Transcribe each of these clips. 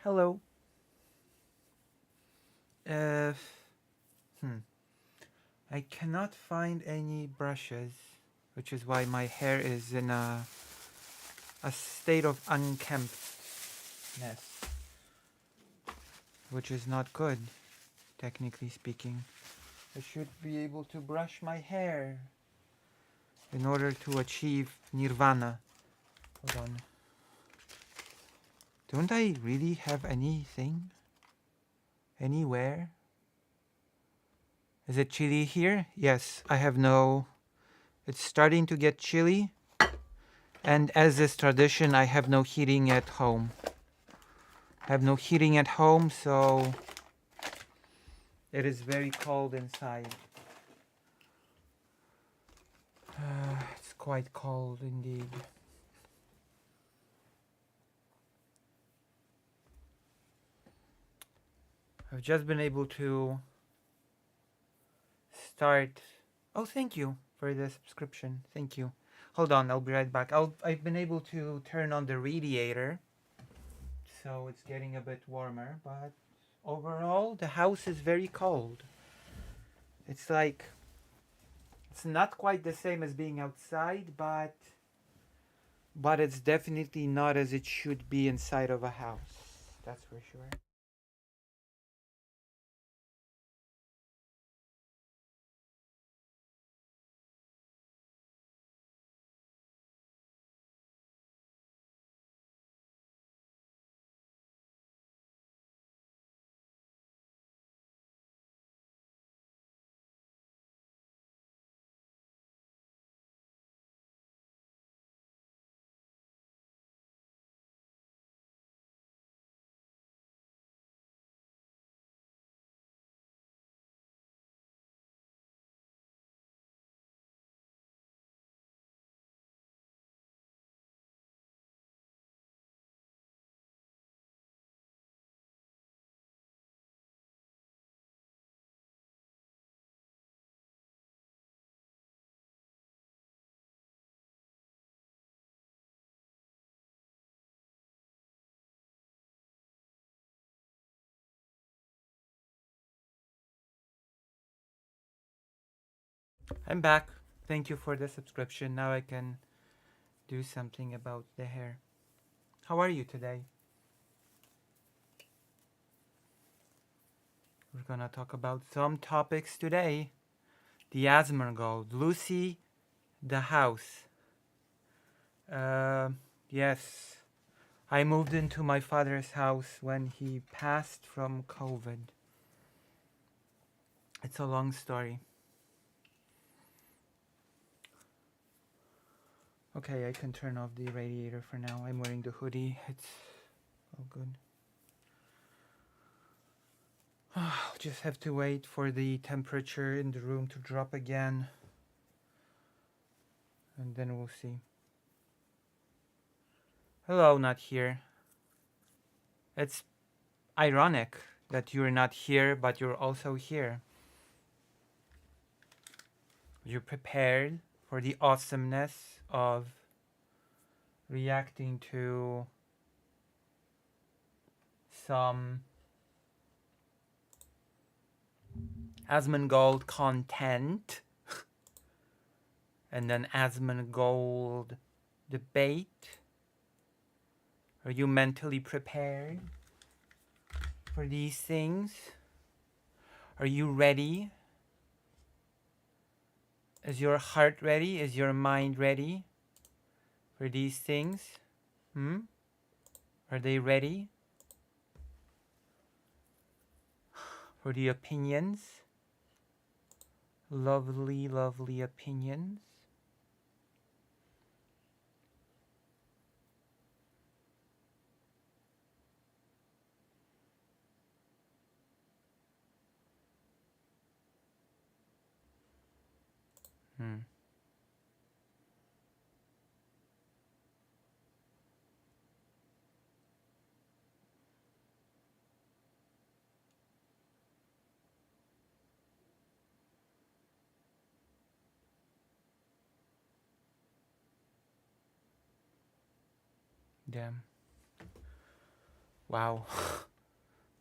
Hello. Uh, hmm. I cannot find any brushes, which is why my hair is in a state of unkemptness, which is not good, technically speaking. I should be able to brush my hair in order to achieve nirvana. Hold on. Don't I really have anything? Anywhere? Is it chilly here? Yes, I have no. It's starting to get chilly. And as is tradition, I have no heating at home. I have no heating at home, so it is very cold inside. It's quite cold indeed. I've just been able to start. Oh, thank you for the subscription. Thank you. Hold on, I'll be right back. I've been able to turn on the radiator, so it's getting a bit warmer, but overall, the house is very cold. It's like, it's not quite the same as being outside, but it's definitely not as it should be inside of a house. That's for sure. I'm back. Thank you for the subscription. Now I can do something about the hair. How are you today? We're gonna talk about some topics today. The Asmongold, Lucy, the house. Uh, yes, I moved into my father's house when he passed from COVID. It's a long story. Okay, I can turn off the radiator for now. I'm wearing the hoodie. It's all good. I'll just have to wait for the temperature in the room to drop again, and then we'll see. Hello, not here. It's ironic that you're not here, but you're also here. You're prepared for the awesomeness of reacting to some Asmongold content and then Asmongold debate. Are you mentally prepared for these things? Are you ready? Is your heart ready? Is your mind ready for these things? Are they ready for the opinions? Lovely, lovely opinions. Hmm. Damn. Wow.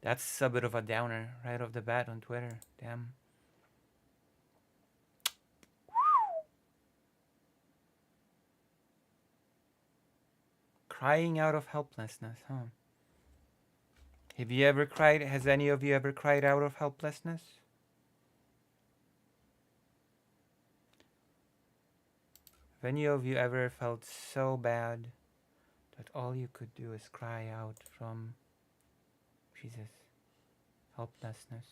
That's a bit of a downer right off the bat on Twitter. Damn. Crying out of helplessness, huh? Have you ever cried? Has any of you ever cried out of helplessness? Have any of you ever felt so bad that all you could do is cry out from, Jesus, helplessness?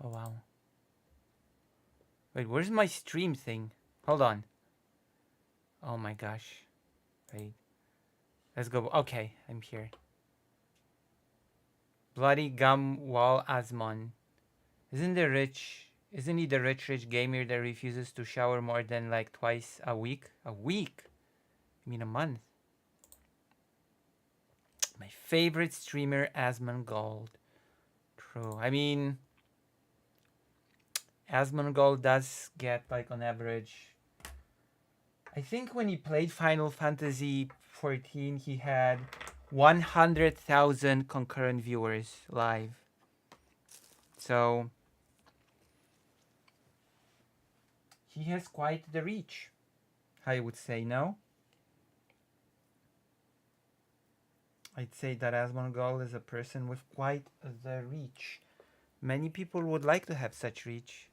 Oh, wow. Wait, where's my stream thing? Hold on. Oh my gosh. Wait. Let's go. Okay, I'm here. Bloody gum wall Asmon. Isn't he the rich gamer that refuses to shower more than like twice a week? A week? I mean a month. My favorite streamer, Asmongold. True. I mean, Asmongold does get like on average. I think when he played Final Fantasy 14, he had 100,000 concurrent viewers live. So he has quite the reach, I would say, no? I'd say that Asmongold is a person with quite the reach. Many people would like to have such reach.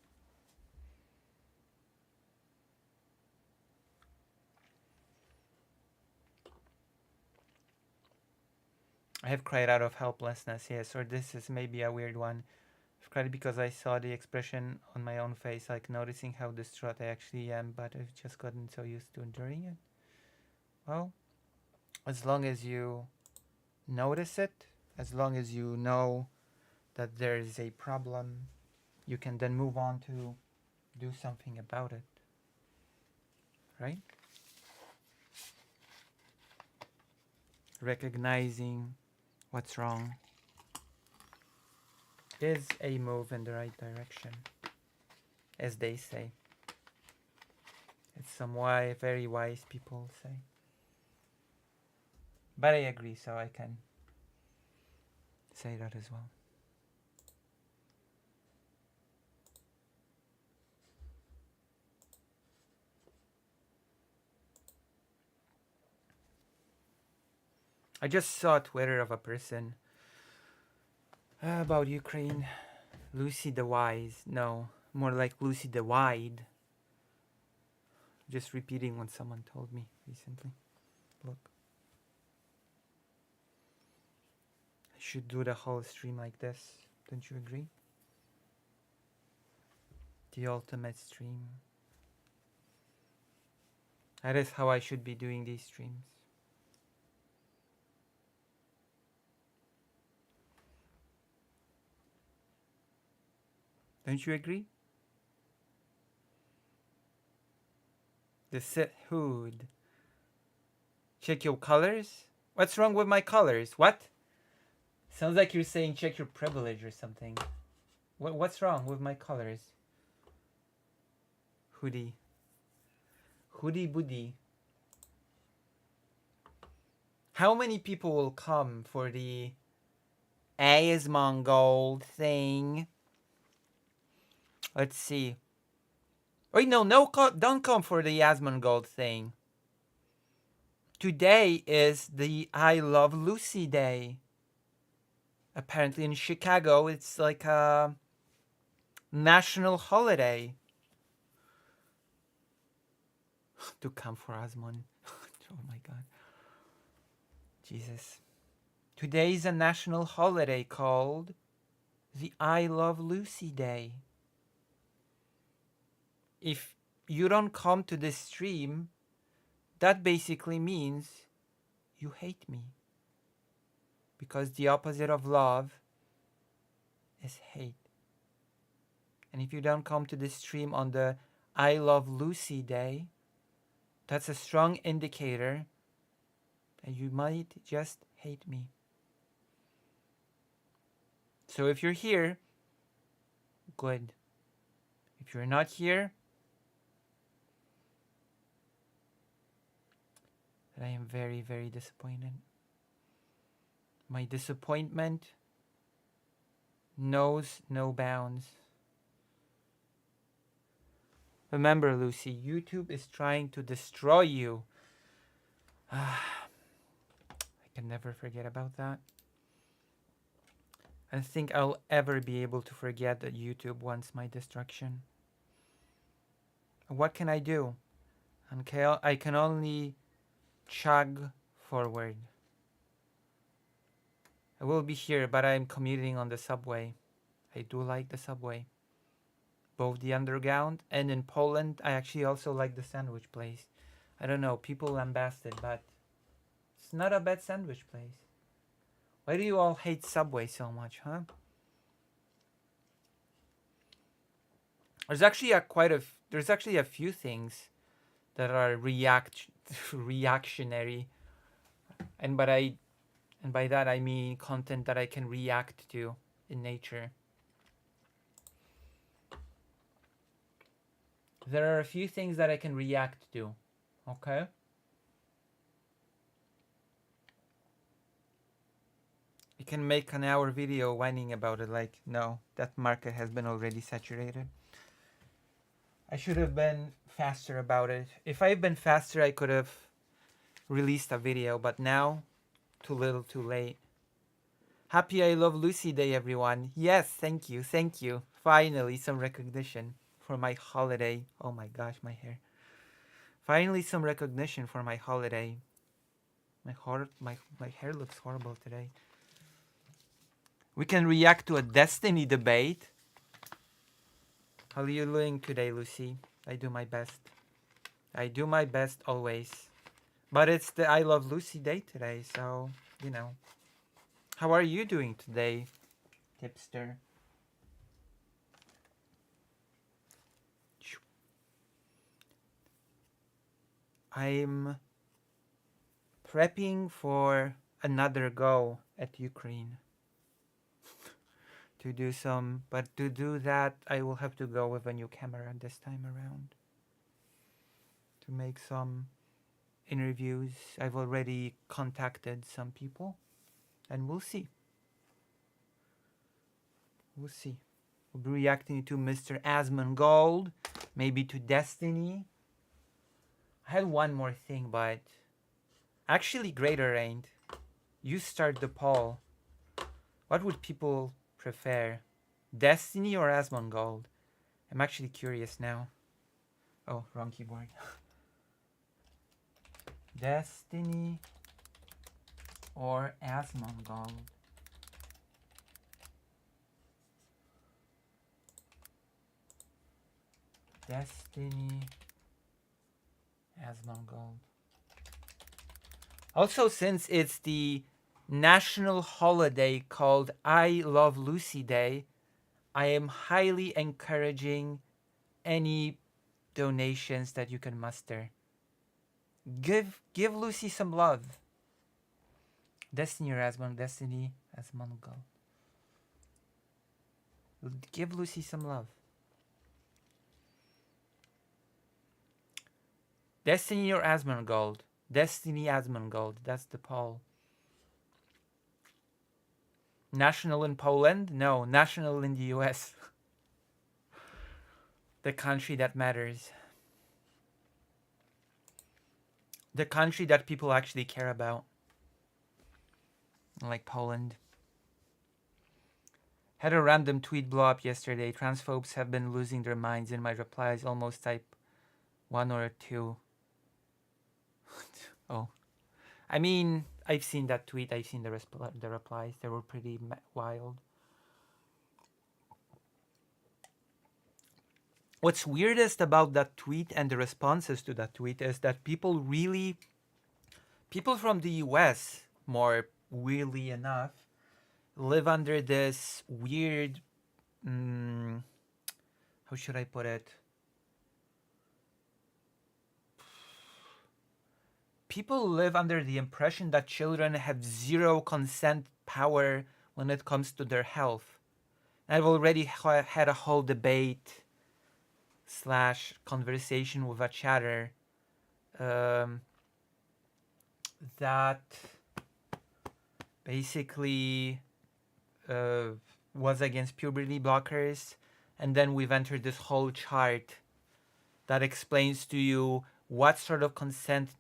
I have cried out of helplessness, yes, or this is maybe a weird one. I've cried because I saw the expression on my own face, like noticing how distraught I actually am, but I've just gotten so used to enduring it. Well, as long as you notice it, as long as you know that there is a problem, you can then move on to do something about it. Right? Recognizing what's wrong is a move in the right direction, as they say. It's some very wise people say. But I agree, so I can say that as well. I just saw a Twitter of a person about Ukraine. Lucy the Wise. No, more like Lucy the Wide. Just repeating what someone told me recently. Look. I should do the whole stream like this. Don't you agree? The ultimate stream. That is how I should be doing these streams. Don't you agree? The set hood. Check your colors? What's wrong with my colors? What? Sounds like you're saying check your privilege or something. What's wrong with my colors? Hoodie. Hoodie boody. How many people will come for the Asmongold thing? Let's see. Wait, no, don't come for the Asmongold thing. Today is the I Love Lucy Day. Apparently in Chicago, it's like a national holiday. To come for Asmon. Oh my god. Jesus. Today is a national holiday called the I Love Lucy Day. If you don't come to this stream, that basically means you hate me. Because the opposite of love is hate. And if you don't come to this stream on the I Love Lucy Day, that's a strong indicator that you might just hate me. So if you're here, good. If you're not here, that I am very, very disappointed. My disappointment knows no bounds. Remember, Lucy, YouTube is trying to destroy you. I can never forget about that. I don't think I'll ever be able to forget that YouTube wants my destruction. What can I do? I can only chug forward. I will be here, but I'm commuting on the subway. I do like the subway. Both the underground and in Poland, I actually also like the sandwich place. I don't know, people lambast it, but it's not a bad sandwich place. Why do you all hate Subway so much, huh? There's actually a few things that are reactionary, and by that I mean content that I can react to in nature. There are a few things that I can react to, okay? You can make an hour video whining about it like, no, that market has been already saturated. I should have been faster about it. If I had been faster, I could have released a video, but now, too little, too late. Happy I Love Lucy Day, everyone. Yes, thank you, thank you. Finally, some recognition for my holiday. Oh my gosh, my hair. Finally, some recognition for my holiday. My hair looks horrible today. We can react to a Destiny debate. How are you doing today, Lucy? I do my best. I do my best always. But it's the I Love Lucy Day today, so, you know. How are you doing today, tipster? I'm prepping for another go at Ukraine. But to do that, I will have to go with a new camera this time around. To make some interviews. I've already contacted some people, and we'll see. We'll see. We'll be reacting to Mr. Asmongold, maybe to Destiny. I had one more thing, but actually, Greater ain't. You start the poll. What would people prefer, Destiny or Asmongold? I'm actually curious now. Oh, wrong keyboard. Destiny or Asmongold? Destiny, Asmongold. Also, since it's the national holiday called I Love Lucy Day, I am highly encouraging any donations that you can muster. Give Lucy some love. Destiny or Asmongold? Destiny, Asmongold. Give Lucy some love. Destiny or Asmongold? Destiny, Asmongold. That's the poll. National in Poland? No, national in the US. The country that matters. The country that people actually care about. Like Poland. Had a random tweet blow up yesterday. Transphobes have been losing their minds. In my replies, almost type 1 or 2. Oh. I mean, I've seen that tweet. I've seen the replies. They were pretty wild. What's weirdest about that tweet and the responses to that tweet is that people from the US, more weirdly enough, live under this weird, how should I put it? People live under the impression that children have zero consent power when it comes to their health. I've already had a whole debate / conversation with a chatter that basically was against puberty blockers, and then we've entered this whole chart that explains to you what sort of consent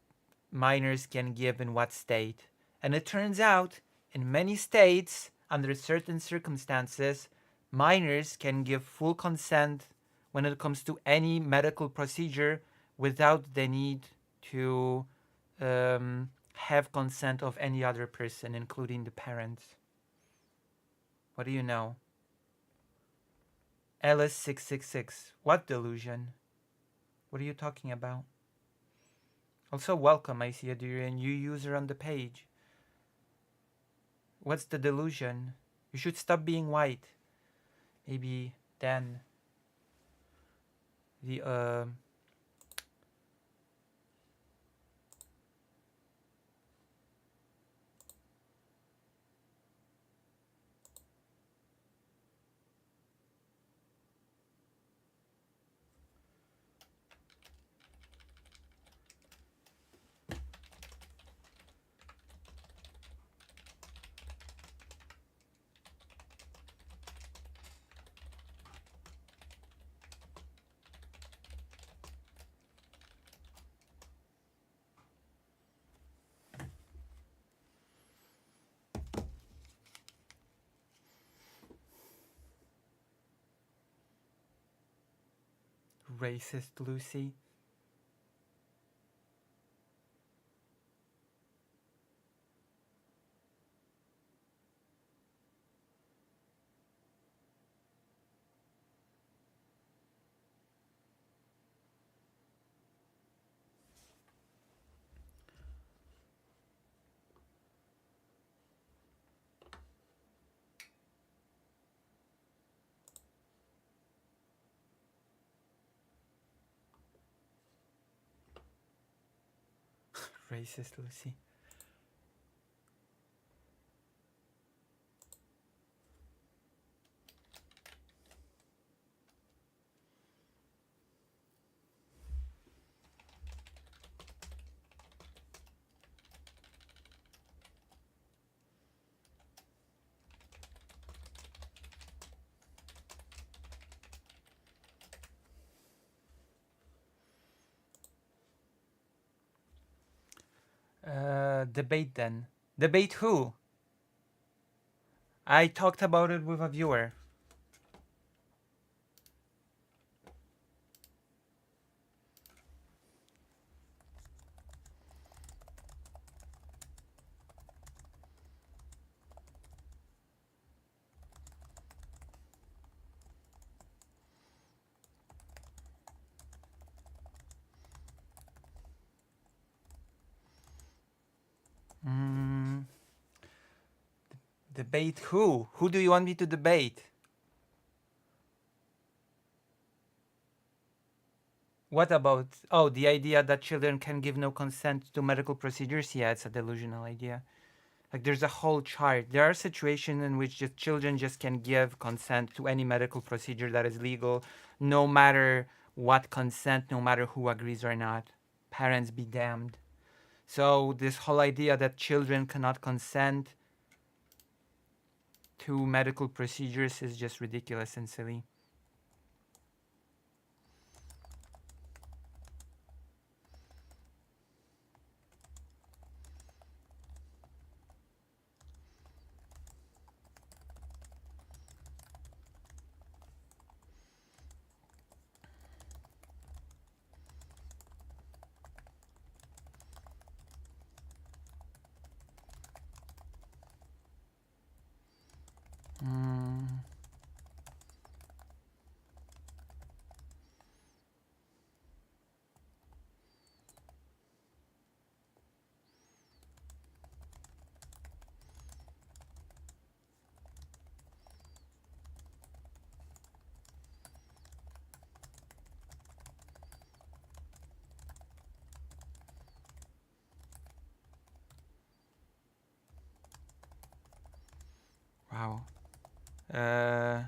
minors can give in what state. And it turns out, in many states, under certain circumstances, minors can give full consent when it comes to any medical procedure without the need to have consent of any other person, including the parents. What do you know? Alice 666. What delusion? What are you talking about? Also, welcome. I see a new user on the page. What's the delusion? You should stop being white. Maybe then the racist Lucy. Racist Lucy. Debate then. Debate who? I talked about it with a viewer. Mm, debate who? Who do you want me to debate? What about, oh, the idea that children can give no consent to medical procedures? Yeah, it's a delusional idea. Like, there's a whole chart. There are situations in which just children just can give consent to any medical procedure that is legal, no matter what consent, no matter who agrees or not. Parents be damned. So this whole idea that children cannot consent to medical procedures is just ridiculous and silly. Mm. Wow. Uh,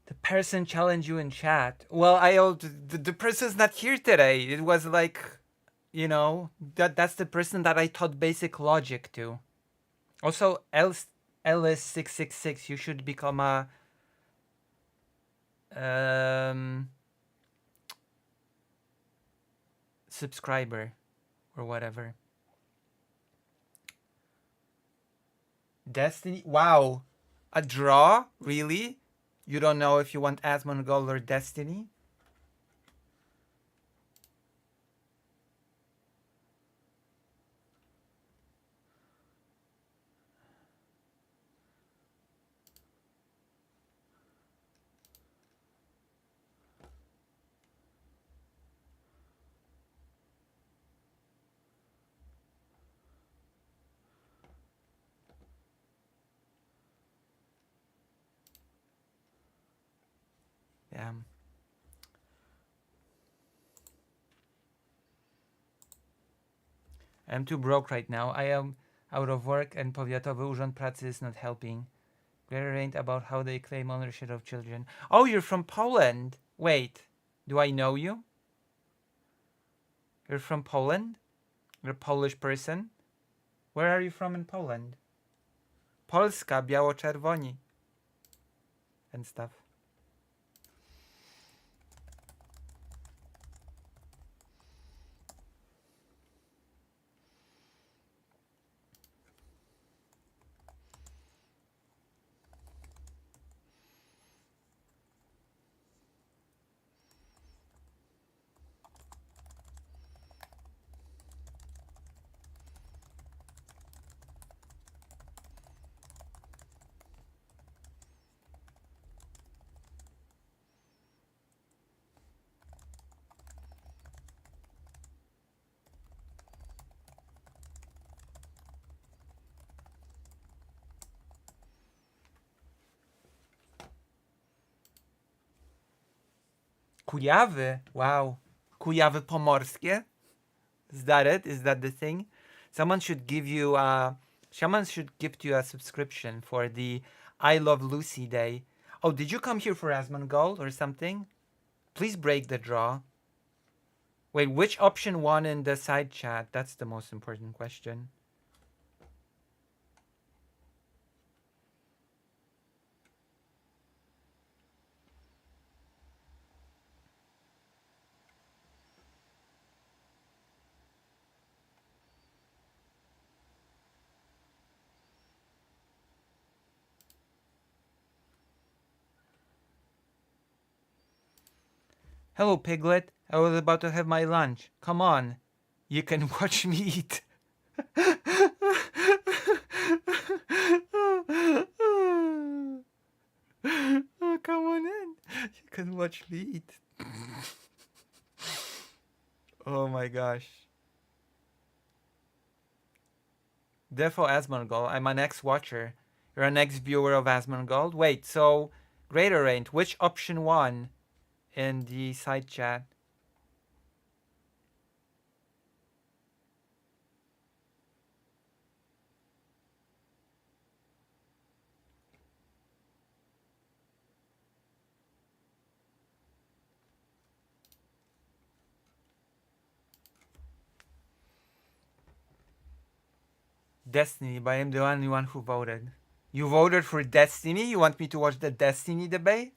The person challenged you in chat. Well, the person's not here today. It was like, you know, that's the person that I taught basic logic to. Also, Ellis666, you should become a um, subscriber or whatever. Destiny? Wow. A draw? Really? You don't know if you want Asmongold or Destiny? Yeah. I'm too broke right now. I am out of work and powiatowy urząd pracy is not helping. Greater rant about how they claim ownership of children. Oh, you're from Poland. Wait, do I know you? You're from Poland? You're a Polish person? Where are you from in Poland? Polska, biało-czerwoni. And stuff. Kujawy? Wow. Kujawy pomorskie? Is that it? Is that the thing? Someone should give you someone should gift you a subscription for the I Love Lucy Day. Oh, did you come here for Asmongold or something? Please break the draw. Wait, which option won in the side chat? That's the most important question. Hello, Piglet. I was about to have my lunch. Come on. You can watch me eat. Oh, come on in. You can watch me eat. Oh my gosh. Defo Asmongold. I'm an ex-watcher. You're an ex-viewer of Asmongold? Wait, so greater range. Which option won in the side chat? Destiny, but I'm the only one who voted. You voted for Destiny? You want me to watch the Destiny debate?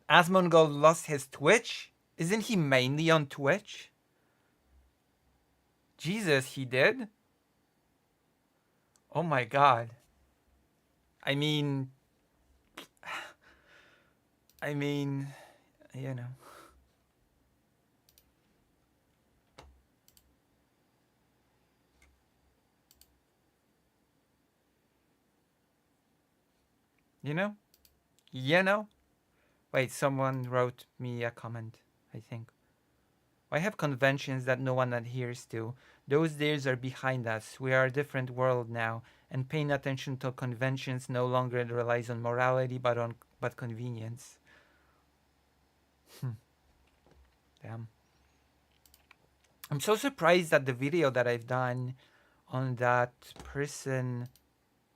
Asmongold lost his Twitch? Isn't he mainly on Twitch? Jesus, he did? Oh my god. I mean, you know. You know? You know? Wait, someone wrote me a comment, I think. I have conventions that no one adheres to. Those days are behind us. We are a different world now, and paying attention to conventions no longer relies on morality but convenience. Damn. I'm so surprised that the video that I've done on that person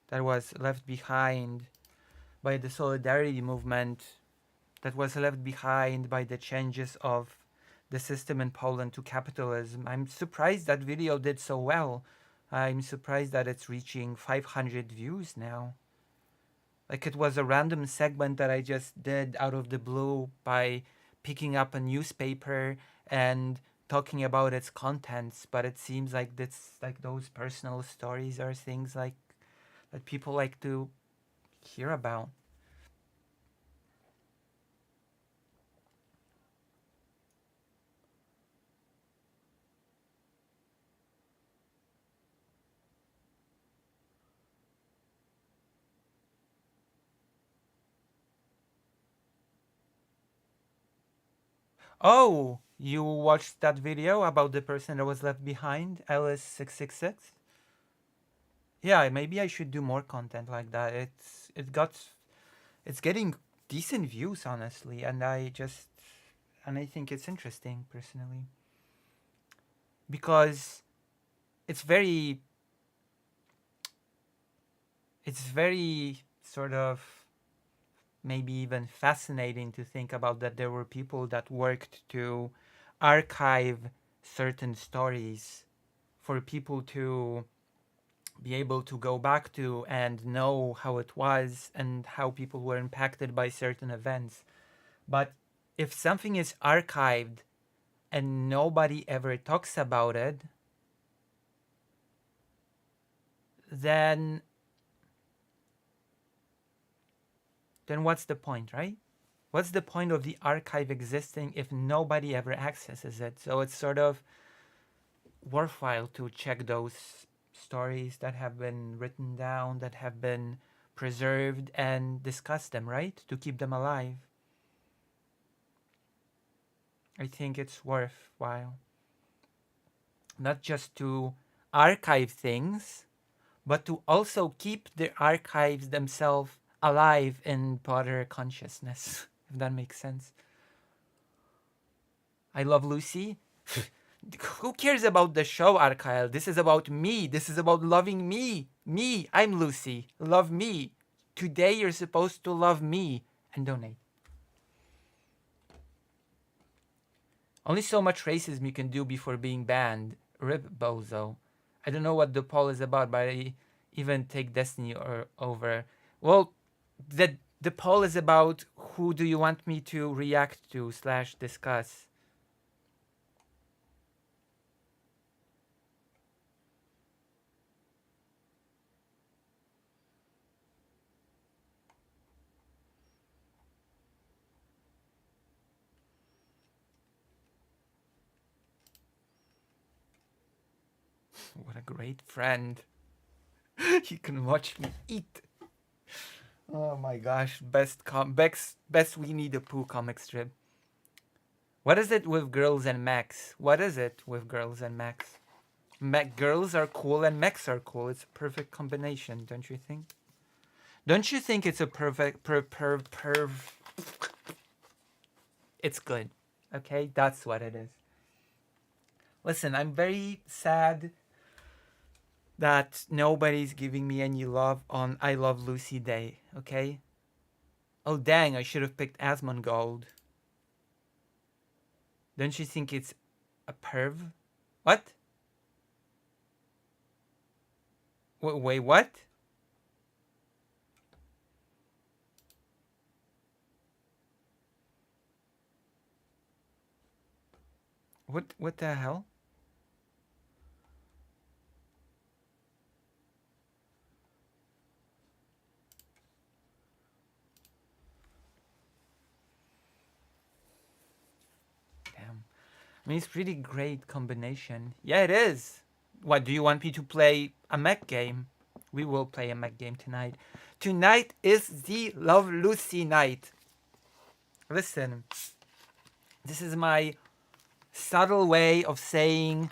that was left behind by the solidarity movement that was left behind by the changes of the system in Poland to capitalism. I'm surprised that video did so well. I'm surprised that it's reaching 500 views now. Like, it was a random segment that I just did out of the blue by picking up a newspaper and talking about its contents, but it seems like this, like, those personal stories are things like that people like to hear about. Oh, you watched that video about the person that was left behind, Alice666? Yeah, maybe I should do more content like that. It's getting decent views, honestly, and I think it's interesting personally because it's very sort of maybe even fascinating to think about that there were people that worked to archive certain stories for people to be able to go back to and know how it was and how people were impacted by certain events. But if something is archived and nobody ever talks about it, then what's the point, right? What's the point of the archive existing if nobody ever accesses it? So it's sort of worthwhile to check those stories that have been written down, that have been preserved, and discuss them, right? To keep them alive. I think it's worthwhile. Not just to archive things, but to also keep the archives themselves alive in broader consciousness, if that makes sense. I Love Lucy. Who cares about the show archive? This is about me. This is about loving me. Me. I'm Lucy. Love me. Today you're supposed to love me and donate. Only so much racism you can do before being banned. Rip Bozo. I don't know what the poll is about, but I even take Destiny or over. Well, the poll is about who do you want me to react to / discuss. What a great friend. He can watch me eat. Oh my gosh, best Winnie the Pooh comic strip. What is it with girls and mechs? What is it with girls and mechs? Girls are cool and mechs are cool. It's a perfect combination, don't you think? Don't you think it's a perfect It's good. Okay, that's what it is. Listen, I'm very sad that nobody's giving me any love on I Love Lucy Day, okay? Oh dang, I should have picked Asmongold. Don't you think it's a perv? What? Wait, what? What the hell? Damn. I mean, it's pretty great combination. Yeah, it is. What, do you want me to play a mech game? We will play a mech game tonight. Tonight is the Love Lucy night. Listen, this is my subtle way of saying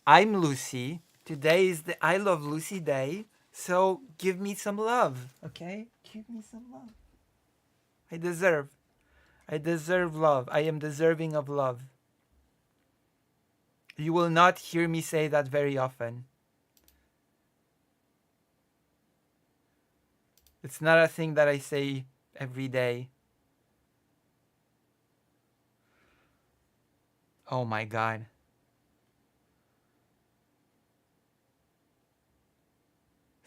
I'm Lucy. Today is the I Love Lucy day. So give me some love, okay? Give me some love. I deserve love. I am deserving of love. You will not hear me say that very often. It's not a thing that I say every day. Oh my god.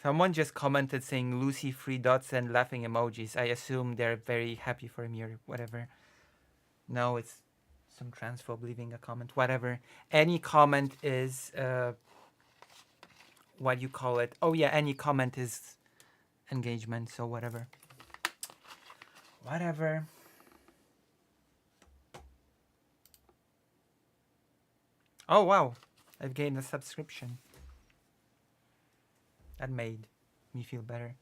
Someone just commented saying Lucy 3 dots and laughing emojis. I assume they're very happy for me or whatever. No, it's some transphobe leaving a comment. Whatever. Any comment is what you call it. Oh yeah, any comment is engagement, so whatever. Whatever. Oh wow. I've gained a subscription. That made me feel better.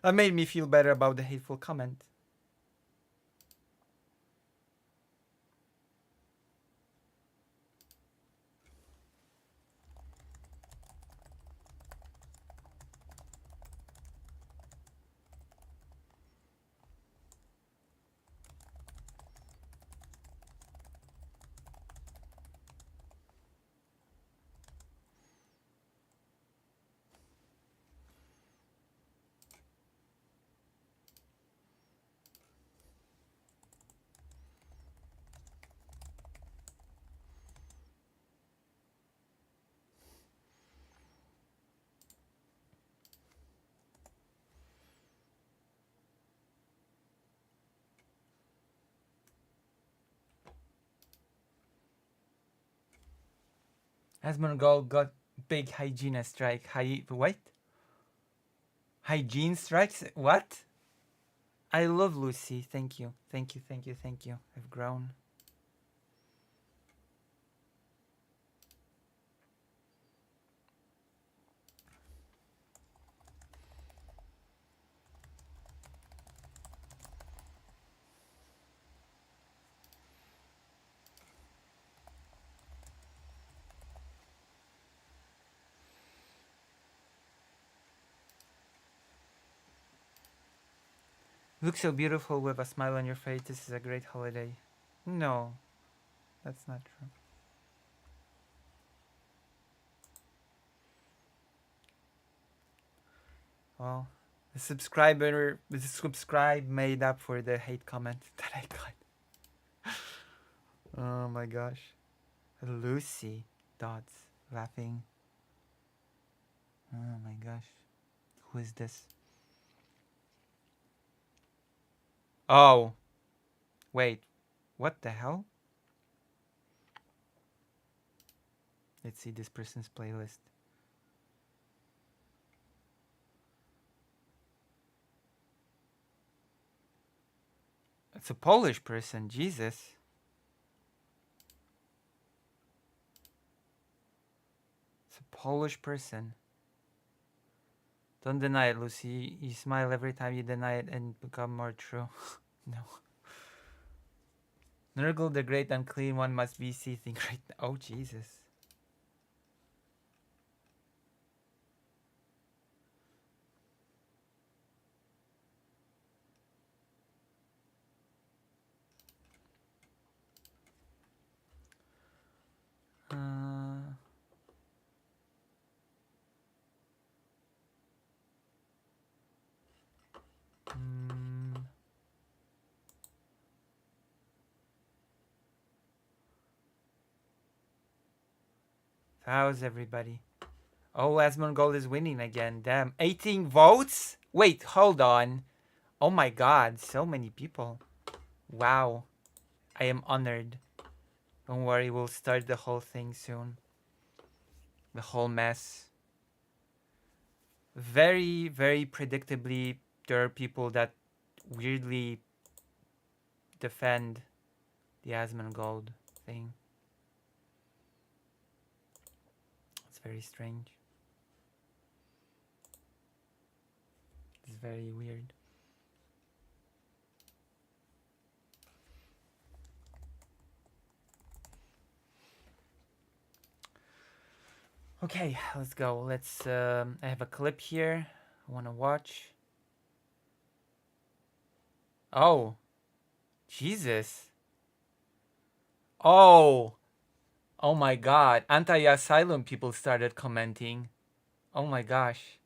That made me feel better about the hateful comment. Asmongold got big hygiene strike. What? Hygiene strikes? What? I love Lucy. Thank you. Thank you, thank you, thank you. I've grown. You look so beautiful with a smile on your face. This is a great holiday. No, that's not true. Well, the subscribe made up for the hate comment that I got. Oh my gosh. Lucy dots laughing. Oh my gosh. Who is this? Oh. Wait. What the hell? Let's see this person's playlist. It's a Polish person. Jesus. It's a Polish person. Don't deny it, Lucy. You smile every time you deny it and become more true. No. Nurgle the Great Unclean One must be seething right now. Oh, Jesus. How's everybody? Oh, Asmongold is winning again. Damn. 18 votes? Wait, hold on. Oh my god, so many people. Wow. I am honored. Don't worry, we'll start the whole thing soon. The whole mess. Very, very predictably, there are people that weirdly defend the Asmongold thing. It's very strange. It's very weird. Okay, let's go. Let's. I have a clip here. I want to watch. Oh, Jesus. Oh, oh my God. Anti-asylum people started commenting. Oh my gosh.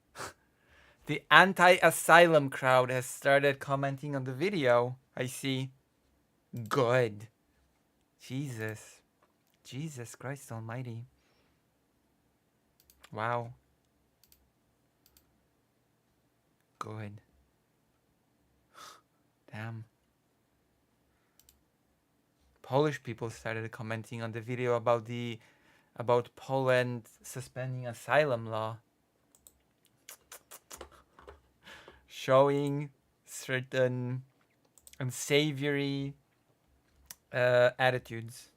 The anti-asylum crowd has started commenting on the video. I see. Good. Jesus. Jesus Christ almighty. Wow. Good. Damn. Polish people started commenting on the video about Poland suspending asylum law, showing certain unsavory attitudes,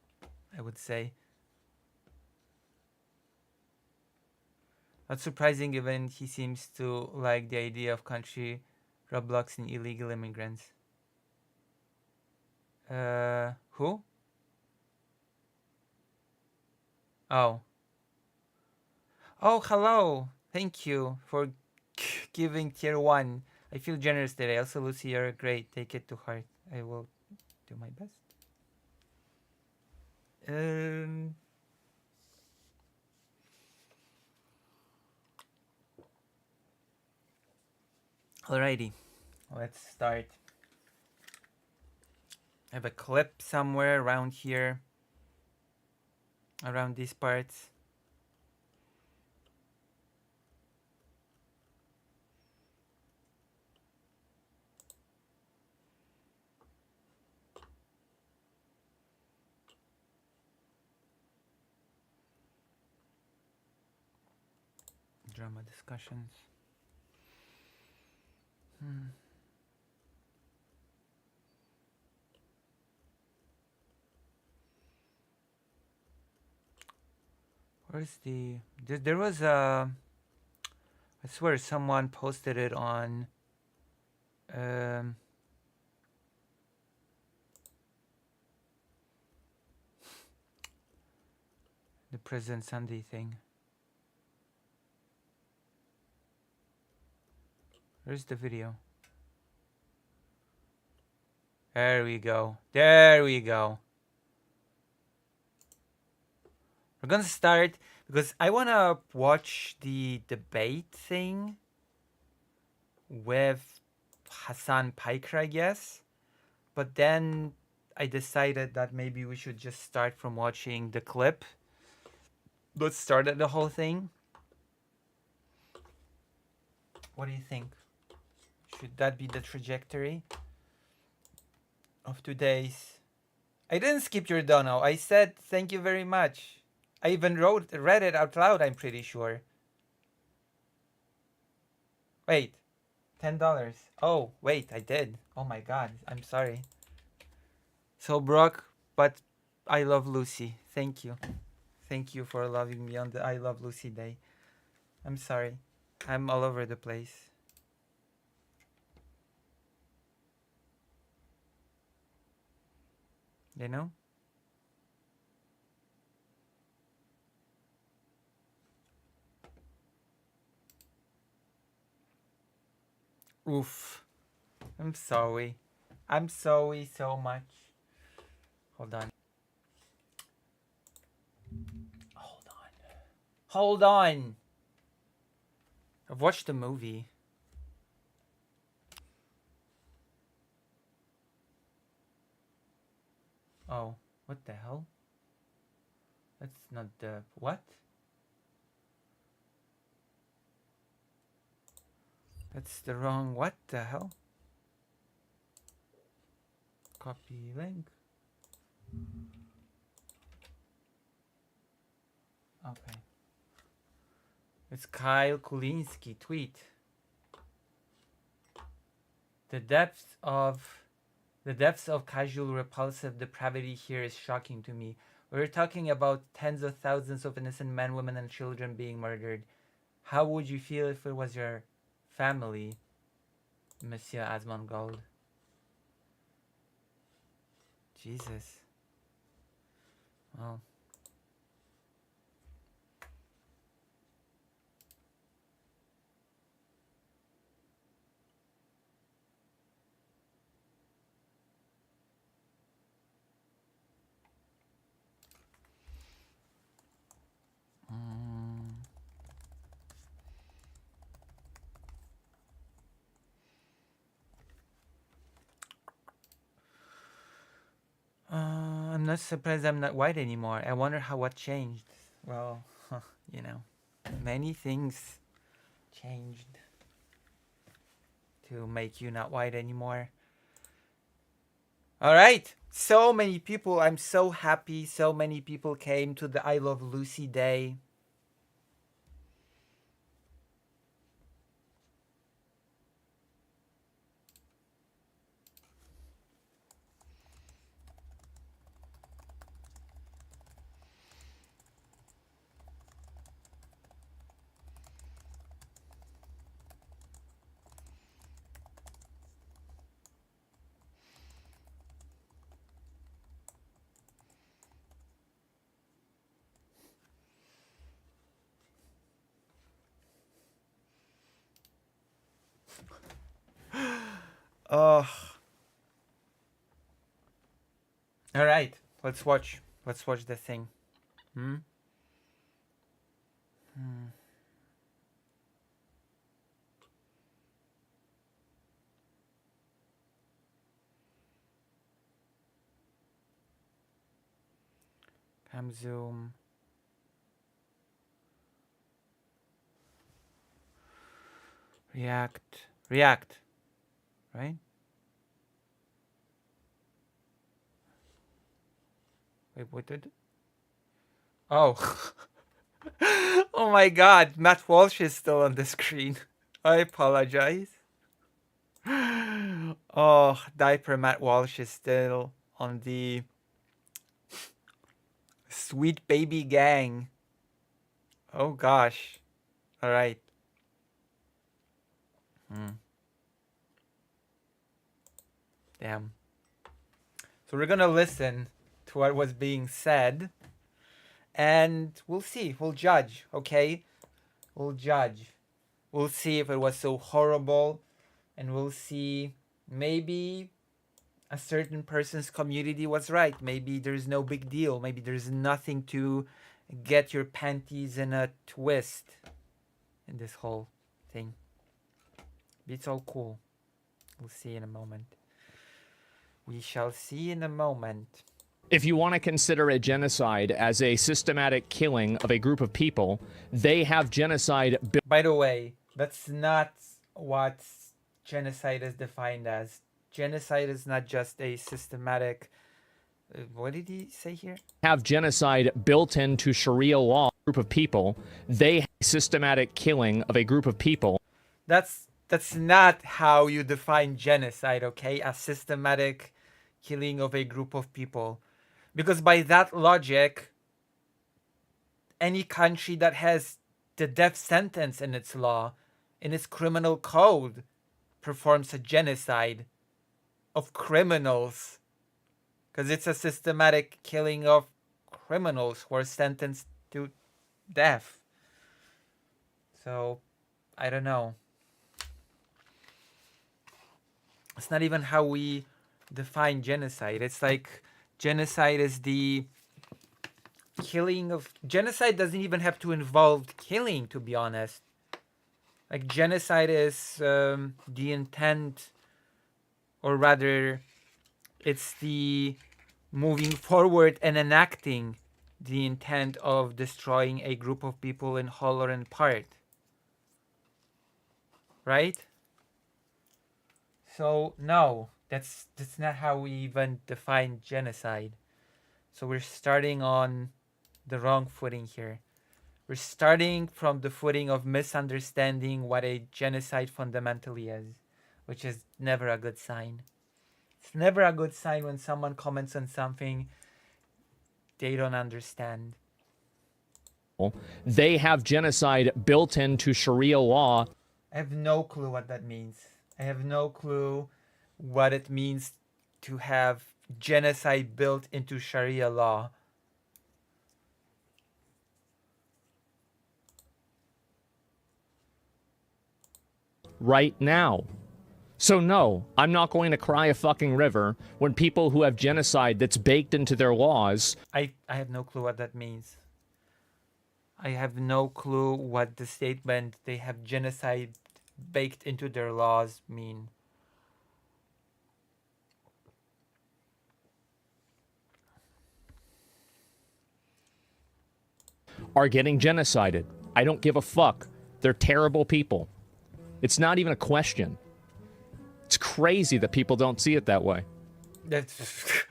I would say. Not surprising given he seems to like the idea of country roadblocks and illegal immigrants. Who? Oh. Oh, hello. Thank you for giving tier 1. I feel generous today. Also, Lucy, you're great. Take it to heart. I will do my best. Alrighty. Let's start. I have a clip somewhere around here. Around these parts. Drama discussions. Where's the... There was a... I swear someone posted it on... the President Sunday thing. Where's the video? There we go. There we go. We're gonna start because I wanna watch the debate thing with Hassan Piker, I guess. But then I decided that maybe we should just start from watching the clip. Let's start at the whole thing. What do you think? Should that be the trajectory of today's? I didn't skip your dono. I said thank you very much. I even read it out loud, I'm pretty sure. Wait. $10. Oh, wait, I did. Oh my god. I'm sorry. So Brock, but I love Lucy. Thank you. Thank you for loving me on the I Love Lucy Day. I'm sorry. I'm all over the place. You know? Oof. I'm sorry. I'm sorry so much. Hold on. Hold on. Hold on. I've watched the movie. Oh, what the hell? That's not the... What? That's the wrong... What the hell? Copy link. Okay. It's Kyle Kulinski tweet. The depths of casual repulsive depravity here is shocking to me. We're talking about tens of thousands of innocent men, women, and children being murdered. How would you feel if it was your family, Monsieur Asmongold? Jesus. Well. I'm not surprised I'm not white anymore. I wonder what changed. Well, you know, many things changed to make you not white anymore. All right. So many people. I'm so happy. So many people came to the I Love Lucy Day. Oh. All right. Let's watch. Let's watch the thing. Hmm? Cam zoom. React. React. Right? Wait, what did? Oh. Oh my god. Matt Walsh is still on the screen. I apologize. Oh, diaper Matt Walsh is still on the Sweet Baby Gang. Oh gosh. All right. Damn. So we're gonna listen to what was being said, and we'll see. We'll judge. Okay. We'll judge. We'll see if it was so horrible, and we'll see maybe a certain person's community was right. Maybe there's no big deal. Maybe there's nothing to get your panties in a twist in this whole thing. It's all cool. We'll see in a moment. We shall see in a moment. If you want to consider a genocide as a systematic killing of a group of people, they have genocide. By the way, that's not what genocide is defined as. Genocide is not just a systematic. What did he say here? Have genocide built into Sharia law. Group of people, they have systematic killing of a group of people. That's not how you define genocide, okay? A systematic killing of a group of people. Because by that logic, any country that has the death sentence in its law, in its criminal code, performs a genocide of criminals. Because it's a systematic killing of criminals who are sentenced to death. So, I don't know. It's not even how we define genocide. It's like genocide is the killing of... Genocide doesn't even have to involve killing, to be honest. Like, genocide is the intent, or rather, it's the moving forward and enacting the intent of destroying a group of people in whole or in part. Right? So, no, that's not how we even define genocide. So we're starting on the wrong footing here. We're starting from the footing of misunderstanding what a genocide fundamentally is, which is never a good sign. It's never a good sign when someone comments on something they don't understand. They have genocide built into Sharia law. I have no clue what that means. I have no clue what it means to have genocide built into Sharia law. Right now. So no, I'm not going to cry a fucking river when people who have genocide that's baked into their laws. I have no clue what that means. I have no clue what the statement they have genocide baked into their laws mean. are getting genocided. I don't give a fuck. They're terrible people. It's not even a question. It's crazy that people don't see it that way. That's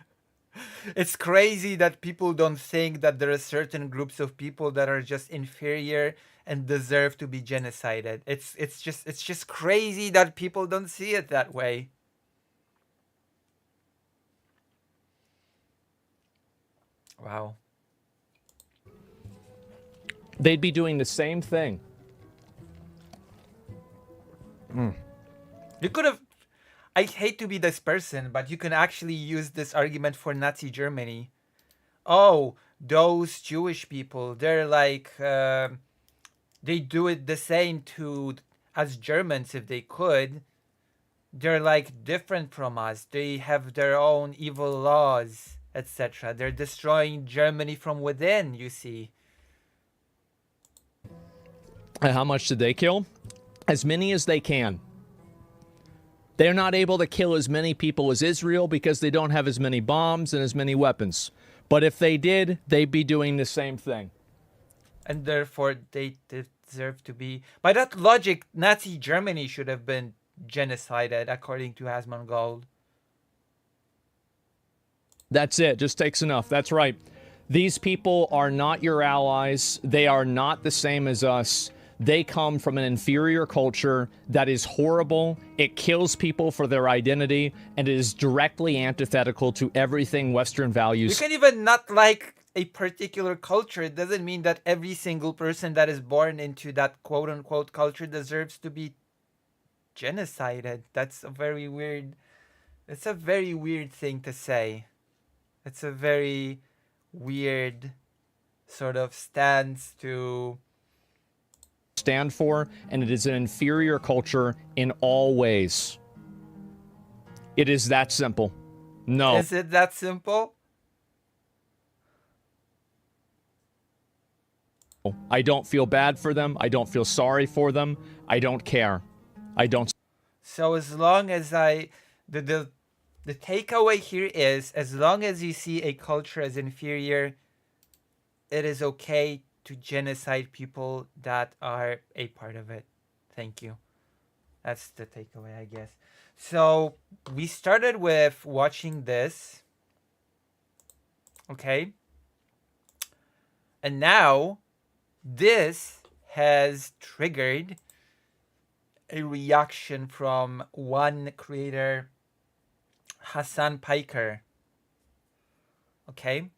it's crazy that people don't think that there are certain groups of people that are just inferior and deserve to be genocided. It's just crazy that people don't see it that way. Wow. They'd be doing the same thing. You could have. I hate to be this person, but you can actually use this argument for Nazi Germany. Oh, those Jewish people, they're like, they do it the same to as Germans if they could. They're like different from us. They have their own evil laws, etc. They're destroying Germany from within, you see. And how much did they kill? As many as they can. They're not able to kill as many people as Israel because they don't have as many bombs and as many weapons. But if they did, they'd be doing the same thing. And therefore, they deserve to be... By that logic, Nazi Germany should have been genocided, according to Asmongold. That's it. Just takes enough. That's right. These people are not your allies. They are not the same as us. They come from an inferior culture that is horrible. It kills people for their identity, and it is directly antithetical to everything Western values. You can even not like a particular culture. It doesn't mean that every single person that is born into that quote-unquote culture deserves to be genocided. That's a very weird... It's a very weird thing to say. It's a very weird sort of stance to... stand for, and it is an inferior culture in all ways. It is that simple. No. Is it that simple? I don't feel bad for them. I don't feel sorry for them. I don't care. I don't. So as long as the takeaway here is, as long as you see a culture as inferior, it is okay to genocide people that are a part of it. Thank you. That's the takeaway, I guess. So we started with watching this. Okay. And now this has triggered a reaction from one creator, Hassan Piker. Okay.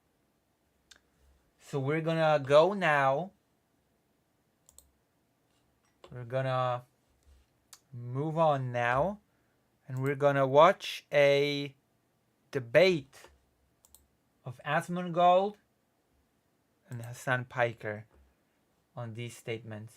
So we're gonna go now. We're gonna move on now. And we're gonna watch a debate of Asmongold and Hassan Piker on these statements.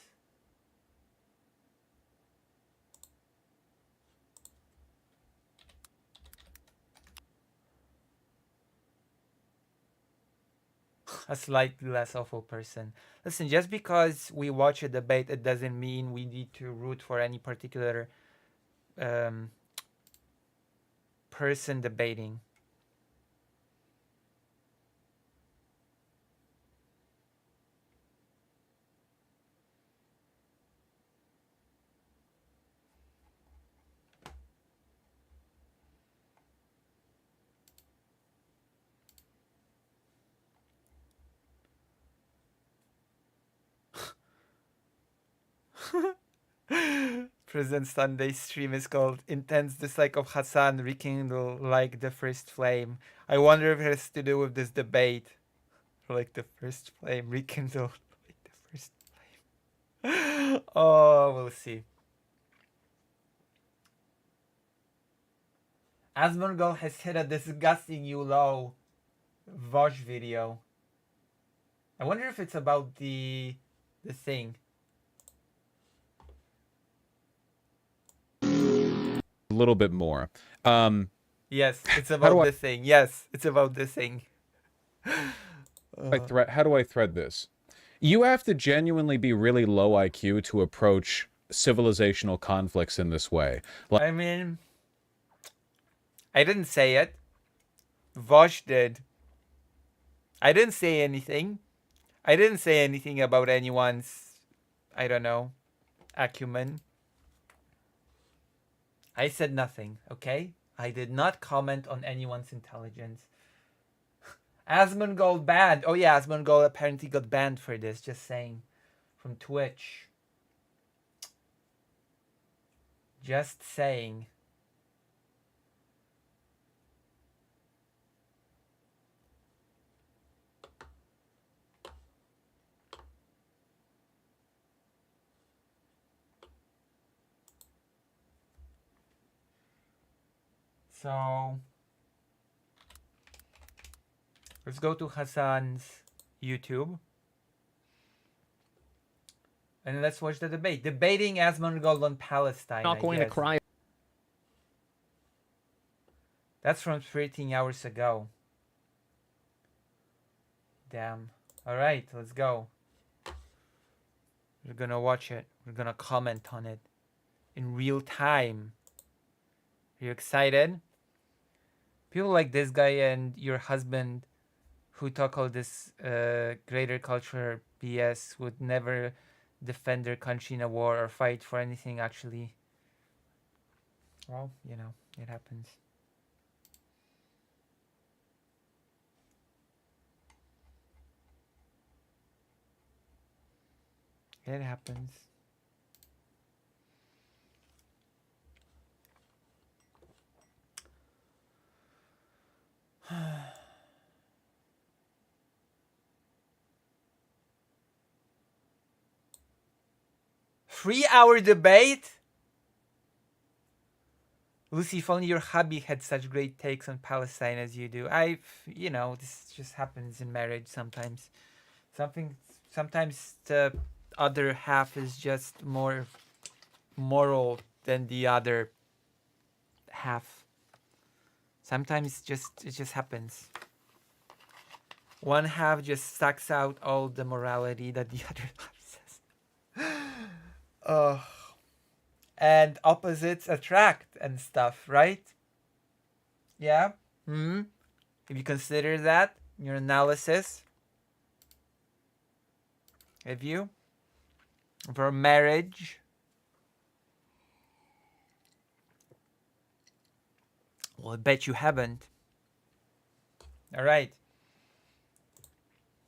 A slightly less awful person. Listen, just because we watch a debate, it doesn't mean we need to root for any particular person debating. President Sunday's stream is called Intense Dislike of Hassan Rekindle Like the First Flame. I wonder if it has to do with this debate. Like the first flame, rekindle like the first flame. Oh, we'll see. Asmongold has hit a disgusting new low. Vosh video. I wonder if it's about the thing. A little bit more. Yes, it's about this thing. Yes, it's about this thing. How do I thread this? You have to genuinely be really low IQ to approach civilizational conflicts in this way. Like, I mean, I didn't say it. Vosh did. I didn't say anything. I didn't say anything about anyone's, I don't know, acumen. I said nothing, okay? I did not comment on anyone's intelligence. Asmongold banned. Oh yeah, Asmongold apparently got banned for this, just saying. From Twitch. Just saying. So let's go to Hassan's YouTube. And let's watch the debate. Debating Asmongold on Palestine. Not going to cry. That's from 13 hours ago. Damn. Alright, let's go. We're gonna watch it. We're gonna comment on it in real time. Are you excited? People like this guy and your husband who talk all this greater culture BS would never defend their country in a war or fight for anything actually. Well, you know, it happens. It happens. Three-hour debate? Lucy, if only your hubby had such great takes on Palestine as you do. You know, this just happens in marriage sometimes. Sometimes the other half is just more moral than the other half. Sometimes it just happens. One half just sucks out all the morality that the other half says. And opposites attract and stuff, right? Yeah? If you consider that in your analysis, have you? For marriage? Well, I bet you haven't. Alright.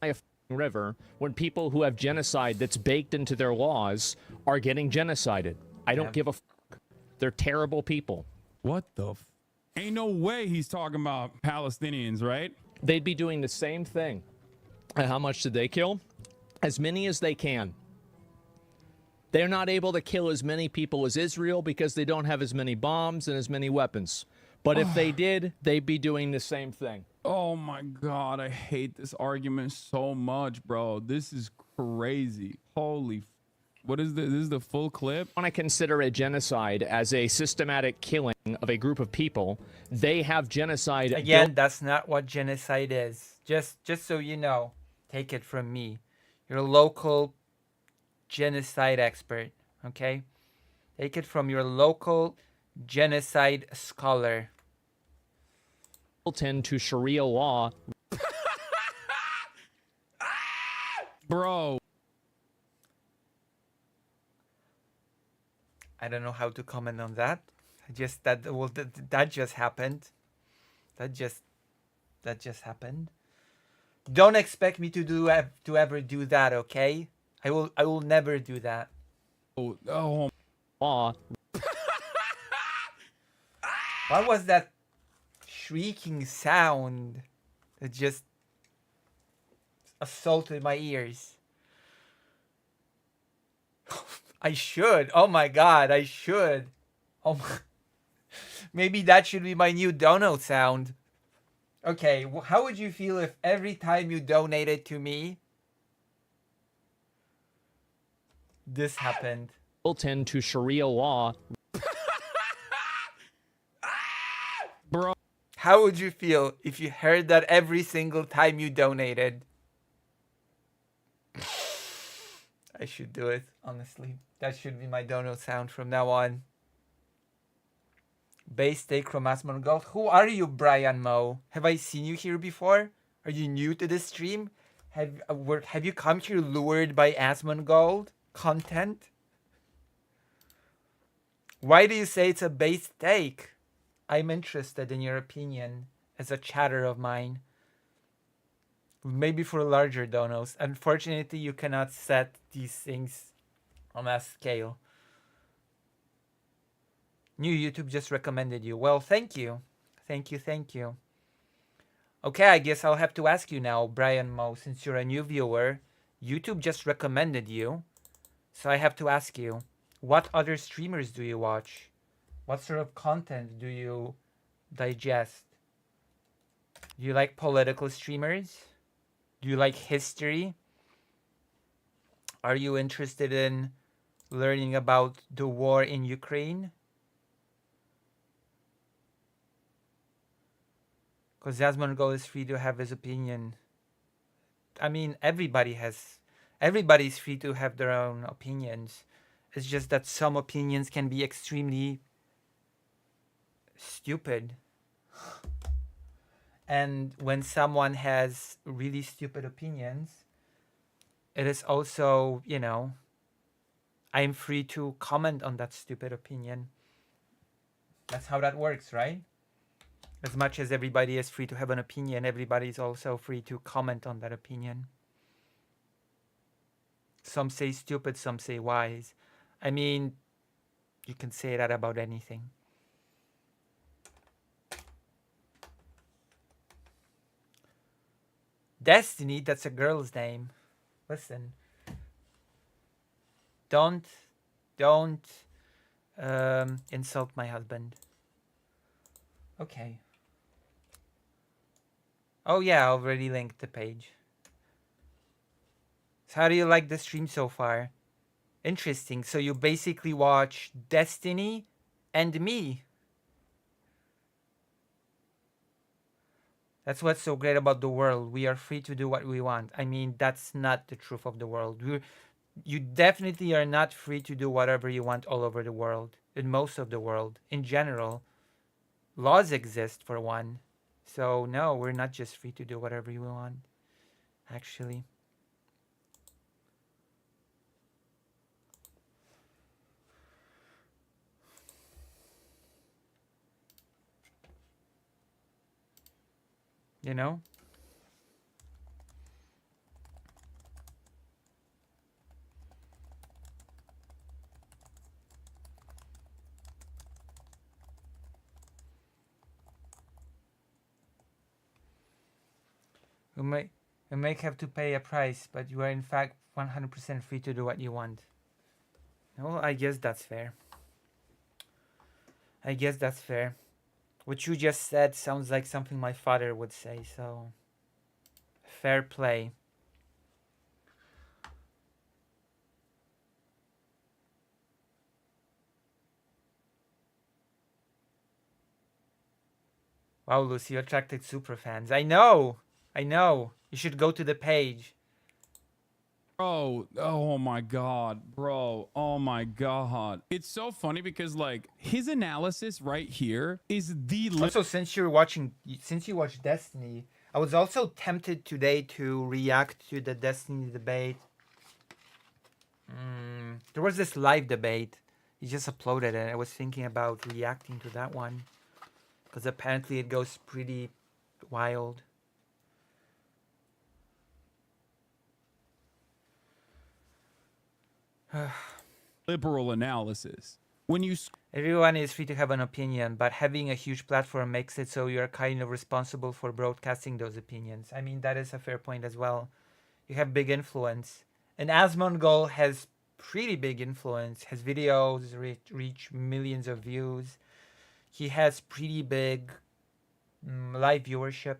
A river when people who have genocide that's baked into their laws are getting genocided. I don't give a fuck. They're terrible people. What the ain't no way he's talking about Palestinians, right? They'd be doing the same thing. And how much did they kill? As many as they can. They're not able to kill as many people as Israel because they don't have as many bombs and as many weapons. But if they did, they'd be doing the same thing. Oh my God, I hate this argument so much, bro. This is crazy. Holy, what is this? This is the full clip? Want to consider a genocide as a systematic killing of a group of people. They have genocide. Again, that's not what genocide is. Just so you know, take it from me. You're a local genocide expert, okay? Take it from your local genocide scholar. Tend to Sharia law. Bro. I don't know how to comment on that. That just happened. That just happened. Don't expect me to ever do that, okay? I will never do that. Oh. Law. What was that shrieking sound? It just assaulted my ears. I should. Oh my God, I should. Oh my. Maybe that should be my new dono sound. Okay, how would you feel if every time you donated to me, this happened? Tend to Sharia law. Bro. How would you feel if you heard that every single time you donated? I should do it, honestly. That should be my dono sound from now on. Base take from Asmongold. Who are you, Brian Mo? Have I seen you here before? Are you new to this stream? Have you come here lured by Asmongold content? Why do you say it's a base take? I'm interested in your opinion as a chatter of mine. Maybe for larger donos. Unfortunately, you cannot set these things on a scale. New YouTube just recommended you. Well, thank you. Thank you. Okay, I guess I'll have to ask you now, Brian Mo, since you're a new viewer. YouTube just recommended you. So I have to ask you, what other streamers do you watch? What sort of content do you digest? Do you like political streamers? Do you like history? Are you interested in learning about the war in Ukraine? Because Asmongold is free to have his opinion. I mean, everybody's free to have their own opinions. It's just that some opinions can be extremely stupid. And when someone has really stupid opinions, it is also, you know, I'm free to comment on that stupid opinion. That's how that works, right? As much as everybody is free to have an opinion, everybody is also free to comment on that opinion. Some say stupid, some say wise. I mean, you can say that about anything. Destiny, that's a girl's name. Listen. Don't insult my husband. Okay. Oh yeah, I already linked the page. So how do you like the stream so far? Interesting. So you basically watch Destiny and me. That's what's so great about the world. We are free to do what we want. I mean, that's not the truth of the world. You definitely are not free to do whatever you want all over the world. In most of the world. In general. Laws exist for one. So no, we're not just free to do whatever we want. Actually. You know? You may have to pay a price, but you are in fact 100% free to do what you want. Well, I guess that's fair. What you just said sounds like something my father would say, so fair play. Wow, Lucy, you attracted super fans. I know. You should go to the page. Bro, oh my god, bro, oh my god. It's so funny because like his analysis right here is the Also, since you watch Destiny, I was also tempted today to react to the Destiny debate. There was this live debate. He just uploaded it. I was thinking about reacting to that one because apparently it goes pretty wild. liberal analysis. When you Everyone is free to have an opinion, but having a huge platform makes it so you're kind of responsible for broadcasting those opinions. I mean, that is a fair point as well. You have big influence. And Asmongold has pretty big influence. His videos reach millions of views. He has pretty big live viewership.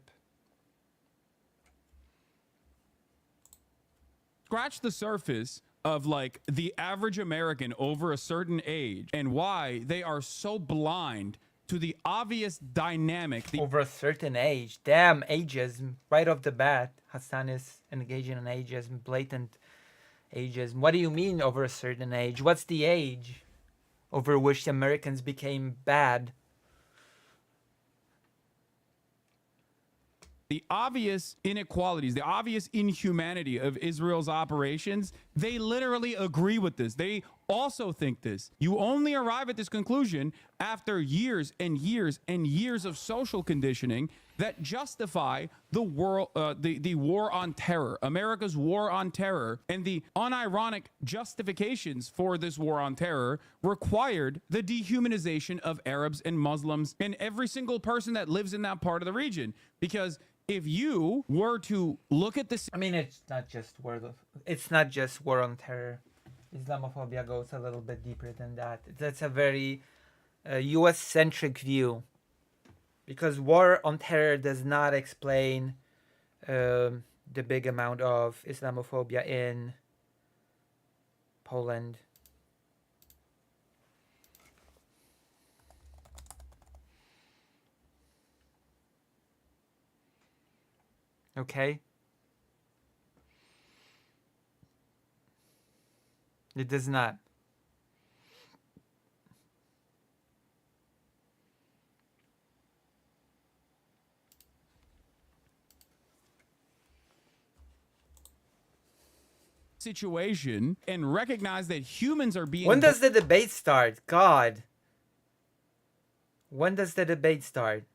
scratch the surface of like the average American over a certain age and why they are so blind to the obvious dynamic. Over a certain age. Damn, ageism. Right off the bat, Hassan is engaging in ageism, blatant ageism. What do you mean over a certain age? What's the age over which Americans became bad? the obvious inequalities, the obvious inhumanity of Israel's operations, they literally agree with this. They also think this. You only arrive at this conclusion after years and years and years of social conditioning that justify the world, the war on terror, America's war on terror, and the unironic justifications for this war on terror required the dehumanization of Arabs and Muslims and every single person that lives in that part of the region. Because if you were to look at this, I mean, it's not just war on terror. Islamophobia goes a little bit deeper than that. That's a very U.S. centric view, because war on terror does not explain the big amount of Islamophobia in Poland. Okay. It does not. situation and recognize that humans are being. When does the debate start? God. When does the debate start?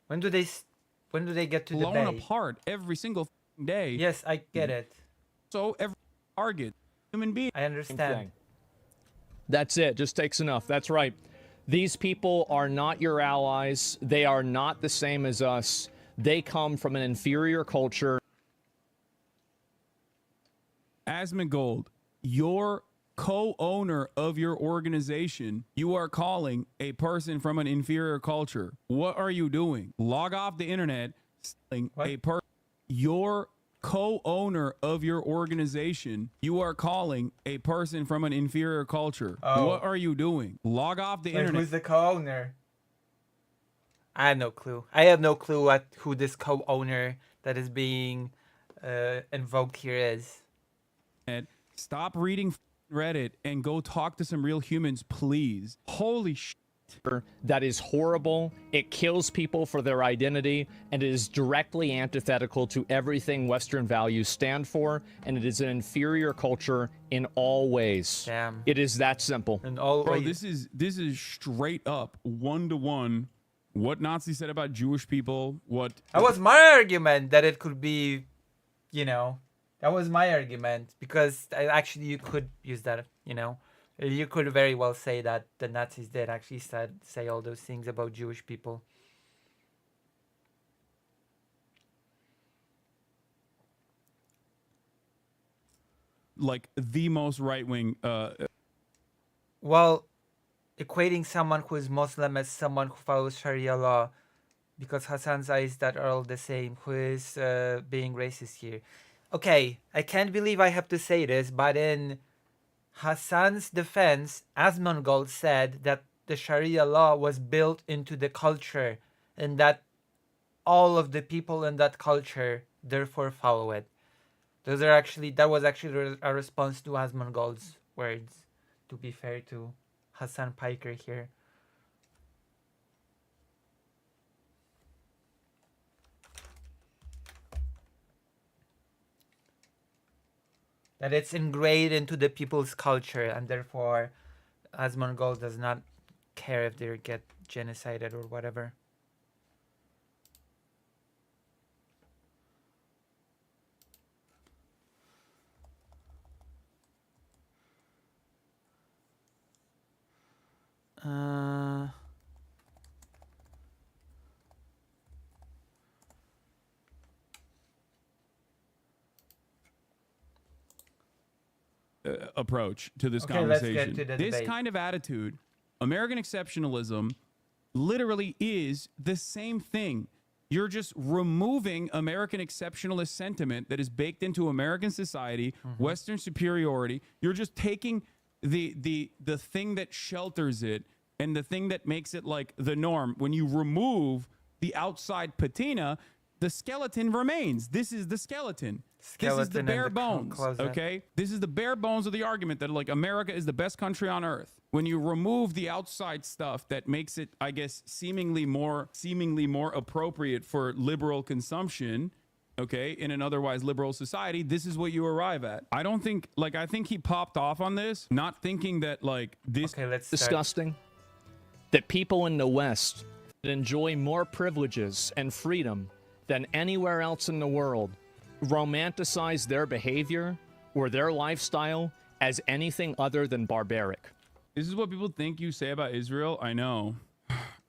When do they get to blown debate? apart every single day? Yes, I get it. So every target, human being. I understand. That's it. Just takes enough. That's right. These people are not your allies. They are not the same as us. They come from an inferior culture. Asmongold, your co-owner of your organization, you are calling a person from an inferior culture. What are you doing? Log off the internet. Your co-owner of your organization, you are calling a person from an inferior culture. Oh. What are you doing? Log off the internet. Who's the co-owner? I have no clue. I have no clue who this co-owner that is being invoked here is. And stop reading Reddit and go talk to some real humans, please. Holy shit. That is horrible. It kills people for their identity, and it is directly antithetical to everything Western values stand for, and it is an inferior culture in all ways. Damn. It is that simple. In all Bro, ways. this is straight up 1-to-1 what Nazis said about Jewish people. What That was my argument, that it could be, that was my argument, because actually you could use that, You could very well say that the Nazis did actually say all those things about Jewish people. like the most right-wing Well, equating someone who is Muslim as someone who follows Sharia law, because Hassan's eyes that are all the same, who is being racist here. Okay, I can't believe I have to say this, but in Hassan's defense, Asmongold said that the Sharia law was built into the culture and that all of the people in that culture therefore follow it. That was actually a response to Asmongold's words, to be fair to Hassan Piker here. That it's ingrained into the people's culture, and therefore Asmongold does not care if they get genocided or whatever. approach to this Okay, conversation. let's get to the This debate. kind of attitude, American exceptionalism, literally is the same thing. You're just removing American exceptionalist sentiment that is baked into American society, Western superiority. You're just taking the thing that shelters it and the thing that makes it like the norm. When you remove the outside patina, the skeleton remains. This is the skeleton. This is the Skeleton in bare the bones. closet. Okay, this is the bare bones of the argument that like America is the best country on earth. When you remove the outside stuff that makes it, I guess, seemingly more appropriate for liberal consumption, okay, in an otherwise liberal society, this is what you arrive at. I don't think, like, I think he popped off on this, not thinking that like this. Okay, let's start. Disgusting that people in the West that enjoy more privileges and freedom than anywhere else in the world romanticize their behavior or their lifestyle as anything other than barbaric. This is what people think you say about Israel. I know.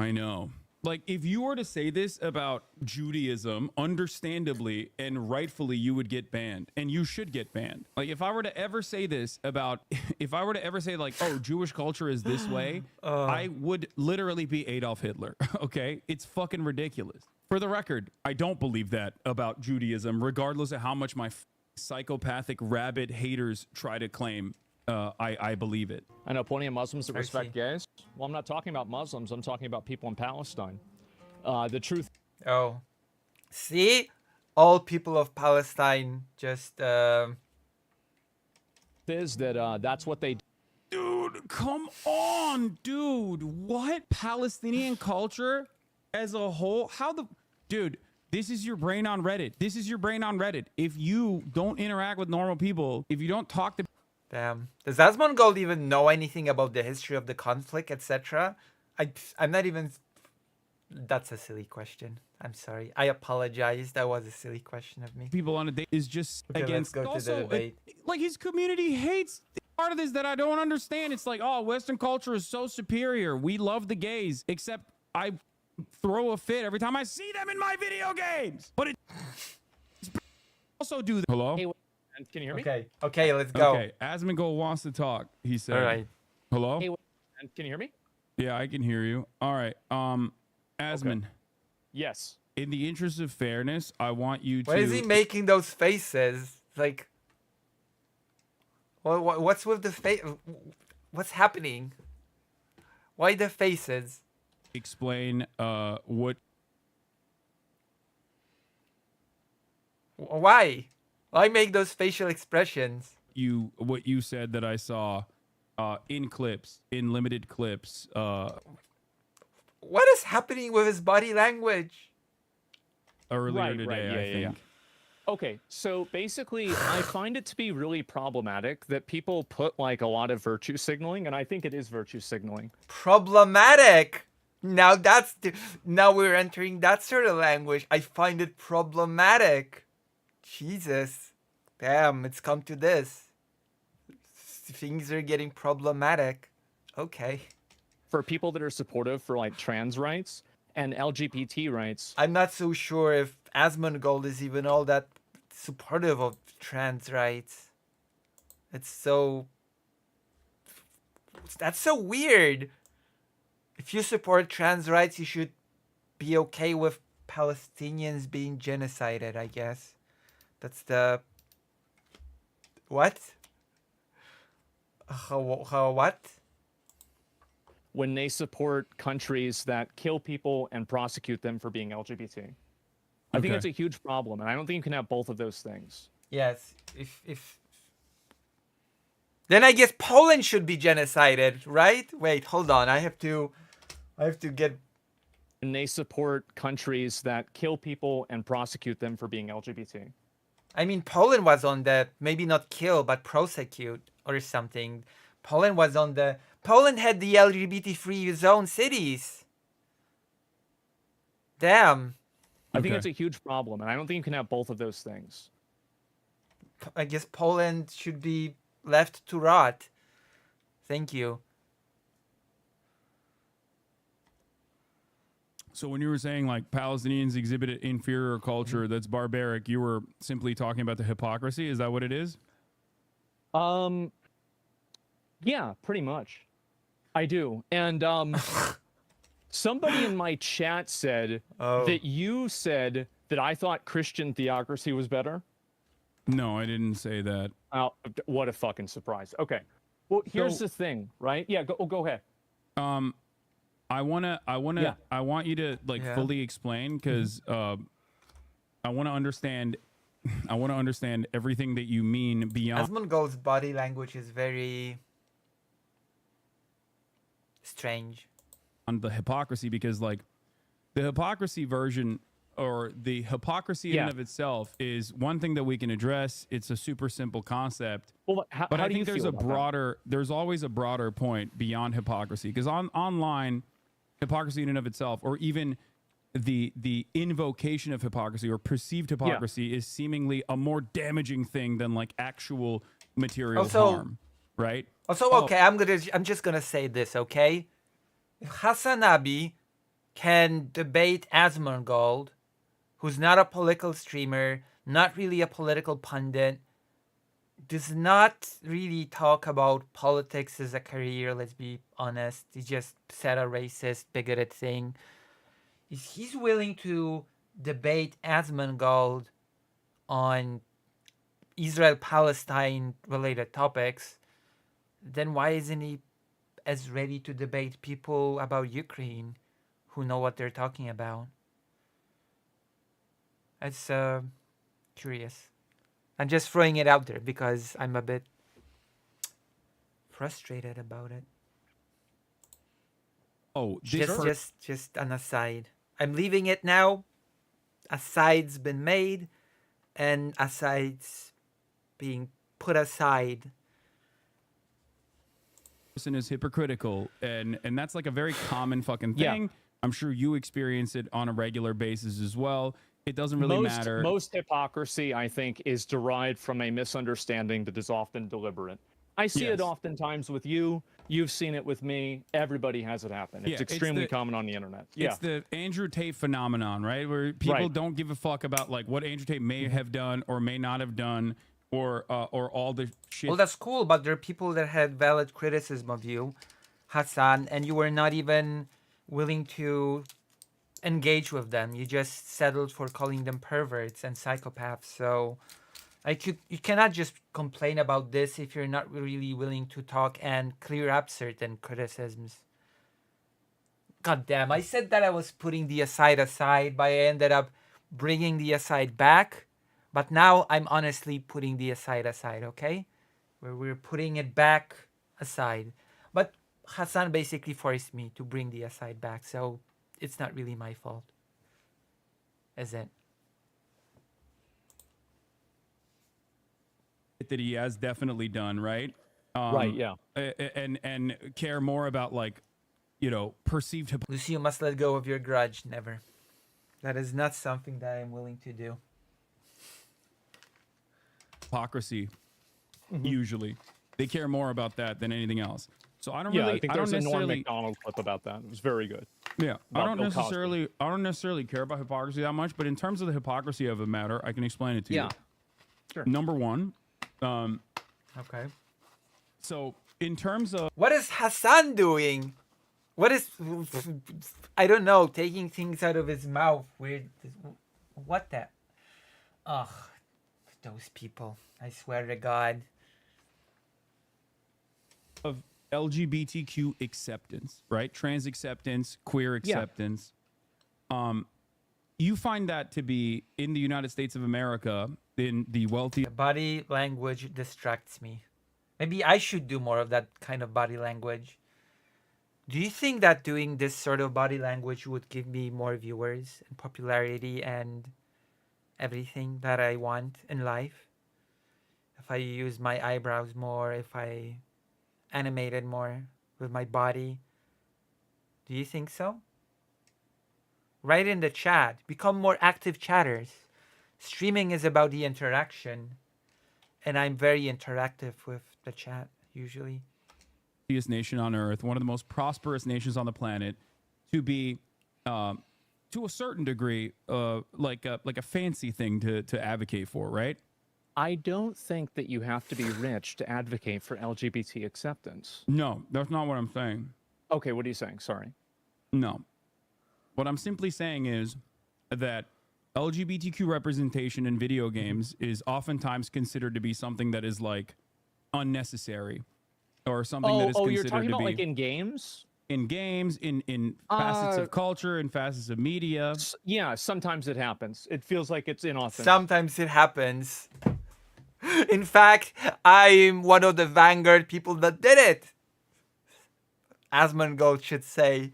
I know. Like, if you were to say this about Judaism, understandably and rightfully, you would get banned, and you should get banned. Like, if I were to ever say this about, if I were to ever say, like, oh, Jewish culture is this way, I would literally be Adolf Hitler, okay? It's fucking ridiculous. For the record, I don't believe that about Judaism, regardless of how much my psychopathic rabid haters try to claim. I believe it. I know plenty of Muslims that respect see. gays. Well, I'm not talking about Muslims. I'm talking about people in Palestine. The truth Oh, see, all people of Palestine just is that that's what they Dude, come on, dude. What? Palestinian culture as a whole? How the... Dude, this is your brain on Reddit. This is your brain on Reddit. If you don't interact with normal people, if you don't talk to... damn. Does Asmongold even know anything about the history of the conflict, etc.? I'm not even. That's a silly question. I'm sorry. I apologize. That was a silly question of me. people on a date is just Okay, let's against... go to the Also, debate. like, his community hates... Part of this that I don't understand. It's like, oh, Western culture is so superior. We love the gays, except I throw a fit every time I see them in my video games. But it also do that. Hello? Hey, can you hear me? Okay, let's go. Okay, Asmongold wants to talk. He said. All right. Hello? Hey, can you hear me? Yeah, I can hear you. All right. Asmon, Yes. in the interest of fairness, I want you to... Why is he making those faces? Like, what's with the face? What's happening? Why the faces? explain what... Why? Why make those facial expressions? what you said that I saw in clips, in limited clips. What is happening with his body language? Earlier today, Yeah, I yeah, yeah. think. Okay, so basically, I find it to be really problematic that people put like a lot of virtue signaling, and I think it is virtue signaling. Problematic. Now now we're entering that sort of language. I find it problematic. Jesus. Damn, it's come to this. Things are getting problematic. Okay. For people that are supportive for like trans rights and LGBT rights, I'm not so sure if Asmongold is even all that supportive of trans rights. That's so weird. If you support trans rights, you should be okay with Palestinians being genocided, I guess. That's the... What? What? when they support countries that kill people and prosecute them for being LGBT. I think Okay. it's a huge problem, and I don't think you can have both of those things. Yes, if then I guess Poland should be genocided, right? Wait, hold on. I have to get... When they support countries that kill people and prosecute them for being LGBT. I mean, Poland was on the, maybe not kill, but prosecute or something. Poland had the LGBT-free zone cities. Damn. I think Okay. it's a huge problem, and I don't think you can have both of those things. I guess Poland should be left to rot. Thank you. So when you were saying like Palestinians exhibit inferior culture that's barbaric, you were simply talking about the hypocrisy. Is that what it is? Yeah, pretty much. I do. And somebody in my chat said Oh. that you said that I thought Christian theocracy was better. No, I didn't say that. Oh, what a fucking surprise. Okay. Well, here's So- the thing, right? Yeah, go ahead. I want you to like Yeah. fully explain because I want to understand. I want to understand everything that you mean beyond Asmongold's body language is very strange. the hypocrisy, because like the hypocrisy version or the hypocrisy in and of itself is one thing that we can address. It's a super simple concept. Well, how, But how I do think you there's feel a about that? broader, there's always a broader point beyond hypocrisy, because online hypocrisy in and of itself, or even the invocation of hypocrisy or perceived hypocrisy, is seemingly a more damaging thing than like actual material Also- harm, right? Also, okay, I'm just gonna say this, okay? Hasanabi can debate Asmongold, who's not a political streamer, not really a political pundit, does not really talk about politics as a career, let's be honest. He just said a racist, bigoted thing. He's willing to debate Asmongold on Israel-Palestine related topics, then why isn't he as ready to debate people about Ukraine who know what they're talking about? That's curious. I'm just throwing it out there because I'm a bit frustrated about it. Oh, this Just an aside. I'm leaving it now. Aside's been made, and aside's being put aside. person is hypocritical, and that's like a very common fucking thing. I'm sure you experience it on a regular basis as well. It doesn't really matter. Most hypocrisy, I think, is derived from a misunderstanding that is often deliberate. I see it Yes. oftentimes with you. You've seen it with me. Everybody has it happen. Yeah, It's it's extremely the- common on the internet. It's the Andrew Tate phenomenon, right? Where people Right. don't give a fuck about like what Andrew Tate may have done or may not have done, or all the shit. Well, that's cool, but there are people that had valid criticism of you, Hassan, and you were not even willing to engage with them. You just settled for calling them perverts and psychopaths. So you cannot just complain about this if you're not really willing to talk and clear up certain criticisms. God damn, I said that I was putting the aside, but I ended up bringing the aside back. But now I'm honestly putting the aside, okay? Where we're putting it back aside. But Hassan basically forced me to bring the aside back, so it's not really my fault. Is it? that he has definitely done, right? Right, yeah. And care more about like, perceived hypocrisy. Lucy, you must let go of your grudge. Never. That is not something that I'm willing to do. Usually, they care more about that than anything else. So I don't Yeah, really, I think I don't there's a Norm necessarily, Macdonald clip about that. It was very good. yeah, I about don't Bill necessarily care about hypocrisy that much. But in terms of the hypocrisy of the matter, I can explain it to Yeah. you. Sure. Number one, Okay. so in terms of What is Hassan doing? What is... I don't know. Taking things out of his mouth. Weird. What the... Ugh. Those people. I swear to God. LGBTQ acceptance, right? Trans acceptance, queer acceptance. You find that to be in the United States of America, in the wealthy. The body language distracts me. Maybe I should do more of that kind of body language. Do you think that doing this sort of body language would give me more viewers and popularity and everything that I want in life? If I use my eyebrows more, if I animated more with my body. Do you think so? Write in the chat. Become more active chatters. Streaming is about the interaction, and I'm very interactive with the chat usually. Nation on earth, one of the most prosperous nations on the planet, to be to a certain degree like a fancy thing to advocate for, right? I don't think that you have to be rich to advocate for LGBT acceptance. No, that's not what I'm saying. Okay, what are you saying? Sorry. No. What I'm simply saying is that LGBTQ representation in video games is oftentimes considered to be something that is like unnecessary, or something that is Oh, considered you're talking to about be like in games? in games, in facets of culture, in facets of media. Yeah, sometimes it happens. It feels like it's inauthentic. Sometimes it happens. In fact, I'm one of the vanguard people that did it. Asmongold should say.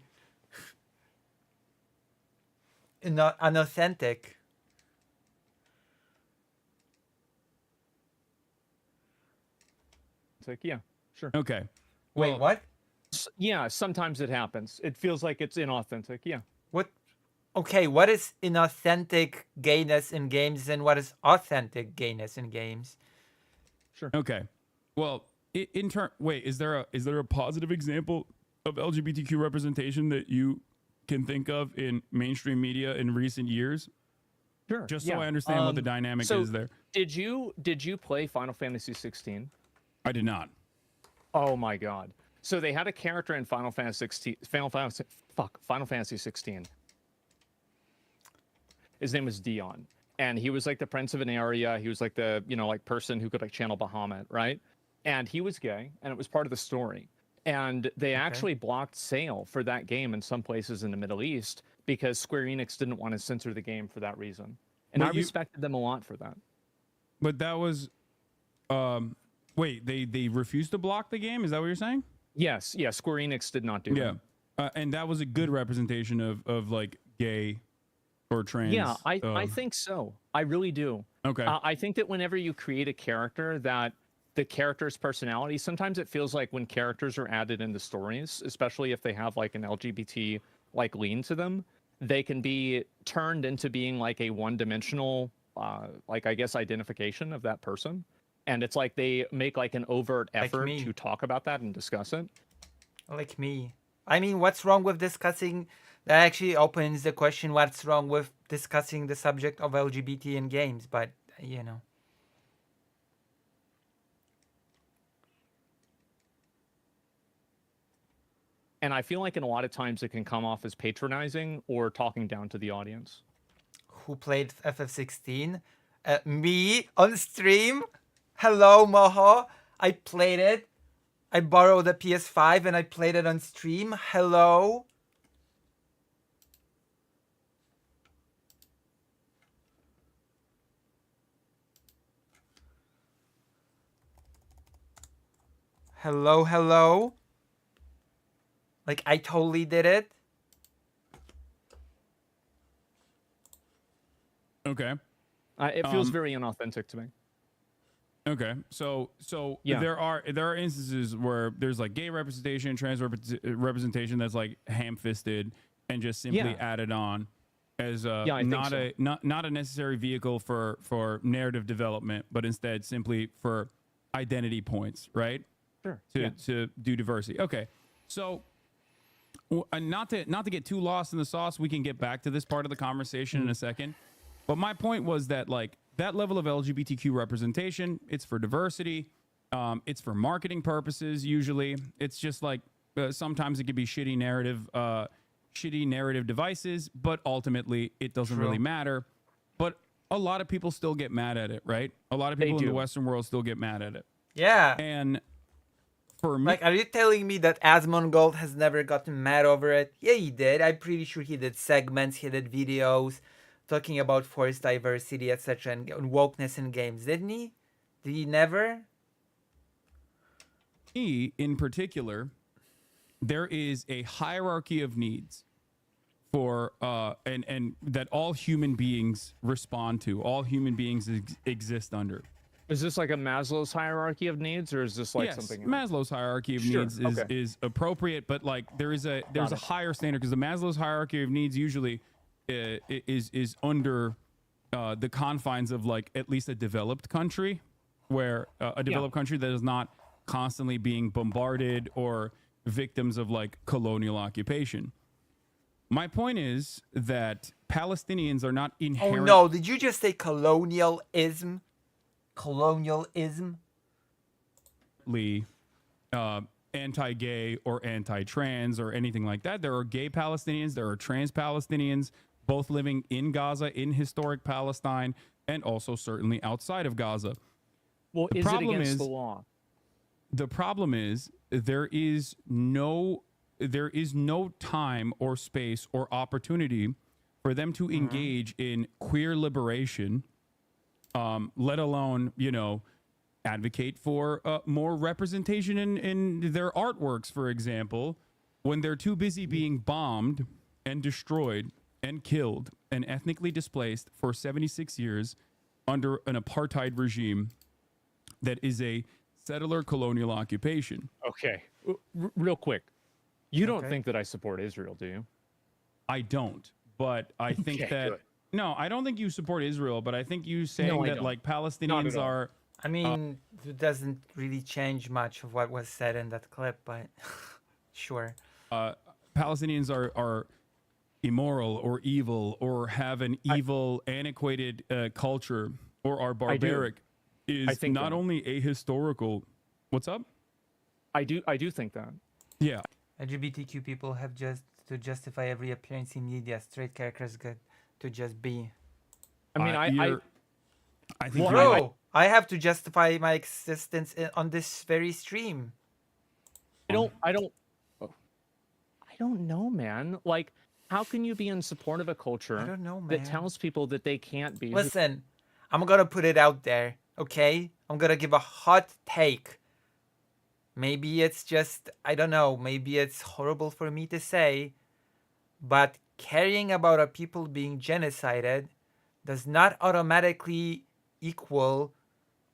Unauthentic. It's like, yeah, sure. Okay. Wait, Well, what? Yeah, sometimes it happens. It feels like it's inauthentic. Yeah. What? Okay, what is inauthentic gayness in games and what is authentic gayness in games? Sure. Okay. Well, wait, is there a positive example of LGBTQ representation that you can think of in mainstream media in recent years? Sure. Just yeah. so I understand what the dynamic is there. Did you play Final Fantasy 16? I did not. Oh my god. So they had a character in Final Fantasy 16. His name was Dion. And he was like the prince of an area. He was like the, like person who could like channel Bahamut, right? And he was gay, and it was part of the story. And they actually blocked sale for that game in some places in the Middle East because Square Enix didn't want to censor the game for that reason. And I respected them a lot for that. But that was wait, they refused to block the game? Is that what you're saying? Yes, yeah, Square Enix did not do that. And that was a good representation of like gay or trans. Yeah, I think so. I really do. Okay. I think that whenever you create a character, that the character's personality, sometimes it feels like when characters are added into stories, especially if they have like an LGBT like lean to them, they can be turned into being like a one-dimensional, like I guess identification of that person. And it's like they make like an overt effort to talk about that and discuss it. Like me. I mean, what's wrong with discussing? That actually opens the question, what's wrong with discussing the subject of LGBT in games? But, And I feel like in a lot of times it can come off as patronizing or talking down to the audience. Who played FF16? Me on stream? Hello, Moho. I played it. I borrowed the PS5 and I played it on stream. Hello. Hello, hello. Like, I totally did it. Okay. It feels very unauthentic to me. Okay, so Yeah. there are instances where there's like gay representation, trans representation that's like ham-fisted and just simply added on as not a necessary vehicle for narrative development, but instead simply for identity points, right? Sure. To do diversity. Okay, so not to get too lost in the sauce, we can get back to this part of the conversation in a second. But my point was that like that level of LGBTQ representation, it's for diversity, it's for marketing purposes. Usually, it's just like sometimes it could be shitty narrative devices, but ultimately it doesn't really matter. But a lot of people still get mad at it, right? A lot of people in the Western world still get mad at it. Yeah. And for me, like, are you telling me that Asmongold has never gotten mad over it? Yeah, he did. I'm pretty sure he did segments, he did videos talking about forced diversity, etc., and wokeness in games, didn't he? Did he never? Me, in particular, there is a hierarchy of needs for and that all human beings respond to, all human beings exist under. Is this like a Maslow's hierarchy of needs, or is this like something else? Maslow's hierarchy of needs is appropriate, but like there's a higher standard because the Maslow's hierarchy of needs usually is under the confines of like at least a developed country, where a developed country that is not constantly being bombarded or victims of like colonial occupation. My point is that Palestinians are not inherently... Oh no, did you just say colonialism? Colonialism? Anti-gay or anti-trans or anything like that. There are gay Palestinians, there are trans Palestinians, both living in Gaza, in historic Palestine, and also certainly outside of Gaza. Well, is it against the law? The problem is there is no there is no time or space or opportunity for them to engage in queer liberation, let alone, advocate for more representation in their artworks, for example, when they're too busy being bombed and destroyed and killed and ethnically displaced for 76 years under an apartheid regime that is a settler colonial occupation. Okay, real quick. You don't Okay. think that I support Israel, do you? I don't, but I think Okay, that good. no, I don't think you support Israel, but I think you saying No, I that don't. like Not Palestinians at all. are I mean, it doesn't really change much of what was said in that clip, but sure. Palestinians are immoral or evil or have an evil, antiquated culture or are barbaric I is think not that. only ahistorical. What's up? I do think that. Yeah, LGBTQ people have just to justify every appearance in media. Straight characters get to just be. I mean, I think Well, you're Bro, I have to justify my existence on this very stream. I don't know, man. Like, how can you be in support of a culture I don't know, that man. tells people that they can't be? Listen, I'm gonna put it out there, okay? I'm gonna give a hot take. Maybe it's just, I don't know, maybe it's horrible for me to say, but caring about a people being genocided does not automatically equal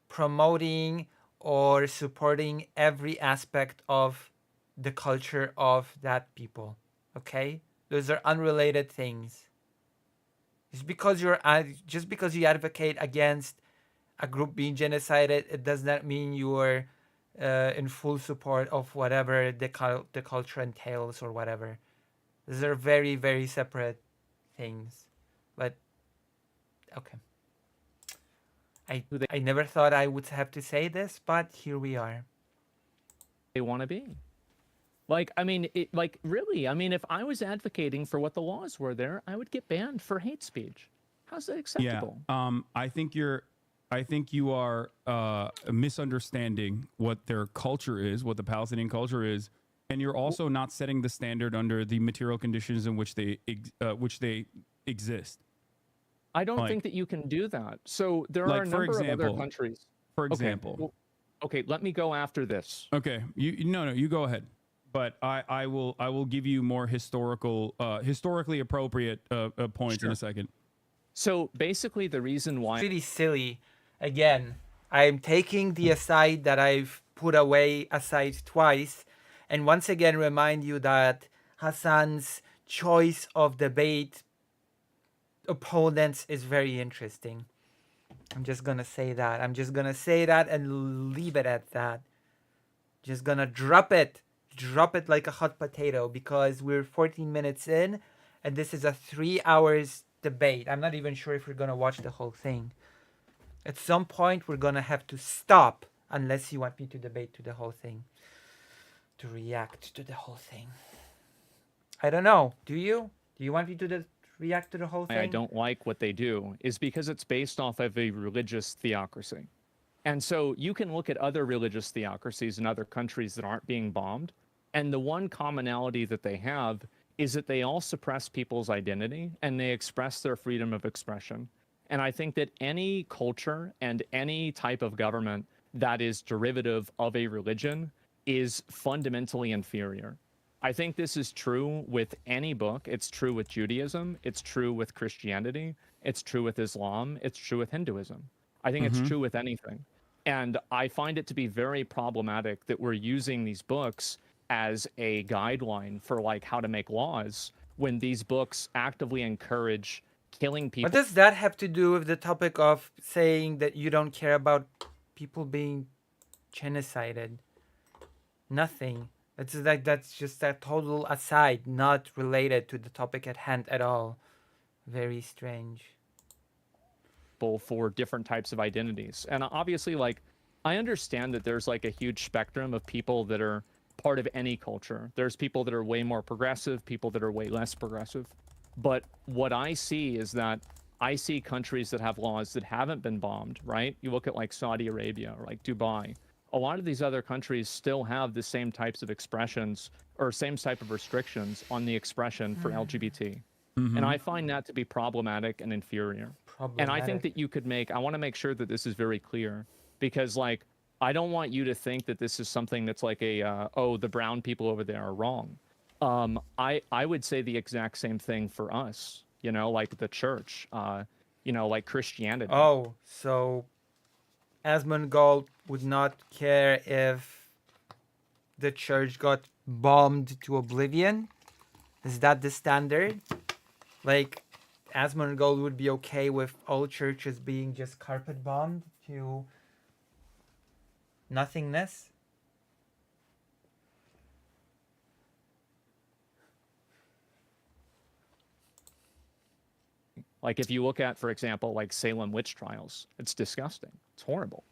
promoting or supporting every aspect of the culture of that people. Okay? Those are unrelated things. Just because you advocate against a group being genocided, it does not mean you are in full support of whatever the culture entails or whatever. These are very, very separate things. But okay. Who they- I never thought I would have to say this, but here we are. They want to be. Like, I mean, really, I mean, if I was advocating for what the laws were there, I would get banned for hate speech. How's that yeah. acceptable? I think you are misunderstanding what their culture is, what the Palestinian culture is, and you're also not setting the standard under the material conditions in which they exist. I don't like- think that you can do that. So there are like, a for number of other example- countries. For Okay, example. well, okay, let me go after this. Okay, you go ahead. But I will give you more historically appropriate points in Sure. a second. So basically, the reason why Really silly. Again, I'm taking the aside that I've put away aside twice, and once again remind you that Hassan's choice of debate opponents is very interesting. I'm just gonna say that. I'm just gonna say that and leave it at that. Just gonna drop it like a hot potato because we're 14 minutes in and this is a 3 hours debate. I'm not even sure if we're gonna watch the whole thing. At some point we're gonna have to stop unless you want me to debate to the whole thing. To react to the whole thing. I don't know. Do you? Do you want me to react to the whole thing? I don't like what they do is because it's based off of a religious theocracy. And so you can look at other religious theocracies in other countries that aren't being bombed, and the one commonality that they have is that they all suppress people's identity and they express their freedom of expression. And I think that any culture and any type of government that is derivative of a religion is fundamentally inferior. I think this is true with any book. It's true with Judaism. It's true with Christianity. It's true with Islam. It's true with Hinduism. I think it's true with anything. And I find it to be very problematic that we're using these books as a guideline for like how to make laws when these books actively encourage killing people. What does that have to do with the topic of saying that you don't care about people being genocided? Nothing. That's just a total aside, not related to the topic at hand at all. Very strange. For different types of identities. And obviously, like, I understand that there's like a huge spectrum of people that are part of any culture. There's people that are way more progressive, people that are way less progressive. But what I see is that I see countries that have laws that haven't been bombed, right? You look at like Saudi Arabia or like Dubai. a lot of these other countries still have the same types of expressions or same type of restrictions on the expression for LGBT. And I find that to be problematic and inferior. And I think that you could I want to make sure that this is very clear, because like, I don't want you to think that this is something that's like oh, the brown people over there are wrong. I would say the exact same thing for us, you know, like the church, you know, like Christianity. Oh, so Asmongold would not care if the church got bombed to oblivion? Is that the standard? Like, Asmongold would be okay with all churches being just carpet bombed to nothingness? Like if you look at, for example, like Salem witch trials, it's disgusting. It's horrible.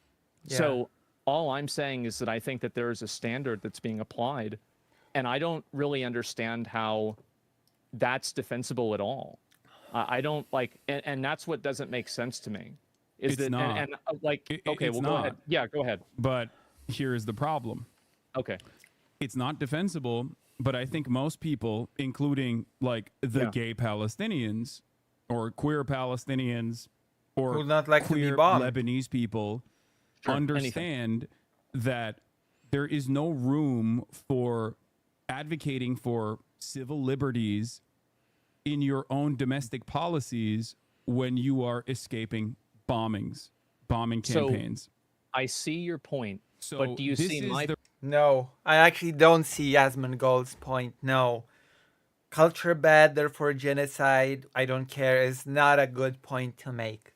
Yeah. So all I'm saying is that I think that there is a standard that's being applied, and I don't really understand how that's defensible at all. I don't like, and that's what doesn't make sense to me. Is It's that not. And like, okay, It's well, go not. ahead. Yeah, go ahead. But here is the problem. Okay. It's not defensible, but I think most people, including like the Yeah. gay Palestinians or queer Palestinians or Who not like to be queer bombed. Lebanese people, Sure, understand that there is no room for advocating for civil liberties in your own domestic policies when you are escaping bombing So, campaigns. I see your point, So but do you this see is my the No, I actually don't see Asmongold's point. No. Culture bad, therefore genocide, I don't care, is not a good point to make.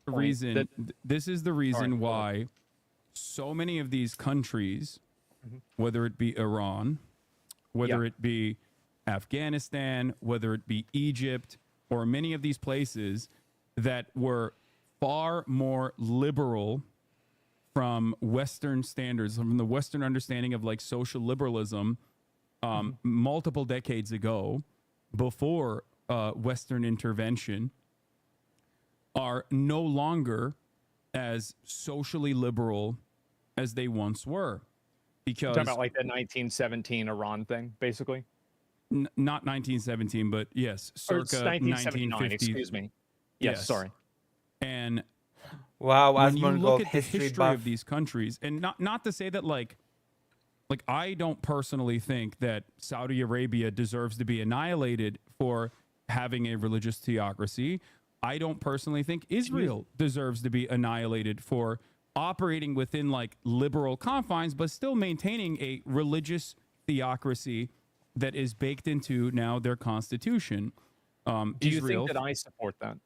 reason that- this is the reason Sorry, go why so many of these countries, Mm-hmm. whether it be Iran, whether Yeah. it be Afghanistan, whether it be Egypt, or many of these places that were far more liberal from Western standards, from the Western understanding of like social liberalism, multiple decades ago, before Western intervention, are no longer as socially liberal as they once were. Because talking about like the 1917 Iran thing, basically. not 1917, but yes, Or it's circa 1979, 1950s. excuse me. Yes, Yes. sorry. And Wow, when you look Asmongold at the history history buff. of these countries, and not to say that like I don't personally think that Saudi Arabia deserves to be annihilated for having a religious theocracy. I don't personally think Israel deserves to be annihilated for operating within like liberal confines, but still maintaining a religious theocracy that is baked into now their constitution. Do you Israel, think that I support that?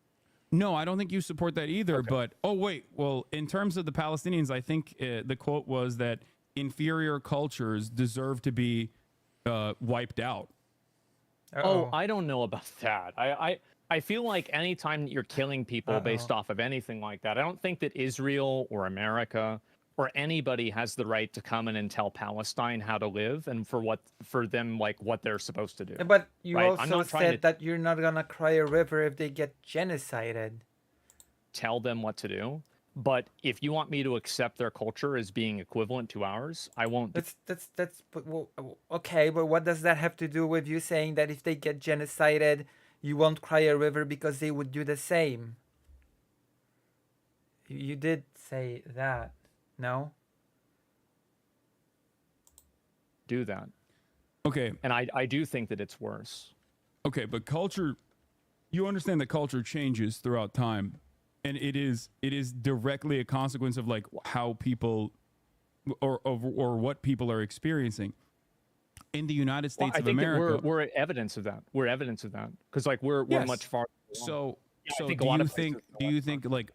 no, I don't think you support that either. But oh wait, well, in terms of the Palestinians, I think the quote was that inferior cultures deserve to be wiped out. Oh, I don't know about that. I feel like anytime that you're killing people based off of anything like that, I don't think that Israel or America or anybody has the right to come in and tell Palestine how to live and for them like what they're supposed to do. Yeah, but you Right, I'm also not trying said to- that you're not gonna cry a river if they get genocided. Tell them what to do. But if you want me to accept their culture as being equivalent to ours, I won't. That's but, well, okay, but what does that have to do with you saying that if they get genocided, you won't cry a river because they would do the same? You did say that, no? do that. Okay, And I do think that it's worse. okay, but culture, you understand that culture changes throughout time, and it is directly a consequence of like how people or what people are experiencing. In the United Well, States I of think that America, we're evidence of that. We're evidence of that because like we're Yes. much farther. along. So, Yeah, I so think a do lot you of places think? are Do a you lot think like?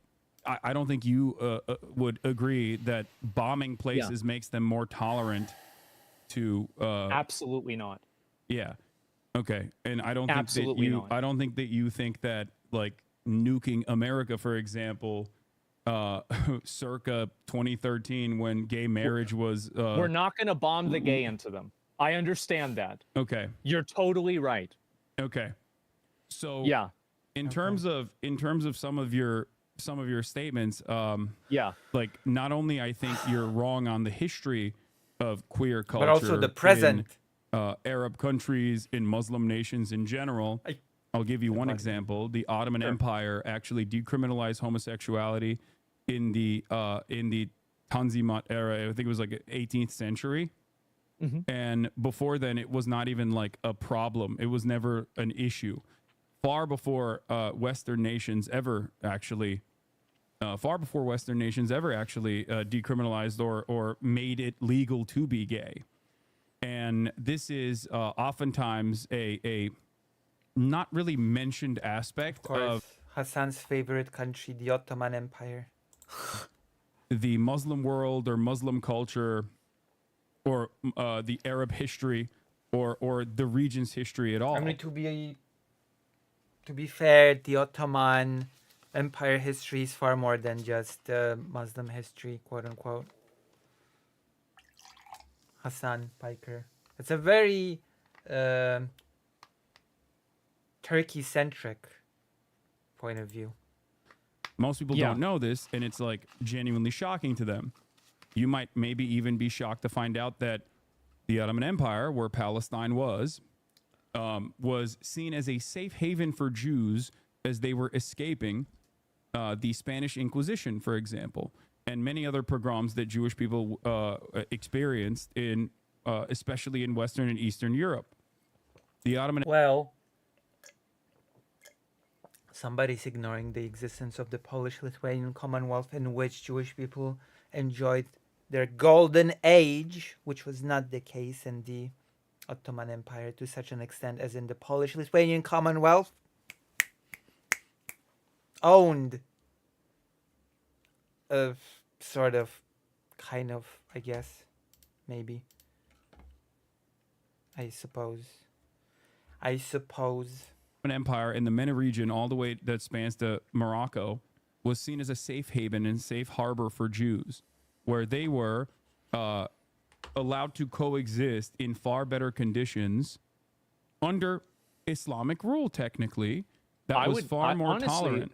I don't think you would agree that bombing places makes them more tolerant to. Absolutely not. Yeah. Okay. And I don't think that Absolutely you. not. I don't think that you think that like nuking America, for example, circa 2013 when gay marriage was. We're not going to bomb the gay into them. I understand that. Okay. You're totally right. Okay. So Yeah. in terms of some of your some of your statements. Yeah. Like, not only I think you're wrong on the history of queer culture, But also the present. in Arab countries, in Muslim nations in general. I'll give you one funny. example. The Ottoman Empire actually decriminalized homosexuality in the Tanzimat era. I think it was like 18th century. And before then, it was not even like a problem. It was never an issue. Far before Western nations ever actually decriminalized or made it legal to be gay. And this is oftentimes a not really mentioned aspect of Hassan's favorite country, the Ottoman Empire. the Muslim world or Muslim culture, or the Arab history, or the region's history at all. I mean, to be fair, the Ottoman Empire history is far more than just Muslim history, quote unquote. Hassan Piker. It's a very Turkey-centric point of view. Most people don't know this, and it's like genuinely shocking to them. You might maybe even be shocked to find out that the Ottoman Empire, where Palestine was seen as a safe haven for Jews as they were escaping the Spanish Inquisition, for example, and many other pogroms that Jewish people experienced in, especially in Western and Eastern Europe. The Ottoman. Well, somebody's ignoring the existence of the Polish-Lithuanian Commonwealth, in which Jewish people enjoyed their golden age, which was not the case in the Ottoman Empire to such an extent as in the Polish-Lithuanian Commonwealth. Owned. Sort of, kind of, I guess. Maybe. I suppose. Empire in the MENA region, all the way that spans to Morocco, was seen as a safe haven and safe harbor for Jews, where they were allowed to coexist in far better conditions under Islamic rule, technically. That was far more tolerant.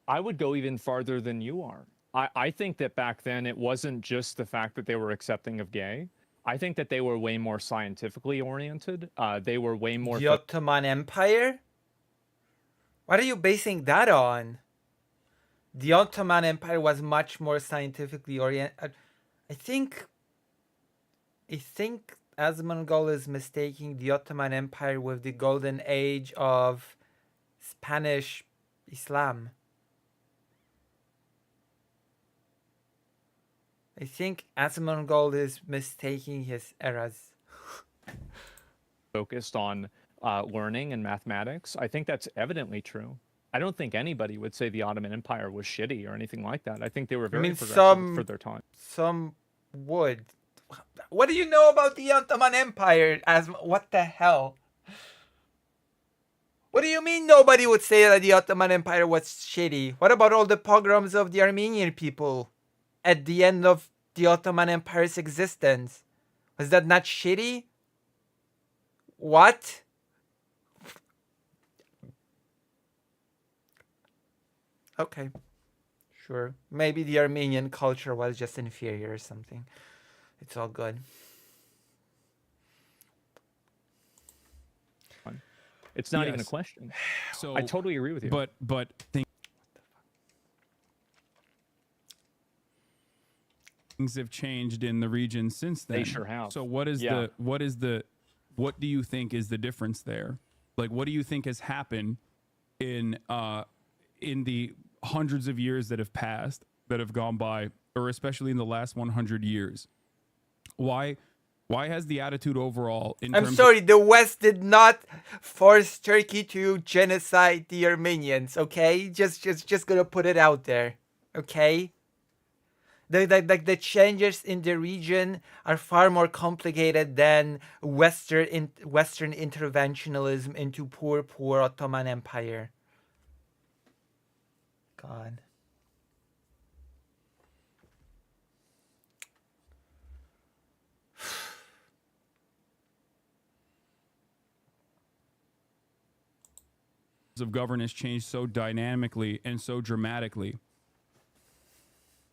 I would go even farther than you are. I think that back then it wasn't just the fact that they were accepting of gay. I think that they were way more scientifically oriented. They were way more... The Ottoman Empire? What are you basing that on? The Ottoman Empire was much more scientifically oriented. I think Asmongold is mistaking the Ottoman Empire with the golden age of Spanish Islam. I think Asmongold is mistaking his eras. Focused on learning and mathematics. I think that's evidently true. I don't think anybody would say the Ottoman Empire was shitty or anything like that. I think they were very progressive for their time. Some would. What do you know about the Ottoman Empire? What the hell? What do you mean nobody would say that the Ottoman Empire was shitty? What about all the pogroms of the Armenian people at the end of the Ottoman Empire's existence? Was that not shitty? What? Okay. Sure. Maybe the Armenian culture was just inferior or something. It's all good. It's not even a question. So I totally agree with you. But things have changed in the region since then. They sure have. So what do you think is the difference there? Like, what do you think has happened in the hundreds of years that have passed, that have gone by, or especially in the last 100 years? Why has the attitude overall I'm sorry, the West did not force Turkey to genocide the Armenians, okay? Just gonna put it out there, okay? The changes in the region are far more complicated than Western interventionism into poor Ottoman Empire. God. of governance changed so dynamically and so dramatically.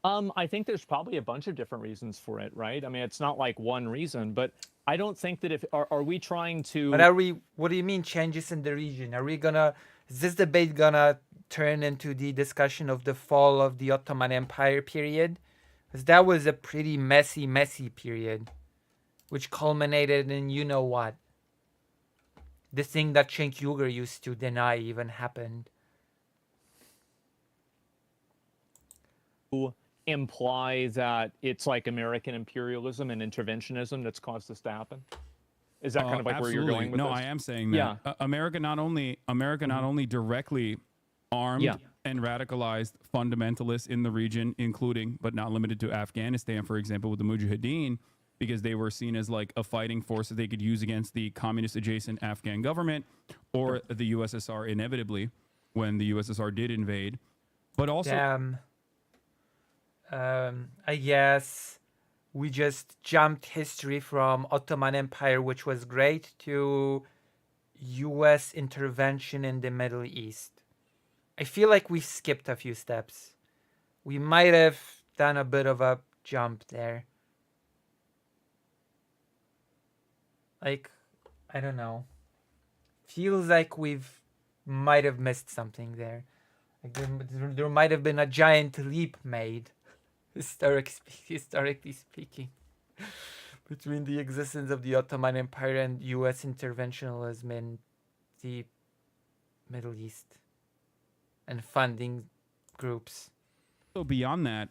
I think there's probably a bunch of different reasons for it, right? I mean, it's not like one reason, but I don't think that if are we trying But to are we? What do you mean changes in the region? Are we gonna? Is this debate gonna turn into the discussion of the fall of the Ottoman Empire period? Because that was a pretty messy period, which culminated in you know what. The thing that Cenk Uygur used to deny even happened. imply that it's like American imperialism and interventionism that's caused this to happen? Is that kind of like where you're Absolutely. going with No, this? I am saying that. Yeah. America not only directly armed Yeah. and radicalized fundamentalists in the region, including but not limited to Afghanistan, for example, with the Mujahideen, because they were seen as like a fighting force that they could use against the communist adjacent Afghan government or the USSR inevitably when the USSR did invade. But also Damn. I guess we just jumped history from Ottoman Empire, which was great, to U.S. intervention in the Middle East. I feel like we skipped a few steps. We might have done a bit of a jump there. Like, I don't know. Feels like we've might have missed something there. Like there might have been a giant leap made, historically speaking, between the existence of the Ottoman Empire and U.S. interventionism in the Middle East and funding groups. so beyond that,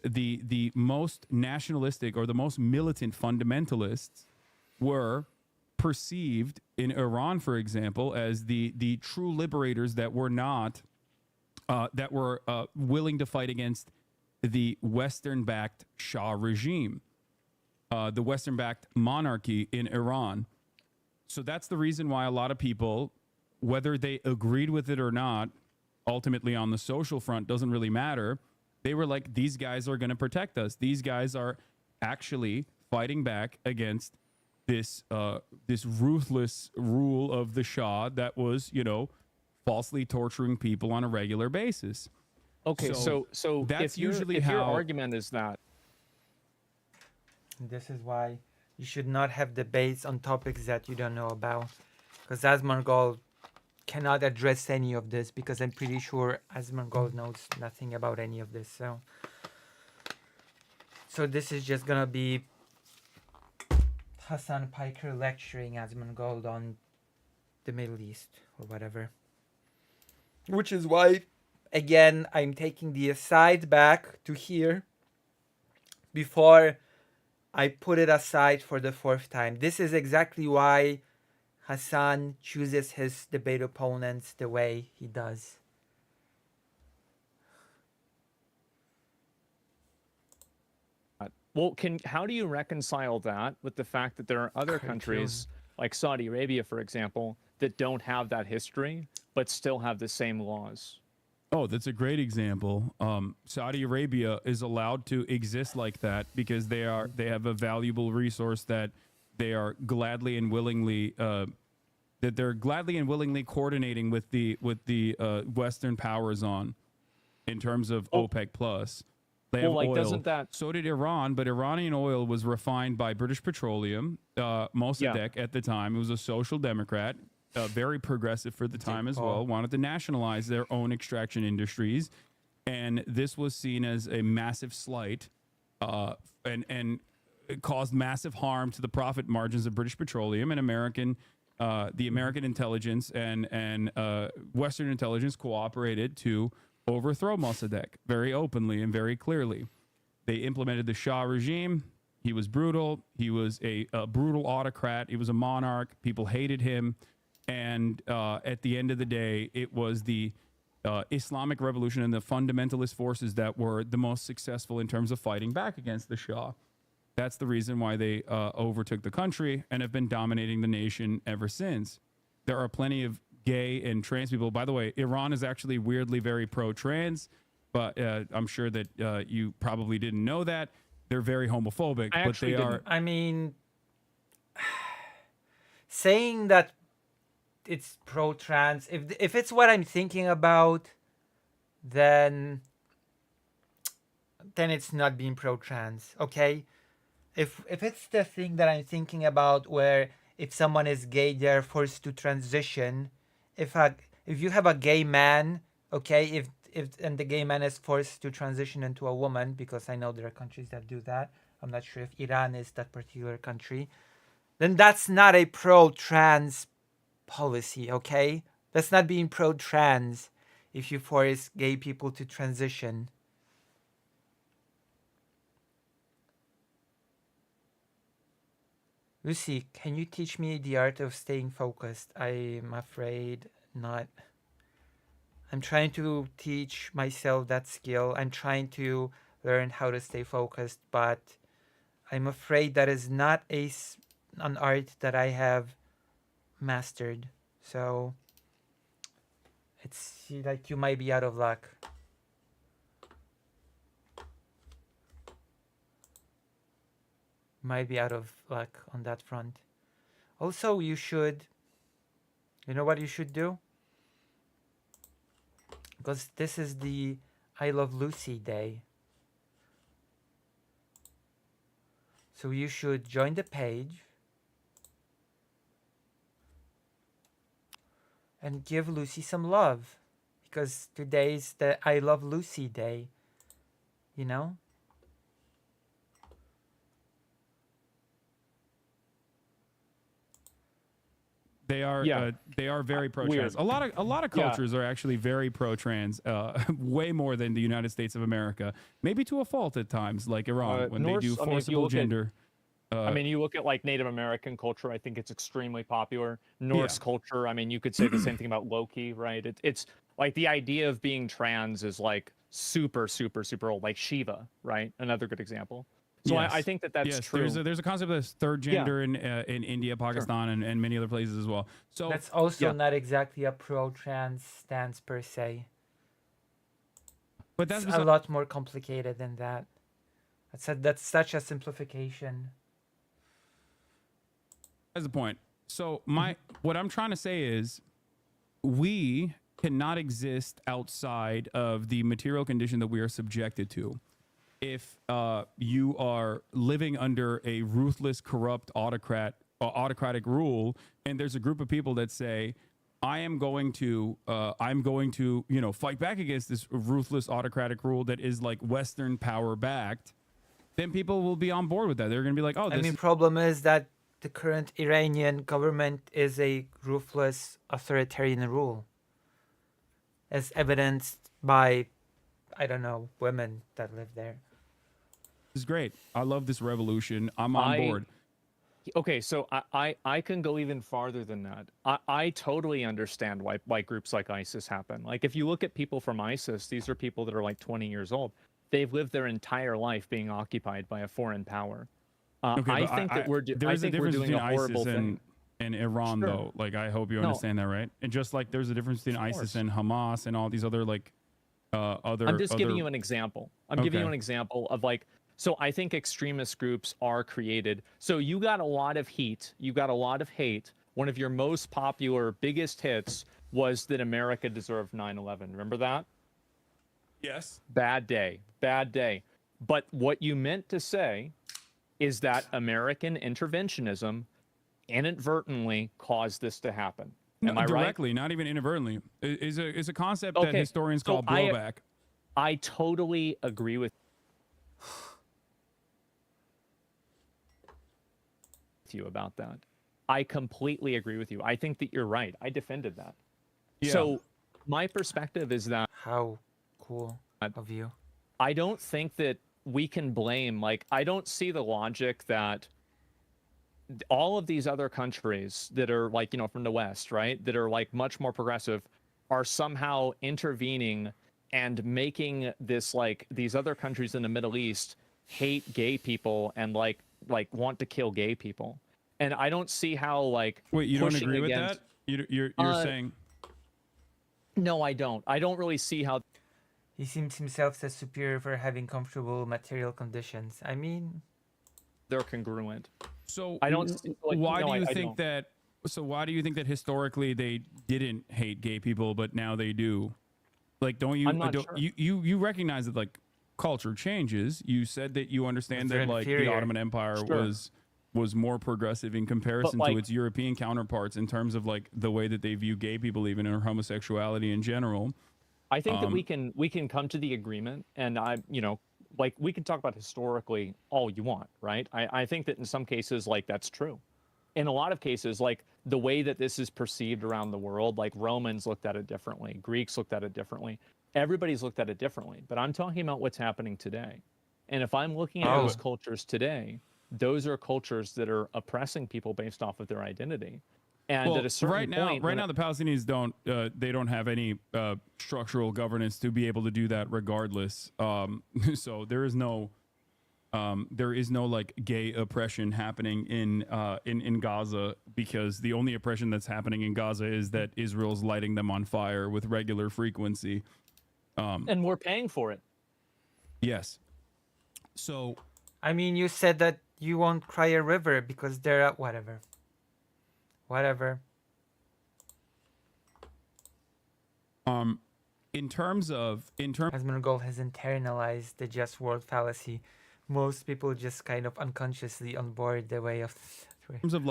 the most nationalistic or the most militant fundamentalists were perceived in Iran, for example, as the true liberators that were not that were willing to fight against the Western-backed Shah regime, the Western-backed monarchy in Iran. So that's the reason why a lot of people, whether they agreed with it or not, ultimately on the social front doesn't really matter. They were like, these guys are going to protect us. These guys are actually fighting back against this this ruthless rule of the Shah that was, you know, falsely torturing people on a regular basis. Okay, so that's if usually if your how argument is that This is why you should not have debates on topics that you don't know about. Because Asmongold cannot address any of this because I'm pretty sure Asmongold knows nothing about any of this. So this is just gonna be Hassan Piker lecturing Asmongold on the Middle East or whatever. Which is why, again, I'm taking the aside back to here before I put it aside for the fourth time. This is exactly why Hassan chooses his debate opponents the way he does. well, how do you reconcile that with the fact that there are other countries like Saudi Arabia, for example, that don't have that history but still have the same laws? Oh, that's a great example. Saudi Arabia is allowed to exist like that because they have a valuable resource that they are gladly and willingly coordinating with the Western powers on, in terms of OPEC plus. They have oil. Doesn't that? So did Iran, but Iranian oil was refined by British Petroleum. Mossadegh at the time, it was a social democrat. Very progressive for the time as well, wanted to nationalize their own extraction industries. And this was seen as a massive slight and it caused massive harm to the profit margins of British Petroleum and the American intelligence and Western intelligence cooperated to overthrow Mossadegh very openly and very clearly. They implemented the Shah regime. He was brutal. He was a brutal autocrat. He was a monarch. People hated him. And at the end of the day, it was the Islamic Revolution and the fundamentalist forces that were the most successful in terms of fighting back against the Shah. That's the reason why they overtook the country and have been dominating the nation ever since. There are plenty of gay and trans people. By the way, Iran is actually weirdly very pro-trans, but I'm sure that you probably didn't know that. They're very homophobic, but they are. I mean, saying that it's pro-trans, if it's what I'm thinking about, then then it's not being pro-trans, okay? If it's the thing that I'm thinking about, where if someone is gay, they're forced to transition. If you have a gay man, okay, if and the gay man is forced to transition into a woman, because I know there are countries that do that. I'm not sure if Iran is that particular country. Then that's not a pro-trans policy, okay? That's not being pro-trans if you force gay people to transition. Lucy, can you teach me the art of staying focused? I'm afraid not. I'm trying to teach myself that skill. I'm trying to learn how to stay focused, but I'm afraid that is not an art that I have mastered. So it's like you might be out of luck. Might be out of luck on that front. Also, you know what you should do? Because this is the I Love Lucy Day. So you should join the page and give Lucy some love. Because today's the I Love Lucy Day. You know? They are very pro-trans. A lot of cultures are actually very pro-trans, way more than the United States of America. Maybe to a fault at times, like Iran, when Norse, they do forcible gender. I mean, you look at like Native American culture. I think it's extremely popular. Norse culture. I mean, you could say the same thing about Loki, right? It's like the idea of being trans is like super, super, super old. Like Shiva, right? Another good example. So I think that's true. There's a concept of third gender in India, Pakistan, and many other places as well. So that's also not exactly a pro-trans stance per se. But that's a lot more complicated than that. That's such a simplification. That's the point. So what I'm trying to say is, we cannot exist outside of the material condition that we are subjected to. If you are living under a ruthless, corrupt autocratic rule, and there's a group of people that say, I'm going to fight back against this ruthless autocratic rule that is like Western power backed, then people will be on board with that. They're going to be like, problem is that the current Iranian government is a ruthless authoritarian rule, as evidenced by, I don't know, women that live there. This is great. I love this revolution. I'm on board. Okay, so I can go even farther than that. I totally understand why groups like ISIS happen. Like, if you look at people from ISIS, these are people that are like 20 years old. They've lived their entire life being occupied by a foreign power. I think that we're doing a horrible thing. And Iran, though. Like, I hope you understand that, right? And just like there's a difference between ISIS and Hamas and all these other like I'm just giving you an example. I'm giving you an example of like. So I think extremist groups are created. So you got a lot of heat. You got a lot of hate. One of your most popular, biggest hits was that America deserved 9/11. Remember that? Yes. Bad day. Bad day. But what you meant to say is that American interventionism inadvertently caused this to happen. Am I right? Directly, not even inadvertently. Is a concept that historians call blowback. I totally agree with you about that. I completely agree with you. I think that you're right. I defended that. Yeah. So my perspective is that how cool of you. I don't think that we can blame, like, I don't see the logic that all of these other countries that are like, from the West, right, that are like much more progressive, are somehow intervening and making this, like, these other countries in the Middle East hate gay people and like want to kill gay people. And I don't see how, like, wait, you don't agree with that? You're saying no, I don't really see how he seems himself as superior for having comfortable material conditions. I mean, they're congruent. So I don't why do you think that historically they didn't hate gay people but now they do? Like, don't you I'm not sure. you recognize that, like, culture changes. You said that you understand They're that like the inferior. Ottoman Empire Sure. was more progressive in comparison like- to its European counterparts in terms of like the way that they view gay people, even or homosexuality in general. I think that we can come to the agreement, and like we can talk about historically all you want, right? I think that in some cases, like that's true. In a lot of cases, like the way that this is perceived around the world, like Romans looked at it differently, Greeks looked at it differently, everybody's looked at it differently. But I'm talking about what's happening today. And if I'm looking at those cultures today, those are cultures that are oppressing people based off of their identity. And at a certain point, right now, the Palestinians don't have any structural governance to be able to do that, regardless. So there is no like gay oppression happening in Gaza, because the only oppression that's happening in Gaza is that Israel's lighting them on fire with regular frequency. and we're paying for it. Yes. So I mean, you said that you won't cry a river because they're whatever. in terms Asmongold has internalized the just world fallacy. Most people just kind of unconsciously on board the way of.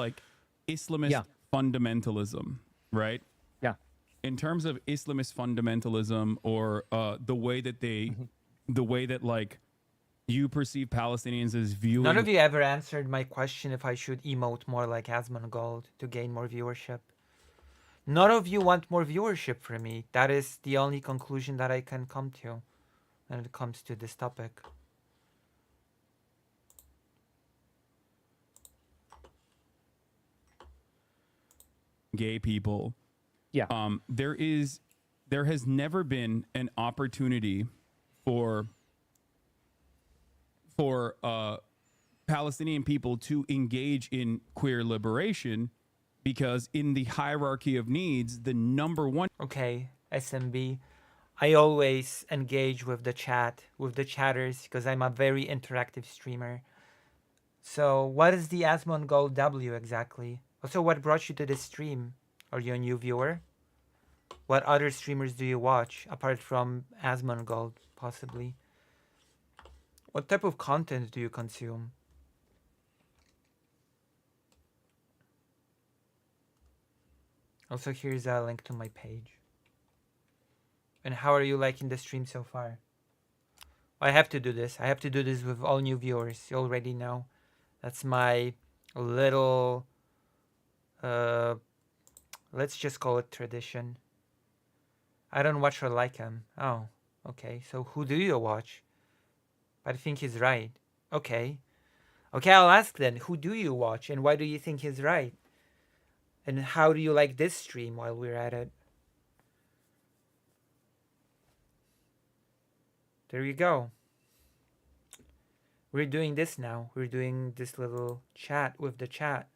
like Islamist Yeah. fundamentalism, right? Yeah. In terms of Islamist fundamentalism, or the way that like you perceive Palestinians as viewing. None of you ever answered my question if I should emote more like Asmongold to gain more viewership. None of you want more viewership from me. That is the only conclusion that I can come to when it comes to this topic. Gay people. Yeah. There has never been an opportunity for Palestinian people to engage in queer liberation, because in the hierarchy of needs, the number one. Okay, SMB. I always engage with the chat, with the chatters, because I'm a very interactive streamer. So, what is the Asmongold W exactly? Also, what brought you to this stream? Are you a new viewer? What other streamers do you watch, apart from Asmongold, possibly? What type of content do you consume? Also, here's a link to my page. And how are you liking the stream so far? I have to do this. I have to do this with all new viewers. You already know. That's my little, let's just call it tradition. I don't watch or like him. Oh, okay. So who do you watch? I think he's right. Okay. Okay, I'll ask then. Who do you watch and why do you think he's right? And how do you like this stream while we're at it? There you go. We're doing this now. We're doing this little chat with the chat.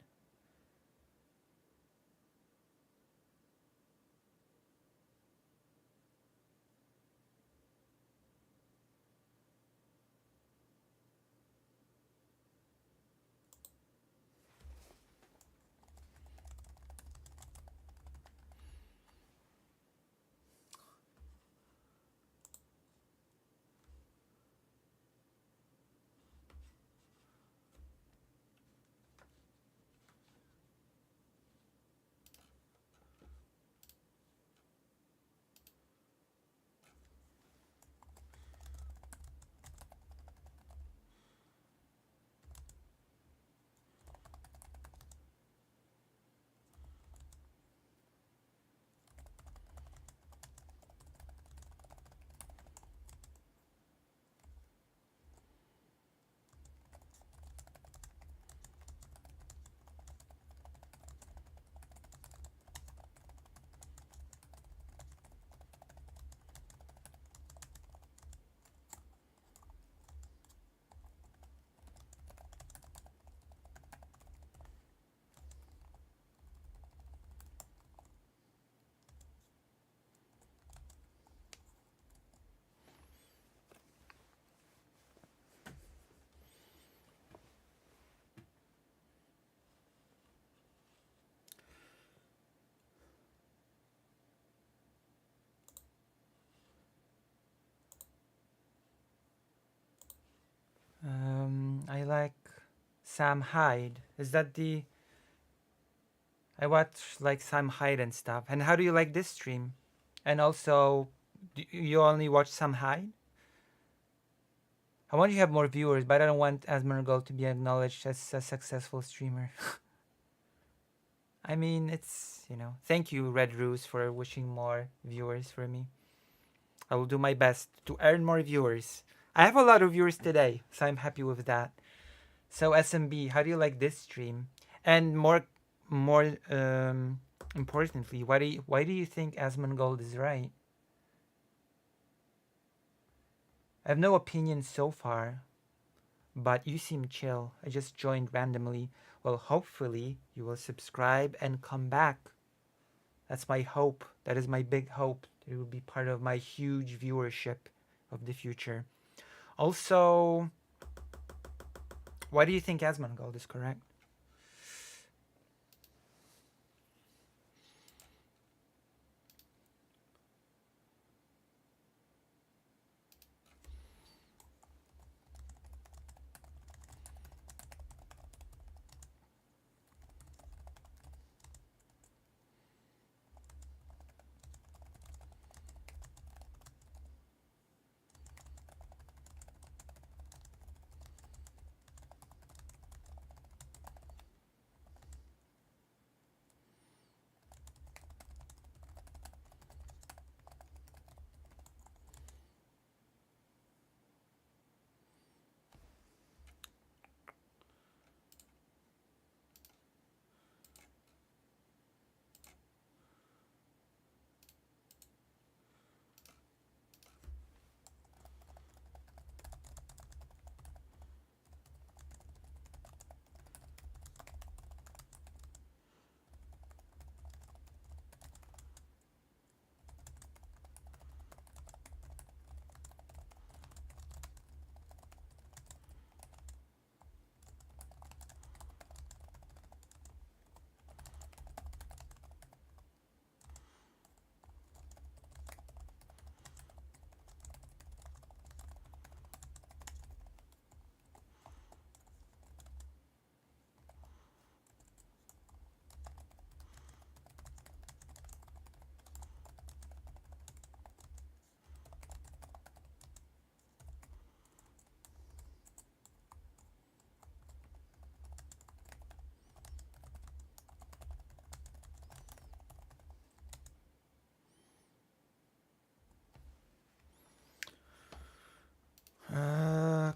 like Sam Hyde? Is that the... I watch like Sam Hyde and stuff. And how do you like this stream? And also, you only watch Sam Hyde? I want you to have more viewers, but I don't want Asmongold to be acknowledged as a successful streamer. I mean, it's, you know, thank you, Red Ruse, for wishing more viewers for me. I will do my best to earn more viewers. I have a lot of viewers today, so I'm happy with that. So SMB, how do you like this stream? And more importantly, why do you think Asmongold is right? I have no opinion so far, but you seem chill. I just joined randomly. Well, hopefully you will subscribe and come back. That's my hope. That is my big hope. It will be part of my huge viewership of the future. Also, why do you think Asmongold is correct?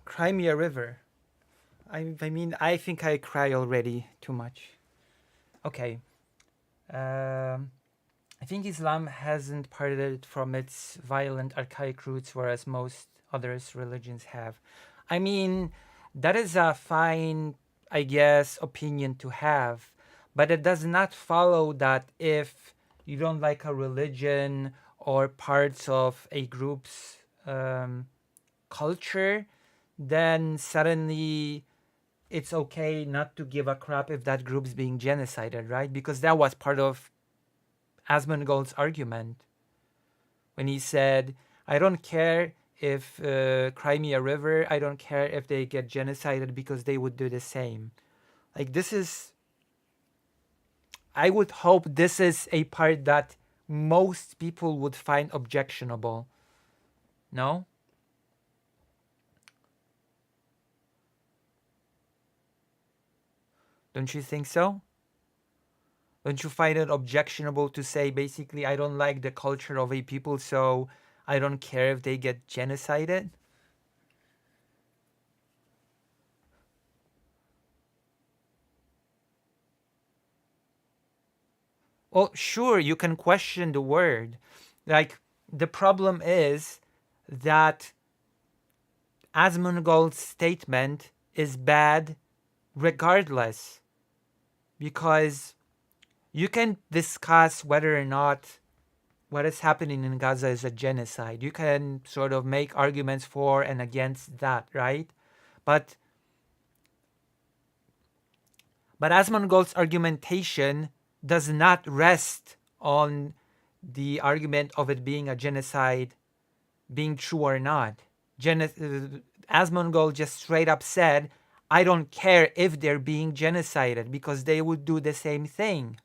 Crimea River. I mean, I think I cry already too much. Okay. I think Islam hasn't parted from its violent archaic roots, whereas most other religions have. I mean, that is a fine, I guess, opinion to have, but it does not follow that if you don't like a religion or parts of a group's culture, then suddenly it's okay not to give a crap if that group's being genocided, right? Because that was part of Asmongold's argument when he said, I don't care if Crimea River, I don't care if they get genocided because they would do the same. Like, this is, I would hope this is a part that most people would find objectionable. No? Don't you think so? Don't you find it objectionable to say, basically, I don't like the culture of a people, so I don't care if they get genocided? Well, sure, you can question the word. Like, the problem is that Asmongold's statement is bad regardless. Because you can discuss whether or not what is happening in Gaza is a genocide. You can sort of make arguments for and against that, right? But Asmongold's argumentation does not rest on the argument of it being a genocide being true or not. Asmongold just straight up said, I don't care if they're being genocided because they would do the same thing.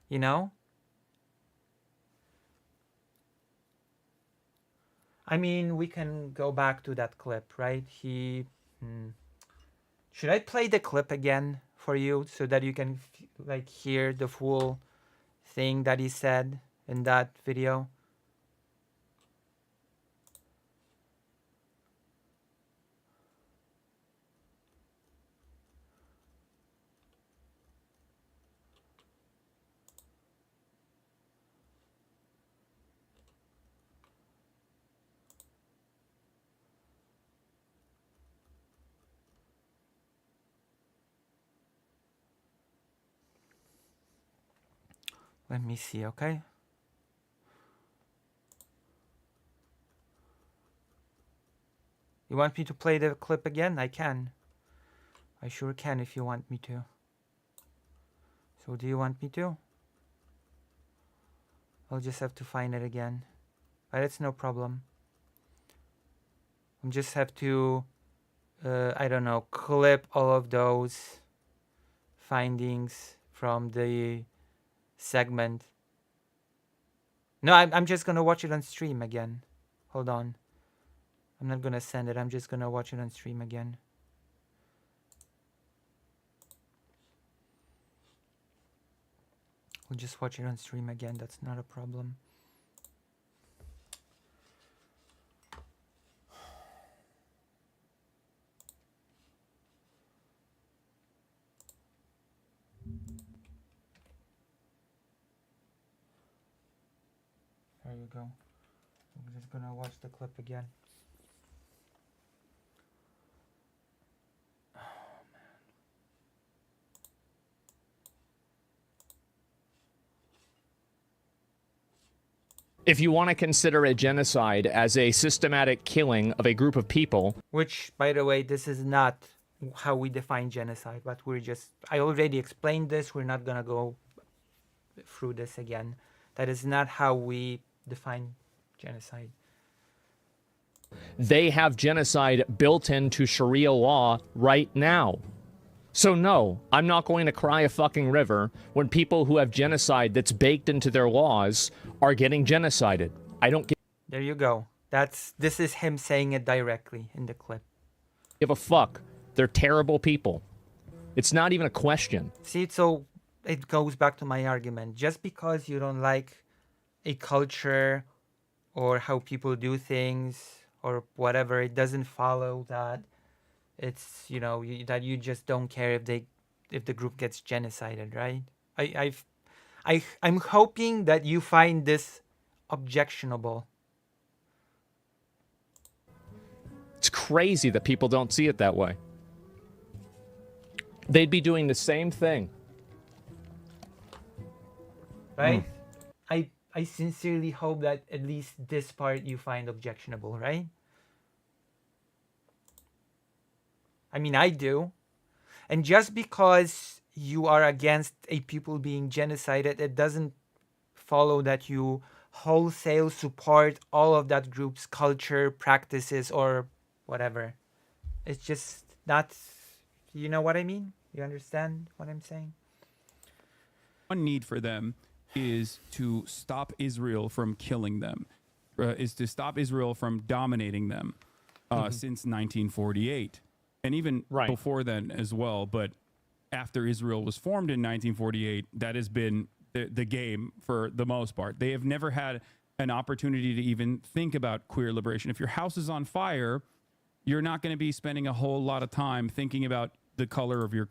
You know? I mean, we can go back to that clip, right? Should I play the clip again for you so that you can like hear the full thing that he said in that video? Let me see, okay? You want me to play the clip again? I can. I sure can if you want me to. So do you want me to? I'll just have to find it again. But it's no problem. I just have to, I don't know, clip all of those findings from the segment. No, I'm just gonna watch it on stream again. Hold on. I'm not gonna send it. I'm just gonna watch it on stream again. We'll just watch it on stream again. That's not a problem. There you go. I'm just gonna watch the clip again. If you want to consider a genocide as a systematic killing of a group of people, Which, by the way, this is not how we define genocide, but I already explained this. We're not gonna go through this again. That is not how we define genocide. they have genocide built into Sharia law right now. So no, I'm not going to cry a fucking river when people who have genocide that's baked into their laws are getting genocided. I don't There you go. This is him saying it directly in the clip. give a fuck. They're terrible people. It's not even a question. See, so it goes back to my argument. Just because you don't like a culture or how people do things or whatever, it doesn't follow that it's, that you just don't care if the group gets genocided, right? I'm hoping that you find this objectionable. It's crazy that people don't see it that way. They'd be doing the same thing. Right? I sincerely hope that at least this part you find objectionable, right? I mean, I do. And just because you are against a people being genocided, it doesn't follow that you wholesale support all of that group's culture, practices, or whatever. It's just not, you know what I mean? You understand what I'm saying? One need for them is to stop Israel from killing them, is to stop Israel from dominating them since 1948. And even before then as well. But after Israel was formed in 1948, that has been the game for the most part. They have never had an opportunity to even think about queer liberation. If your house is on fire, you're not going to be spending a whole lot of time thinking about the color of your.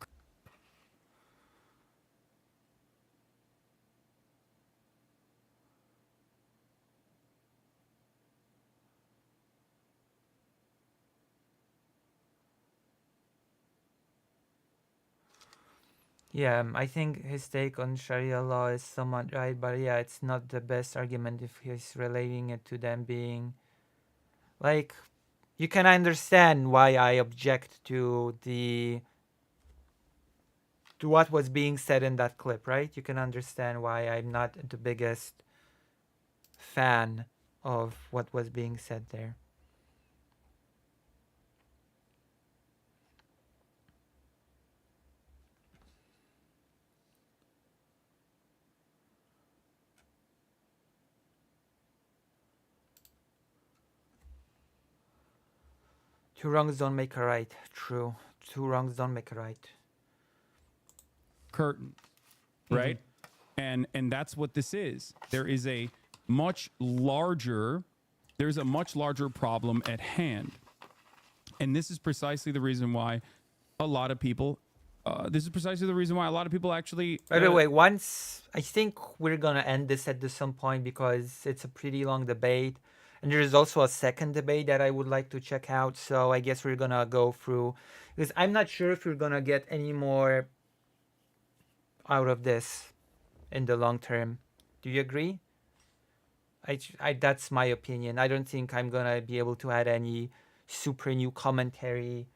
Yeah, I think his take on Sharia law is somewhat right, but yeah, it's not the best argument if he's relating it to them being like, you can understand why I object to what was being said in that clip, right? You can understand why I'm not the biggest fan of what was being said there. Two wrongs don't make a right. True. Two wrongs don't make a right. Curtain, right? And that's what this is. There's a much larger problem at hand. And this is precisely the reason why a lot of people actually By the way, once I think we're gonna end this at some point because it's a pretty long debate, and there is also a second debate that I would like to check out. So I guess we're gonna go through because I'm not sure if we're gonna get any more out of this in the long term. Do you agree? That's my opinion. I don't think I'm gonna be able to add any super new commentary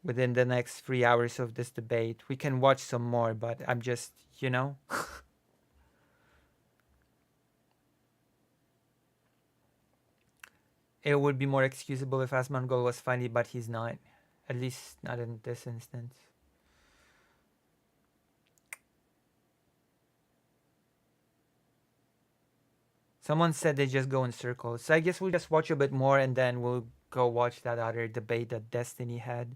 within the next 3 hours of this debate. We can watch some more, but I'm just, It would be more excusable if Asmongold was funny, but he's not. At least not in this instance. Someone said they just go in circles. So I guess we'll just watch a bit more and then we'll go watch that other debate that Destiny had.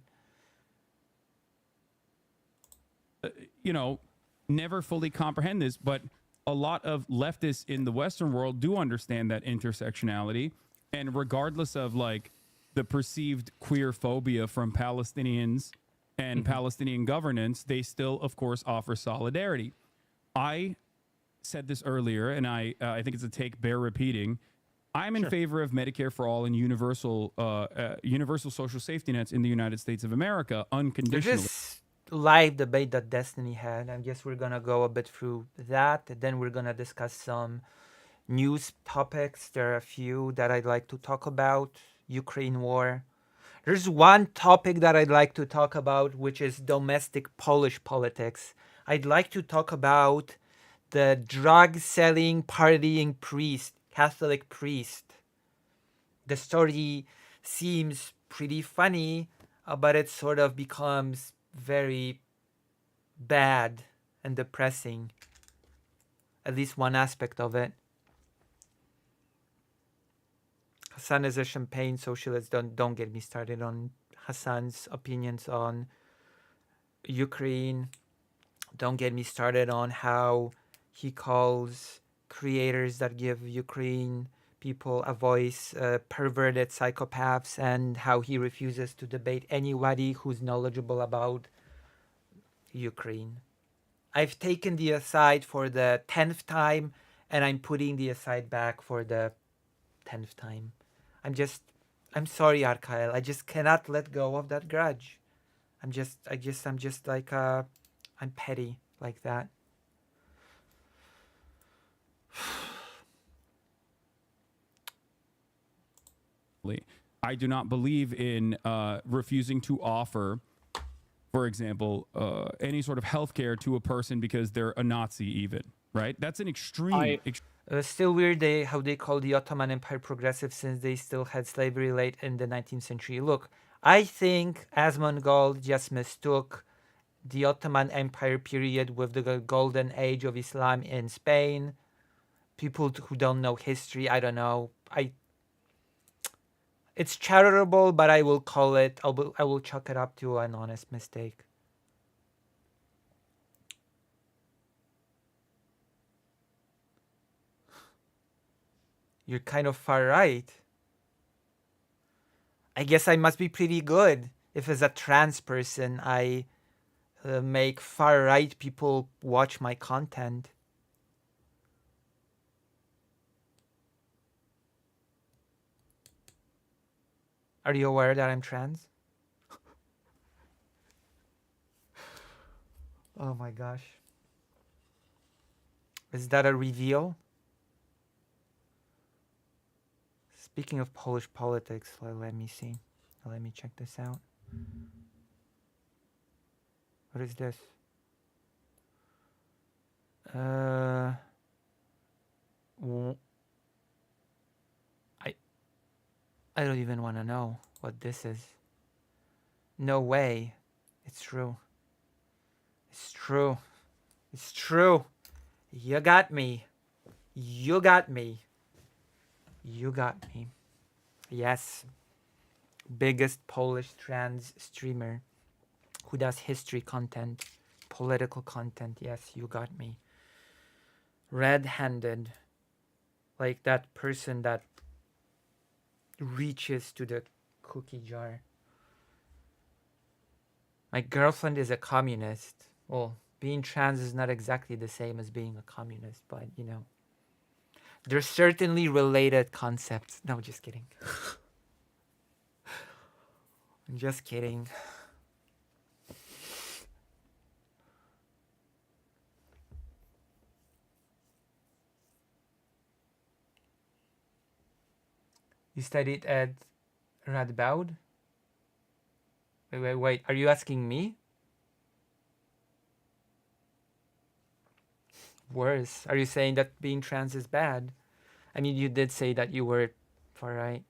Never fully comprehend this, but a lot of leftists in the Western world do understand that intersectionality. And regardless of like the perceived queer phobia from Palestinians and Palestinian governance, they still, of course, offer solidarity. I said this earlier, and I think it's a take bear repeating. I'm in favor of Medicare for all and universal social safety nets in the United States of America unconditionally. This live debate that Destiny had, I guess we're gonna go a bit through that. And then we're gonna discuss some news topics. There are a few that I'd like to talk about. Ukraine war. There's one topic that I'd like to talk about, which is domestic Polish politics. I'd like to talk about the drug-selling, partying priest, Catholic priest. The story seems pretty funny, but it sort of becomes very bad and depressing. At least one aspect of it. Hassan is a champagne socialist. Don't get me started on Hassan's opinions on Ukraine. Don't get me started on how he calls creators that give Ukraine people a voice perverted psychopaths, and how he refuses to debate anybody who's knowledgeable about Ukraine. I've taken the aside for the 10th time, and I'm putting the aside back for the 10th time. I'm sorry, Arkael. I just cannot let go of that grudge. I'm just like, I'm petty like that. I do not believe in refusing to offer, for example, any sort of health care to a person because they're a Nazi even, right? That's an extreme... Still weird how they call the Ottoman Empire progressive since they still had slavery late in the 19th century. Look, I think Asmongold just mistook the Ottoman Empire period with the golden age of Islam in Spain. People who don't know history, I don't know. It's charitable, but I will call it, I will chalk it up to an honest mistake. You're kind of far right. I guess I must be pretty good if as a trans person I make far right people watch my content. Are you aware that I'm trans? Oh my gosh. Is that a reveal? Speaking of Polish politics, let me see. Let me check this out. What is this? I don't even want to know what this is. No way. It's true. It's true. It's true. You got me. You got me. You got me. Yes. biggest Polish trans streamer who does history content, political content. Yes, you got me. Red-handed, like that person that reaches to the cookie jar. My girlfriend is a communist. Well, being trans is not exactly the same as being a communist, but you know, they're certainly related concepts. No, just kidding. I'm just kidding. You studied at Radboud? Wait. Are you asking me? Worse. Are you saying that being trans is bad? I mean, you did say that you were far right.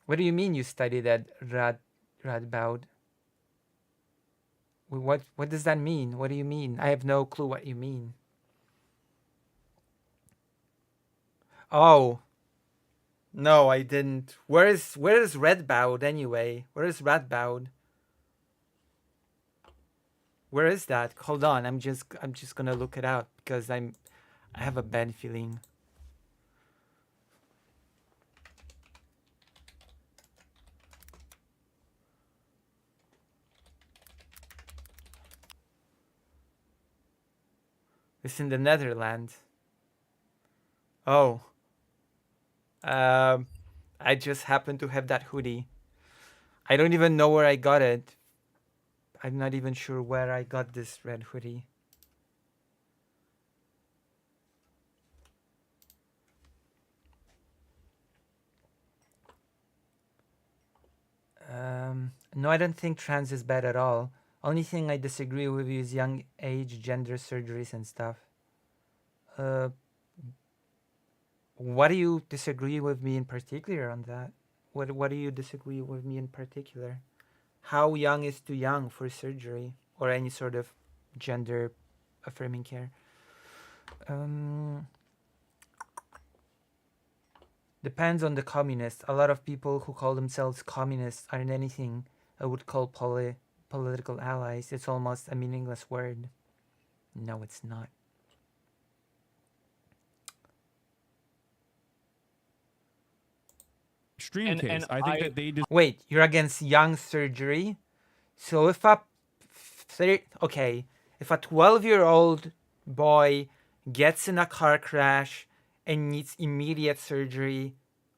What do you mean you studied at Radboud? What does that mean? What do you mean? I have no clue what you mean. Oh. No, I didn't. Where is Redboud anyway? Where is Radboud? Where is that? Hold on, I'm just gonna look it up because I have a bad feeling. It's in the Netherlands. Oh. I just happen to have that hoodie. I don't even know where I got it. I'm not even sure where I got this red hoodie. No, I don't think trans is bad at all. Only thing I disagree with you is young age gender surgeries and stuff. What do you disagree with me in particular on that? What do you disagree with me in particular? How young is too young for surgery or any sort of gender affirming care? Depends on the communist. A lot of people who call themselves communists aren't anything I would call political allies. It's almost a meaningless word. No, it's not. Extreme case. I think that they just Wait, you're against young surgery? So if if a 12-year-old boy gets in a car crash and needs immediate surgery,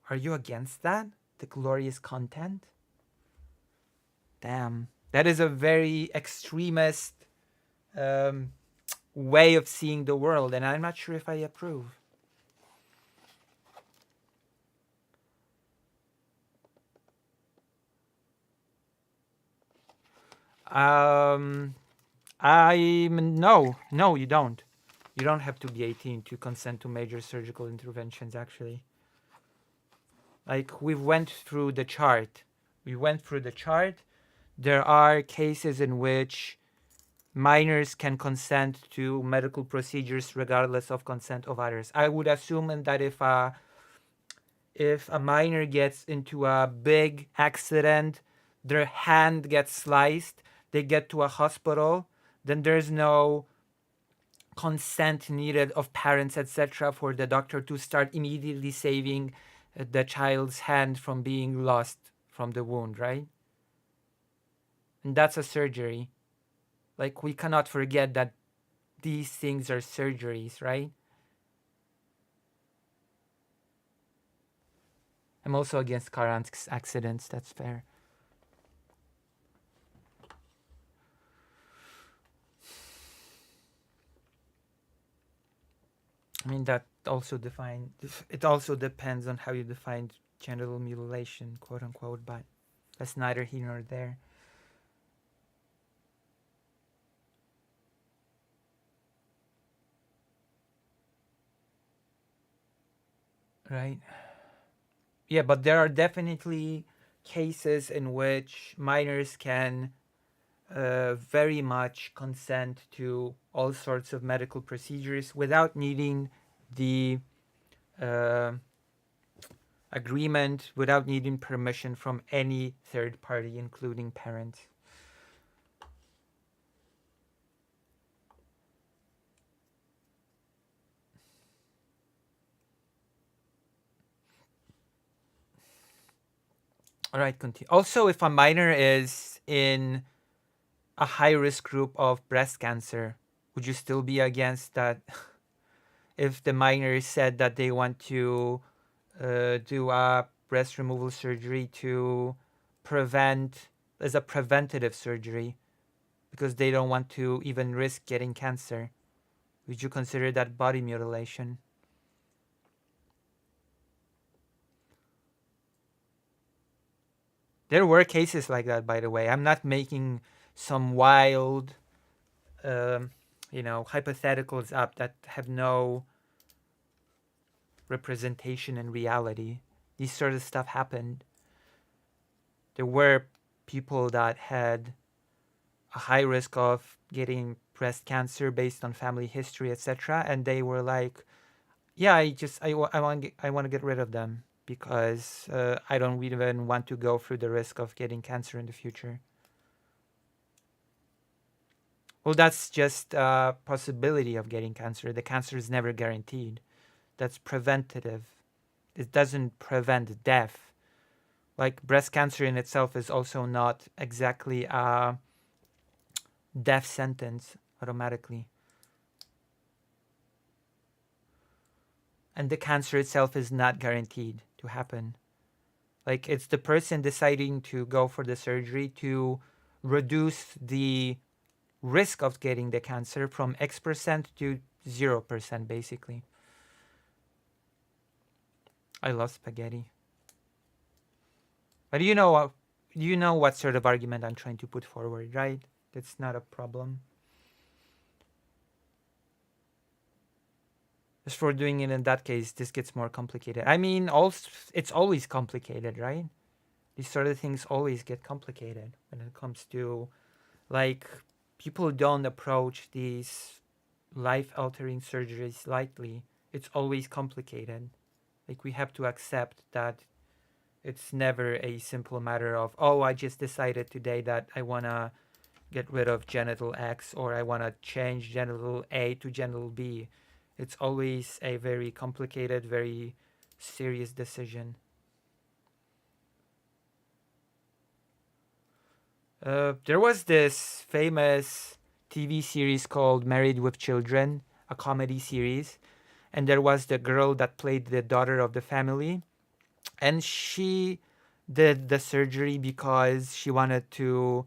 are you against that? The glorious content? Damn. That is a very extremist way of seeing the world, and I'm not sure if I approve. No, you don't. You don't have to be 18 to consent to major surgical interventions, actually. Like, we went through the chart. There are cases in which minors can consent to medical procedures regardless of consent of others. I would assume that if a minor gets into a big accident, their hand gets sliced, they get to a hospital, then there's no consent needed of parents, etc., for the doctor to start immediately saving the child's hand from being lost from the wound, right? And that's a surgery. Like, we cannot forget that these things are surgeries, right? I'm also against car accidents, that's fair. I mean, it also depends on how you define genital mutilation, quote unquote, but that's neither here nor there. Right? Yeah, but there are definitely cases in which minors can very much consent to all sorts of medical procedures without needing the agreement without needing permission from any third party, including parents. All right, continue. Also, if a minor is in a high-risk group of breast cancer, would you still be against that? If the minor said that they want to do a breast removal surgery to prevent, as a preventative surgery, because they don't want to even risk getting cancer, would you consider that body mutilation? There were cases like that, by the way. I'm not making some wild, hypotheticals up that have no representation in reality. These sort of stuff happened. There were people that had a high risk of getting breast cancer based on family history, etc., and they were like, "Yeah, I want to get rid of them because I don't even want to go through the risk of getting cancer in the future." Well, that's just a possibility of getting cancer. The cancer is never guaranteed. That's preventative. It doesn't prevent death. Like breast cancer in itself is also not exactly a death sentence automatically. And the cancer itself is not guaranteed to happen. Like it's the person deciding to go for the surgery to reduce the risk of getting the cancer from X% to 0%, basically. I love spaghetti. But you know what sort of argument I'm trying to put forward, right? That's not a problem. As for doing it in that case, this gets more complicated. I mean, it's always complicated, right? These sort of things always get complicated when it comes to, like, people don't approach these life-altering surgeries lightly. It's always complicated. Like, we have to accept that it's never a simple matter of, oh, I just decided today that I want to get rid of genital X or I want to change genital A to genital B. It's always a very complicated, very serious decision. There was this famous TV series called Married with Children, a comedy series. And there was the girl that played the daughter of the family. And she did the surgery because she wanted to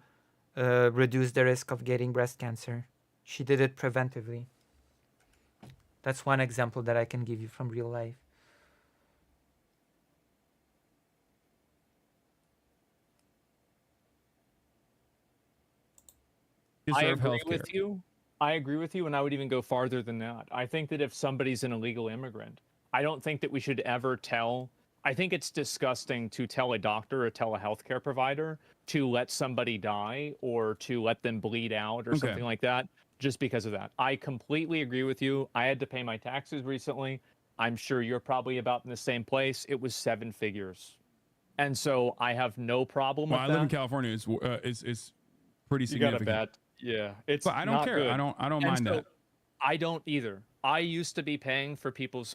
reduce the risk of getting breast cancer. She did it preventively. That's one example that I can give you from real life. I Deserve agree healthcare. with you. I agree with you, and I would even go farther than that. I think that if somebody's an illegal immigrant, I don't think that we should ever tell. I think it's disgusting to tell a doctor or tell a healthcare provider to let somebody die or to let them bleed out or Okay. something like that just because of that. I completely agree with you. I had to pay my taxes recently. I'm sure you're probably about in the same place. It was 7 figures. And so I have no problem Well, with I that. live in California. It's pretty You got to significant. bet. Yeah, it's But I don't not care. good. I don't And mind so that. I don't either. I used to be paying for people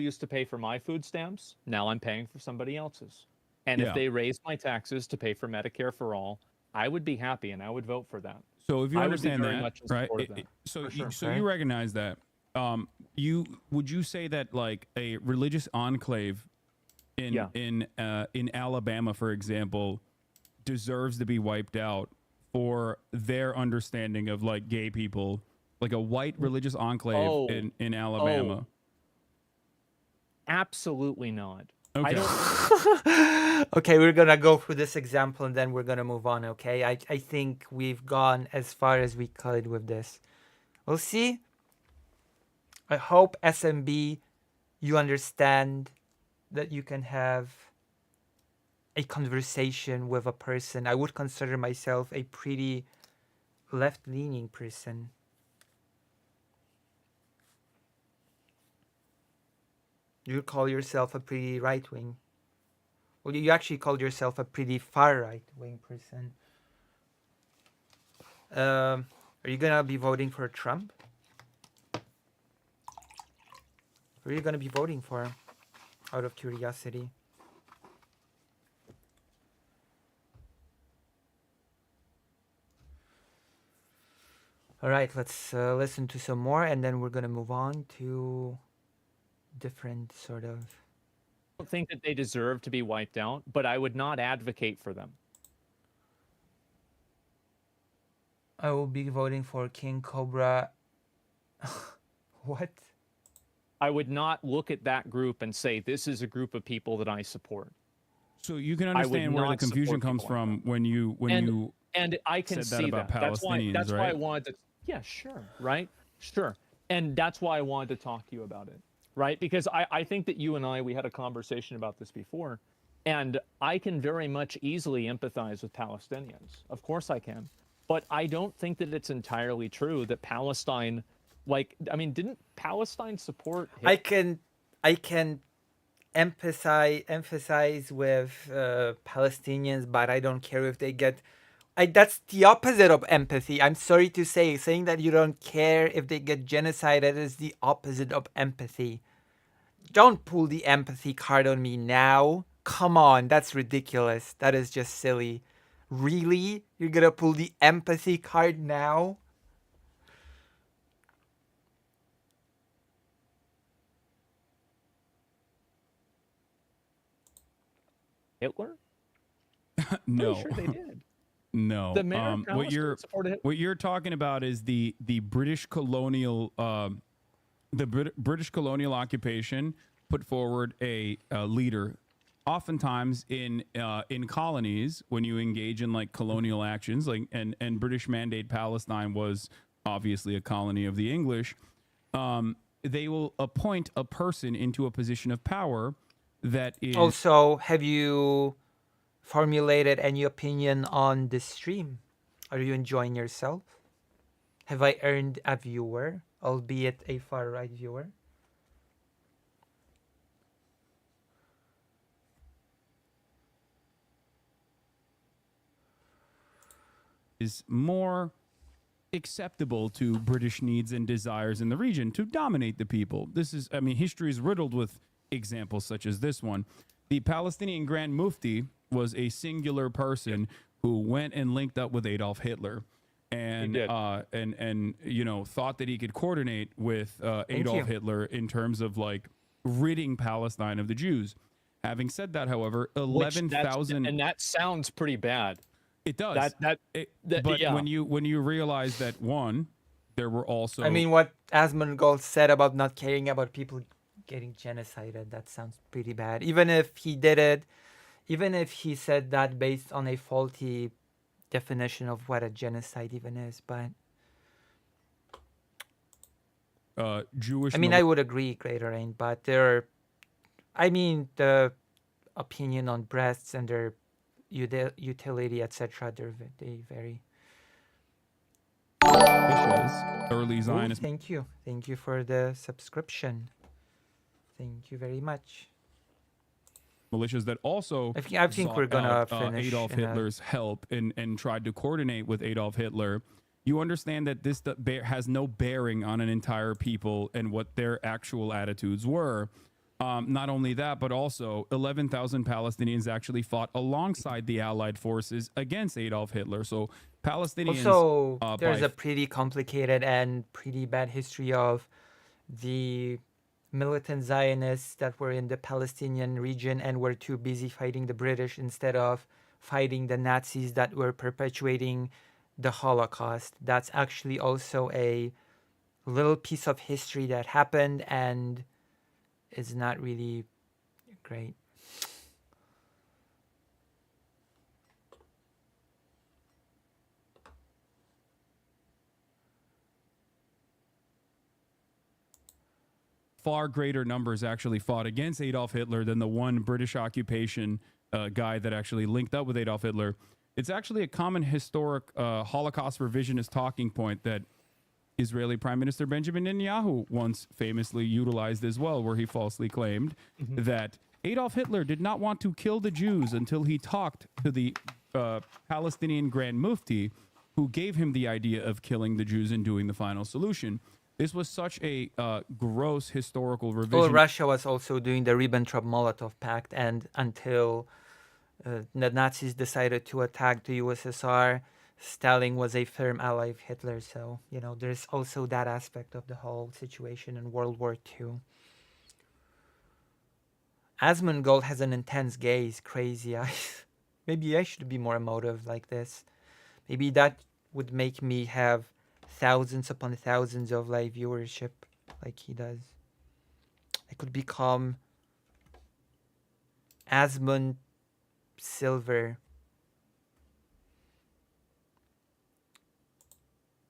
used to pay for my food stamps. Now I'm paying for somebody else's. And if Yeah. they raised my taxes to pay for Medicare for all, I would be happy and I would vote for that. So if you I would be understand very that, much in right? support of that. So For sure. so Right. you recognize that. Would you say that like a religious enclave Yeah. in Alabama, for example, deserves to be wiped out for their understanding of like gay people, like a white religious enclave Oh. in Alabama? Absolutely not. I Okay. don't Okay, we're gonna go through this example and then we're gonna move on, okay? I think we've gone as far as we could with this. We'll see. I hope SMB, you understand that you can have a conversation with a person. I would consider myself a pretty left-leaning person. You call yourself a pretty right-wing. Well, you actually called yourself a pretty far right-wing person. Are you gonna be voting for Trump? Who are you gonna be voting for? Out of curiosity. All right, let's listen to some more, and then we're gonna move on to different sort of. I don't think that they deserve to be wiped out, but I would not advocate for them. I will be voting for King Cobra. What? I would not look at that group and say, this is a group of people that I support. So you can I would understand where the not confusion support comes people like from when you and I can said that see about that. That's why Palestinians, why I right? wanted to. Yeah, sure, right, sure, and that's why I wanted to talk to you about it, right? Because I think that you and we had a conversation about this before, and I can very much easily empathize with Palestinians. Of course I can, but I don't think that it's entirely true that Palestine, like, I mean, didn't Palestine support Hitler? I can emphasize with Palestinians, but I don't care if they get. That's the opposite of empathy. I'm sorry to say, saying that you don't care if they get genocided is the opposite of empathy. Don't pull the empathy card on me now. Come on, that's ridiculous. That is just silly. Really? You're gonna pull the empathy card now? Hitler? no. Pretty sure they did. No. The mayor of What Palestine supported Hitler. what you're talking about is the British colonial British colonial occupation put forward a leader. Oftentimes in colonies, when you engage in like colonial actions, like and British Mandate Palestine was obviously a colony of the English. They will appoint a person into a position of power that is Also, have you formulated any opinion on this stream? Are you enjoying yourself? Have I earned a viewer, albeit a far right viewer? is more acceptable to British needs and desires in the region to dominate the people. This is, I mean, history is riddled with examples such as this one. The Palestinian Grand Mufti was a singular person who went and linked up with Adolf Hitler and you know, thought that he could coordinate with Adolf Hitler in terms of like ridding Palestine of the Jews. Having said that, however, 11,000 and that sounds pretty bad. It does. But yeah. when you realize that one, there were also. I mean, what Asmongold said about not caring about people getting genocided, that sounds pretty bad. Even if he did it, even if he said that based on a faulty definition of what a genocide even is, but Jewish. I mean, I would agree, Greater Rain, but there, I mean, the opinion on breasts and their utility, etc., they vary. Early Zionist. Thank you for the subscription. Thank you very much. Militias that also I think we're gonna finish Adolf Hitler's help and tried to coordinate with Adolf Hitler. You understand that this has no bearing on an entire people and what their actual attitudes were. Not only that, but also 11,000 Palestinians actually fought alongside the Allied forces against Adolf Hitler. So Palestinians. Also, there's a pretty complicated and pretty bad history of the militant Zionists that were in the Palestinian region and were too busy fighting the British instead of fighting the Nazis that were perpetuating the Holocaust. That's actually also a little piece of history that happened and is not really great. Far greater numbers actually fought against Adolf Hitler than the one British occupation guy that actually linked up with Adolf Hitler. It's actually a common historic Holocaust revisionist talking point that Israeli Prime Minister Benjamin Netanyahu once famously utilized as well, where he falsely claimed that Adolf Hitler did not want to kill the Jews until he talked to the Palestinian Grand Mufti, who gave him the idea of killing the Jews and doing the final solution. This was such a gross historical revision. Well, Russia was also doing the Ribbentrop-Molotov Pact, and until the Nazis decided to attack the USSR, Stalin was a firm ally of Hitler. So, you know, there's also that aspect of the whole situation in World War II. Asmongold has an intense gaze, crazy eyes. Maybe I should be more emotive like this. Maybe that would make me have thousands upon thousands of live viewership like he does. I could become Asmund Silver.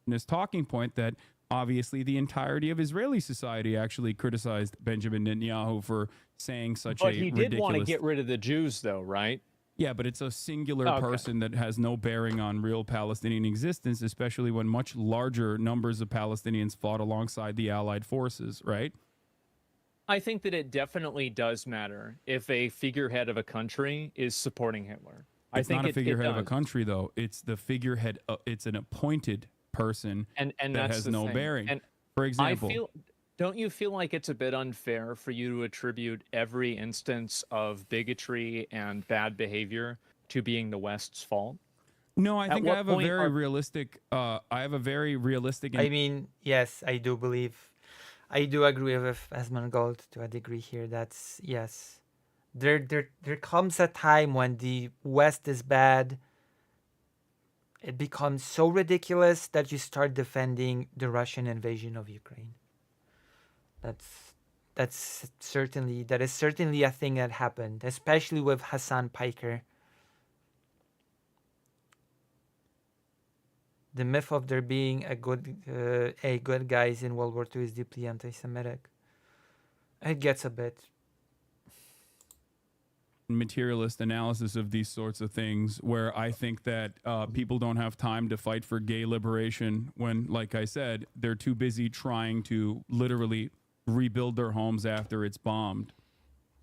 This talking point that obviously the entirety of Israeli society actually criticized Benjamin Netanyahu for saying such But a he ridiculous... did want to get rid of the Jews, though, right? Yeah, but it's a singular person that has no bearing on real Palestinian existence, especially when much larger numbers of Palestinians fought alongside the Allied forces, right? I think that it definitely does matter if a figurehead of a country is supporting Hitler. It's not a figurehead of a country, though. It's the figurehead. It's an appointed person and that that's has the no thing. bearing. And For example, don't you feel like it's a bit unfair for you to attribute every instance of bigotry and bad behavior to being the West's fault? no, I At think I what have a point very are- realistic. I have a very realistic. I mean, yes, I do believe, I do agree with Asmongold to a degree here. That's, yes. There comes a time when the West is bad. It becomes so ridiculous that you start defending the Russian invasion of Ukraine. That is certainly a thing that happened, especially with Hassan Piker. The myth of there being a good guys in World War II is deeply anti-Semitic. It gets a bit materialist analysis of these sorts of things, where I think that people don't have time to fight for gay liberation when, like I said, they're too busy trying to literally rebuild their homes after it's bombed,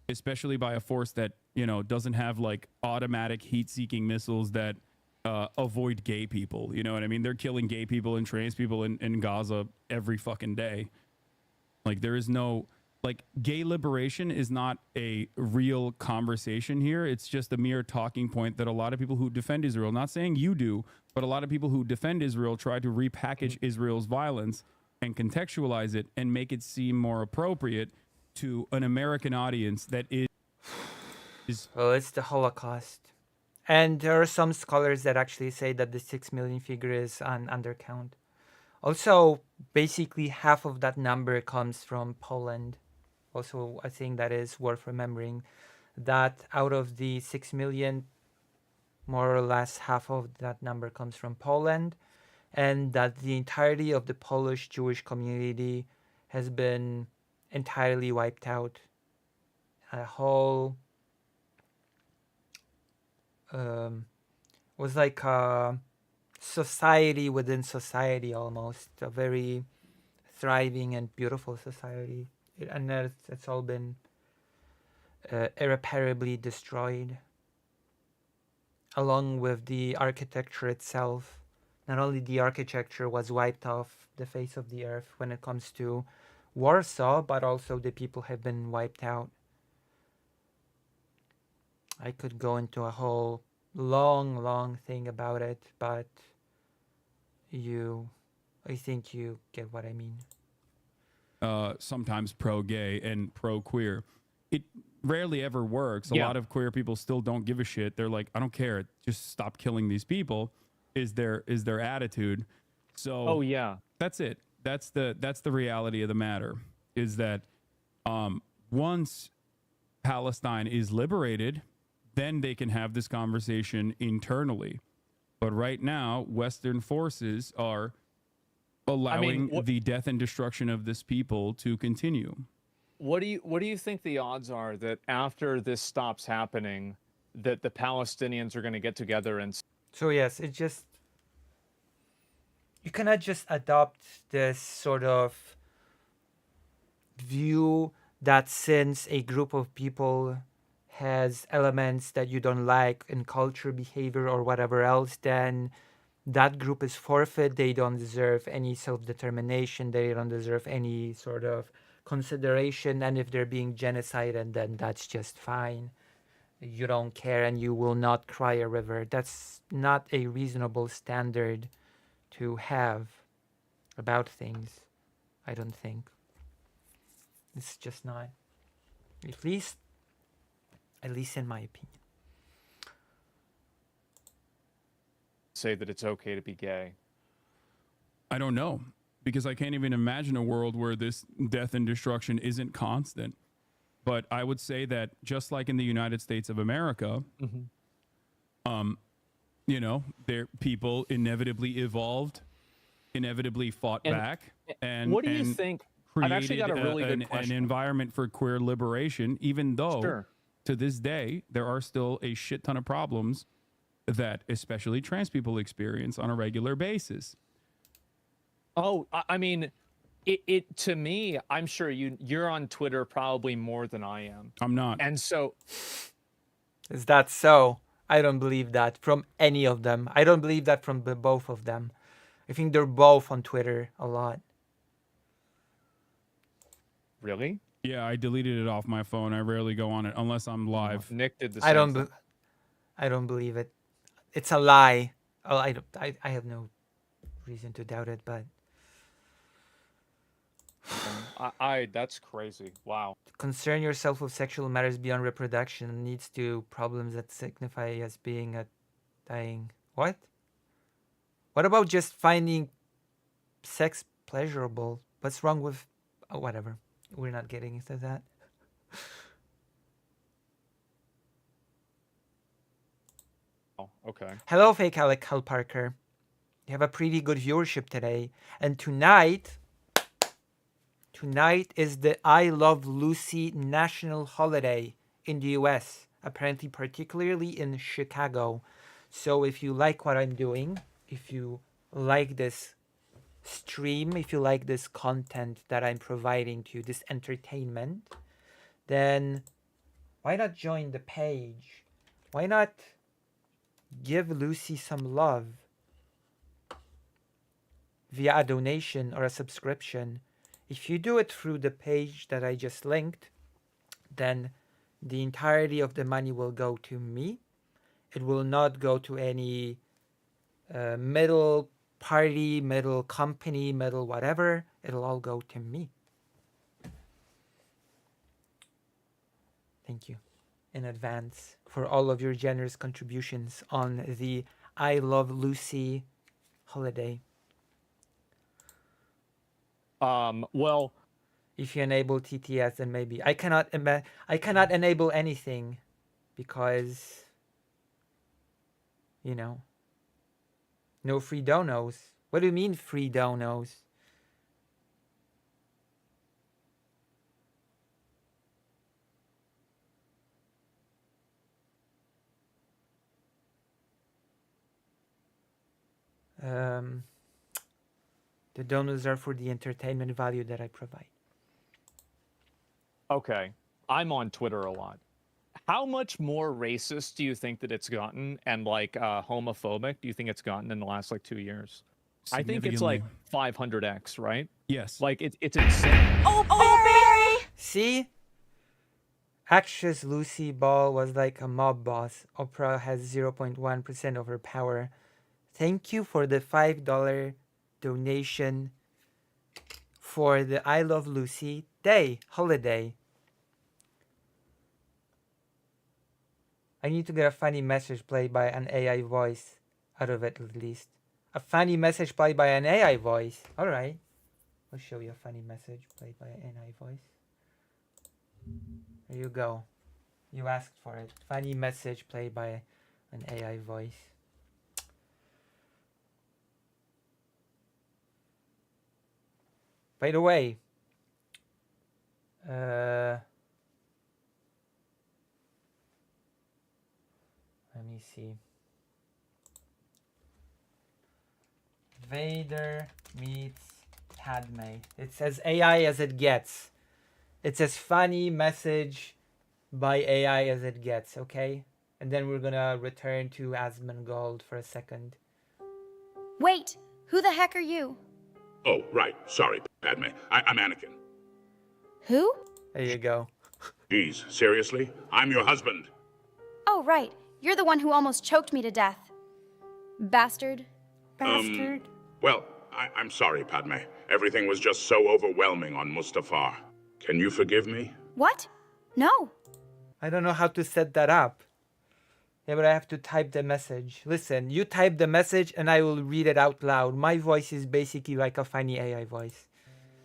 especially by a force that, you know, doesn't have like automatic heat-seeking missiles that avoid gay people. You know what I mean? They're killing gay people and trans people in Gaza every fucking day. Like, there is no... Like, gay liberation is not a real conversation here. It's just a mere talking point that a lot of people who defend Israel, not saying you do, but a lot of people who defend Israel try to repackage Israel's violence and contextualize it and make it seem more appropriate to an American audience that is... Well, it's the Holocaust. And there are some scholars that actually say that the 6 million figure is an undercount. Also, basically half of that number comes from Poland. Also, I think that is worth remembering that out of the 6 million, more or less half of that number comes from Poland, and that the entirety of the Polish Jewish community has been entirely wiped out. A whole was like a society within society, almost a very thriving and beautiful society. And it's all been irreparably destroyed, along with the architecture itself. Not only the architecture was wiped off the face of the earth when it comes to Warsaw, but also the people have been wiped out. I could go into a whole long thing about it, but I think you get what I mean. Sometimes pro-gay and pro-queer. It rarely ever works. A lot of queer people still don't give a shit. They're like, I don't care. Just stop killing these people. Is their attitude. So that's it. That's the reality of the matter. Is that once Palestine is liberated, then they can have this conversation internally. But right now, Western forces are allowing the death and destruction of this people to continue. What do you think the odds are that after this stops happening, that the Palestinians are going to get together and... So yes, it just... You cannot just adopt this sort of view that since a group of people has elements that you don't like in culture, behavior, or whatever else, then that group is forfeit. They don't deserve any self-determination. They don't deserve any sort of consideration. And if they're being genocided, then that's just fine. You don't care and you will not cry a river. That's not a reasonable standard to have about things, I don't think. It's just not. At least in my opinion. Say that it's okay to be gay. I don't know, because I can't even imagine a world where this death and destruction isn't constant. But I would say that just like in the United States of America, you know, there people inevitably evolved, inevitably fought back, and what do you think? I've actually got a really good question. An environment for queer liberation, even though to this day there are still a shit ton of problems that especially trans people experience on a regular basis. Oh, I mean, it to me, I'm sure you're on Twitter probably more than I am. I'm not. And so, is that so? I don't believe that from any of them. I don't believe that from both of them. I think they're both on Twitter a lot. Really? Yeah, I deleted it off my phone. I rarely go on it unless I'm live. Nick did the same. I don't believe it. It's a lie. Oh, I have no reason to doubt it, but that's crazy. Wow. Concern yourself with sexual matters beyond reproduction leads to problems that signify as being a dying. What? What about just finding sex pleasurable? What's wrong with whatever? We're not getting into that. Oh, okay. Hello, fake Alec Hal Parker. You have a pretty good viewership today. And tonight is the I Love Lucy national holiday in the US, apparently particularly in Chicago. So if you like what I'm doing, if you like this stream, if you like this content that I'm providing to you, this entertainment, then why not join the page? Why not give Lucy some love via a donation or a subscription? If you do it through the page that I just linked, then the entirety of the money will go to me. It will not go to any middle party, middle company, middle whatever. It'll all go to me. Thank you in advance for all of your generous contributions on the I Love Lucy holiday. Well, if you enable TTS, then maybe I cannot enable anything because, you know, no free donos. What do you mean free donos? The donos are for the entertainment value that I provide. Okay. I'm on Twitter a lot. How much more racist do you think that it's gotten and like homophobic do you think it's gotten in the last like 2 years? I think it's like 500x, right? Yes. Like it's insane. Oh, Barry! See? Actress Lucy Ball was like a mob boss. Oprah has 0.1% of her power. Thank you for the $5 donation for the I Love Lucy Day holiday. I need to get a funny message played by an AI voice out of it at least. A funny message played by an AI voice. Alright. I'll show you a funny message played by an AI voice. There you go. You asked for it. Funny message played by an AI voice. By the way, let me see. Vader meets Padme. It's as AI as it gets. It's as funny message by AI as it gets, okay? And then we're gonna return to Asmongold for a second. Wait! Who the heck are you? Oh, right. Sorry, Padme. I'm Anakin. Who? There you go. Geez, seriously? I'm your husband. Oh, right. You're the one who almost choked me to death. Bastard. Bastard. Well, I'm sorry, Padme. Everything was just so overwhelming on Mustafar. Can you forgive me? What? No. I don't know how to set that up. Yeah, but I have to type the message. Listen, you type the message and I will read it out loud. My voice is basically like a funny AI voice.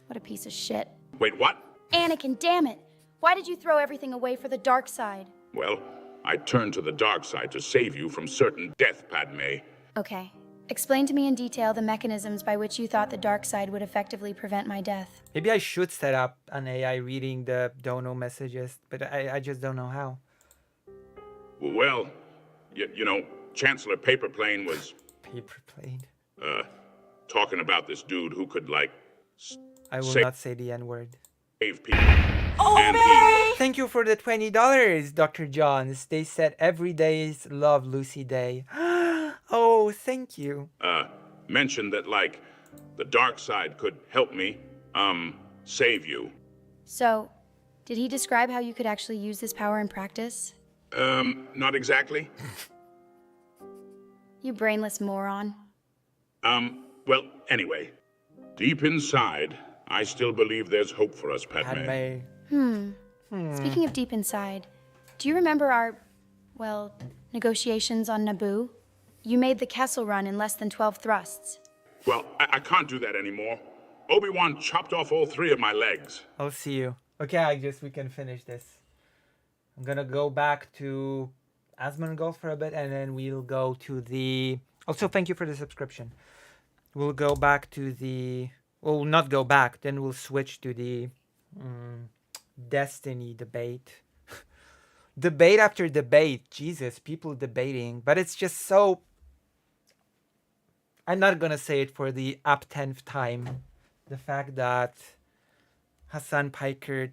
What a piece of shit. Wait, what? Anakin, damn it! Why did you throw everything away for the dark side? Well, I turned to the dark side to save you from certain death, Padme. Okay. Explain to me in detail the mechanisms by which you thought the dark side would effectively prevent my death. Maybe I should set up an AI reading the dono messages, but I just don't know how. Well, you know, Chancellor Paperplane was Paper plane. talking about this dude who could, like, I will Say- not say the N-word. save people. And he... Thank you for the $20, Dr. Johns. They said every day is Love Lucy Day. Oh, thank you. mentioned that, like, the dark side could help me, save you. So, did he describe how you could actually use this power in practice? Not exactly. You brainless moron. Well, anyway, deep inside, I still believe there's hope for us, Padme. Padme. Speaking of deep inside, do you remember our, well, negotiations on Naboo? You made the Kessel Run in less than 12 thrusts. Well, I can't do that anymore. Obi-Wan chopped off all 3 of my legs. I'll see you. Okay, I guess we can finish this. I'm gonna go back to Asmongold for a bit, and then we'll go to the... Also, thank you for the subscription. We'll go back to the... Well, not go back. Then we'll switch to the Destiny debate. Debate after debate. Jesus, people debating. But it's just so... I'm not gonna say it for the up 10th time. The fact that Hassan Piker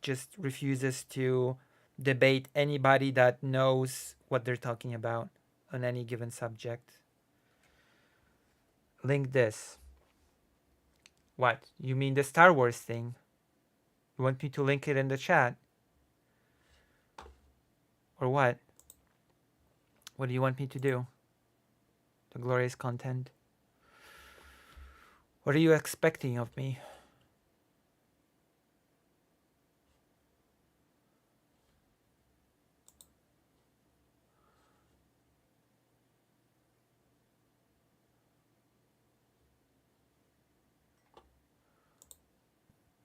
just refuses to debate anybody that knows what they're talking about on any given subject. Link this. What? You mean the Star Wars thing? You want me to link it in the chat? Or what? What do you want me to do? The glorious content? What are you expecting of me?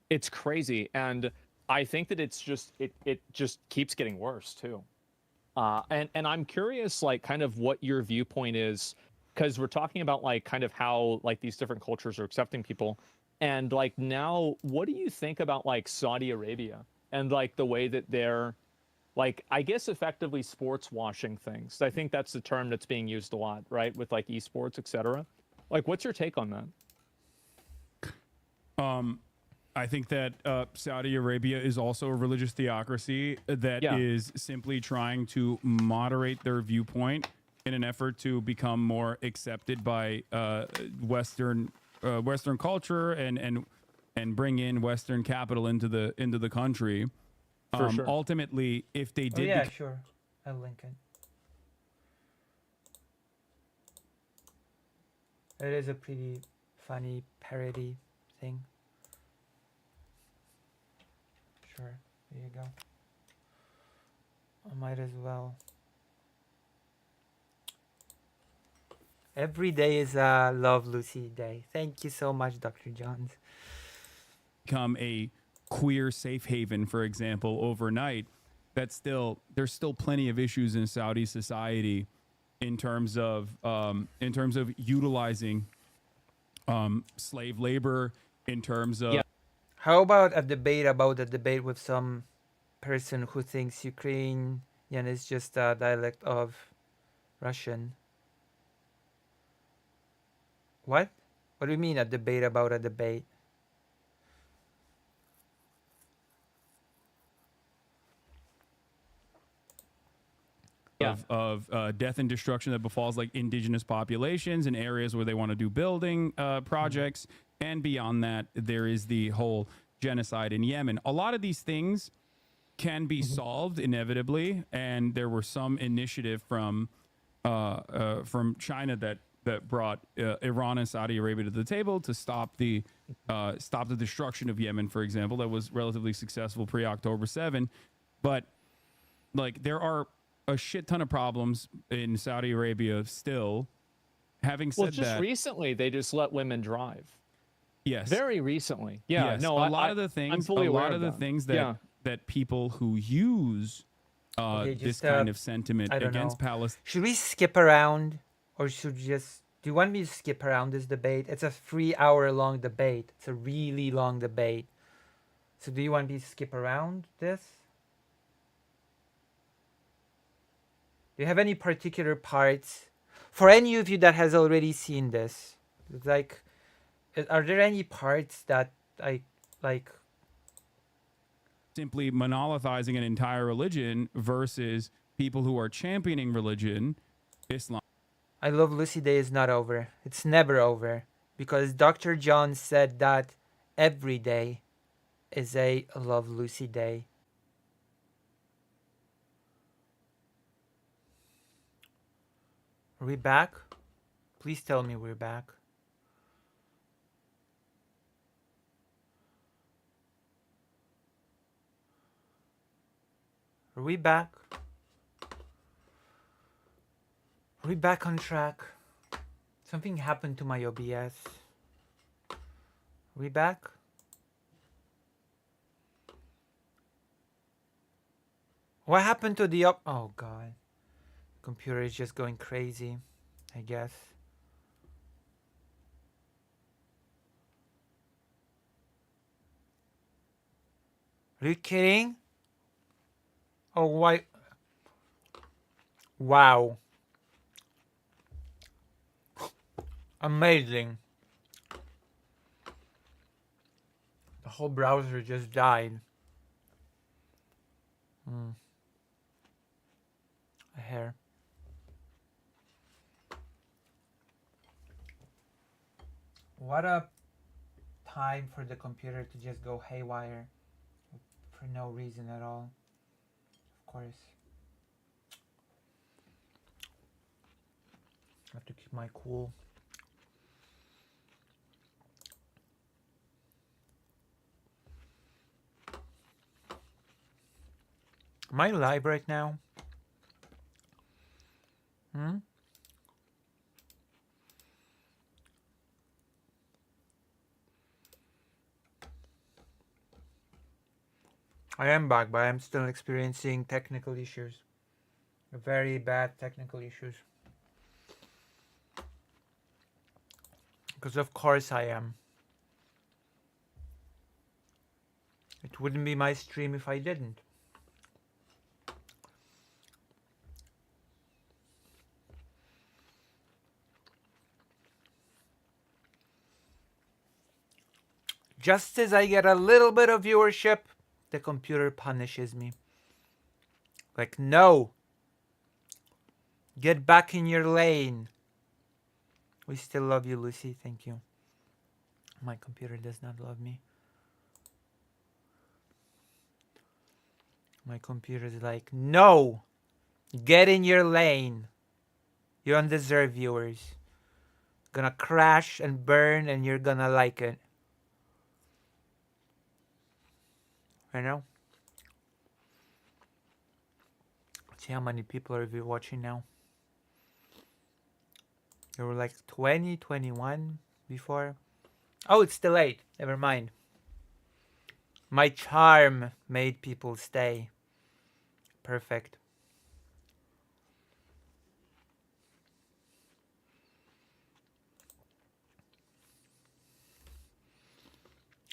It's crazy, and I think that it's just it just keeps getting worse too. And I'm curious, like, kind of what your viewpoint is, because we're talking about like kind of how like these different cultures are accepting people, and like now, what do you think about like Saudi Arabia and like the way that they're, like, I guess effectively sports washing things? I think that's the term that's being used a lot, right, with like esports, etc. Like, what's your take on that? I think that Saudi Arabia is also a religious theocracy that is simply trying to moderate their viewpoint in an effort to become more accepted by Western culture and bring in Western capital into the country. For sure. Ultimately, if they did, Sure. I'll link it. It is a pretty funny parody thing. Sure, there you go. I might as well. Every day is a Love Lucy Day. Thank you so much, Dr. Johns. become a queer safe haven, for example, overnight, there's still plenty of issues in Saudi society in terms of utilizing slave labor, in terms of How about a debate with some person who thinks Ukrainian is just a dialect of Russian? What? What do you mean a debate about a debate? of death and destruction that befalls like indigenous populations in areas where they want to do building projects. And beyond that, there is the whole genocide in Yemen. A lot of these things can be solved inevitably, and there were some initiative from China that brought Iran and Saudi Arabia to the table to stop the destruction of Yemen, for example. That was relatively successful pre-October 7. But like there are a shit ton of problems in Saudi Arabia still. Having said just that, recently they just let women drive. yes, Very recently. Yeah. yes, No, a lot of the things, I'm fully a aware lot of of the that. things that Yeah. that people who use Okay, this just, kind of sentiment I don't against know. Palestine. Should we skip around, or should we just? Do you want me to skip around this debate? It's a 3 hour long debate. It's a really long debate. So do you want me to skip around this? Do you have any particular parts for any of you that has already seen this? Like, are there any parts that I like? Simply monolithizing an entire religion versus people who are championing religion, Islam. I Love Lucy Day is not over. It's never over. Because Dr. John said that every day is a Love Lucy Day. Are we back? Please tell me we're back. Are we back? Are we back on track? Something happened to my OBS. Are we back? What happened to the Oh god. Computer is just going crazy, I guess. Are you kidding? Oh, why? Wow. Amazing. The whole browser just died. A hair. What a time for the computer to just go haywire for no reason at all. Of course. I have to keep my cool. Am I live right now? I am back, but I'm still experiencing technical issues. Very bad technical issues. Because of course I am. It wouldn't be my stream if I didn't. Just as I get a little bit of viewership, the computer punishes me. Like, no. Get back in your lane. We still love you, Lucy. Thank you. My computer does not love me. My computer is like, no. Get in your lane. You don't deserve viewers. Gonna crash and burn and you're gonna like it. I know. See how many people are watching now. There were like 20, 21 before. Oh, it's still 8. Never mind. My charm made people stay. Perfect.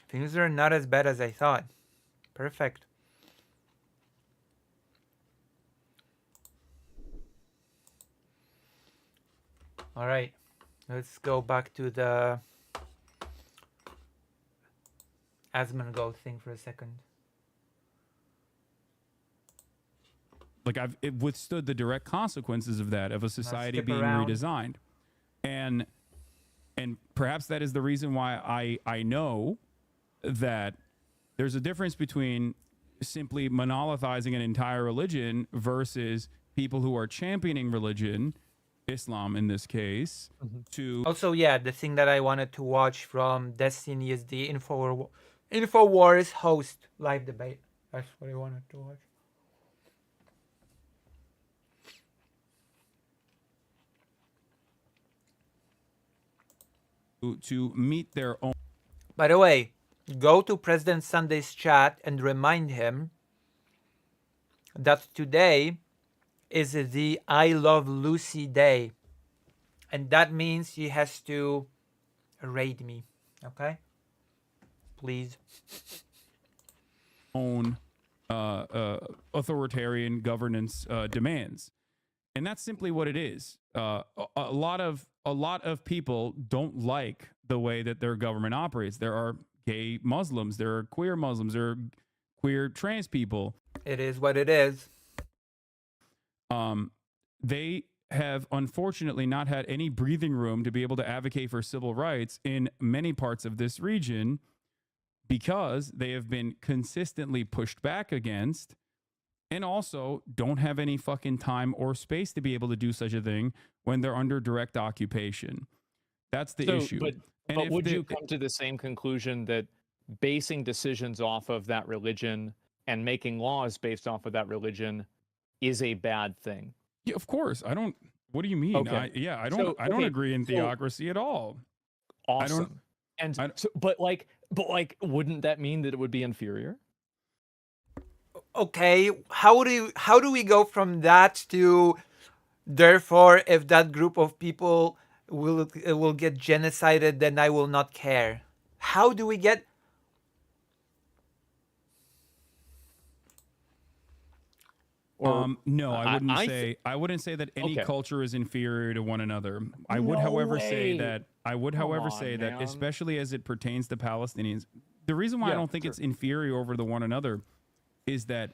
Things are not as bad as I thought. Perfect. All right, let's go back to the Asmongold thing for a second. it withstood the direct consequences of that, of a society skip being around. redesigned. And perhaps that is the reason why I know that there's a difference between simply monolithizing an entire religion versus people who are championing religion, Islam in this case, to Also, yeah, the thing that I wanted to watch from Destiny is the InfoWars host live debate. That's what I wanted to watch. meet their own. By the way, go to President Sunday's chat and remind him that today is the I Love Lucy Day. And that means he has to raid me. Okay? Please. Own authoritarian governance demands, and that's simply what it is. A lot of people don't like the way that their government operates. There are gay Muslims, there are queer Muslims, there are queer trans people. It is what it is. They have unfortunately not had any breathing room to be able to advocate for civil rights in many parts of this region because they have been consistently pushed back against, and also don't have any fucking time or space to be able to do such a thing when they're under direct occupation. That's the issue. But would you come to the same conclusion that basing decisions off of that religion and making laws based off of that religion is a bad thing? Yeah, of course. I don't. What do you mean? Okay. I don't agree in theocracy at all. Awesome. But wouldn't that mean that it would be inferior? Okay, how do we go from that to therefore if that group of people will get genocided, then I will not care? How do we get? No, I wouldn't say that any culture is inferior to one another. I would, however, say that especially as it pertains to Palestinians, the reason why I don't think it's inferior over the one another is that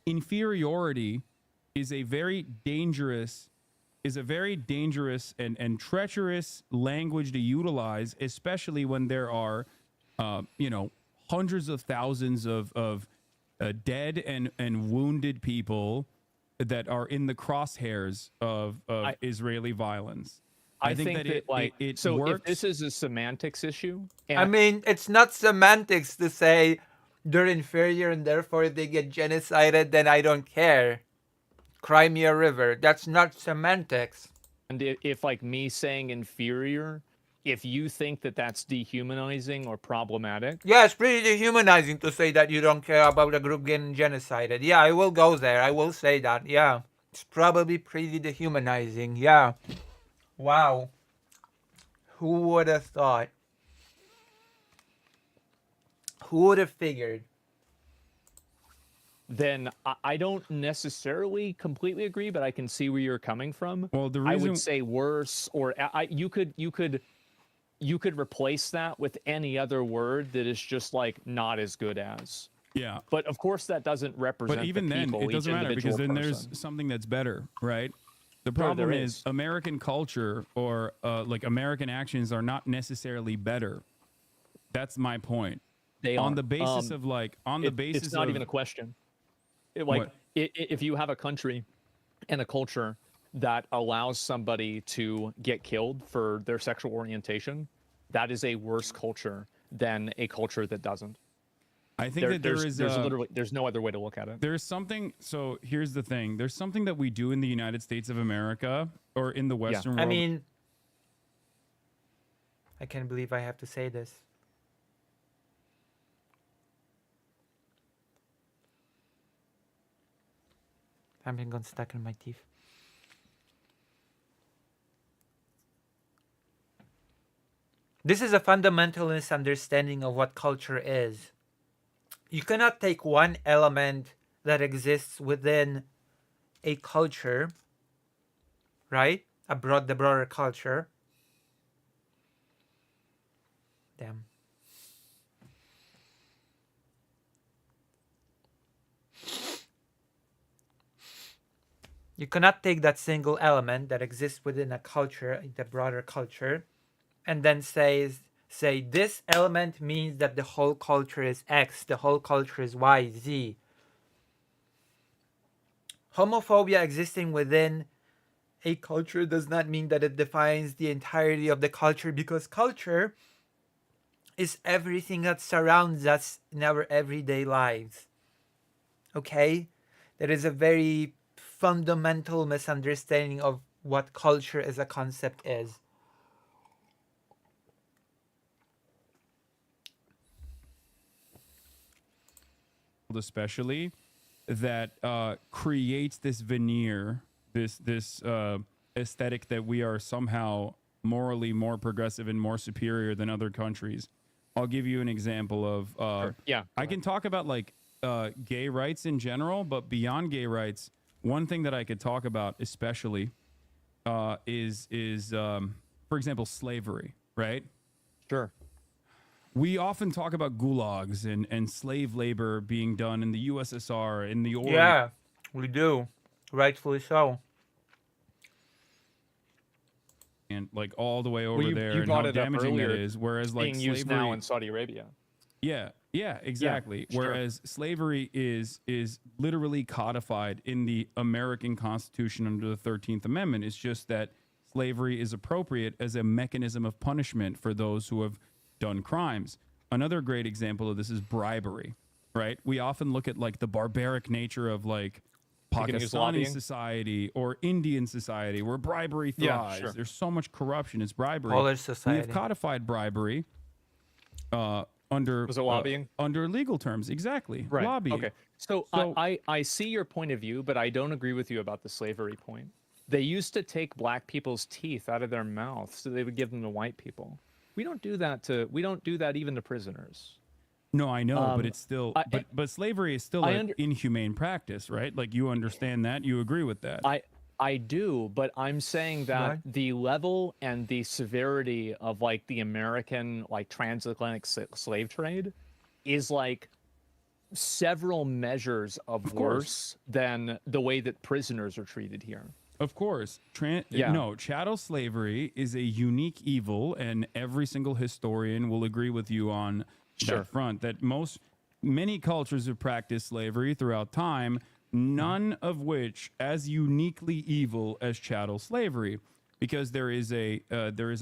inferiority is a very dangerous and treacherous language to utilize, especially when there are hundreds of thousands of dead and wounded people that are in the crosshairs of Israeli violence. I think that it works. If this is a semantics issue, I mean, it's not semantics to say they're inferior and therefore if they get genocided, then I don't care. Cry me a river. That's not semantics. And if like me saying inferior, if you think that that's dehumanizing or problematic. Yeah, it's pretty dehumanizing to say that you don't care about a group getting genocided. Yeah, I will go there. I will say that. Yeah, it's probably pretty dehumanizing. Yeah. Wow. Who would have thought? Who would have figured? Then I don't necessarily completely agree, but I can see where you're coming from. Well, the reason I would say worse, or you could replace that with any other word that is just like not as good as. Yeah. But of course that doesn't represent. But even then, it doesn't matter because then there's something that's better, right? The problem is American culture or like American actions are not necessarily better. That's my point. They on are. The basis of like on the basis it's not even a question. If you have a country and a culture that allows somebody to get killed for their sexual orientation, that is a worse culture than a culture that doesn't. I think there's no other way to look at it. There's something. So here's the thing. There's something that we do in the United States of America or in the Western world. I mean, I can't believe I have to say this. Something got stuck in my teeth. This is a fundamental misunderstanding of what culture is. You cannot take one element that exists within a culture, right? The broader culture. Damn. You cannot take that single element that exists within a culture, the broader culture, and then say this element means that the whole culture is X, the whole culture is Y, Z. Homophobia existing within a culture does not mean that it defines the entirety of the culture, because culture is everything that surrounds us in our everyday lives. Okay? There is a very fundamental misunderstanding of what culture as a concept is. Especially that creates this veneer, this aesthetic that we are somehow morally more progressive and more superior than other countries. I'll give you an example of I can talk about like gay rights in general, but beyond gay rights, one thing that I could talk about especially is for example, slavery, right? Sure. We often talk about gulags and slave labor being done in the USSR, in the Orient. Yeah, we do. Rightfully so. And like all the way over Well, there, you and brought how it up damaging that earlier. is. Whereas like Being used now slavery, in Saudi Arabia. yeah, exactly. sure. Whereas slavery is literally codified in the American Constitution under the 13th Amendment. It's just that slavery is appropriate as a mechanism of punishment for those who have done crimes. Another great example of this is bribery, right? We often look at like the barbaric nature of like Pakistani society or Indian society where bribery thrives. Sure. There's so much corruption. It's bribery. Polish We society. have codified bribery under Was it lobbying? Under legal terms. Exactly. Right. Lobbying. Okay. So I see your point of view, but I don't agree with you about the slavery point. They used to take black people's teeth out of their mouths so they would give them to white people. We don't do that even to prisoners. No, I know, but it's still, but slavery is still an under- inhumane practice, right? Like you understand that, you agree with that. I do, but I'm saying that Right. the level and the severity of like the American like transatlantic slave trade is like several measures of worse than the way that prisoners are treated here. Of course. No, chattel slavery is a unique evil, and every single historian will agree with you on that front, that many cultures have practiced slavery throughout time, none of which as uniquely evil as chattel slavery, because there is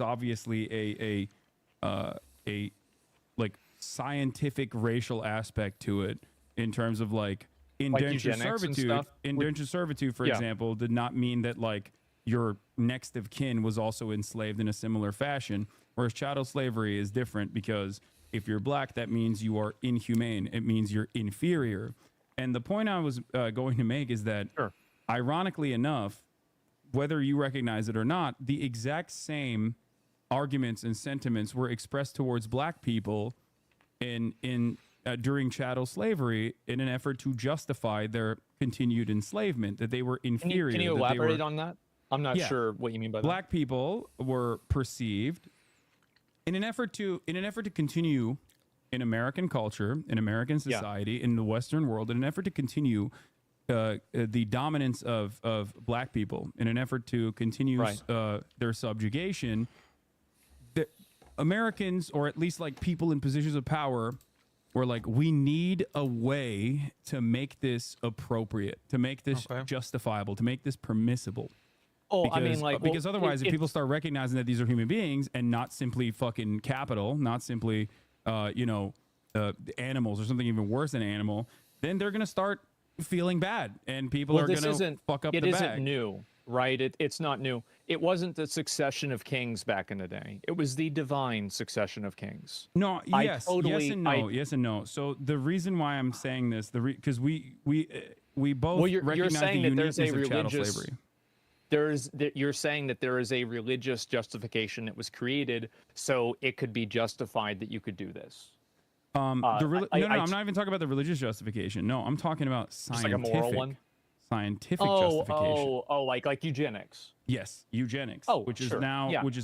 obviously a like scientific racial aspect to it in terms of like indentured servitude. Indentured servitude, for example, did not mean that like your next of kin was also enslaved in a similar fashion, whereas chattel slavery is different because if you're black, that means you are inhumane. It means you're inferior. And the point I was going to make is that, ironically enough, whether you recognize it or not, the exact same arguments and sentiments were expressed towards black people during chattel slavery in an effort to justify their continued enslavement, that they were inferior. Can you elaborate on that? I'm not sure what you mean by that. Black people were perceived in an effort to continue in American culture, in American society, in the Western world, in an effort to continue the dominance of black people, in an effort to continue their subjugation. The Americans, or at least like people in positions of power, were like, we need a way to make this appropriate, to make this justifiable, to make this permissible. Oh, Because, I mean, like, because otherwise, if people start recognizing that these are human beings and not simply fucking capital, not simply, animals or something even worse than animal, then they're gonna start feeling bad, and people are gonna fuck up the bag. It isn't new, right? It's not new. It wasn't the succession of kings back in the day. It was the divine succession of kings. No, yes and no. So the reason why I'm saying this, because we both recognize the uniqueness of chattel slavery. You're saying that there is a religious justification that was created so it could be justified that you could do this. I'm not even talking about the religious justification. No, I'm talking about scientific. Like a moral one? Scientific justification. Like eugenics. Yes, eugenics. Which is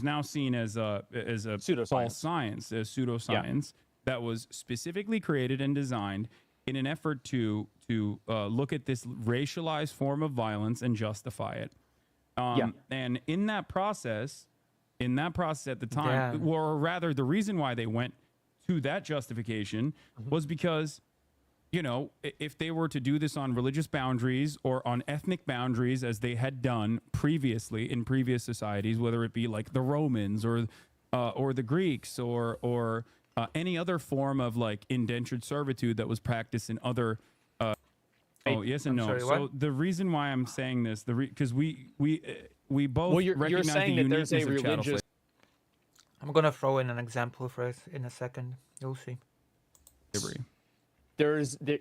now seen as a pseudoscience. false science, as pseudoscience that was specifically created and designed in an effort to look at this racialized form of violence and justify it. And in that process at the time, Damn. or rather, the reason why they went to that justification was because, you know, if they were to do this on religious boundaries or on ethnic boundaries, as they had done previously in previous societies, whether it be like the Romans or the Greeks or any other form of like indentured servitude that was practiced in other. Oh, yes and I'm no. sorry, So what? the reason why I'm saying this, because we both Well, you're recognize saying the that there's a uniqueness of chattel religious. I'm gonna throw in an example for us in a second. You'll see. slavery.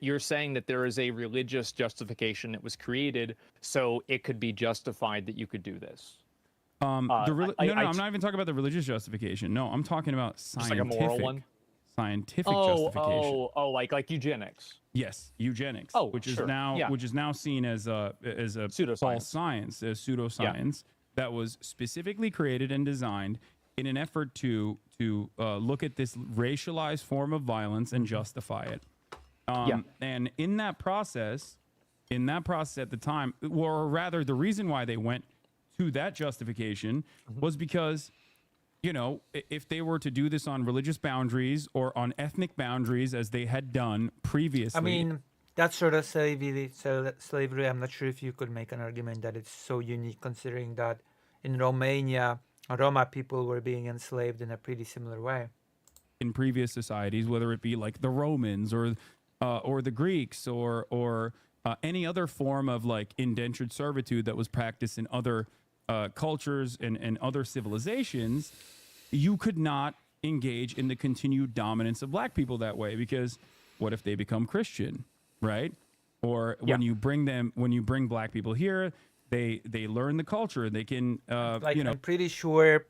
You're saying that there is a religious justification that was created so it could be justified that you could do this. No, I'm not even talking about the religious justification. No, I'm talking about Just like a moral one. scientific justification. Like eugenics. Yes, eugenics, Oh, which is sure. now Yeah. which is now seen as a Pseudoscience. false science, as pseudoscience that was specifically created and designed in an effort to look at this racialized form of violence and justify it. And in that process at the time, or rather, the reason why they went to that justification was because, you know, if they were to do this on religious boundaries or on ethnic boundaries, as they had done previously. I mean, that sort of slavery, I'm not sure if you could make an argument that it's so unique, considering that in Romania, Roma people were being enslaved in a pretty similar way. In previous societies, whether it be like the Romans or the Greeks or any other form of like indentured servitude that was practiced in other cultures and other civilizations, you could not engage in the continued dominance of black people that way, because what if they become Christian, right? Or when you bring black people here, they learn the culture, they can I'm pretty sure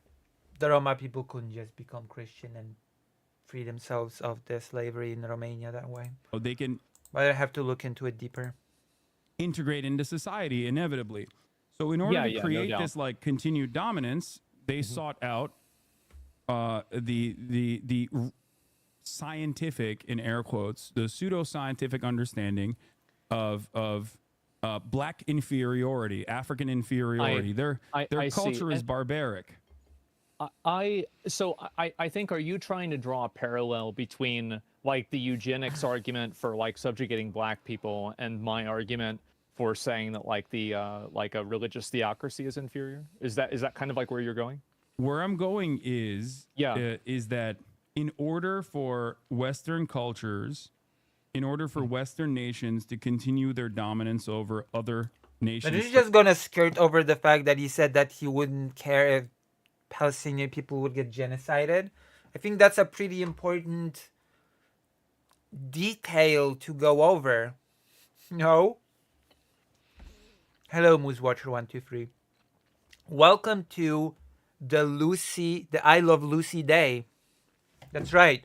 the Roma people couldn't just become Christian and free themselves of the slavery in Romania that way. they can But I have to look into it deeper. integrate into society inevitably. So in order to no create doubt. this like continued dominance, they sought out the scientific, in air quotes, the pseudoscientific understanding of black inferiority, African inferiority. Their I see. culture is barbaric. I think, are you trying to draw a parallel between like the eugenics argument for like subjugating black people and my argument for saying that like the like a religious theocracy is inferior? Is that kind of like where you're going? Where I'm going is is that in order for Western cultures, in order for Western nations to continue their dominance over other nations. But he's just gonna skirt over the fact that he said that he wouldn't care if Palestinian people would get genocided. I think that's a pretty important detail to go over. No? Hello, Moosewatcher123. Welcome to the I Love Lucy Day. That's right.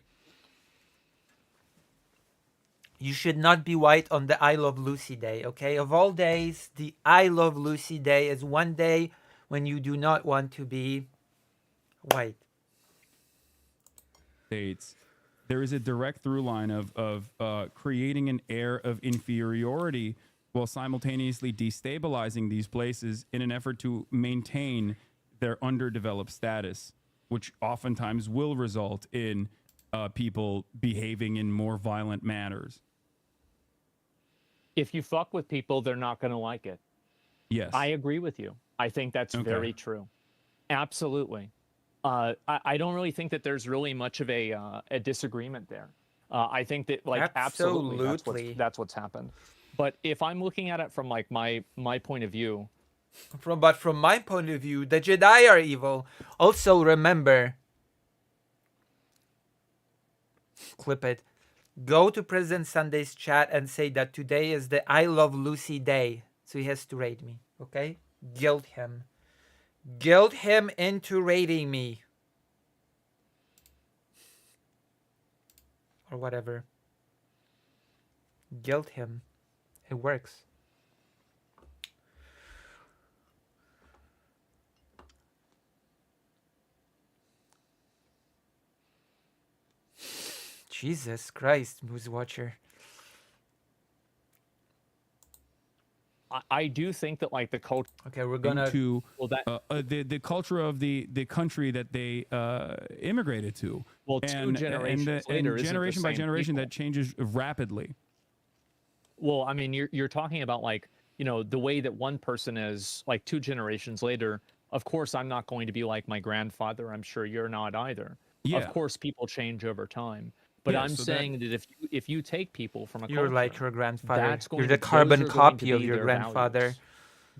You should not be white on the I Love Lucy Day, okay? Of all days, the I Love Lucy Day is one day when you do not want to be white. States, there is a direct through line of creating an air of inferiority while simultaneously destabilizing these places in an effort to maintain their underdeveloped status, which oftentimes will result in people behaving in more violent manners. If you fuck with people, they're not going to like it. Yes. I agree with you. I think that's very true. Absolutely. I don't really think that there's really much of a disagreement there. I think that like absolutely that's what's happened. But if I'm looking at it from like my point of view, From my point of view, the Jedi are evil. Also remember, clip it. Go to President Sunday's chat and say that today is the I Love Lucy Day. So he has to raid me, okay? Guilt him. Guilt him into raiding me. Or whatever. Guilt him. It works. Jesus Christ, Moose Watcher. I do think that like the culture Okay, we're gonna. to well that the culture of the country that they immigrated to. well 2 generations later isn't the generation by same generation, people. that changes rapidly. Well, I mean, you're talking about like, you know, the way that one person is like 2 generations later. Of course, I'm not going to be like my grandfather. I'm sure you're not either. Of Yeah. course, people change over time. But Yeah, I'm so that saying that if you take people from a You're like culture, your grandfather. that's You're going the to those carbon are going to copy of be your their grandfather. values.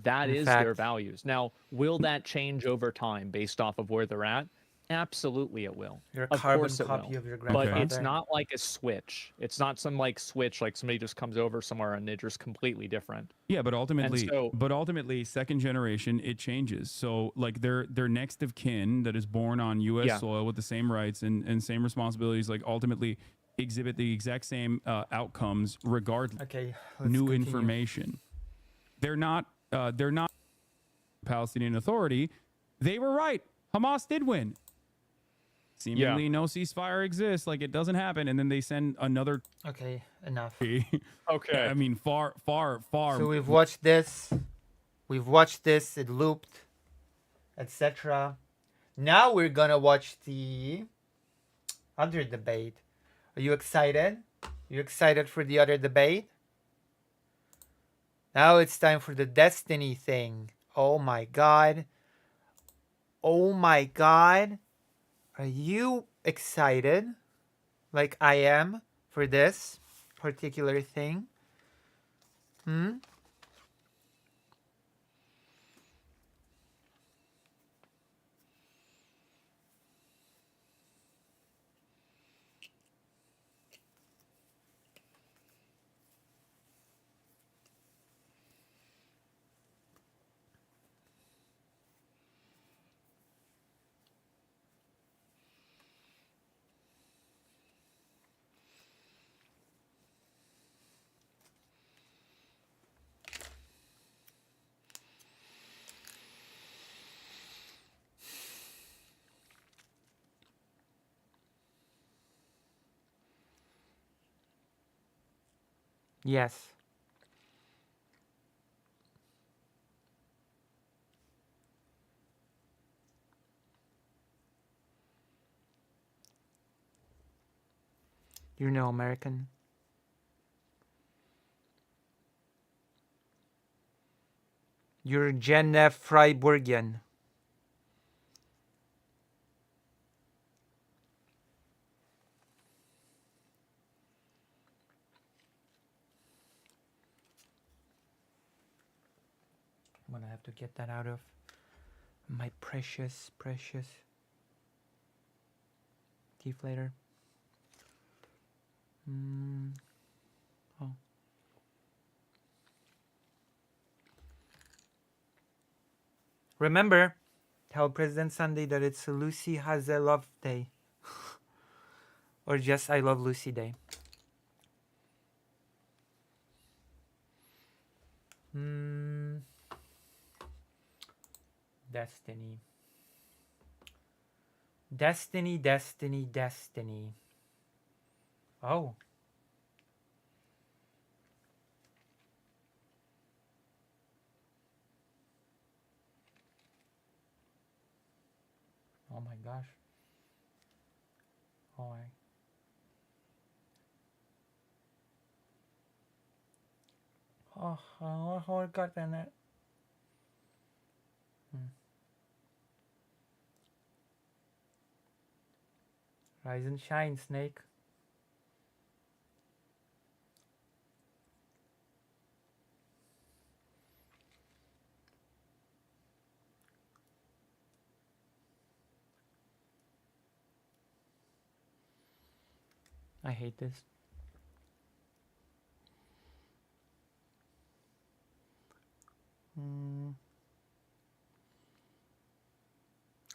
That In is their fact, values. Now, will that change over time based off of where they're at? Absolutely, it will. you're a Of carbon course, it copy will. of your But grandfather. it's not like a switch. It's not some like switch like somebody just comes over somewhere and they're just completely different. Yeah, but ultimately, so- second generation, it changes. So like their next of kin that is born on U.S. Yeah. soil with the same rights and same responsibilities, like ultimately exhibit the exact same outcomes regardless. Okay, let's New continue. information. They're not Palestinian Authority. They were right. Hamas did win. Seemingly no ceasefire exists. Like it doesn't happen, and then they send another. Okay, enough. Okay. I mean, far. So we've watched this. It looped, etc. Now we're gonna watch the other debate. Are you excited? You excited for the other debate? Now it's time for the Destiny thing. Oh my god. Oh my god. Are you excited like I am for this particular thing? Yes. You're no American. You're Genève Freiburgian. I'm gonna have to get that out of my precious teeth later. Oh. Remember, tell President Sunday that it's Lucy has a love day. Or just I love Lucy day. Destiny. Destiny. Oh. Oh my gosh. Oh, I got that. Rise and shine, Snake. I hate this.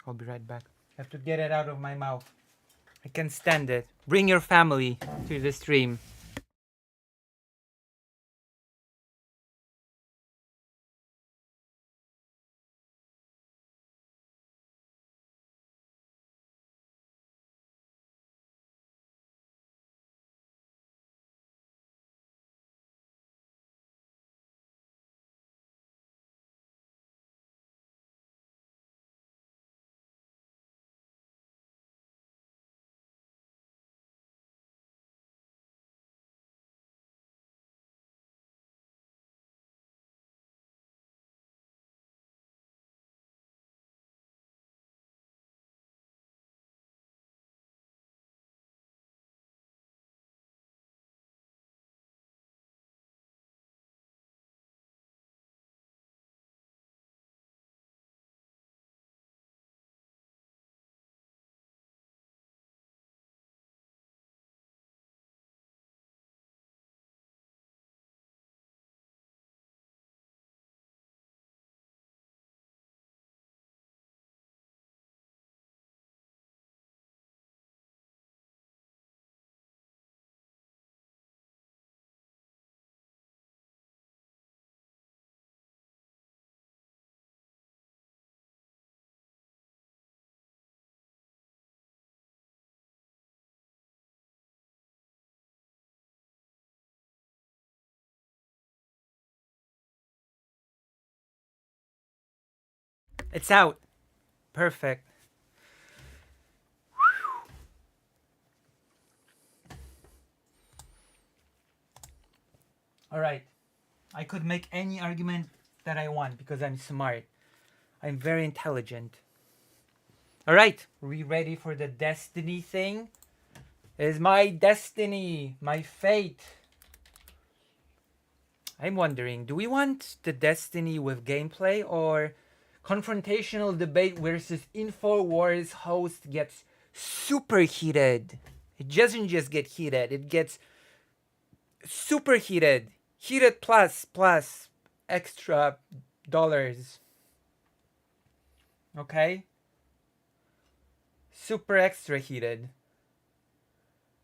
I'll be right back. I have to get it out of my mouth. I can't stand it. Bring your family to the stream. It's out. Perfect. All right. I could make any argument that I want because I'm smart. I'm very intelligent. All right. Are we ready for the destiny thing? It is my destiny, my fate. I'm wondering, do we want the destiny with gameplay or confrontational debate versus InfoWars host gets super heated? It doesn't just get heated, it gets super heated. Heated plus extra dollars. Okay? Super extra heated.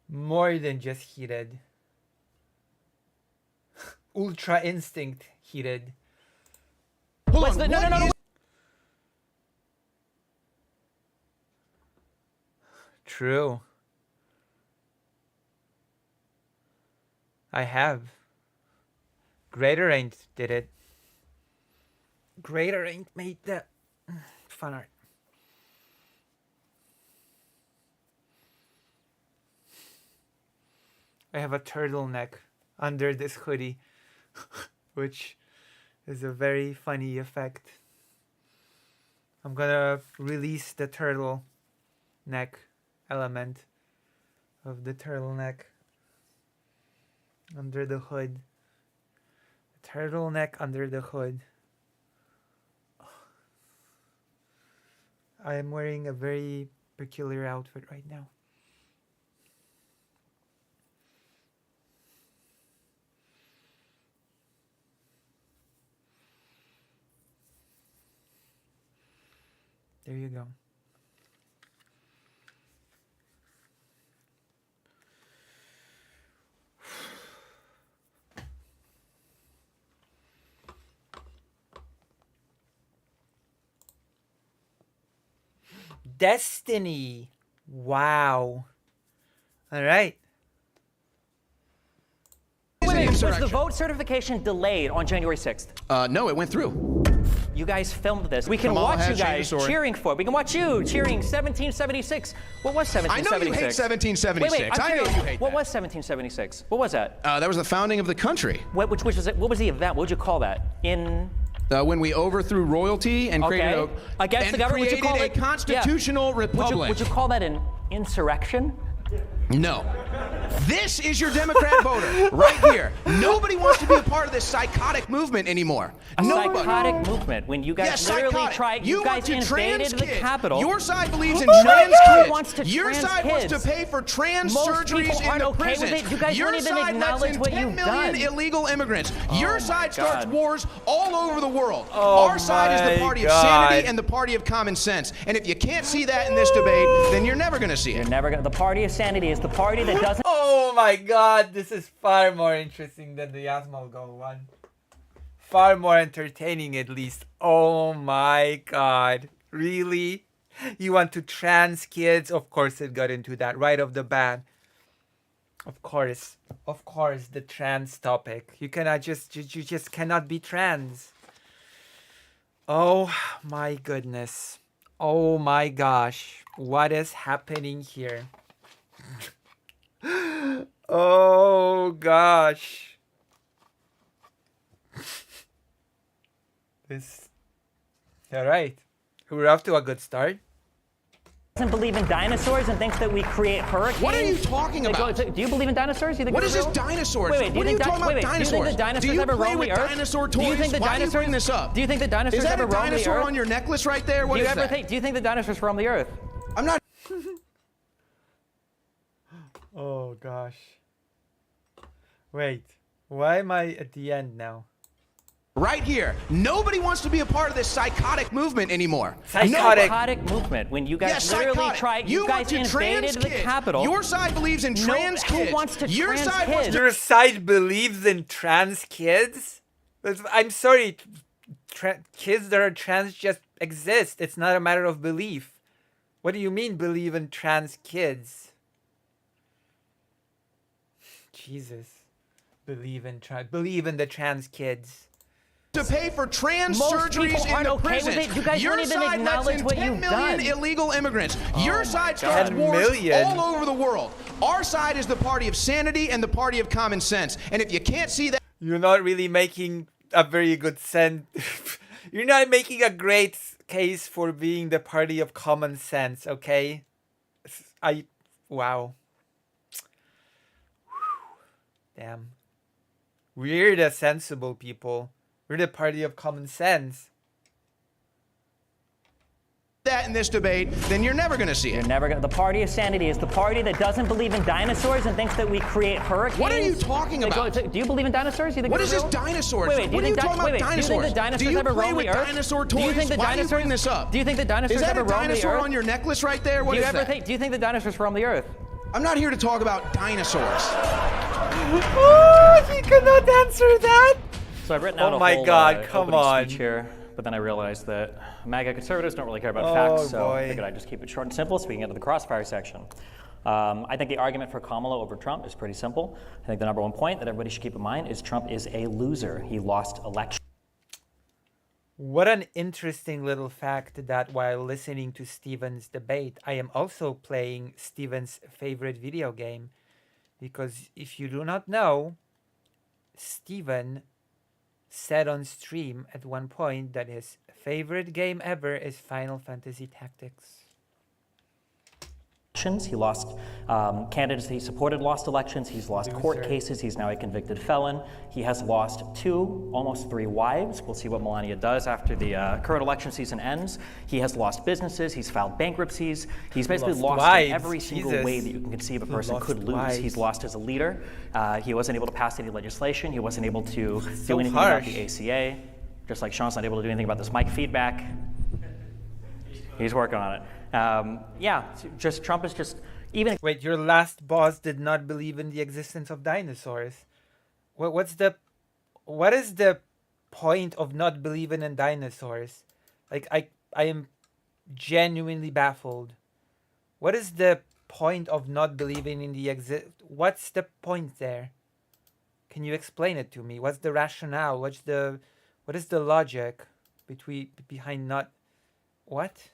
More than just heated. Ultra instinct heated. Hold on, no. True. I have. Greater Ain't did it. Greater Ain't made the fan art. I have a turtleneck under this hoodie, which is a very funny effect. I'm gonna release the turtle neck element of the turtleneck under the hood. Turtleneck under the hood. I am wearing a very peculiar outfit right now. There you go. Destiny. Wow. All right. Wait, was the vote certification delayed on January 6th? No, it went through. You guys filmed this. We can Kamala watch you has changed guys the story. cheering for it. We can watch you cheering 1776. What was I 1776? know you hate 1776. Wait, I know curious. you hate What that. was 1776? What was that? That was the founding of the country. Which was it? What was the event? What would you call that? When we overthrew royalty and created Okay. Against and the government, would you created call a it constitutional republic. Would you call that an insurrection? No. This is your Democrat voter right here. Nobody wants to be a part of this psychotic movement anymore. A Nobody. psychotic movement when you guys Yes, literally psychotic. tried. You You guys want to invaded trans the kids. Capitol. Your side believes in Oh my trans God. kids. Wants to Your trans side wants kids. to pay for trans Most surgeries people in aren't the okay with prisons. it. You guys Your won't even side lets acknowledge in what 10 you've million done. illegal immigrants. Your side starts God. wars all over the world. Oh Our side is the my party God. of sanity and the party of common sense. And if you can't see that in this debate, then you're never going to see it. You're never gonna. The party of sanity is the party that doesn't. Oh my God, this is far more interesting than the Asmongold one. Far more entertaining, at least. Oh my God. Really? You want to trans kids? Of course it got into that right off the bat. Of course, the trans topic. You cannot just, you just cannot be trans. Oh my goodness. Oh my gosh. What is happening here? Oh gosh. This. All right. We're off to a good start. Doesn't believe in dinosaurs and thinks that we create hurricanes. What are you talking Like, about? do you believe in dinosaurs? You think What it's is this real? dinosaurs? Wait, do What are you you think talking about do you dinosaurs? think the dinosaurs Do you ever play roam with the earth? dinosaur Do you toys? think the Why are you dinosaurs bringing this up? Do you think the dinosaurs Is that ever a roam the dinosaur earth? on your necklace right there? What do you is ever that? think? Do you think the dinosaurs roam the earth? I'm not. Oh gosh. Wait. Why am I at the end now? Right here. Nobody wants to be a part of this psychotic movement anymore. Psychotic. Psychotic movement when you guys Yes, literally psychotic. tried. You You want guys to invaded trans the kids. Capitol. Your side believes in trans who kids. wants to Your trans side wants kids? to. Your side believes in trans kids? I'm sorry. Kids that are trans just exist. It's not a matter of belief. What do you mean believe in trans kids? Jesus. Believe in the trans kids. to pay for trans Most surgeries people in aren't the okay with prisons. it. You guys Your won't even side lets acknowledge in what 10 you've million done. illegal immigrants. Your side God. starts 10 wars million? all over the world. Our side is the party of sanity and the party of common sense. And if you can't see that, You're not really making a very good sense. You're not making a great case for being the party of common sense, okay? Wow. Damn. We're the sensible people. We're the party of common sense. in this debate, then you're never going to see it. You're never going to. The party of sanity is the party that doesn't believe in dinosaurs and thinks that we create hurricanes. What are you talking about? Do you believe in dinosaurs? You think What it's is this real? dinosaurs? Wait, What are you talking about dinosaurs? Do you think the dinosaurs Do you ever play roam with the earth? dinosaur Do you toys? think the Why dinosaurs, do you bring this up? Do you think the dinosaurs Is that ever a roam the dinosaur earth? on your necklace right there? What is that? Do you think the dinosaurs roam the earth? I'm not here to talk about dinosaurs. Oh, he cannot answer that. So I've written out Oh a my whole God, come opening on. speech here, but then I realized that MAGA conservatives don't really care about Oh, facts, so boy. I figured I'd just keep it short and simple so we can get to the crossfire section. I think the argument for Kamala over Trump is pretty simple. I think the number one point that everybody should keep in mind is Trump is a loser. He lost election. What an interesting little fact that while listening to Steven's debate, I am also playing Steven's favorite video game. Because if you do not know, Steven said on stream at one point that his favorite game ever is Final Fantasy Tactics. He lost candidates he supported lost elections. He's lost court cases. He's now a convicted felon. He has lost 2, almost 3 wives. We'll see what Melania does after the current election season ends. He has lost businesses. He's filed bankruptcies. He's basically lost wives. in every single Jesus. way that you can conceive a person Lost could lose. wives. He's lost as a leader. He wasn't able to pass any legislation. He wasn't able to So do anything harsh. about the ACA. Just like Sean's not able to do anything about this mic feedback. He's working on it. Just Trump is just even. Wait, your last boss did not believe in the existence of dinosaurs. What is the point of not believing in dinosaurs? Like I am genuinely baffled. What is the point of not believing in the what's the point there? Can you explain it to me? What's the rationale? What is the logic behind not what?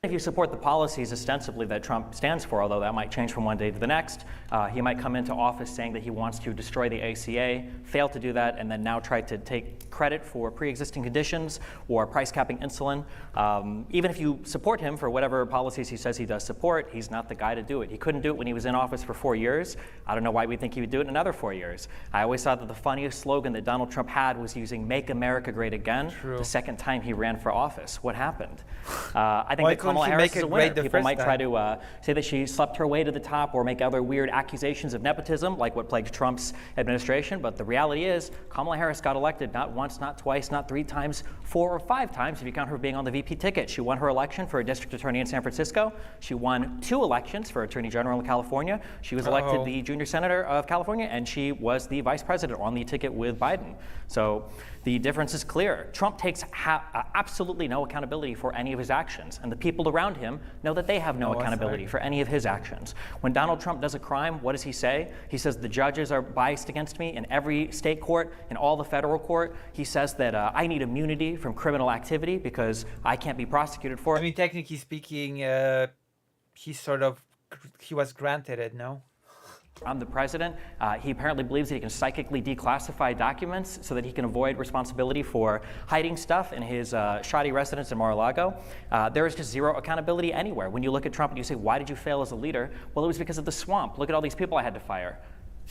If you support the policies ostensibly that Trump stands for, although that might change from one day to the next, he might come into office saying that he wants to destroy the ACA, fail to do that, and then now try to take credit for pre-existing conditions or price capping insulin. Even if you support him for whatever policies he says he does support, he's not the guy to do it. He couldn't do it when he was in office for 4 years. I don't know why we think he would do it in another 4 years. I always thought that the funniest slogan that Donald Trump had was using "Make America Great Again." True. The second time he ran for office. What happened? I think Why that Kamala couldn't he Harris make is it a great winner. the People first might try time? to say that she slept her way to the top or make other weird accusations of nepotism, like what plagued Trump's administration. But the reality is, Kamala Harris got elected not once, not twice, not 3 times, 4 or 5 times if you count her being on the VP ticket. She won her election for a district attorney in San Francisco. She won 2 elections for attorney general in California. She was elected the junior senator of California, and she was the vice president on the ticket with Biden. So the difference is clear. Trump takes absolutely no accountability for any of his actions, and the people around him know that they have no accountability for any of his actions. When Donald Trump does a crime, what does he say? He says the judges are biased against me in every state court, in all the federal court. He says that I need immunity from criminal activity because I can't be prosecuted for it. I mean, technically speaking, he was granted it, no? I'm the president. He apparently believes that he can psychically declassify documents so that he can avoid responsibility for hiding stuff in his shoddy residence in Mar-a-Lago. There is just zero accountability anywhere. When you look at Trump and you say, why did you fail as a leader? Well, it was because of the swamp. Look at all these people I had to fire.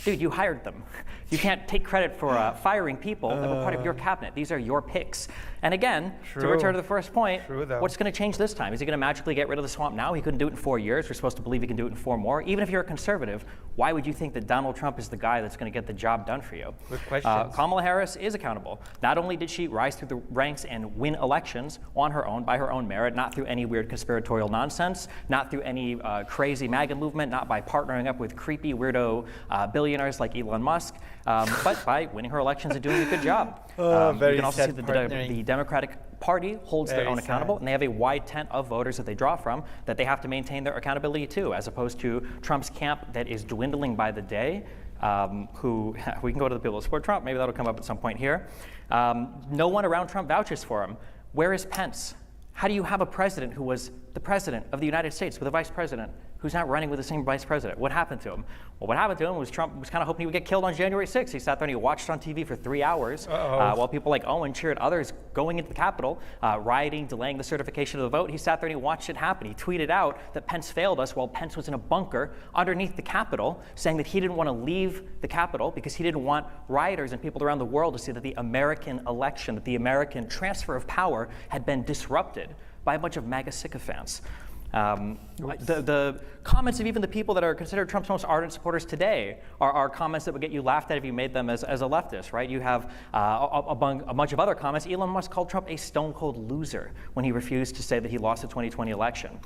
Dude, you hired them. You can't take credit for firing people that were part of your cabinet. These are your picks. And again, to return to the first point, what's going to change this time? Is he going to magically get rid of the swamp now? He couldn't do it in 4 years. We're supposed to believe he can do it in 4 more. Even if you're a conservative, why would you think that Donald Trump is the guy that's going to get the job done for you? Good questions. Kamala Harris is accountable. Not only did she rise through the ranks and win elections on her own, by her own merit, not through any weird conspiratorial nonsense, not through any crazy MAGA movement, not by partnering up with creepy weirdo billionaires like Elon Musk, but by winning her elections and doing a good job. You can also see that the Democratic Party holds their own accountable, and they have a wide tent of voters that they draw from that they have to maintain their accountability to, as opposed to Trump's camp that is dwindling by the day. who we can go to the people who support Trump. Maybe that'll come up at some point here. No one around Trump vouches for him. Where is Pence? How do you have a president who was the president of the United States with a vice president who's not running with the same vice president? What happened to him? Well, what happened to him was Trump was kind of hoping he would get killed on January 6th. He sat there and he watched on TV for 3 hours while people like Owen cheered others going into the Capitol, rioting, delaying the certification of the vote. He sat there and he watched it happen. He tweeted out that Pence failed us while Pence was in a bunker underneath the Capitol, saying that he didn't want to leave the Capitol because he didn't want rioters and people around the world to see that the American election, that the American transfer of power had been disrupted by a bunch of MAGA sycophants. The comments of even the people that are considered Trump's most ardent supporters today are comments that would get you laughed at if you made them as a leftist, right? You have a bunch of other comments. Elon Musk called Trump a stone-cold loser when he refused to say that he lost the 2020 election.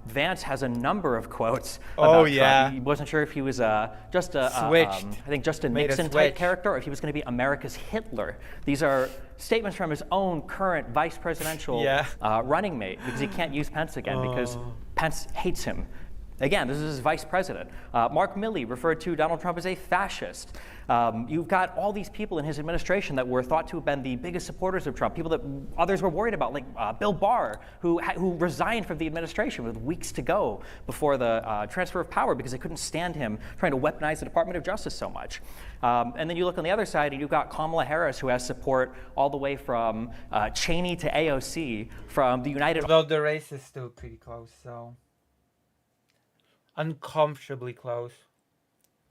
Vance has a number of quotes about Trump. He wasn't sure if he was just a Nixon-type character or if he was going to be America's Hitler. These are statements from his own current vice presidential running mate, because he can't use Pence again because Pence hates him. Again, this is his vice president. Mark Milley referred to Donald Trump as a fascist. You've got all these people in his administration that were thought to have been the biggest supporters of Trump, people that others were worried about, like Bill Barr, who resigned from the administration with weeks to go before the transfer of power because they couldn't stand him trying to weaponize the Department of Justice so much. And then you look on the other side, and you've got Kamala Harris, who has support all the way from Cheney to AOC, from the United... Although the race is still pretty close, so... uncomfortably close.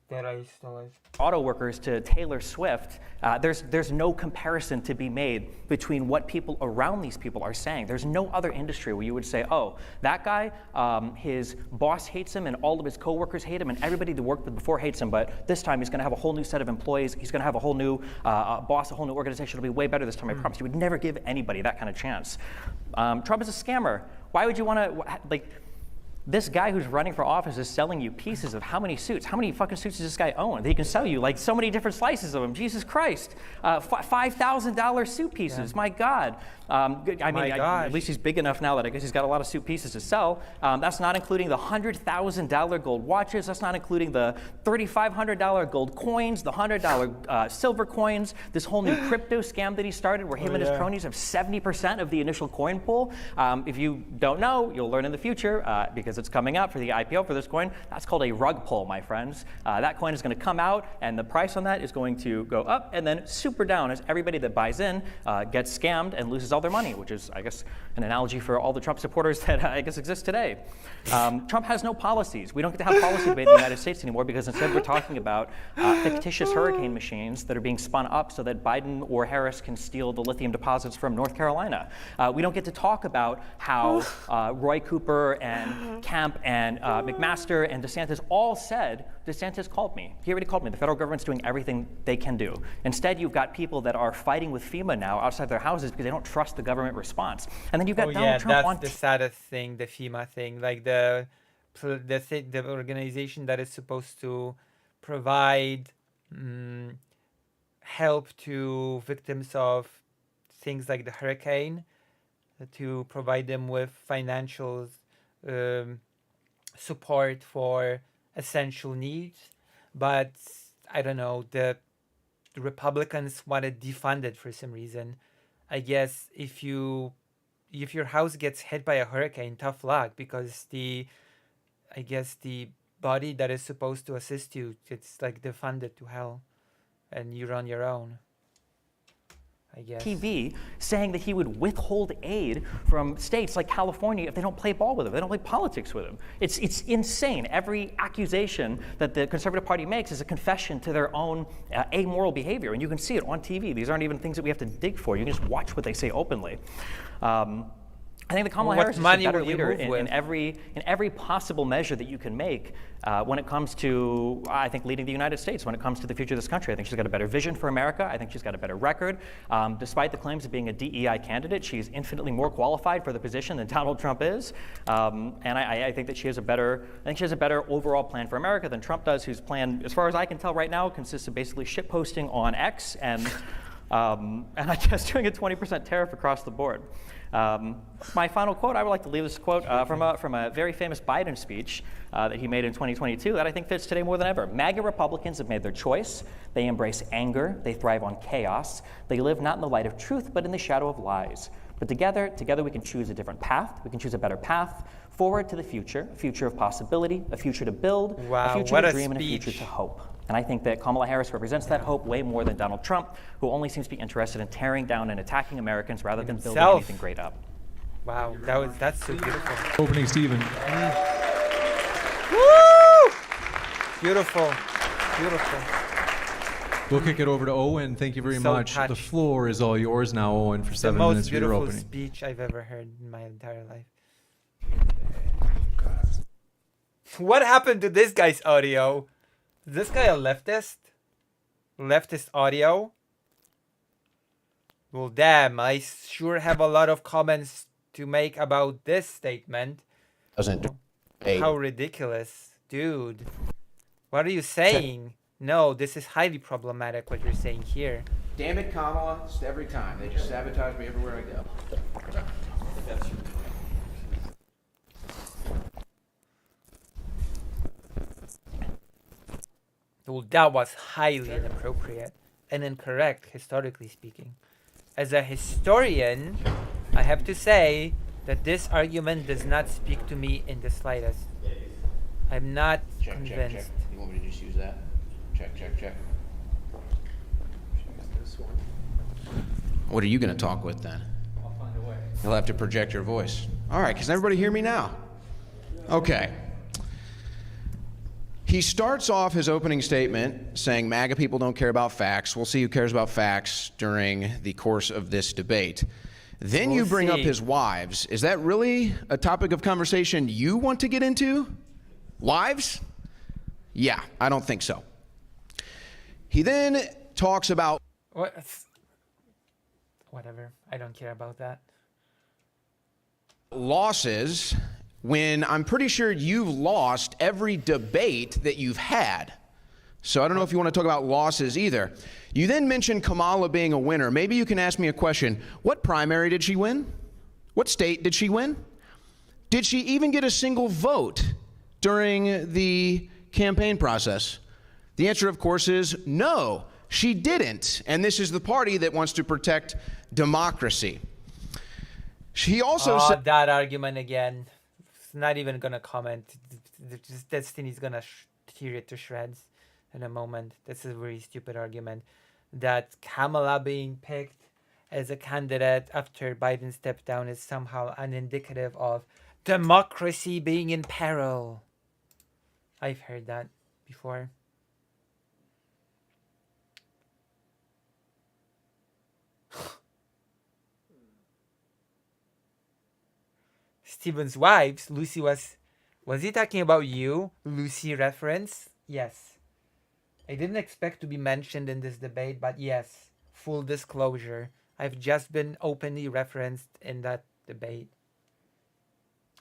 That race still is. Auto workers to Taylor Swift, there's no comparison to be made between what people around these people are saying. There's no other industry where you would say, oh, that guy, his boss hates him and all of his coworkers hate him and everybody that worked with before hates him, but this time he's going to have a whole new set of employees. He's going to have a whole new boss, a whole new organization. It'll be way better this time, I promise. You would never give anybody that kind of chance. Trump is a scammer. Why would you want to, like, this guy who's running for office is selling you pieces of how many suits? How many fucking suits does this guy own? That he can sell you like so many different slices of them. Jesus Christ. $5,000 suit pieces. Yeah. My God. At least he's big enough now that I guess he's got a lot of suit pieces to sell. That's not including the $100,000 gold watches. That's not including the $3,500 gold coins, the $100 silver coins, this whole new crypto scam that he started where him and his cronies have 70% of the initial coin pool. If you don't know, you'll learn in the future because it's coming out for the IPO for this coin. That's called a rug pull, my friends. That coin is going to come out and the price on that is going to go up and then super down as everybody that buys in gets scammed and loses all their money, which is, I guess, an analogy for all the Trump supporters that I guess exist today. Trump has no policies. We don't get to have policy debate in the United States anymore because instead we're talking about fictitious hurricane machines that are being spun up so that Biden or Harris can steal the lithium deposits from North Carolina. We don't get to talk about how Roy Cooper and Kemp and McMaster and DeSantis all said, DeSantis called me. He already called me. The federal government's doing everything they can do. Instead, you've got people that are fighting with FEMA now outside their houses because they don't trust the government response. And then you've got Donald Trump on... that's the saddest thing, the FEMA thing. Like the organization that is supposed to provide help to victims of things like the hurricane, to provide them with financial support for essential needs, but I don't know, the Republicans want to defund it for some reason. I guess if your house gets hit by a hurricane, tough luck, because the body that is supposed to assist you, it's like defunded to hell, and you're on your own. I guess. TV saying that he would withhold aid from states like California if they don't play ball with him, they don't play politics with him. It's insane. Every accusation that the Conservative Party makes is a confession to their own amoral behavior, and you can see it on TV. These aren't even things that we have to dig for. You can just watch what they say openly. I think that Kamala Harris is a better leader in every possible measure that you can make when it comes to, I think, leading the United States, when it comes to the future of this country. I think she's got a better vision for America. I think she's got a better record. Despite the claims of being a DEI candidate, she's infinitely more qualified for the position than Donald Trump is. And I think that she has a better overall plan for America than Trump does, whose plan, as far as I can tell right now, consists of basically shitposting on X and I guess doing a 20% tariff across the board. My final quote, I would like to leave this quote from a very famous Biden speech that he made in 2022 that I think fits today more than ever. MAGA Republicans have made their choice. They embrace anger. They thrive on chaos. They live not in the light of truth, but in the shadow of lies. But together we can choose a different path. We can choose a better path forward to the future, a future of possibility, a future to build, a future to dream, and a future to hope. And I think that Kamala Harris represents that hope way more than Donald Trump, who only seems to be interested in tearing down and attacking Americans rather than building anything great up. Wow, that's so beautiful. Opening Stephen. Woo! Beautiful, beautiful. We'll kick it over to Owen. Thank you very much. Touched. The floor is all yours now, Owen, for 7 minutes for your the most opening. beautiful speech I've ever heard in my entire life. What happened to this guy's audio? Is this guy a leftist? Leftist audio? Well, damn, I sure have a lot of comments to make about this statement. How ridiculous. Dude. What are you saying? No, this is highly problematic what you're saying here. Damn it, Kamala. It's every time. They just sabotage me everywhere I go. Well, that was highly inappropriate and incorrect, historically speaking. As a historian, I have to say that this argument does not speak to me in the slightest. I'm not convinced. Check. You want me to just use that? Check. What are you going to talk with then? I'll find a way. You'll have to project your voice. All right, can everybody hear me now? Okay. He starts off his opening statement saying MAGA people don't care about facts. We'll see who cares about facts during the course of this debate. Then you bring up his wives. Is that really a topic of conversation you want to get into? Wives? Yeah, I don't think so. He then talks about... Whatever. I don't care about that. Losses, when I'm pretty sure you've lost every debate that you've had. So I don't know if you want to talk about losses either. You then mentioned Kamala being a winner. Maybe you can ask me a question. What primary did she win? What state did she win? Did she even get a single vote during the campaign process? The answer, of course, is no, she didn't. And this is the party that wants to protect democracy. She also said that argument again. It's not even going to comment. Destiny's going to tear it to shreds in a moment. This is a very stupid argument. That Kamala being picked as a candidate after Biden stepped down is somehow unindicative of democracy being in peril. I've heard that before. Stephen's wives, Lucy was he talking about you? Lucy reference? Yes. I didn't expect to be mentioned in this debate, but yes, full disclosure. I've just been openly referenced in that debate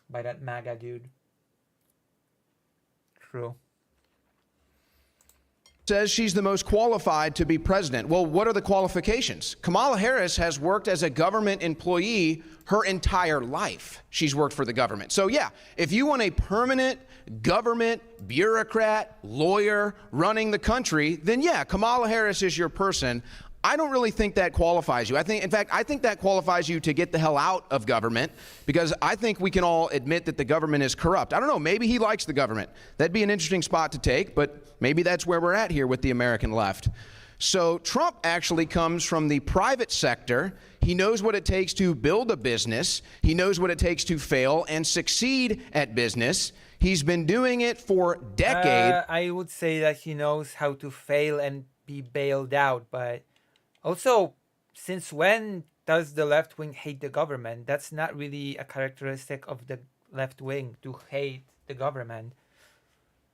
by that MAGA dude. True. Says she's the most qualified to be president. Well, what are the qualifications? Kamala Harris has worked as a government employee her entire life. She's worked for the government. So yeah, if you want a permanent government bureaucrat, lawyer running the country, then yeah, Kamala Harris is your person. I don't really think that qualifies you. I think that qualifies you to get the hell out of government, because I think we can all admit that the government is corrupt. I don't know, maybe he likes the government. That'd be an interesting spot to take, but maybe that's where we're at here with the American left. So Trump actually comes from the private sector. He knows what it takes to build a business. He knows what it takes to fail and succeed at business. He's been doing it for decades. I would say that he knows how to fail and be bailed out, but also, since when does the left wing hate the government? That's not really a characteristic of the left wing to hate the government.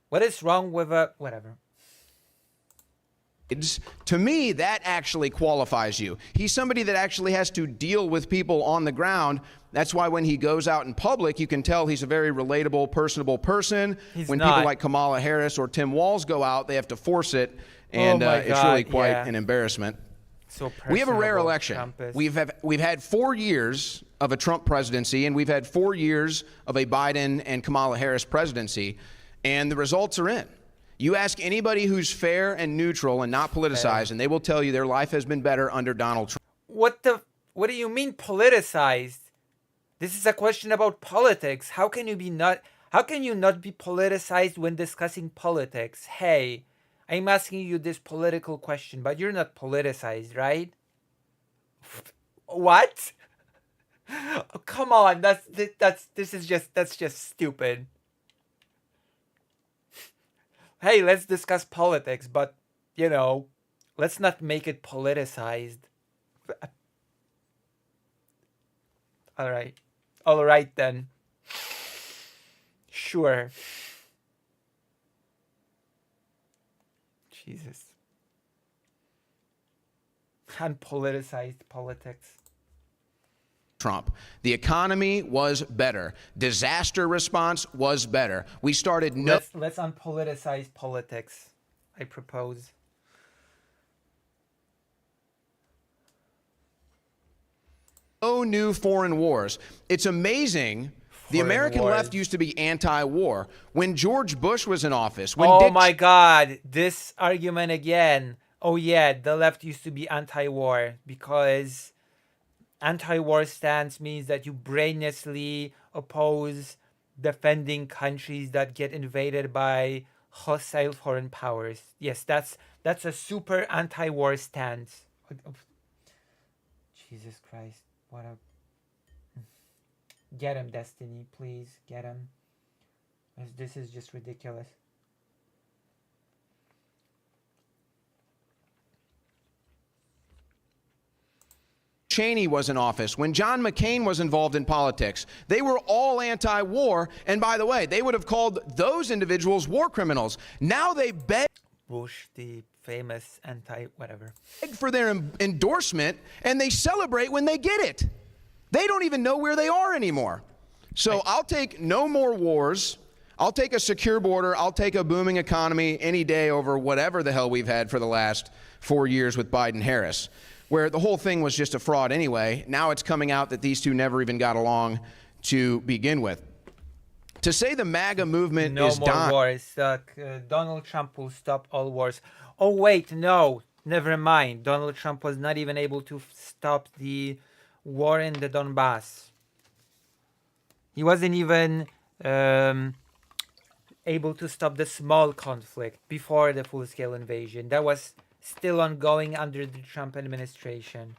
What is wrong with whatever? To me, that actually qualifies you. He's somebody that actually has to deal with people on the ground. That's why when he goes out in public, you can tell he's a very relatable, personable person. When people like Kamala Harris or Tim Walz go out, they have to force it, and it's really quite an embarrassment. So we have a rare personable, election. Trumpist. We've had 4 years of a Trump presidency, and we've had 4 years of a Biden and Kamala Harris presidency, and the results are in. You ask anybody who's fair and neutral and not politicized, and they will tell you their life has been better under Donald Trump. What do you mean politicized? This is a question about politics. How can you not be politicized when discussing politics? Hey, I'm asking you this political question, but you're not politicized, right? What? Oh, come on, that's just stupid. Hey, let's discuss politics, but let's not make it politicized. All right then. Sure. Jesus. Unpoliticized politics. Trump. The economy was better. Disaster response was better. We started Let's unpoliticize politics, I propose. No new foreign wars. It's amazing. The American left used to be anti-war. When George Bush was in office, my God, this argument again. Oh yeah, the left used to be anti-war because anti-war stance means that you brainlessly oppose defending countries that get invaded by hostile foreign powers. Yes, that's a super anti-war stance. Jesus Christ, what a... Get him, Destiny, please, get him. This is just ridiculous. Cheney was in office, when John McCain was involved in politics, they were all anti-war. And by the way, they would have called those individuals war criminals. Now they beg Bush, the famous anti-whatever, for their endorsement, and they celebrate when they get it. They don't even know where they are anymore. So I'll take no more wars. I'll take a secure border. I'll take a booming economy any day over whatever the hell we've had for the last 4 years with Biden-Harris, where the whole thing was just a fraud anyway. Now it's coming out that these two never even got along to begin with. To say the MAGA movement is dying. No more wars. Donald Trump will stop all wars. Oh, wait, no. Never mind. Donald Trump was not even able to stop the war in the Donbass. He wasn't even able to stop the small conflict before the full-scale invasion. That was still ongoing under the Trump administration.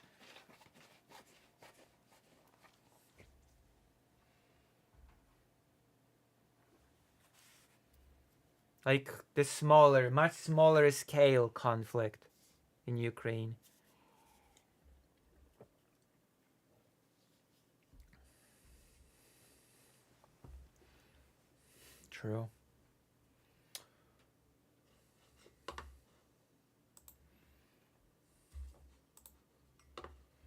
Like the much smaller scale conflict in Ukraine. True.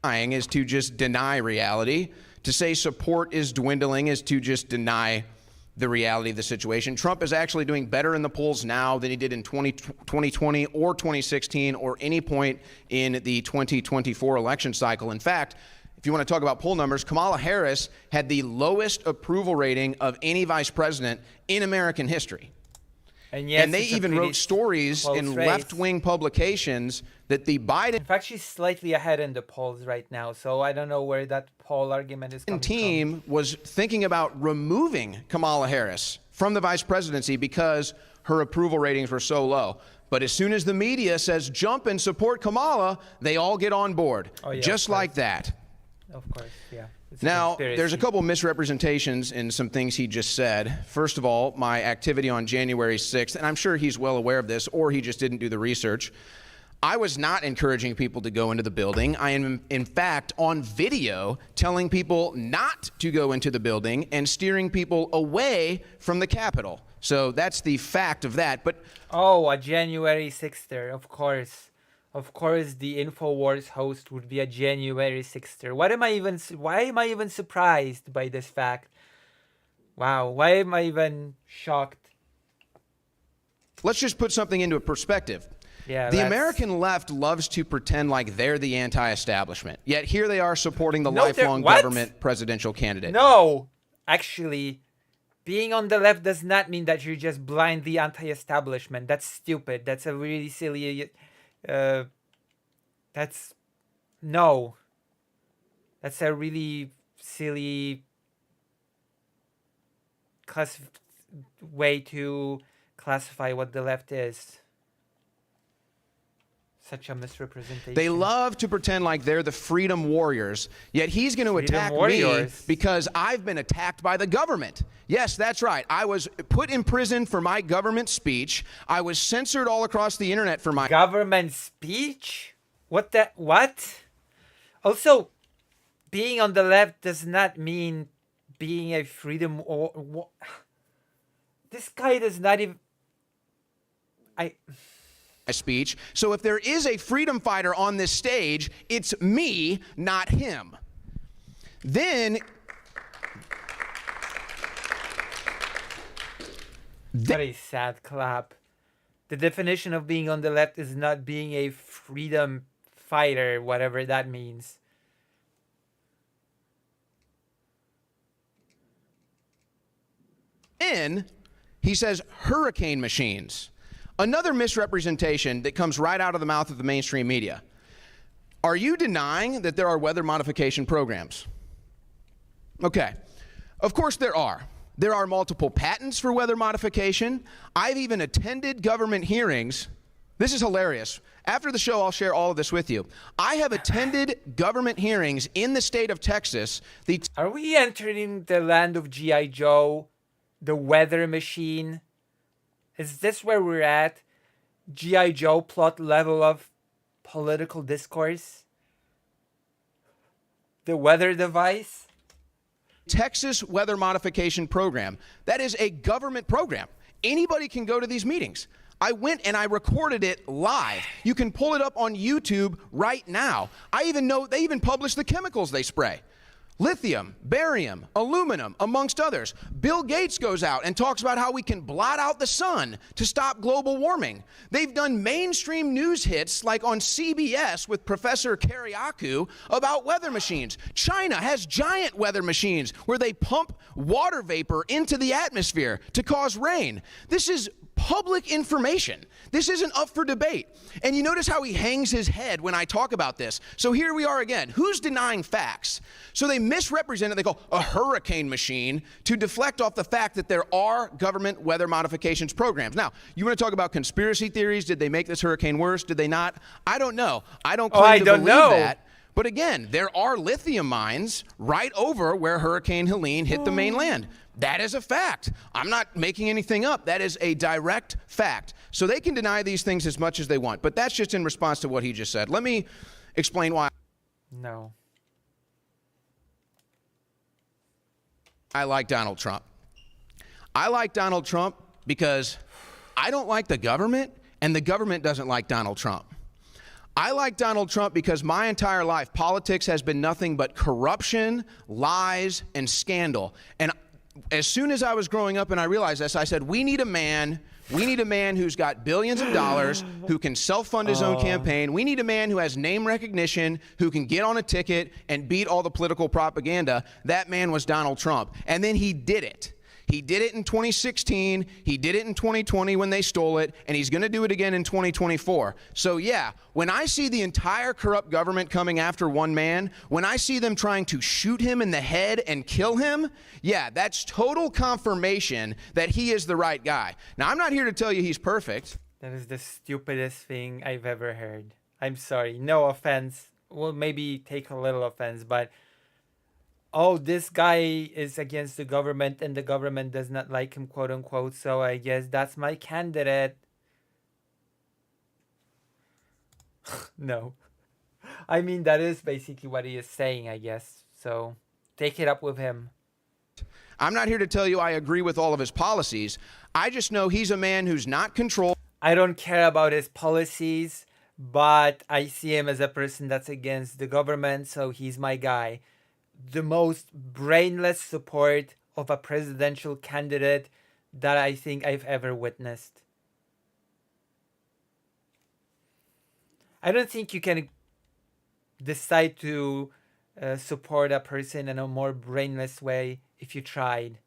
Is to just deny reality. To say support is dwindling is to just deny the reality of the situation. Trump is actually doing better in the polls now than he did in 2020 or 2016 or any point in the 2024 election cycle. In fact, if you want to talk about poll numbers, Kamala Harris had the lowest approval rating of any vice president in American history. And, yes, they even wrote stories in left-wing publications that the Biden... In fact, she's slightly ahead in the polls right now, so I don't know where that poll argument is coming team was thinking about removing Kamala Harris from the vice presidency because her approval ratings were so low. But as soon as the media says jump and support Kamala, they all get on board, just like that. Of course, yeah. Now, there's a couple misrepresentations in some things he just said. First of all, my activity on January 6th, and I'm sure he's well aware of this, or he just didn't do the research. I was not encouraging people to go into the building. I am, in fact, on video telling people not to go into the building and steering people away from the Capitol. So that's the fact of that. But oh, a January 6th, of course. Of course, the InfoWars host would be a January 6th. Why am I even surprised by this fact? Wow, why am I even shocked? Let's just put something into perspective. Yeah, The that's- American left loves to pretend like they're the anti-establishment, yet here they are supporting the No, they're- lifelong what? government presidential candidate. No, actually, being on the left does not mean that you're just blindly anti-establishment. That's stupid. That's a really silly. That's no. That's a really silly way to classify what the left is. Such a misrepresentation. They love to pretend like they're the freedom warriors, yet he's going to Freedom attack me warriors. because I've been attacked by the government. Yes, that's right. I was put in prison for my government speech. I was censored all across the internet for my government speech. What? Also, being on the left does not mean being a freedom or this guy does not even. speech. So if there is a freedom fighter on this stage, it's me, not him. Then What a sad clap. The definition of being on the left is not being a freedom fighter, whatever that means. then he says hurricane machines. Another misrepresentation that comes right out of the mouth of the mainstream media. Are you denying that there are weather modification programs? Okay. Of course there are. There are multiple patents for weather modification. I've even attended government hearings. This is hilarious. After the show, I'll share all of this with you. I have attended government hearings in the state of Texas. Are we entering the land of G.I. Joe? The weather machine? Is this where we're at? G.I. Joe plot level of political discourse? The weather device? Texas Weather Modification Program. That is a government program. Anybody can go to these meetings. I went and I recorded it live. You can pull it up on YouTube right now. I even know they even publish the chemicals they spray. Lithium, barium, aluminum, amongst others. Bill Gates goes out and talks about how we can blot out the sun to stop global warming. They've done mainstream news hits like on CBS with Professor Kariakou about weather machines. China has giant weather machines where they pump water vapor into the atmosphere to cause rain. This is public information. This isn't up for debate. And you notice how he hangs his head when I talk about this. So here we are again. Who's denying facts? So they misrepresent it. They call a hurricane machine to deflect off the fact that there are government weather modifications programs. Now, you want to talk about conspiracy theories? Did they make this hurricane worse? Did they not? I don't know. I don't claim to believe that. But again, there are lithium mines right over where Hurricane Helene hit the mainland. That is a fact. I'm not making anything up. That is a direct fact. So they can deny these things as much as they want. But that's just in response to what he just said. Let me explain why. No. I like Donald Trump. I like Donald Trump because I don't like the government, and the government doesn't like Donald Trump. I like Donald Trump because my entire life, politics has been nothing but corruption, lies, and scandal. And as soon as I was growing up and I realized this, I said, we need a man who's got billions of dollars, who can self-fund his own campaign. We need a man who has name recognition, who can get on a ticket and beat all the political propaganda. That man was Donald Trump. And then he did it. He did it in 2016, he did it in 2020 when they stole it, and he's going to do it again in 2024. So yeah, when I see the entire corrupt government coming after one man, when I see them trying to shoot him in the head and kill him, yeah, that's total confirmation that he is the right guy. Now, I'm not here to tell you he's perfect. That is the stupidest thing I've ever heard. I'm sorry, no offense. Well, maybe take a little offense, but oh, this guy is against the government and the government does not like him, quote unquote, so I guess that's my candidate. No. I mean, that is basically what he is saying, I guess. So take it up with him. I'm not here to tell you I agree with all of his policies. I just know he's a man who's not controlled. I don't care about his policies, but I see him as a person that's against the government, so he's my guy. The most brainless support of a presidential candidate that I think I've ever witnessed. I don't think you can decide to support a person in a more brainless way if you tried.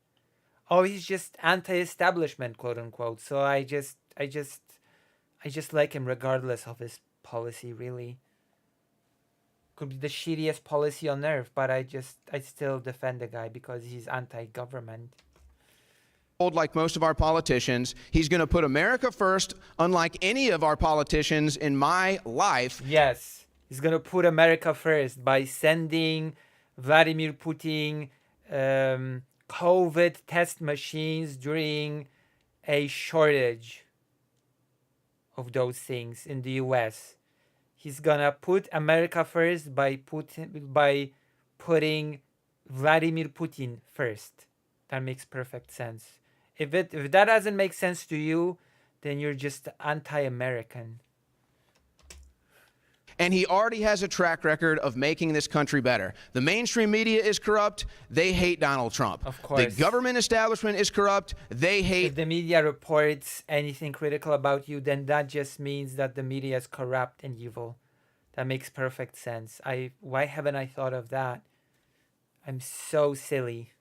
Oh, he's just anti-establishment, quote unquote. So I just like him regardless of his policy, really. Could be the shittiest policy on earth, but I still defend the guy because he's anti-government. Like most of our politicians, he's going to put America first, unlike any of our politicians in my life. Yes, he's going to put America first by sending Vladimir Putin COVID test machines during a shortage of those things in the US. He's gonna put America first by putting Vladimir Putin first. That makes perfect sense. If that doesn't make sense to you, then you're just anti-American. And he already has a track record of making this country better. The mainstream media is corrupt. They hate Donald Trump. Of course. The government establishment is corrupt. They hate... If the media reports anything critical about you, then that just means that the media is corrupt and evil. That makes perfect sense. Why haven't I thought of that? I'm so silly.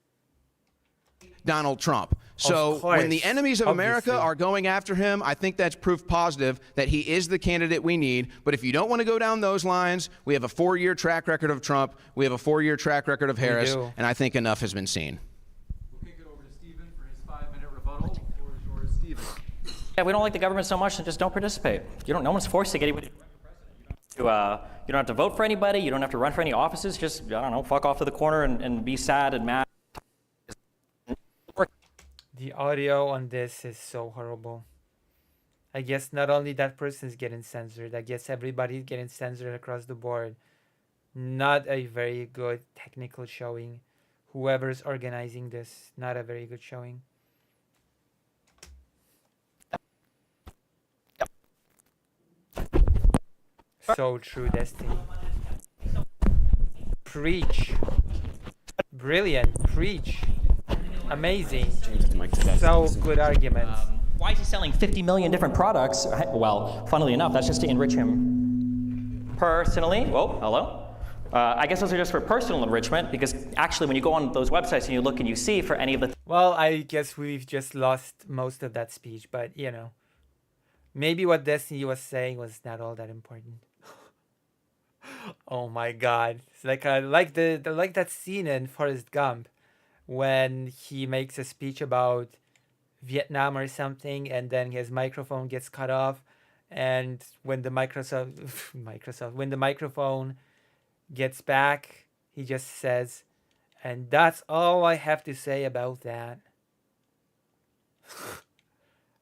Donald Trump. So when the enemies of America are going after him, I think that's proof positive that he is the candidate we need. But if you don't want to go down those lines, we have a 4-year track record of Trump. We have a 4-year track record of Harris. And I think enough has been seen. We'll kick it over to Stephen for his 5-minute rebuttal. The floor is yours, Stephen. Yeah, we don't like the government so much, then just don't participate. No one's forcing anybody to run for president. You don't have to vote for anybody. You don't have to run for any offices. Just, I don't know, fuck off to the corner and be sad and mad. The audio on this is so horrible. I guess not only that person's getting censored, I guess everybody's getting censored across the board. Not a very good technical showing. Whoever's organizing this, not a very good showing. So true, Destiny. Preach. Brilliant. Preach. Amazing. So good arguments. Why is he selling 50 million different products? Well, funnily enough, that's just to enrich him personally. Whoa, hello? I guess those are just for personal enrichment, because actually when you go on those websites and you look and you see for any of the... Well, I guess we've just lost most of that speech, but you know. Maybe what Destiny was saying was not all that important. Oh my god. It's like that scene in Forrest Gump when he makes a speech about Vietnam or something, and then his microphone gets cut off, and when the when the microphone gets back, he just says, and that's all I have to say about that.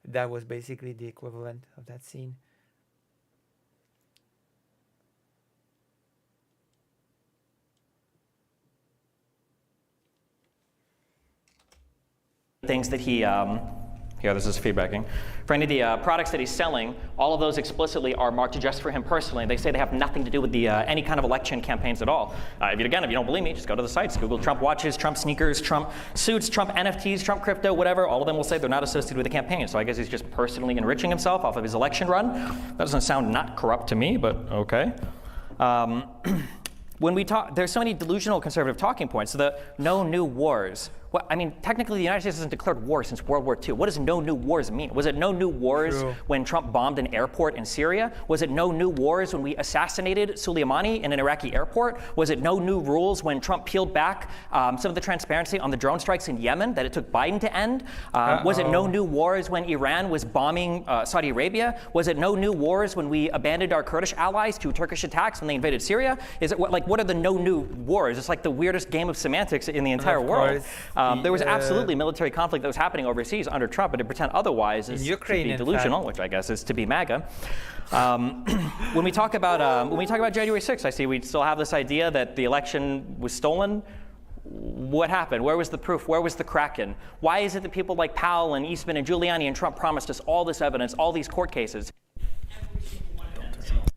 That was basically the equivalent of that scene. Things that he, here, this is feedbacking. For any of the products that he's selling, all of those explicitly are marked just for him personally. They say they have nothing to do with the any kind of election campaigns at all. If you don't believe me, just go to the sites. Google Trump watches, Trump sneakers, Trump suits, Trump NFTs, Trump crypto, whatever. All of them will say they're not associated with the campaign. So I guess he's just personally enriching himself off of his election run. That doesn't sound not corrupt to me, but okay. When we talk, there's so many delusional conservative talking points. So the no new wars. Well, I mean, technically, the United States hasn't declared war since World War II. What does no new wars mean? Was it no new wars when Trump bombed an airport in Syria? Was it no new wars when we assassinated Soleimani in an Iraqi airport? Was it no new rules when Trump peeled back some of the transparency on the drone strikes in Yemen that it took Biden to end? Was it no new wars when Iran was bombing Saudi Arabia? Was it no new wars when we abandoned our Kurdish allies to Turkish attacks when they invaded Syria? Is it what are the no new wars? It's like the weirdest game of semantics in the entire world. There was absolutely military conflict that was happening overseas under Trump, but to pretend otherwise is to be delusional, which I guess is to be MAGA. When we talk about January 6th, I see we still have this idea that the election was stolen. What happened? Where was the proof? Where was the Kraken? Why is it that people like Powell and Eastman and Giuliani and Trump promised us all this evidence, all these court cases?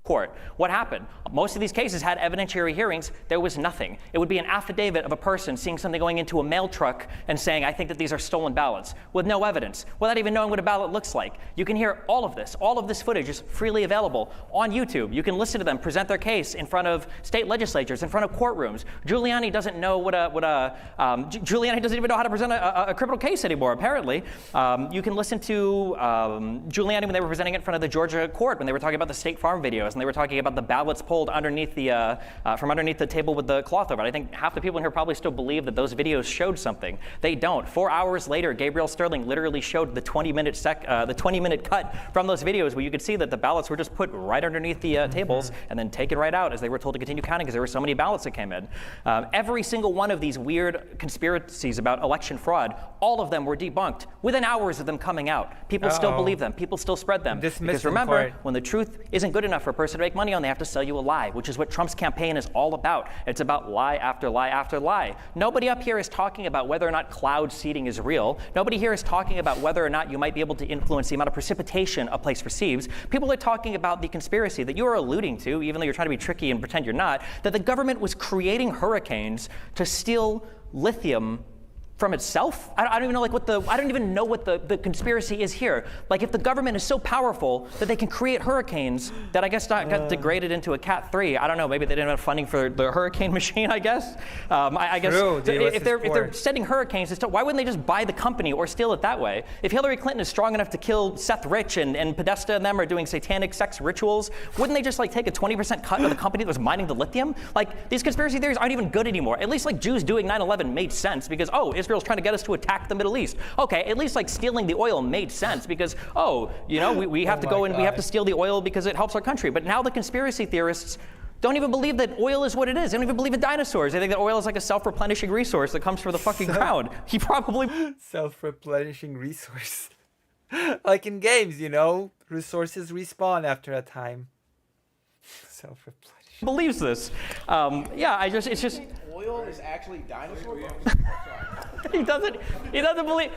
court. What happened? Most of these cases had evidentiary hearings. There was nothing. It would be an affidavit of a person seeing something going into a mail truck and saying, I think that these are stolen ballots, with no evidence, without even knowing what a ballot looks like. You can hear all of this footage is freely available on YouTube. You can listen to them present their case in front of state legislatures, in front of courtrooms. Giuliani doesn't know Giuliani doesn't even know how to present a criminal case anymore, apparently. You can listen to Giuliani when they were presenting it in front of the Georgia court, when they were talking about the State Farm videos, and they were talking about the ballots pulled underneath from underneath the table with the cloth over it. I think half the people in here probably still believe that those videos showed something. They don't. 4 hours later, Gabriel Sterling literally showed the 20-minute cut from those videos where you could see that the ballots were just put right underneath the tables and then taken right out as they were told to continue counting because there were so many ballots that came in. Every single one of these weird conspiracies about election fraud, all of them were debunked within hours of them coming out. People still believe them. People still spread them. Because remember, when the truth isn't good enough for a person to make money on, they have to sell you a lie, which is what Trump's campaign is all about. It's about lie after lie after lie. Nobody up here is talking about whether or not cloud seeding is real. Nobody here is talking about whether or not you might be able to influence the amount of precipitation a place receives. People are talking about the conspiracy that you are alluding to, even though you're trying to be tricky and pretend you're not, that the government was creating hurricanes to steal lithium from itself? I don't even know what the conspiracy is here. Like, if the government is so powerful that they can create hurricanes that I guess got degraded into a Cat 3. I don't know, maybe they didn't have funding for the hurricane machine, I guess. I guess if they're sending hurricanes, why wouldn't they just buy the company or steal it that way? If Hillary Clinton is strong enough to kill Seth Rich and Podesta and them are doing satanic sex rituals, wouldn't they just take a 20% cut of the company that was mining the lithium? Like, these conspiracy theories aren't even good anymore. At least Jews doing 9/11 made sense because, Israel's trying to get us to attack the Middle East. Okay, at least stealing the oil made sense because, we have to go and we have to steal the oil because it helps our country. But now the conspiracy theorists don't even believe that oil is what it is. They don't even believe in dinosaurs. They think that oil is like a self-replenishing resource that comes from the fucking ground. He probably self-replenishing resource. Like in games, resources respawn after a time. Self-replenishing. Believes this. It's just oil is actually dinosaur bones. He doesn't believe.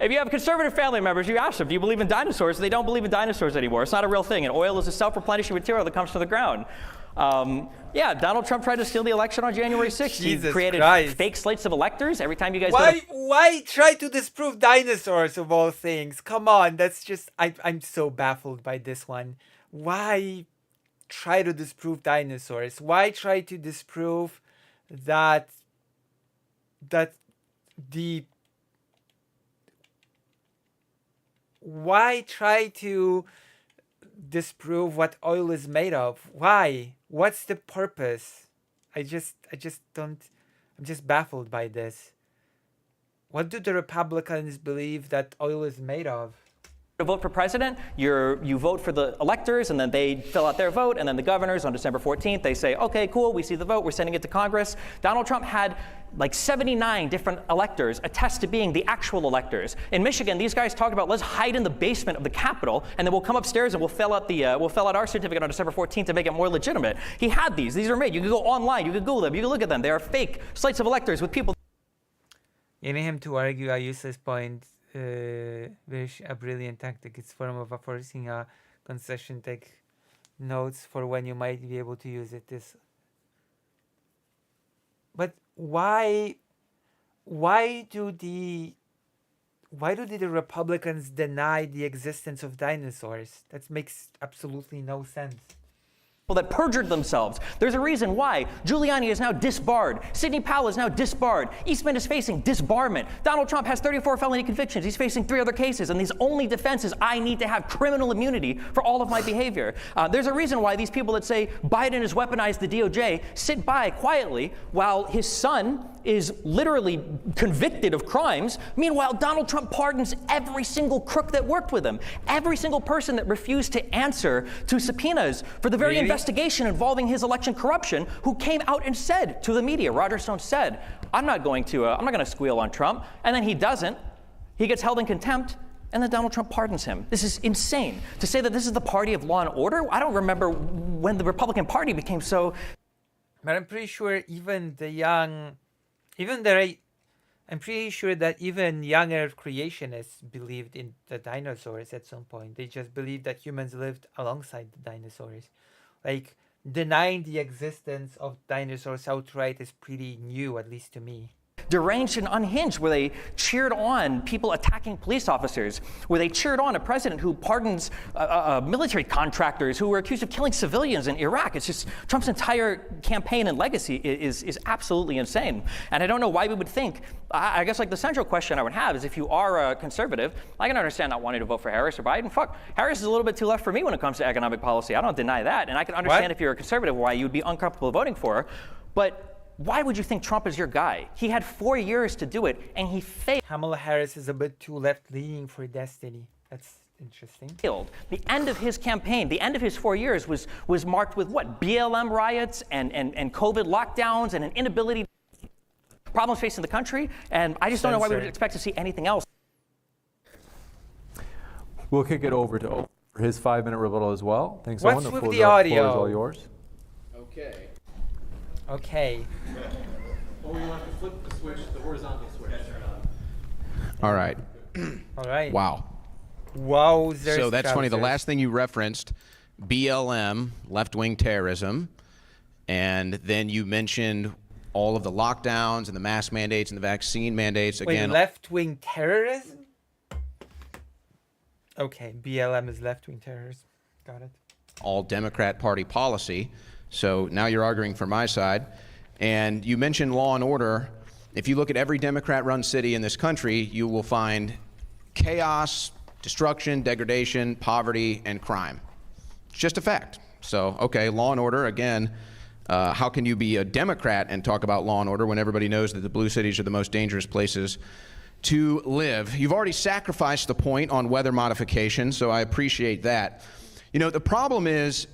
If you have conservative family members, you ask them, do you believe in dinosaurs? They don't believe in dinosaurs anymore. It's not a real thing. And oil is a self-replenishing material that comes from the ground. Donald Trump tried to steal the election on January 6th. He created fake slates of electors every time you guys. Why try to disprove dinosaurs of all things? Come on, that's just. I'm so baffled by this one. Why try to disprove dinosaurs? Why try to disprove that the. Why try to disprove what oil is made of? Why? What's the purpose? I just don't. I'm just baffled by this. What do the Republicans believe that oil is made of? To vote for president, you vote for the electors, and then they fill out their vote, and then the governors on December 14th, they say, okay, cool, we see the vote, we're sending it to Congress. Donald Trump had 79 different electors attest to being the actual electors. In Michigan, these guys talked about, let's hide in the basement of the Capitol, and then we'll come upstairs and we'll fill out our certificate on December 14th to make it more legitimate. He had these are made. You can go online, you can Google them, you can look at them. They are fake slates of electors with people. In him to argue a useless point, a brilliant tactic. It's form of forcing a concession. Take notes for when you might be able to use it. But why do the Republicans deny the existence of dinosaurs? That makes absolutely no sense. That perjured themselves. There's a reason why Giuliani is now disbarred. Sidney Powell is now disbarred. Eastman is facing disbarment. Donald Trump has 34 felony convictions. He's facing 3 other cases, and his only defense is I need to have criminal immunity for all of my behavior. There's a reason why these people that say Biden has weaponized the DOJ sit by quietly while his son is literally convicted of crimes. Meanwhile, Donald Trump pardons every single crook that worked with him. Every single person that refused to answer to subpoenas for the very investigation involving his election corruption, who came out and said to the media, Roger Stone said, I'm not going to squeal on Trump. And then he doesn't. He gets held in contempt, and then Donald Trump pardons him. This is insane. To say that this is the party of law and order, I don't remember when the Republican Party became so. But I'm pretty sure even I'm pretty sure that even young Earth creationists believed in the dinosaurs at some point. They just believed that humans lived alongside the dinosaurs. Like, denying the existence of dinosaurs outright is pretty new, at least to me. Deranged and unhinged, where they cheered on people attacking police officers, where they cheered on a president who pardons military contractors who were accused of killing civilians in Iraq. It's just Trump's entire campaign and legacy is absolutely insane. And I don't know why we would think, I guess like the central question I would have is if you are a conservative, I can understand not wanting to vote for Harris or Biden. Fuck, Harris is a little bit too left for me when it comes to economic policy. I don't deny that. And I can understand if you're a conservative why you would be uncomfortable voting for her. But why would you think Trump is your guy? He had 4 years to do it, and he failed. Kamala Harris is a bit too left-leaning for Destiny. That's interesting. The end of his campaign, the end of his 4 years was marked with what? BLM riots and COVID lockdowns and an inability, problems facing the country. And I just don't know why we would expect to see anything else. We'll kick it over to Owen for his 5-minute rebuttal as well. Thanks, What's Owen. with The the floor audio? is all yours. Okay. Okay. Oh, you want to flip the switch, the horizontal switch. All right. All right. Wow. Wowzers. So that's funny. The trousers. last thing you referenced, BLM, left-wing terrorism, and then you mentioned all of the lockdowns and the mask mandates and the vaccine mandates. Again, Wait, left-wing terrorism? Okay, BLM is left-wing terrorism. Got it. all Democrat Party policy. So now you're arguing for my side. And you mentioned law and order. If you look at every Democrat-run city in this country, you will find chaos, destruction, degradation, poverty, and crime. It's just a fact. So, okay, law and order, again, how can you be a Democrat and talk about law and order when everybody knows that the blue cities are the most dangerous places to live? You've already sacrificed the point on weather modification, so I appreciate that. You know, the problem is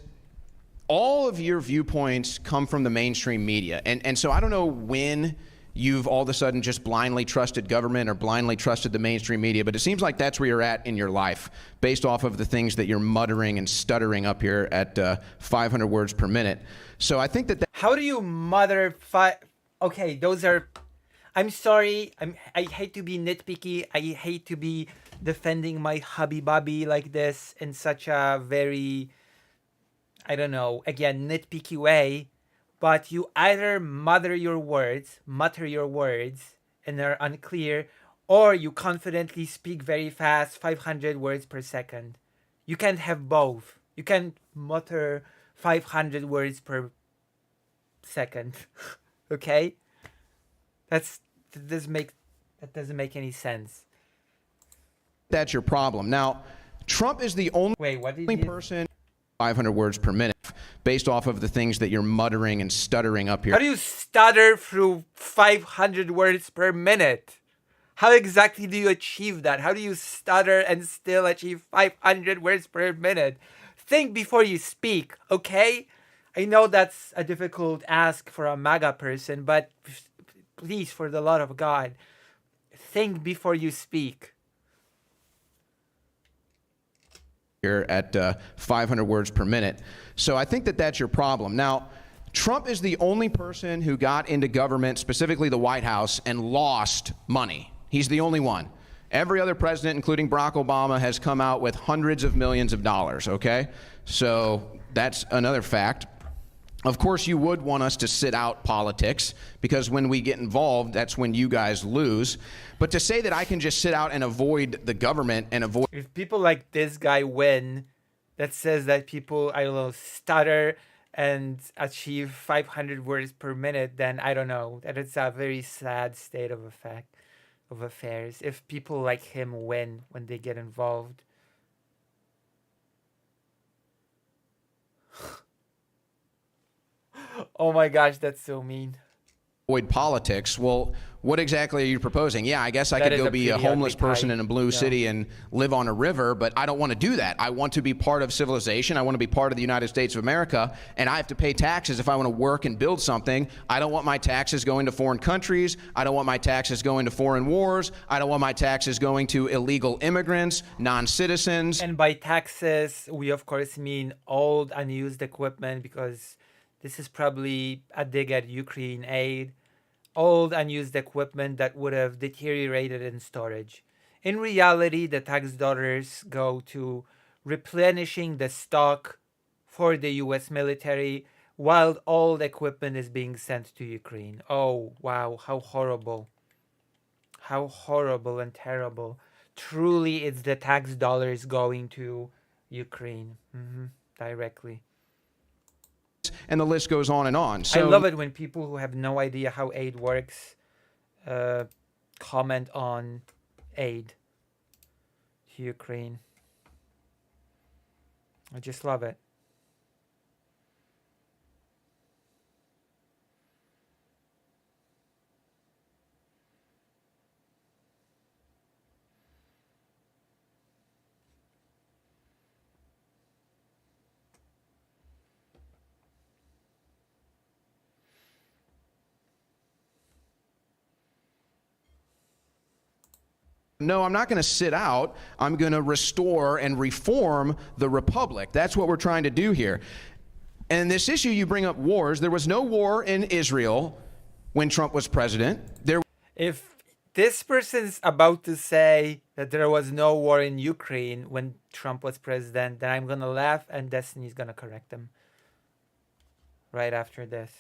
all of your viewpoints come from the mainstream media. And so I don't know when you've all of a sudden just blindly trusted government or blindly trusted the mainstream media, but it seems like that's where you're at in your life based off of the things that you're muttering and stuttering up here at 500 words per minute. So I think that... How do you mutter Okay, those are... I'm sorry. I hate to be nitpicky. I hate to be defending my hubby bubby like this in such a very, I don't know, again, nitpicky way. But you either mutter your words, and they're unclear, or you confidently speak very fast, 500 words per second. You can't have both. You can't mutter 500 words per second. Okay? That doesn't make any sense. That's your problem. Now, Trump is the only person 500 words per minute based off of the things that you're muttering and stuttering up here. How do you stutter through 500 words per minute? How exactly do you achieve that? How do you stutter and still achieve 500 words per minute? Think before you speak, okay? I know that's a difficult ask for a MAGA person, but please, for the love of God, think before you speak. Here at 500 words per minute. So I think that that's your problem. Now, Trump is the only person who got into government, specifically the White House, and lost money. He's the only one. Every other president, including Barack Obama, has come out with hundreds of millions of dollars, okay? So that's another fact. Of course, you would want us to sit out politics, because when we get involved, that's when you guys lose. But to say that I can just sit out and avoid the government and avoid... If people like this guy win, that says that people, I don't know, stutter and achieve 500 words per minute, then I don't know. That it's a very sad state of affairs. If people like him win when they get involved. Oh my gosh, that's so mean. Avoid politics. Well, what exactly are you proposing? Yeah, I guess I could go be a homeless person in a blue city and live on a river, but I don't want to do that. I want to be part of civilization. I want to be part of the United States of America, and I have to pay taxes if I want to work and build something. I don't want my taxes going to foreign countries. I don't want my taxes going to foreign wars. I don't want my taxes going to illegal immigrants, non-citizens. And by taxes, we of course mean old, unused equipment, because this is probably a dig at Ukraine aid. old unused equipment that would have deteriorated in storage. In reality, the tax dollars go to replenishing the stock for the US military while old equipment is being sent to Ukraine. Oh, wow, how horrible. How horrible and terrible. Truly, it's the tax dollars going to Ukraine directly. And the list goes on and on. So I love it when people who have no idea how aid works comment on aid to Ukraine. I just love it. no, I'm not going to sit out. I'm going to restore and reform the republic. That's what we're trying to do here. And this issue, you bring up wars. There was no war in Israel when Trump was president. If this person's about to say that there was no war in Ukraine when Trump was president, then I'm going to laugh and Destiny's going to correct them right after this.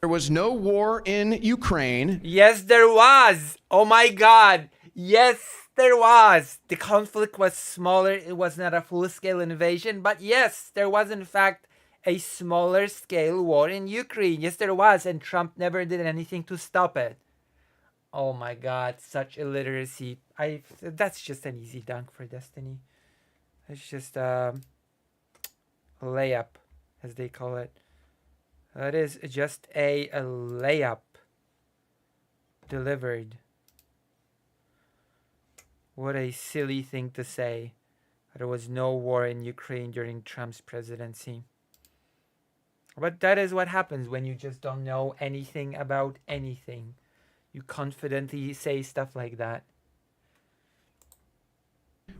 There was no war in Ukraine. Yes, there was. Oh my God. Yes, there was. The conflict was smaller. It was not a full-scale invasion. But yes, there was in fact a smaller scale war in Ukraine. Yes, there was. And Trump never did anything to stop it. Oh my God. Such illiteracy. That's just an easy dunk for Destiny. It's just a layup, as they call it. That is just a layup delivered. What a silly thing to say. There was no war in Ukraine during Trump's presidency. But that is what happens when you just don't know anything about anything. You confidently say stuff like that.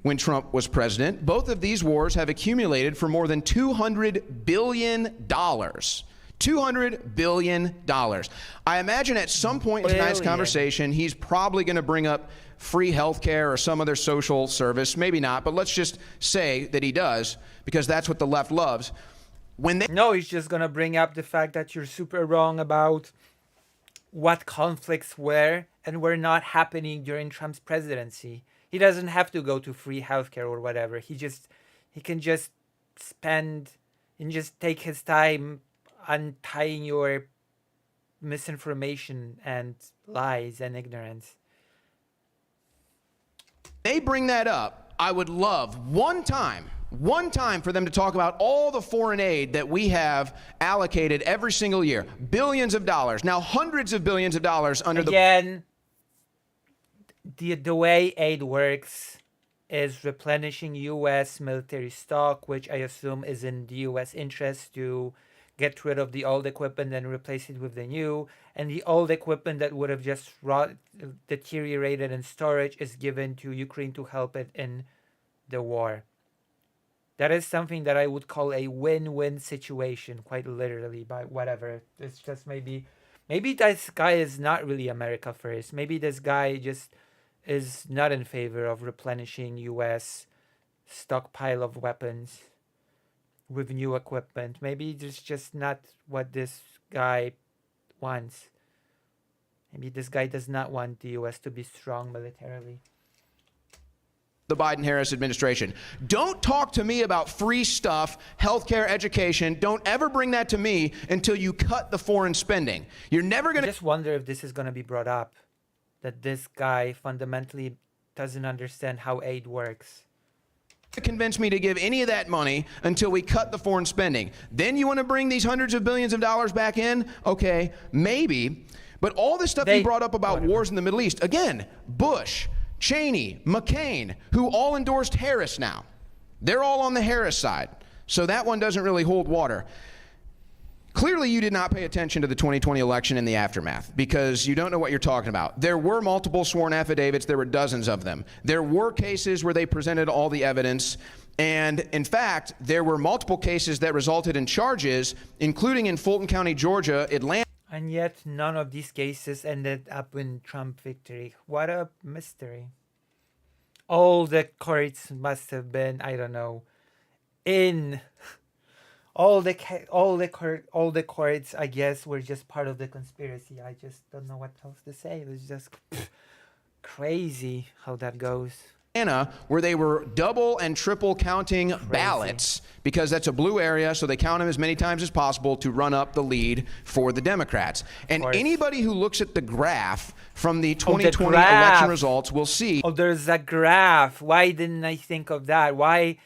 When Trump was president, both of these wars have accumulated for more than $200 billion. $200 billion. I imagine at some point in tonight's conversation, he's probably going to bring up free health care or some other social service. Maybe not, but let's just say that he does, because that's what the left loves. No, he's just going to bring up the fact that you're super wrong about what conflicts were and were not happening during Trump's presidency. He doesn't have to go to free healthcare or whatever. He can just spend and just take his time untying your misinformation and lies and ignorance. They bring that up. I would love one time for them to talk about all the foreign aid that we have allocated every single year. Billions of dollars. Now hundreds of billions of dollars under the way aid works is replenishing U.S. military stock, which I assume is in the U.S. interest to get rid of the old equipment and replace it with the new. And the old equipment that would have just deteriorated in storage is given to Ukraine to help it in the war. That is something that I would call a win-win situation, quite literally, but whatever. It's just maybe this guy is not really America first. Maybe this guy just is not in favor of replenishing U.S. stockpile of weapons with new equipment. Maybe it's just not what this guy wants. Maybe this guy does not want the U.S. to be strong militarily. The Biden-Harris administration. Don't talk to me about free stuff, healthcare, education. Don't ever bring that to me until you cut the foreign spending. You're never going to... I just wonder if this is going to be brought up, that this guy fundamentally doesn't understand how aid works. Convince me to give any of that money until we cut the foreign spending. Then you want to bring these hundreds of billions of dollars back in? Okay, maybe. But all this stuff you brought up about wars in the Middle East, again, Bush, Cheney, McCain, who all endorsed Harris now. They're all on the Harris side. So that one doesn't really hold water. Clearly Clearly, you did not pay attention to the 2020 election in the aftermath because you don't know what you're talking about. There were multiple sworn affidavits. There were dozens of them. There were cases where they presented all the evidence. And in fact, there were multiple cases that resulted in charges, including in Fulton County, Georgia, Atlanta. And yet none of these cases ended up in Trump victory. What a mystery. All the courts must have been, I don't know, in all the courts, I guess, were just part of the conspiracy. I just don't know what else to say. It's just crazy how that goes. Where they were double and triple counting ballots because that's a blue area, so they count them as many times as possible to run up the lead for the Democrats. And anybody who looks at the graph from the 2020 election results will see. Oh, there's a graph. Why didn't I think of that? Why?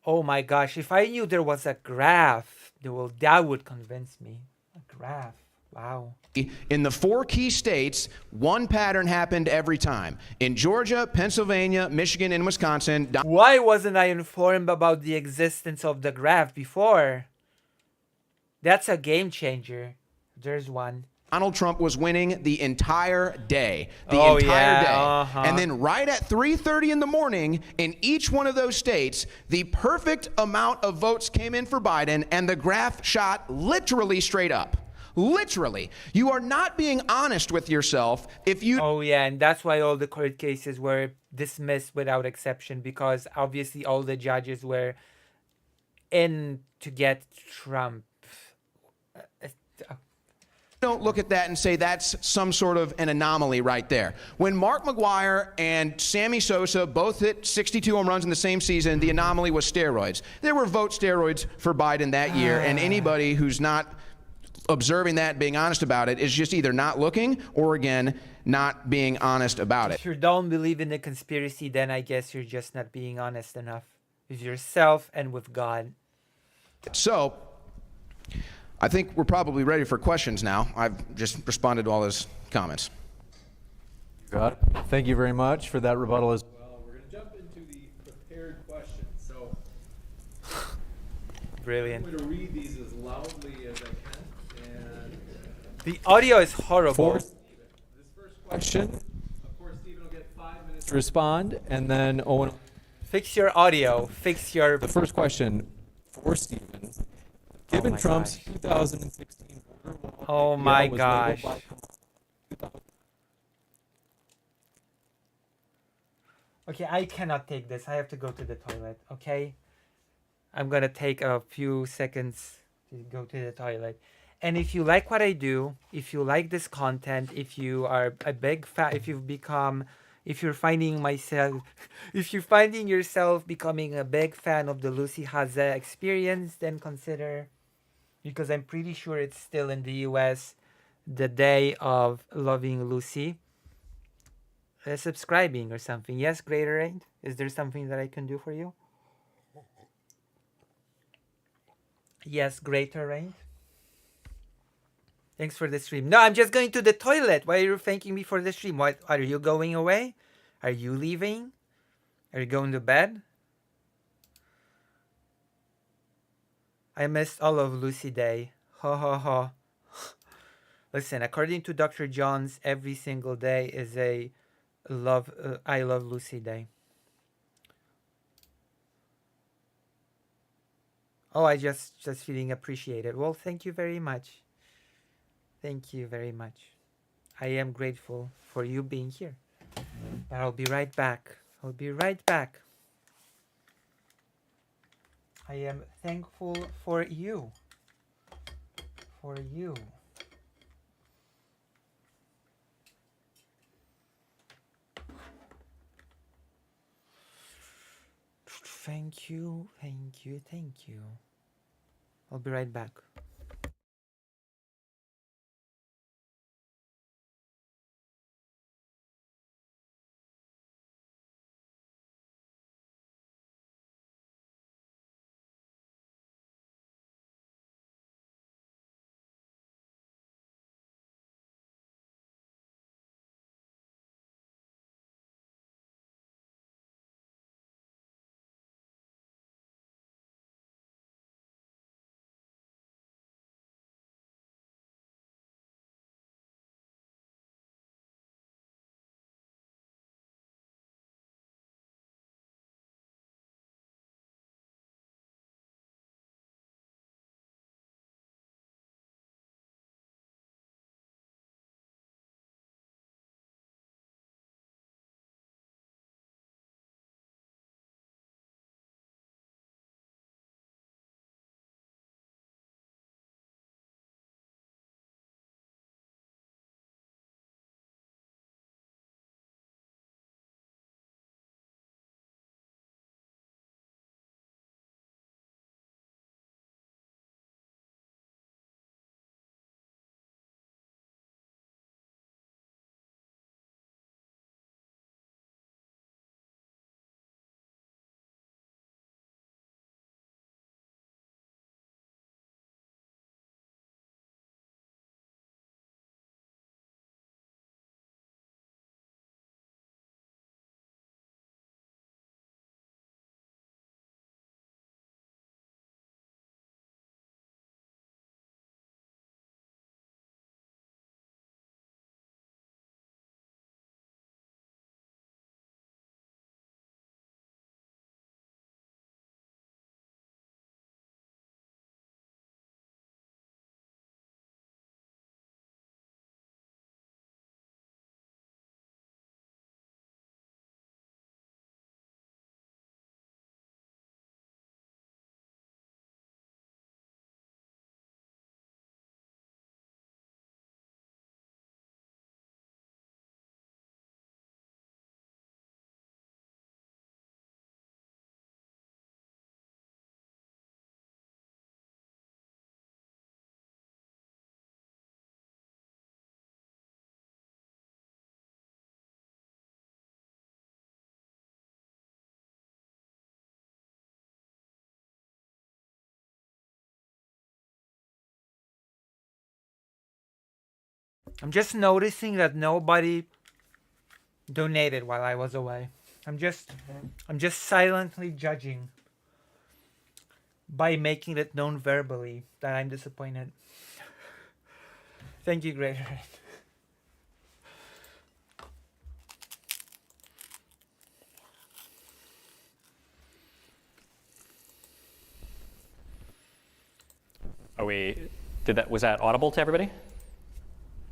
Oh my gosh, if I knew there was a graph, that would convince me. A graph. Wow. In the 4 key states, one pattern happened every time. In Georgia, Pennsylvania, Michigan, and Wisconsin. Why wasn't I informed about the existence of the graph before? That's a game changer. There's one. Donald Trump was winning the entire day. The entire day. And then right at 3:30 in the morning, in each one of those states, the perfect amount of votes came in for Biden, and the graph shot literally straight up. Literally. You are not being honest with yourself if you... Oh, yeah, and that's why all the court cases were dismissed without exception, because obviously all the judges were in to get Trump. Don't look at that and say that's some sort of an anomaly right there. When Mark McGwire and Sammy Sosa both hit 62 home runs in the same season, the anomaly was steroids. There were vote steroids for Biden that year, and anybody who's not observing that, being honest about it, is just either not looking or, again, not being honest about it. If you don't believe in the conspiracy, then I guess you're just not being honest enough with yourself and with God. So, I think we're probably ready for questions now. I've just responded to all those comments. Got it. Thank you very much for that rebuttal as well. We're going to jump into the prepared questions. So, brilliant. I'm going to read these as loudly as I can. And the audio is horrible. For Stephen, this first question, of course, Stephen will get 5 minutes to respond, and then Owen. Fix your audio. Fix your. The first question for Stephen. Given Trump's 2016 border wall, oh my gosh. Okay, I cannot take this. I have to go to the toilet, okay? I'm gonna take a few seconds to go to the toilet. And if you like what I do, if you like this content, if you are a big fan, if you're finding yourself becoming a big fan of the Lucy Haze experience, then consider, because I'm pretty sure it's still in the US, the day of Loving Lucy, subscribing or something. Yes, Greater Eight? Is there something that I can do for you? Yes, Greater Eight? Thanks for the stream. No, I'm just going to the toilet. Why are you thanking me for the stream? What, are you going away? Are you leaving? Are you going to bed? I missed all of Lucy Day. Ha ha ha. Listen, according to Dr. John's, every single day is a I Love Lucy Day. Oh, I just feeling appreciated. Well, thank you very much. Thank you very much. I am grateful for you being here. But I'll be right back. I'll be right back. I am thankful for you. For you. Thank you, thank you, thank you. I'll be right back. I'm just noticing that nobody donated while I was away. I'm just silently judging by making it known verbally that I'm disappointed. Thank you, Greater. Was that audible to everybody?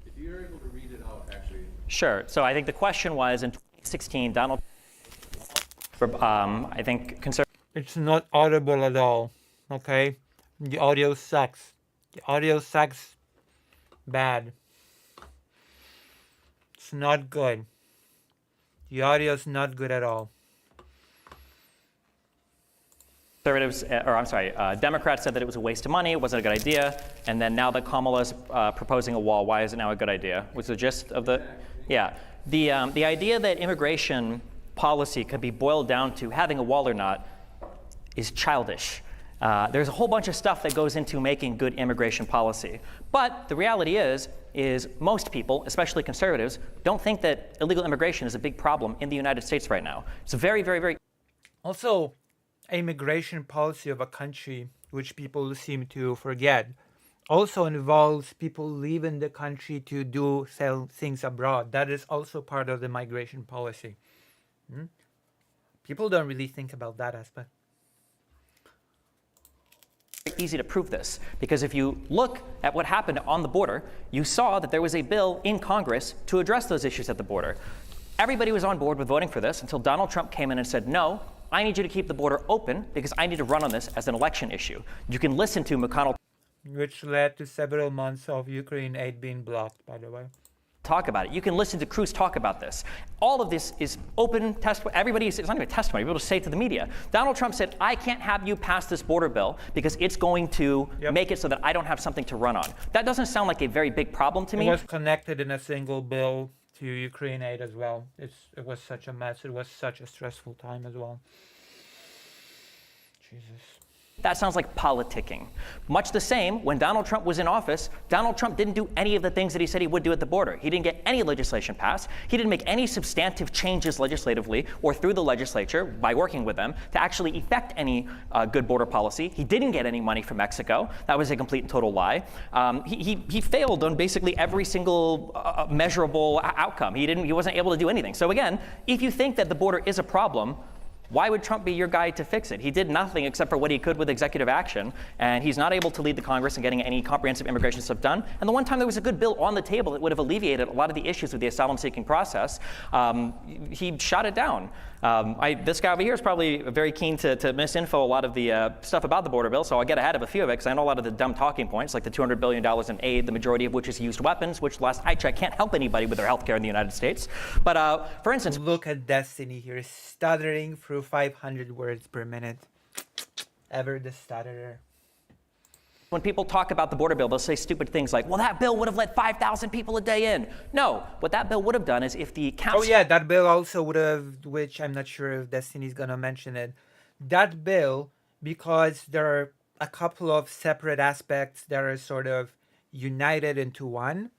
If you're able to read it out, actually. Sure. So I think the question was in 2016, Donald, I think conservative. It's not audible at all. Okay? The audio sucks. The audio sucks bad. It's not good. The audio is not good at all. Conservatives, Democrats said that it was a waste of money, it wasn't a good idea, and then now that Kamala's proposing a wall, why is it now a good idea? Was the gist of the, yeah. The idea that immigration policy could be boiled down to having a wall or not is childish. There's a whole bunch of stuff that goes into making good immigration policy. But the reality is most people, especially conservatives, don't think that illegal immigration is a big problem in the United States right now. It's a very, very, very... Also, immigration policy of a country, which people seem to forget, also involves people leaving the country to sell things abroad. That is also part of the migration policy. People don't really think about that aspect. Easy to prove this, because if you look at what happened on the border, you saw that there was a bill in Congress to address those issues at the border. Everybody was on board with voting for this until Donald Trump came in and said, no, I need you to keep the border open because I need to run on this as an election issue. You can listen to McConnell, which led to several months of Ukraine aid being blocked, by the way. Talk about it. You can listen to Cruz talk about this. All of this is open testimony. It's not even testimony. You're able to say it to the media. Donald Trump said, I can't have you pass this border bill because it's going to make it so that I don't have something to run on. That doesn't sound like a very big problem to me. It was connected in a single bill to Ukraine aid as well. It was such a mess. It was such a stressful time as well. Jesus. That sounds like politicking. Much the same, when Donald Trump was in office, Donald Trump didn't do any of the things that he said he would do at the border. He didn't get any legislation passed. He didn't make any substantive changes legislatively or through the legislature by working with them to actually effect any good border policy. He didn't get any money from Mexico. That was a complete and total lie. He failed on basically every single measurable outcome. He wasn't able to do anything. So again, if you think that the border is a problem, why would Trump be your guy to fix it? He did nothing except for what he could with executive action, and he's not able to lead the Congress in getting any comprehensive immigration stuff done. And the one time there was a good bill on the table that would have alleviated a lot of the issues with the asylum-seeking process, he shot it down. This guy over here is probably very keen to misinfo a lot of the stuff about the border bill, so I'll get ahead of a few of it because I know a lot of the dumb talking points, like the $200 billion in aid, the majority of which is used weapons, which last I checked can't help anybody with their health care in the United States. But for instance, look at Destiny here, stuttering through 500 words per minute. Ever the stutterer. when people talk about the border bill, they'll say stupid things like, well, that bill would have let 5,000 people a day in. No, what that bill would have done is if the council... Oh yeah, that bill also would have, which I'm not sure if Destiny's gonna mention it. That bill, because there are a couple of separate aspects that are sort of united into one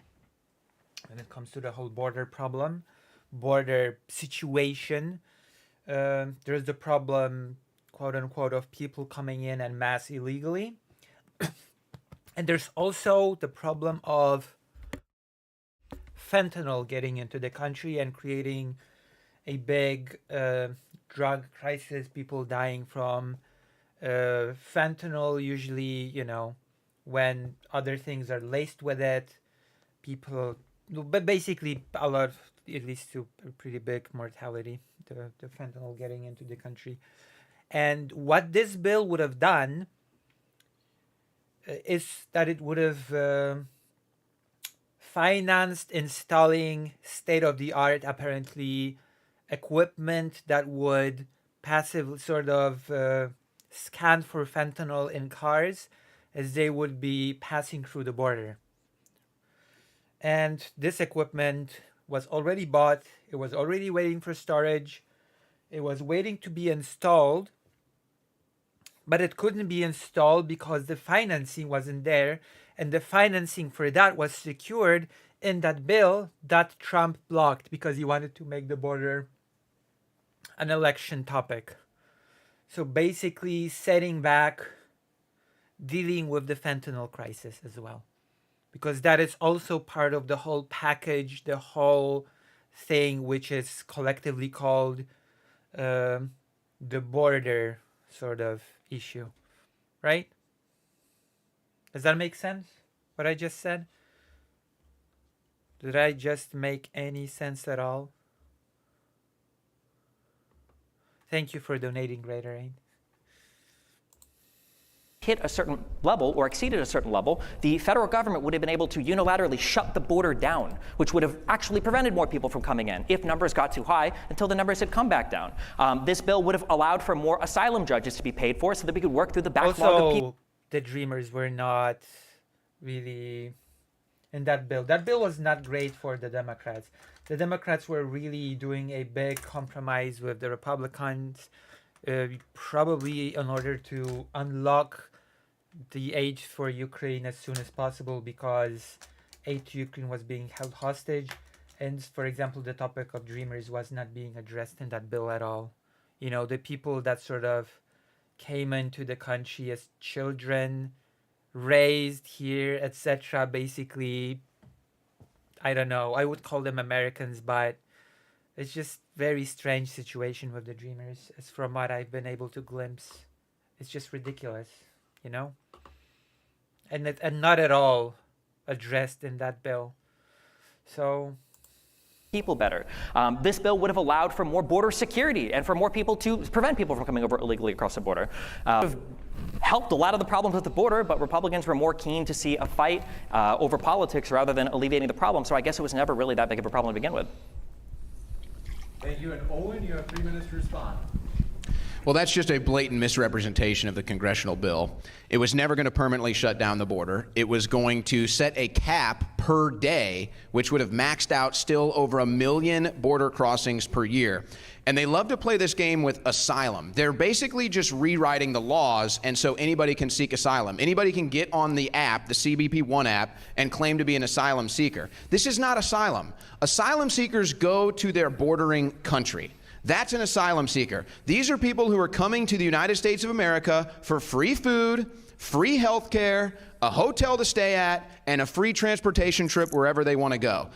when it comes to the whole border problem, border situation. There's the problem, quote unquote, of people coming in en masse illegally. And there's also the problem of fentanyl getting into the country and creating a big drug crisis, people dying from fentanyl, usually, you know, when other things are laced with it, people, but basically a lot, it leads to a pretty big mortality, the fentanyl getting into the country. And what this bill would have done is that it would have financed installing state-of-the-art, apparently, equipment that would passively sort of scan for fentanyl in cars as they would be passing through the border. And this equipment was already bought, it was already waiting for storage, it was waiting to be installed, but it couldn't be installed because the financing wasn't there, and the financing for that was secured in that bill that Trump blocked because he wanted to make the border an election topic. So basically setting back dealing with the fentanyl crisis as well. Because that is also part of the whole package, the whole thing, which is collectively called the border sort of issue, right? Does that make sense, what I just said? Did I just make any sense at all? Thank you for donating, Greater Aid. Hit a certain level or exceeded a certain level, the federal government would have been able to unilaterally shut the border down, which would have actually prevented more people from coming in if numbers got too high until the numbers had come back down. This bill would have allowed for more asylum judges to be paid for so that we could work through the backlog of people. The Dreamers were not really in that bill. That bill was not great for the Democrats. The Democrats were really doing a big compromise with the Republicans, probably in order to unlock the aid for Ukraine as soon as possible, because aid to Ukraine was being held hostage. And for example, the topic of Dreamers was not being addressed in that bill at all. You know, the people that sort of came into the country as children, raised here, etc. Basically, I don't know, I would call them Americans, but it's just very strange situation with the Dreamers, as from what I've been able to glimpse. It's just ridiculous, you know? And not at all addressed in that bill. So people better. This bill would have allowed for more border security and for more people to prevent people from coming over illegally across the border. Helped a lot of the problems with the border, but Republicans were more keen to see a fight over politics rather than alleviating the problem. So I guess it was never really that big of a problem to begin with. Thank you. And Owen, you have 3 minutes to respond. Well, that's just a blatant misrepresentation of the congressional bill. It was never going to permanently shut down the border. It was going to set a cap per day, which would have maxed out still over 1 million border crossings per year. And they love to play this game with asylum. They're basically just rewriting the laws, and so anybody can seek asylum. Anybody can get on the app, the CBP One app, and claim to be an asylum seeker. This is not asylum. Asylum seekers go to their bordering country. That's an asylum seeker. These are people who are coming to the United States of America for free food, free health care, a hotel to stay at, and a free transportation trip wherever they want to go.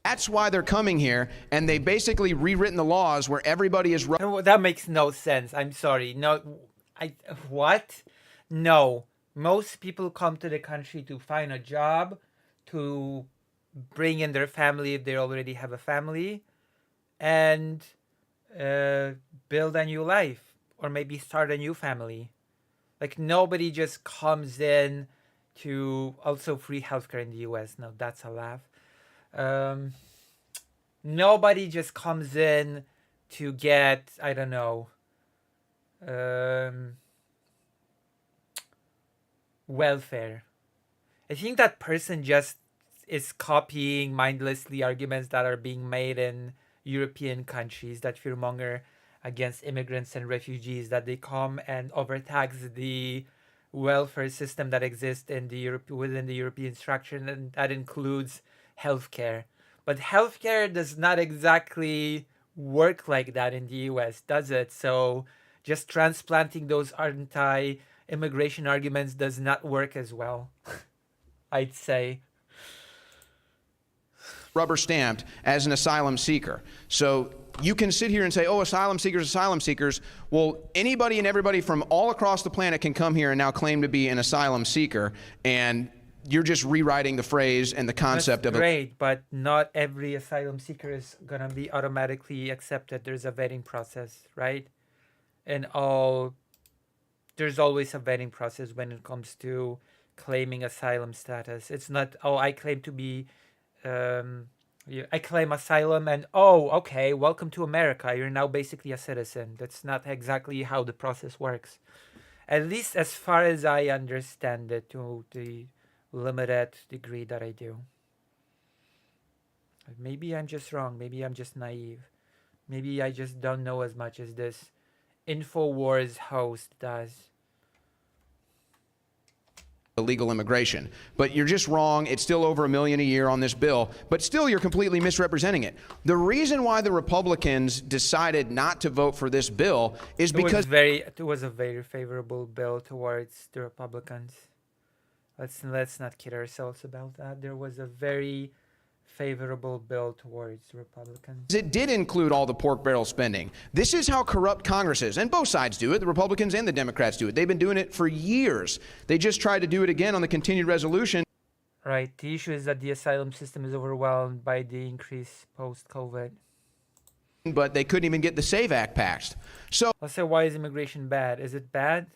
That's why they're coming here, and they basically rewritten the laws where everybody is... That makes no sense. I'm sorry. No, what? No. Most people come to the country to find a job, to bring in their family if they already have a family, and build a new life, or maybe start a new family. Like, nobody just comes in to also free healthcare in the US. No, that's a laugh. Nobody just comes in to get, I don't know, welfare. I think that person just is copying mindlessly arguments that are being made in European countries that fearmonger against immigrants and refugees, that they come and overtax the welfare system that exists in within the European structure, and that includes healthcare. But healthcare does not exactly work like that in the US, does it? So just transplanting those anti-immigration arguments does not work as well, I'd say. Rubber stamped as an asylum seeker. So you can sit here and say, oh, asylum seekers. Well, anybody and everybody from all across the planet can come here and now claim to be an asylum seeker, and you're just rewriting the phrase and the concept of it. Great, but not every asylum seeker is going to be automatically accepted. There's a vetting process, right? And there's always a vetting process when it comes to claiming asylum status. It's not, oh, I claim to be I claim asylum and, oh, okay, welcome to America. You're now basically a citizen. That's not exactly how the process works. At least as far as I understand it, to the limited degree that I do. Maybe I'm just wrong. Maybe I'm just naive. Maybe I just don't know as much as this InfoWars host does. illegal immigration. But you're just wrong. It's still over $1 million a year on this bill, but still you're completely misrepresenting it. The reason why the Republicans decided not to vote for this bill is because it was a very favorable bill towards the Republicans. Let's not kid ourselves about that. There was a very favorable bill towards Republicans. it did include all the pork barrel spending. This is how corrupt Congress is, and both sides do it. The Republicans and the Democrats do it. They've been doing it for years. They just tried to do it again on the continued resolution. Right. The issue is that the asylum system is overwhelmed by the increase post-COVID. But they couldn't even get the SAVE Act passed. So Let's say, why is immigration bad? Is it bad?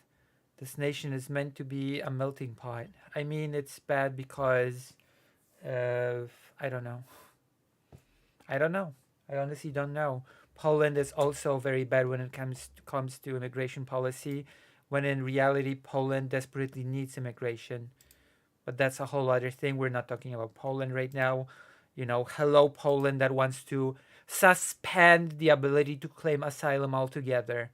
This nation is meant to be a melting pot. I mean, it's bad because I don't know. I honestly don't know. Poland is also very bad when it comes to immigration policy, when in reality Poland desperately needs immigration. But that's a whole other thing. We're not talking about Poland right now. You know, hello Poland that wants to suspend the ability to claim asylum altogether.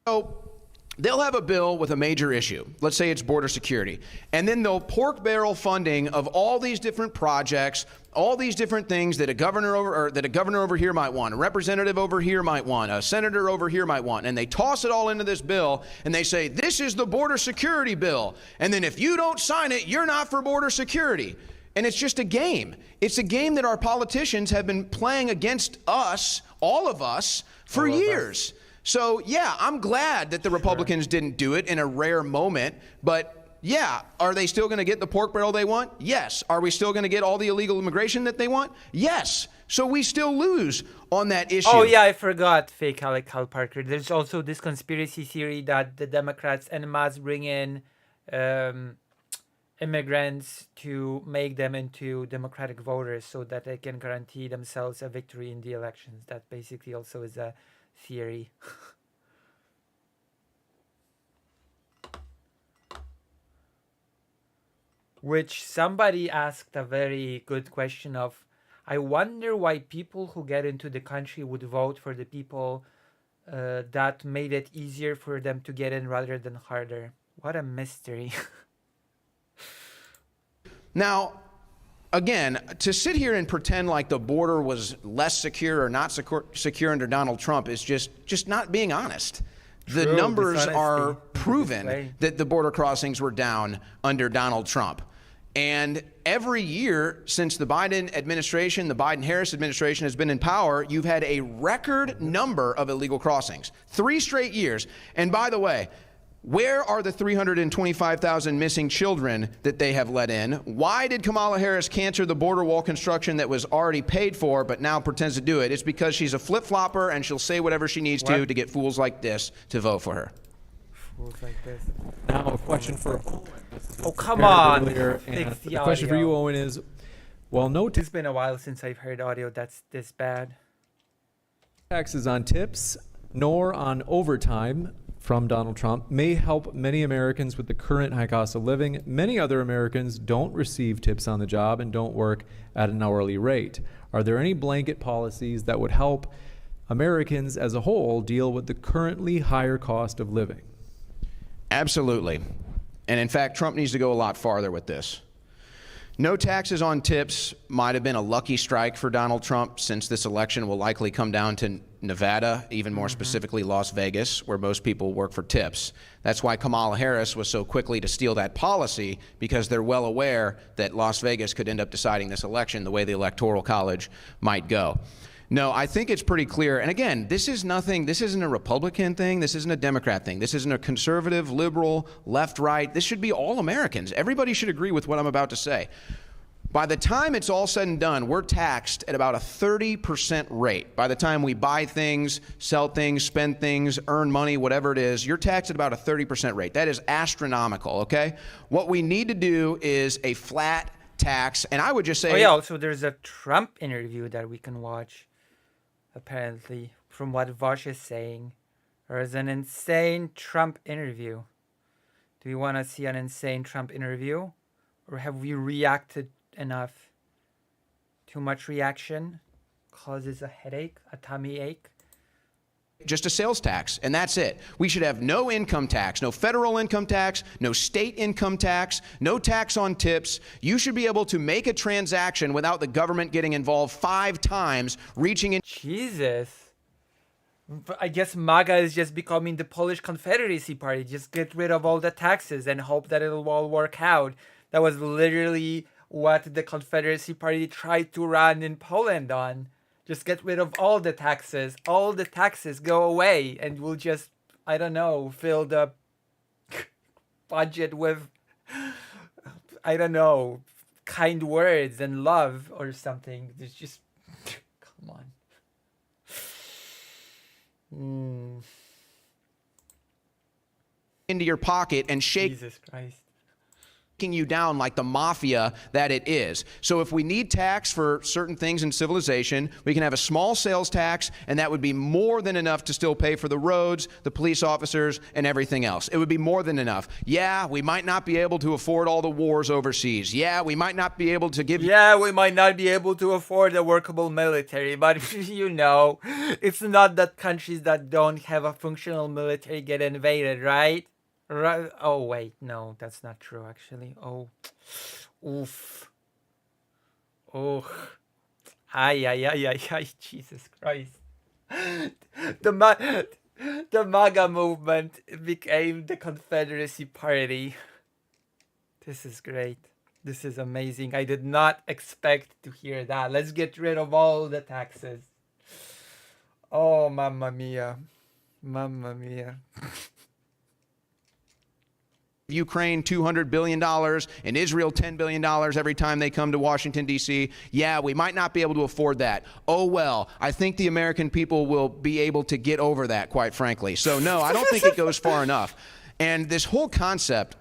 So they'll have a bill with a major issue. Let's say it's border security. And then they'll pork barrel funding of all these different projects, all these different things that a governor over here might want, a representative over here might want, a senator over here might want. And they toss it all into this bill and they say, this is the border security bill. And then if you don't sign it, you're not for border security. And it's just a game. It's a game that our politicians have been playing against us, all of us, for years. So, yeah, I'm glad that the Republicans didn't do it in a rare moment. But, yeah, are they still going to get the pork barrel they want? Yes. Are we still going to get all the illegal immigration that they want? Yes. So we still lose on that issue. Oh, yeah, I forgot, fake Alec Hal Parker. There's also this conspiracy theory that the Democrats en masse bring in immigrants to make them into Democratic voters so that they can guarantee themselves a victory in the elections. That basically also is a theory. Which somebody asked a very good question of, I wonder why people who get into the country would vote for the people that made it easier for them to get in rather than harder. What a mystery. Now, again, to sit here and pretend like the border was less secure or not secure under Donald Trump is just not being honest. The numbers are proven that the border crossings were down under Donald Trump. And every year since the Biden administration, the Biden-Harris administration has been in power, you've had a record number of illegal crossings. 3 straight years. And by the way, where are the 325,000 missing children that they have let in? Why did Kamala Harris cancel the border wall construction that was already paid for but now pretends to do it? It's because she's a flip-flopper and she'll say whatever she needs to get fools like this to vote for her. Fools like this. Now a question for Owen. Oh, come on. Fix the question for you, Owen, is, well, no It's been a while since I've heard audio that's this bad. taxes on tips nor on overtime from Donald Trump may help many Americans with the current high cost of living. Many other Americans don't receive tips on the job and don't work at an hourly rate. Are there any blanket policies that would help Americans as a whole deal with the currently higher cost of living? Absolutely. And in fact, Trump needs to go a lot farther with this. No taxes on tips might have been a lucky strike for Donald Trump, since this election will likely come down to Nevada, even more specifically Las Vegas, where most people work for tips. That's why Kamala Harris was so quickly to steal that policy, because they're well aware that Las Vegas could end up deciding this election the way the Electoral College might go. No, I think it's pretty clear. And again, this isn't a Republican thing. This isn't a Democrat thing. This isn't a conservative, liberal, left, right. This should be all Americans. Everybody should agree with what I'm about to say. By the time it's all said and done, we're taxed at about a 30% rate. By the time we buy things, sell things, spend things, earn money, whatever it is, you're taxed at about a 30% rate. That is astronomical, okay? What we need to do is a flat tax. And I would just say... Oh, yeah, also there's a Trump interview that we can watch. Apparently, from what Vosh is saying, there is an insane Trump interview. Do we want to see an insane Trump interview? Or have we reacted enough? Too much reaction causes a headache, a tummy ache. just a sales tax, and that's it. We should have no income tax, no federal income tax, no state income tax, no tax on tips. You should be able to make a transaction without the government getting involved 5 times, reaching in. Jesus. But I guess MAGA is just becoming the Polish Confederacy Party. Just get rid of all the taxes and hope that it'll all work out. That was literally what the Confederacy Party tried to run in Poland on. Just get rid of all the taxes. All the taxes go away, and we'll just, I don't know, fill the budget with, I don't know, kind words and love or something. There's just, come on. Into your pocket and Jesus Christ. shaking you down like the mafia that it is. So if we need tax for certain things in civilization, we can have a small sales tax, and that would be more than enough to still pay for the roads, the police officers, and everything else. It would be more than enough. Yeah, we might not be able to afford all the wars overseas. Yeah, we might not be able to give. Yeah, we might not be able to afford a workable military, but you know, it's not that countries that don't have a functional military get invaded, right? Right. Oh wait, no, that's not true actually. Oh, oof. Oh, ay, ay, ay, ay, ay, Jesus Christ. The MAGA movement became the Confederacy Party. This is great. This is amazing. I did not expect to hear that. Let's get rid of all the taxes. Oh, mamma mia. Mamma mia. Ukraine $200 billion and Israel $10 billion every time they come to Washington, D.C. Yeah, we might not be able to afford that. Oh, well, I think the American people will be able to get over that, quite frankly. So, no, I don't think it goes far enough. And this whole concept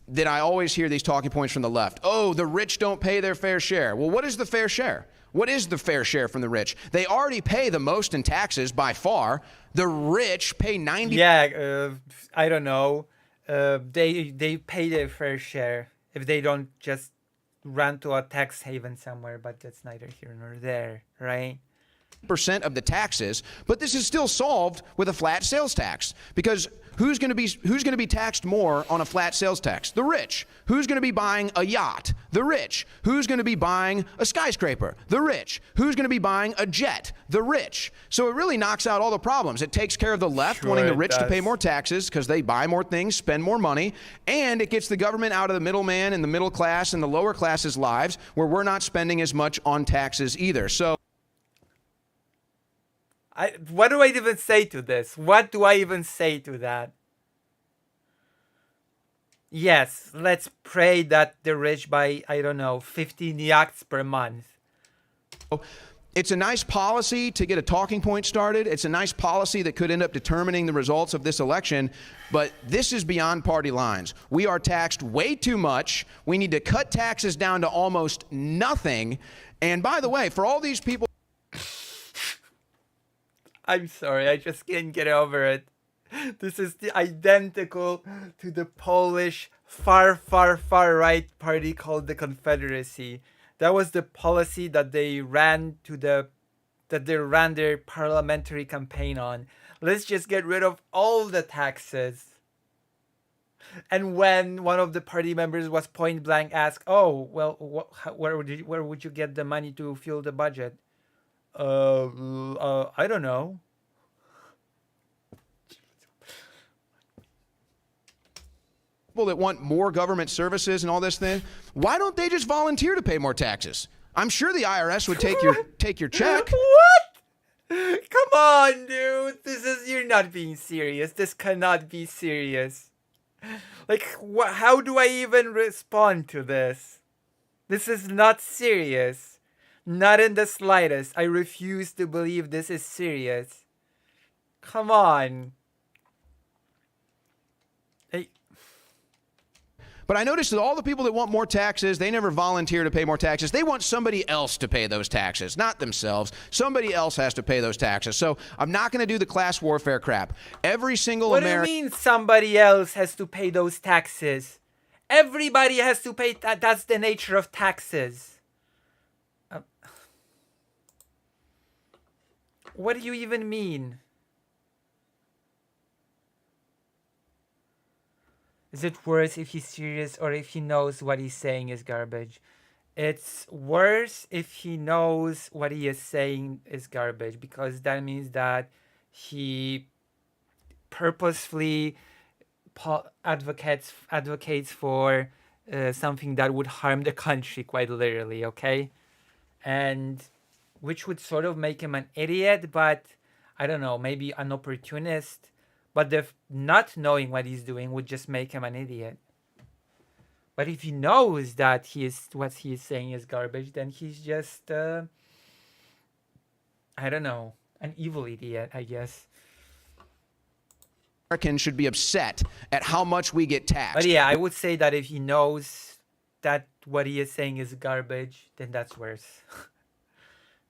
that I always hear these talking points from the left. Oh, the rich don't pay their fair share. Well, what is the fair share? What is the fair share from the rich? They already pay the most in taxes by far. The rich pay 90%. Yeah, I don't know. They pay their fair share if they don't just run to a tax haven somewhere, but that's neither here nor there, right? Percent of the taxes, but this is still solved with a flat sales tax, because who's going to be taxed more on a flat sales tax? The rich. Who's going to be buying a yacht? The rich. Who's going to be buying a skyscraper? The rich. Who's going to be buying a jet? The rich. So it really knocks out all the problems. It takes care of the left wanting the rich to pay more taxes because they buy more things, spend more money, and it gets the government out of the middleman and the middle class and the lower classes' lives, where we're not spending as much on taxes either. So what do I even say to this? What do I even say to that? Yes, let's pray that the rich buy, I don't know, 15 yachts per month. it's a nice policy to get a talking point started. It's a nice policy that could end up determining the results of this election. But this is beyond party lines. We are taxed way too much. We need to cut taxes down to almost nothing. And by the way, for all these people... I'm sorry, I just can't get over it. This is identical to the Polish far right party called the Confederacy. That was the policy that they ran their parliamentary campaign on. Let's just get rid of all the taxes. And when one of the party members was point blank asked, "Oh, well, where would you get the money to fuel the budget?" I don't know. People that want more government services and all this thing, why don't they just volunteer to pay more taxes? I'm sure the IRS would take your check. What? Come on, dude. You're not being serious. This cannot be serious. Like, how do I even respond to this? This is not serious. Not in the slightest. I refuse to believe this is serious. Come on. Hey. But I noticed that all the people that want more taxes, they never volunteer to pay more taxes. They want somebody else to pay those taxes, not themselves. Somebody else has to pay those taxes. So I'm not going to do the class warfare crap. Every single American... What do you mean somebody else has to pay those taxes? Everybody has to pay. That's the nature of taxes. What do you even mean? Is it worse if he's serious or if he knows what he's saying is garbage? It's worse if he knows what he is saying is garbage, because that means that he purposefully advocates for something that would harm the country, quite literally, okay? And which would sort of make him an idiot, but I don't know, maybe an opportunist. But the not knowing what he's doing would just make him an idiot. But if he knows that what he is saying is garbage, then he's just I don't know, an evil idiot, I guess. Americans should be upset at how much we get taxed. But yeah, I would say that if he knows that what he is saying is garbage, then that's worse.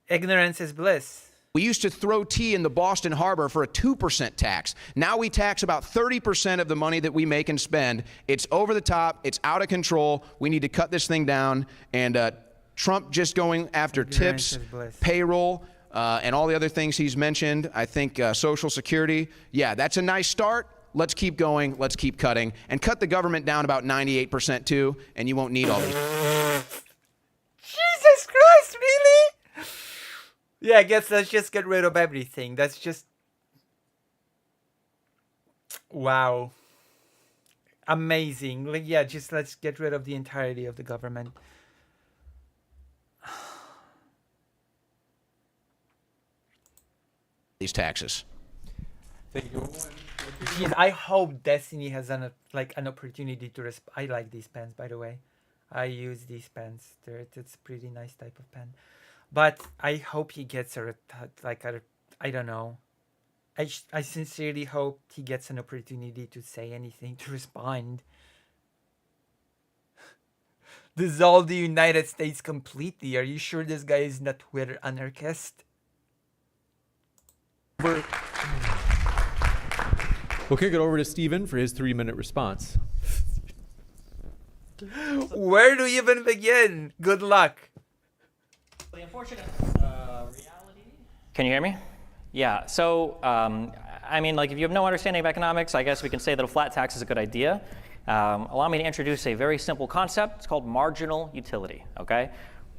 Ignorance is bliss. We used to throw tea in the Boston Harbor for a 2% tax. Now we tax about 30% of the money that we make and spend. It's over the top. It's out of control. We need to cut this thing down. And Trump just going after tips, payroll, and all the other things he's mentioned. I think Social Security. Yeah, that's a nice start. Let's keep going. Let's keep cutting. And cut the government down about 98% too, and you won't need all these. Jesus Christ, really? Yeah, I guess let's just get rid of everything. That's just... Wow. Amazing. Like, yeah, just let's get rid of the entirety of the government. These taxes. Jeez, I hope Destiny has an opportunity to I like these pens, by the way. I use these pens. It's a pretty nice type of pen. But I hope he gets I don't know. I sincerely hope he gets an opportunity to say anything, to respond. Dissolve the United States completely. Are you sure this guy is not Twitter anarchist? We'll kick it over to Steven for his 3-minute response. Where do you even begin? Good luck. The unfortunate reality. Can you hear me? Yeah. So, I mean, like, if you have no understanding of economics, I guess we can say that a flat tax is a good idea. Allow me to introduce a very simple concept. It's called marginal utility. Okay.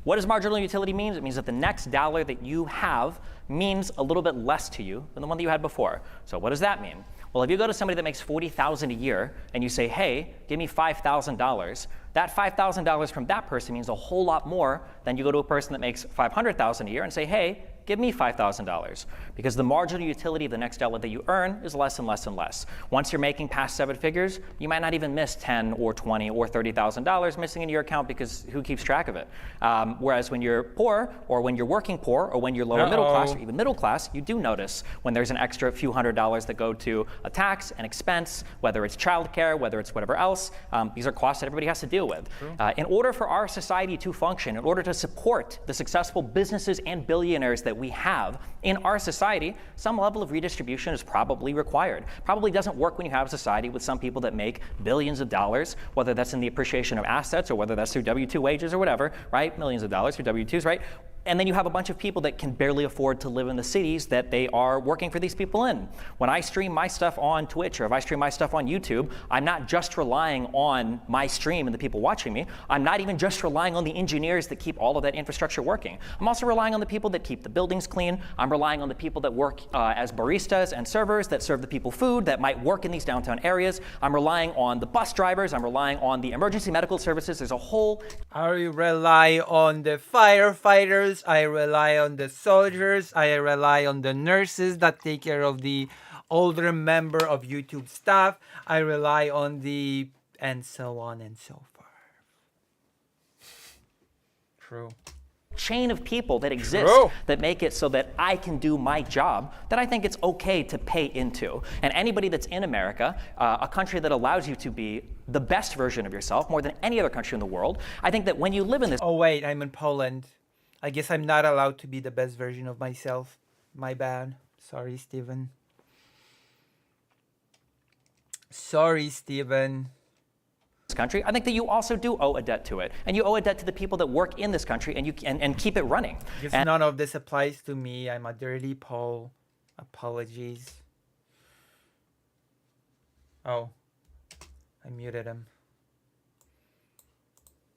What does marginal utility mean? It means that the next dollar that you have means a little bit less to you than the one that you had before. So what does that mean? Well, if you go to somebody that makes $40,000 a year and you say, hey, give me $5,000, that $5,000 from that person means a whole lot more than you go to a person that makes $500,000 a year and say, hey, give me $5,000. Because the marginal utility of the next dollar that you earn is less and less and less. Once you're making past 7 figures, you might not even miss $10,000 or $20,000 or $30,000 missing in your account, because who keeps track of it? Whereas when you're poor, or when you're working poor, or when you're lower middle class, or even middle class, you do notice when there's an extra few $100s that go to a tax, an expense, whether it's childcare, whether it's whatever else. These are costs that everybody has to deal with. In order for our society to function, in order to support the successful businesses and billionaires that we have in our society, some level of redistribution is probably required. Probably doesn't work when you have a society with some people that make billions of dollars, whether that's in the appreciation of assets or whether that's through W-2 wages or whatever, right? Millions of dollars through W-2s, right? And then you have a bunch of people that can barely afford to live in the cities that they are working for these people in. When I stream my stuff on Twitch, or if I stream my stuff on YouTube, I'm not just relying on my stream and the people watching me. I'm not even just relying on the engineers that keep all of that infrastructure working. I'm also relying on the people that keep the buildings clean. I'm relying on the people that work as baristas and servers that serve the people food, that might work in these downtown areas. I'm relying on the bus drivers. I'm relying on the emergency medical services. There's a whole... I rely on the firefighters. I rely on the soldiers. I rely on the nurses that take care of the older member of YouTube staff. I rely on the... and so on and so forth. True. Chain of people that exist that make it so that I can do my job, that I think it's okay to pay into. And anybody that's in America, a country that allows you to be the best version of yourself more than any other country in the world, I think that when you live in this... Oh wait, I'm in Poland. I guess I'm not allowed to be the best version of myself. My bad. Sorry, Steven. Sorry, Steven. Country, I think that you also do owe a debt to it, and you owe a debt to the people that work in this country, and you and keep it running. Because none of this applies to me. I'm a dirty Pole. Apologies. Oh, I muted him.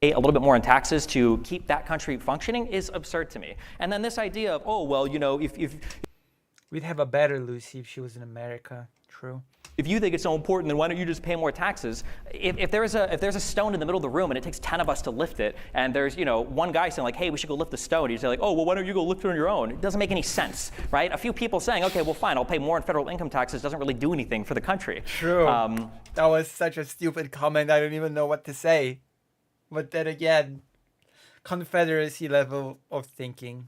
A little bit more in taxes to keep that country functioning is absurd to me. And then this idea of, oh, well, you know, if We'd have a better Lucy if she was in America. True. if you think it's so important, then why don't you just pay more taxes? If there's a stone in the middle of the room and it takes 10 of us to lift it, and there's, you know, one guy saying like, hey, we should go lift the stone, you say like, oh, well, why don't you go lift it on your own? It doesn't make any sense, right? A few people saying, okay, well, fine, I'll pay more in federal income taxes doesn't really do anything for the country. True. That was such a stupid comment. I don't even know what to say. But then again, Confederacy level of thinking.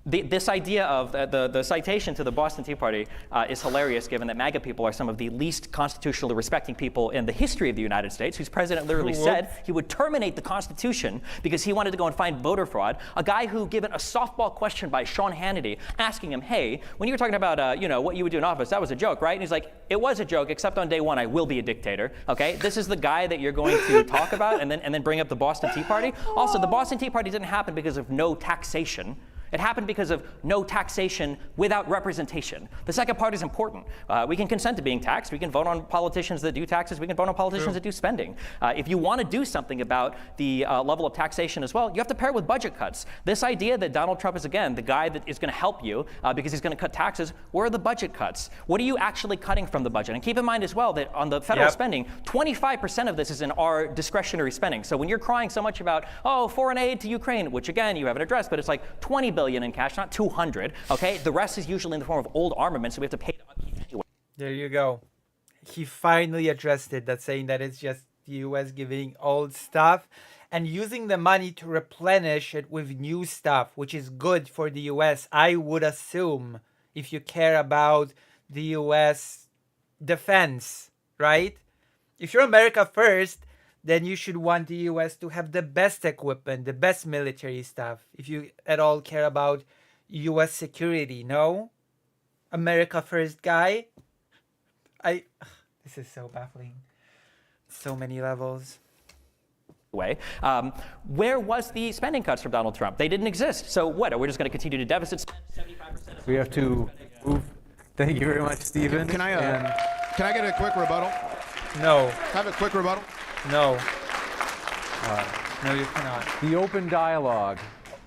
This idea of the citation to the Boston Tea Party is hilarious, given that MAGA people are some of the least constitutionally respecting people in the history of the United States, whose president literally said he would terminate the Constitution because he wanted to go and find voter fraud. A guy who, given a softball question by Sean Hannity, asking him, hey, when you were talking about you know, what you would do in office, that was a joke, right? And he's like, it was a joke, except on day one, I will be a dictator. Okay, this is the guy that you're going to talk about and then bring up the Boston Tea Party. Also, the Boston Tea Party didn't happen because of no taxation. It happened because of no taxation without representation. The second part is important. We can consent to being taxed. We can vote on politicians that do taxes. We can vote on politicians that do spending. If you want to do something about the level of taxation as well, you have to pair it with budget cuts. This idea that Donald Trump is, again, the guy that is going to help you because he's going to cut taxes, where are the budget cuts? What are you actually cutting from the budget? And keep in mind as well that on the federal spending, 25% of this is in our discretionary spending. So when you're crying so much about, oh, foreign aid to Ukraine, which again, you haven't addressed, but it's like 20 billion in cash, not 200, okay? The rest is usually in the form of old armaments, so we have to pay them anyway. There you go. He finally addressed it, that saying that it's just the US giving old stuff and using the money to replenish it with new stuff, which is good for the US, I would assume, if you care about the US defense, right? If you're America first, then you should want the US to have the best equipment, the best military stuff, if you at all care about US security, no? America first guy? This is so baffling. So many levels. Way. Where was the spending cuts from Donald Trump? They didn't exist. So what, are we just going to continue to deficit spend 75%? We have to move. Thank you very much, Stephen. Can I get a quick rebuttal? No. Have a quick rebuttal? No. No, you cannot. The open dialogue.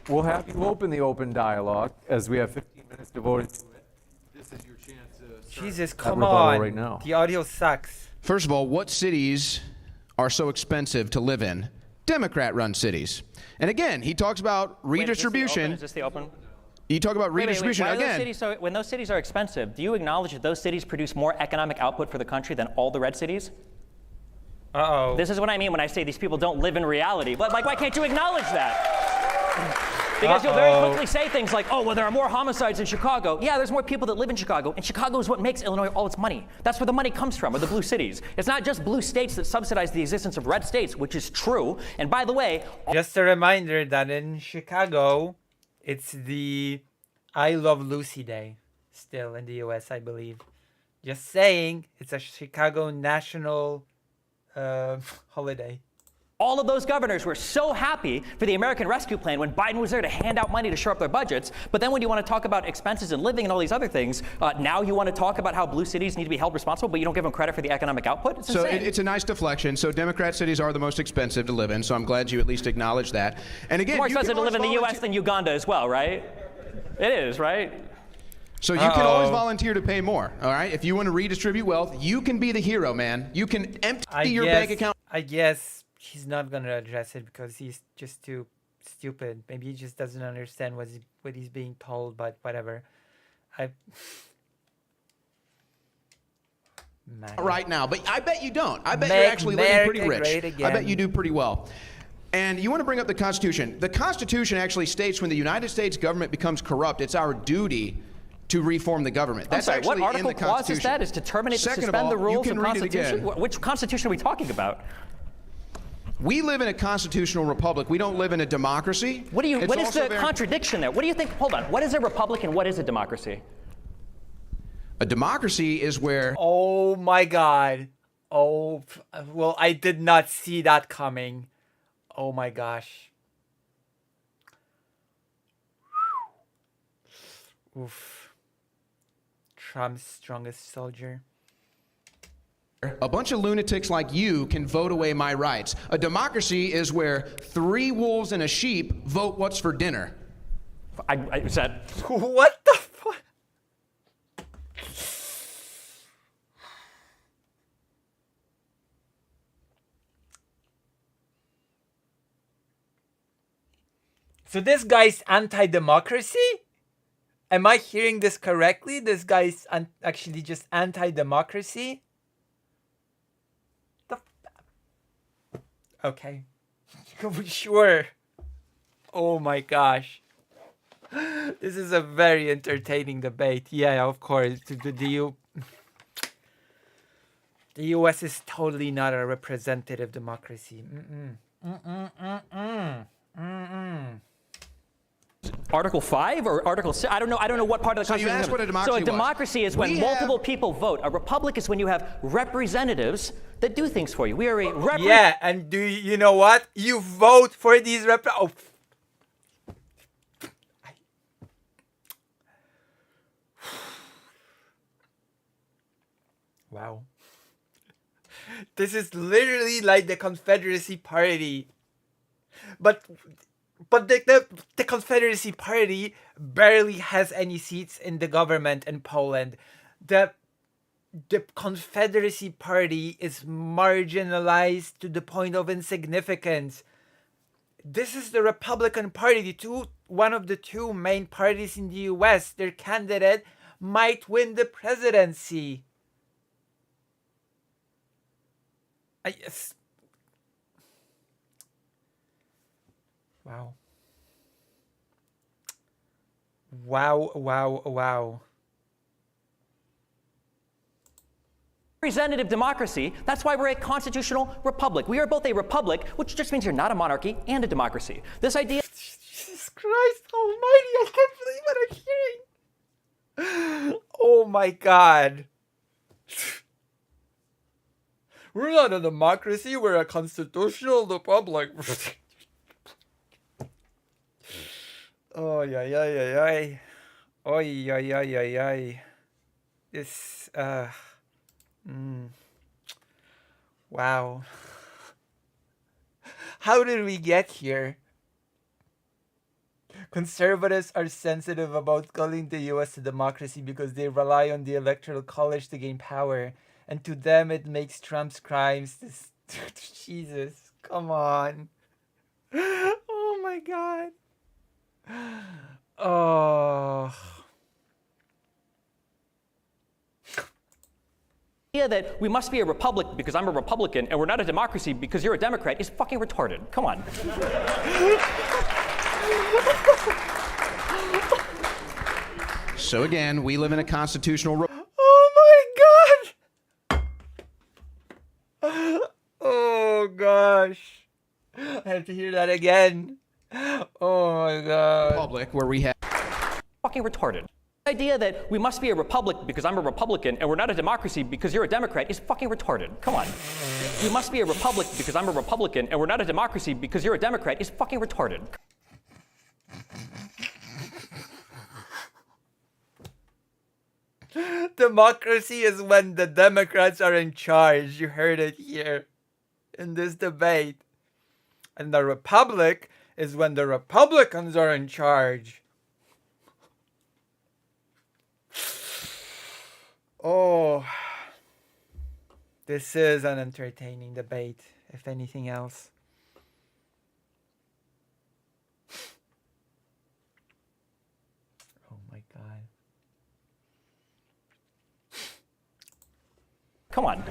We'll have you open the open dialogue as we have 15 minutes devoted to it. This is your chance to start Jesus, that come rebuttal on. right now. The audio sucks. First of all, what cities are so expensive to live in? Democrat-run cities. And again, he talks about redistribution. Is this the open? You talk about redistribution Why are those again. cities when those cities are expensive, do you acknowledge that those cities produce more economic output for the country than all the red cities? Uh-oh. This is what I mean when I say these people don't live in reality. But like, why can't you acknowledge that? Because you'll very quickly say things like, oh, well, there are more homicides in Chicago. Yeah, there's more people that live in Chicago, and Chicago is what makes Illinois all its money. That's where the money comes from, or the blue cities. It's not just blue states that subsidize the existence of red states, which is true. And by the way, Just a reminder that in Chicago, it's the I Love Lucy Day, still in the US, I believe. Just saying, it's a Chicago national holiday. all of those governors were so happy for the American Rescue Plan when Biden was there to hand out money to shore up their budgets. But then when you want to talk about expenses and living and all these other things, now you want to talk about how blue cities need to be held responsible, but you don't give them credit for the economic output? It's So insane. it's a nice deflection. So Democrat cities are the most expensive to live in. So I'm glad you at least acknowledge that. And again, More you can expensive to live in the always U.S. than Uganda as well, right? It is, right? So you can always volunteer to pay more, all right? If you want to redistribute wealth, you can be the hero, man. You can empty your bank account. I guess he's not going to address it because he's just too stupid. Maybe he just doesn't understand what he's being told, but whatever. Right now, but I bet you don't. I bet you're actually living pretty rich. I bet you do pretty well. And you want to bring up the Constitution. The Constitution actually states when the United States government becomes corrupt, it's our duty to reform the government. That's I'm sorry, actually what article in the clause is Constitution. that? Is to terminate, Second suspend of all, the rules you of can read it Constitution? again. Which Constitution are we talking about? We live in a constitutional republic. We don't live in a democracy. What is also the contradiction there? What do you think? Hold on. What is a republic and what is a democracy? A democracy is where... Oh my God. Oh, well, I did not see that coming. Oh my gosh. Oof. Trump's strongest soldier. a bunch of lunatics like you can vote away my rights. A democracy is where 3 wolves and a sheep vote what's for dinner. I said, What the fuck? So this guy's anti-democracy? Am I hearing this correctly? This guy's actually just anti-democracy? Okay. Sure. Oh my gosh. This is a very entertaining debate. Yeah, of course. The US is totally not a representative democracy. Article 5 or Article 6? I don't know what part of the So you Constitution. asked what a democracy So a was. democracy is when multiple people vote. A republic is when you have representatives that do things for you. We are a Yeah, and do you know what? You vote for these Wow. This is literally like the Confederacy Party. But the Confederacy Party barely has any seats in the government in Poland. The Confederacy Party is marginalized to the point of insignificance. This is the Republican Party, one of the 2 main parties in the US. Their candidate might win the presidency. Wow. Wow. representative democracy. That's why we're a constitutional republic. We are both a republic, which just means you're not a monarchy, and a democracy. This idea. Jesus Christ almighty, I can't believe what I'm hearing. Oh my God. We're not a democracy, we're a constitutional republic. Oh, yeah. Oh, yeah. This, wow. How did we get here? Conservatives are sensitive about calling the US a democracy because they rely on the Electoral College to gain power. And to them, it makes Trump's crimes. Jesus, come on. Oh my God. Oh. That we must be a republic because I'm a Republican and we're not a democracy because you're a Democrat is fucking retarded. Come on. So again, we live in a constitutional Oh my God. Oh gosh. I have to hear that again. Oh my God. republic where we have Fucking retarded. The idea that we must be a republic because I'm a Republican and we're not a democracy because you're a Democrat is fucking retarded. Come on. We must be a republic because I'm a Republican and we're not a democracy because you're a Democrat is fucking retarded. Democracy is when the Democrats are in charge. You heard it here in this debate. And the Republic is when the Republicans are in charge. Oh, this is an entertaining debate, if anything else. Oh my God. Come on.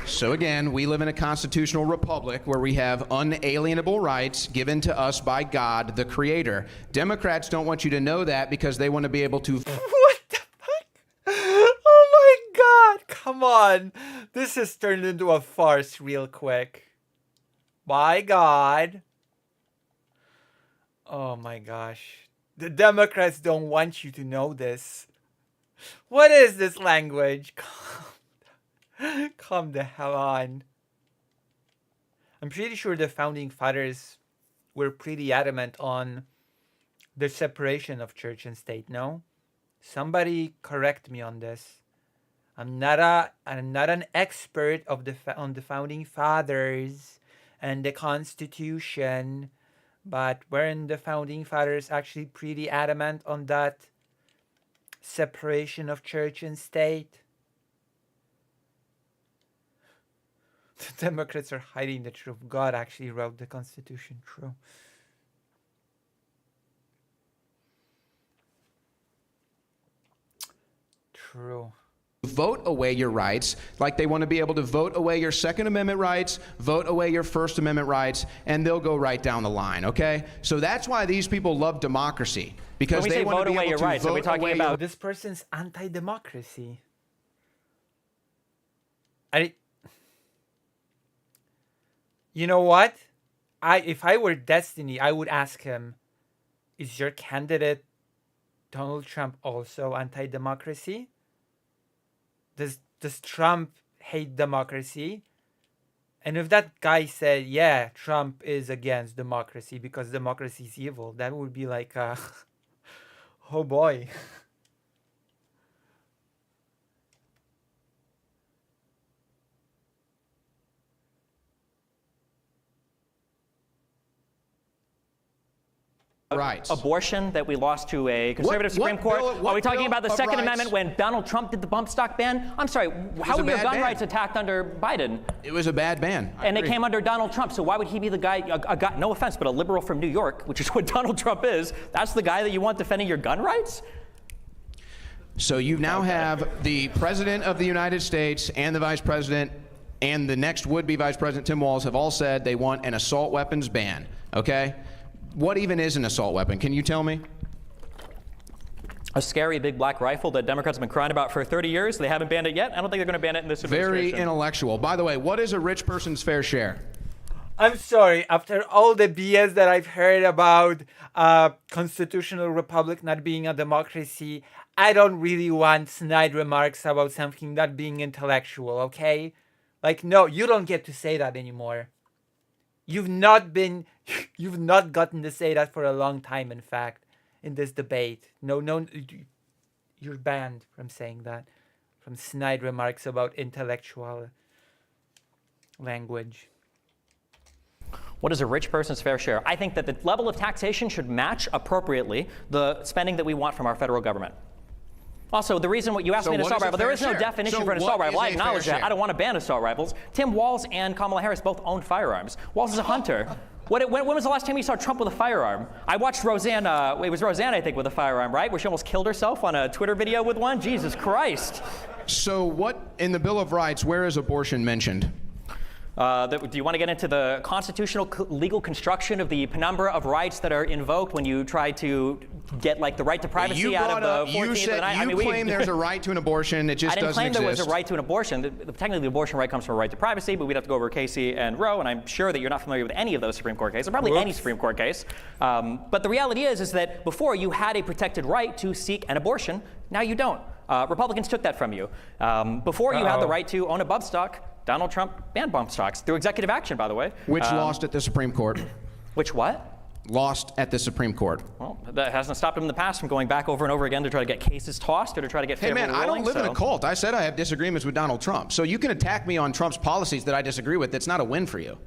So again, we live in a constitutional republic where we have unalienable rights given to us by God, the Creator. Democrats don't want you to know that because they want to be able to... What the fuck? Oh my God. Come on. This has turned into a farce real quick. My God. Oh my gosh. The Democrats don't want you to know this. What is this language? Come the hell on. I'm pretty sure the founding fathers were pretty adamant on the separation of church and state, no? Somebody correct me on this. I'm not an expert of on the founding fathers and the Constitution, but weren't the founding fathers actually pretty adamant on that separation of church and state? The Democrats are hiding the truth. God actually wrote the Constitution. True. True. Vote away your rights, like they want to be able to vote away your Second Amendment rights, vote away your First Amendment rights, and they'll go right down the line, okay? So that's why these people love democracy, because they want to be able to vote away talking about this person's anti-democracy. You know what? If I were Destiny, I would ask him, is your candidate Donald Trump also anti-democracy? Does Trump hate democracy? And if that guy said, yeah, Trump is against democracy because democracy is evil, that would be like, oh boy. Rights. Abortion that we lost to a conservative Supreme Court. Are we talking about the Second Amendment when Donald Trump did the bump stock ban? I'm sorry, how were your gun rights attacked under Biden? It was a bad ban. And it came under Donald Trump, so why would he be the guy, no offense, but a liberal from New York, which is what Donald Trump is, that's the guy that you want defending your gun rights? So you now have the President of the United States and the Vice President and the next would-be Vice President, Tim Walz, have all said they want an assault weapons ban, okay? What even is an assault weapon? Can you tell me? A scary big black rifle that Democrats have been crying about for 30 years. They haven't banned it yet. I don't think they're going to ban it in this administration. Very intellectual. By the way, what is a rich person's fair share? I'm sorry. After all the BS that I've heard about constitutional republic not being a democracy, I don't really want snide remarks about something not being intellectual, okay? Like, no, you don't get to say that anymore. You've not gotten to say that for a long time, in fact, in this debate. No, you're banned from saying that, from snide remarks about intellectual language. What is a rich person's fair share? I think that the level of taxation should match appropriately the spending that we want from our federal government. Also, the reason what you asked me an assault rifle, there is no definition for an assault rifle. I acknowledge that. I don't want to ban assault rifles. Tim Walz and Kamala Harris both own firearms. Walz is a hunter. When was the last time you saw Trump with a firearm? I watched Roseanne, it was Roseanne, I think, with a firearm, right? Where she almost killed herself on a Twitter video with one? Jesus Christ. So what, in the Bill of Rights, where is abortion mentioned? Do you want to get into the constitutional legal construction of the penumbra of rights that are invoked when you try to get like the right to privacy out of the 14th Amendment? You claim there's a right to an abortion. It just doesn't exist. I didn't claim there was a right to an abortion. Technically, the abortion right comes from a right to privacy, but we'd have to go over Casey and Roe, and I'm sure that you're not familiar with any of those Supreme Court cases, or probably any Supreme Court case. But the reality is that before you had a protected right to seek an abortion. Now you don't. Republicans took that from you. Before you had the right to own a bump stock, Donald Trump banned bump stocks through executive action, by the way. Which lost at the Supreme Court. Which what? Lost at the Supreme Court. Well, that hasn't stopped him in the past from going back over and over again to try to get cases tossed or to try to get favorable rulings. I don't live in a cult. I said I have disagreements with Donald Trump. So you can attack me on Trump's policies that I disagree with. That's not a win for you.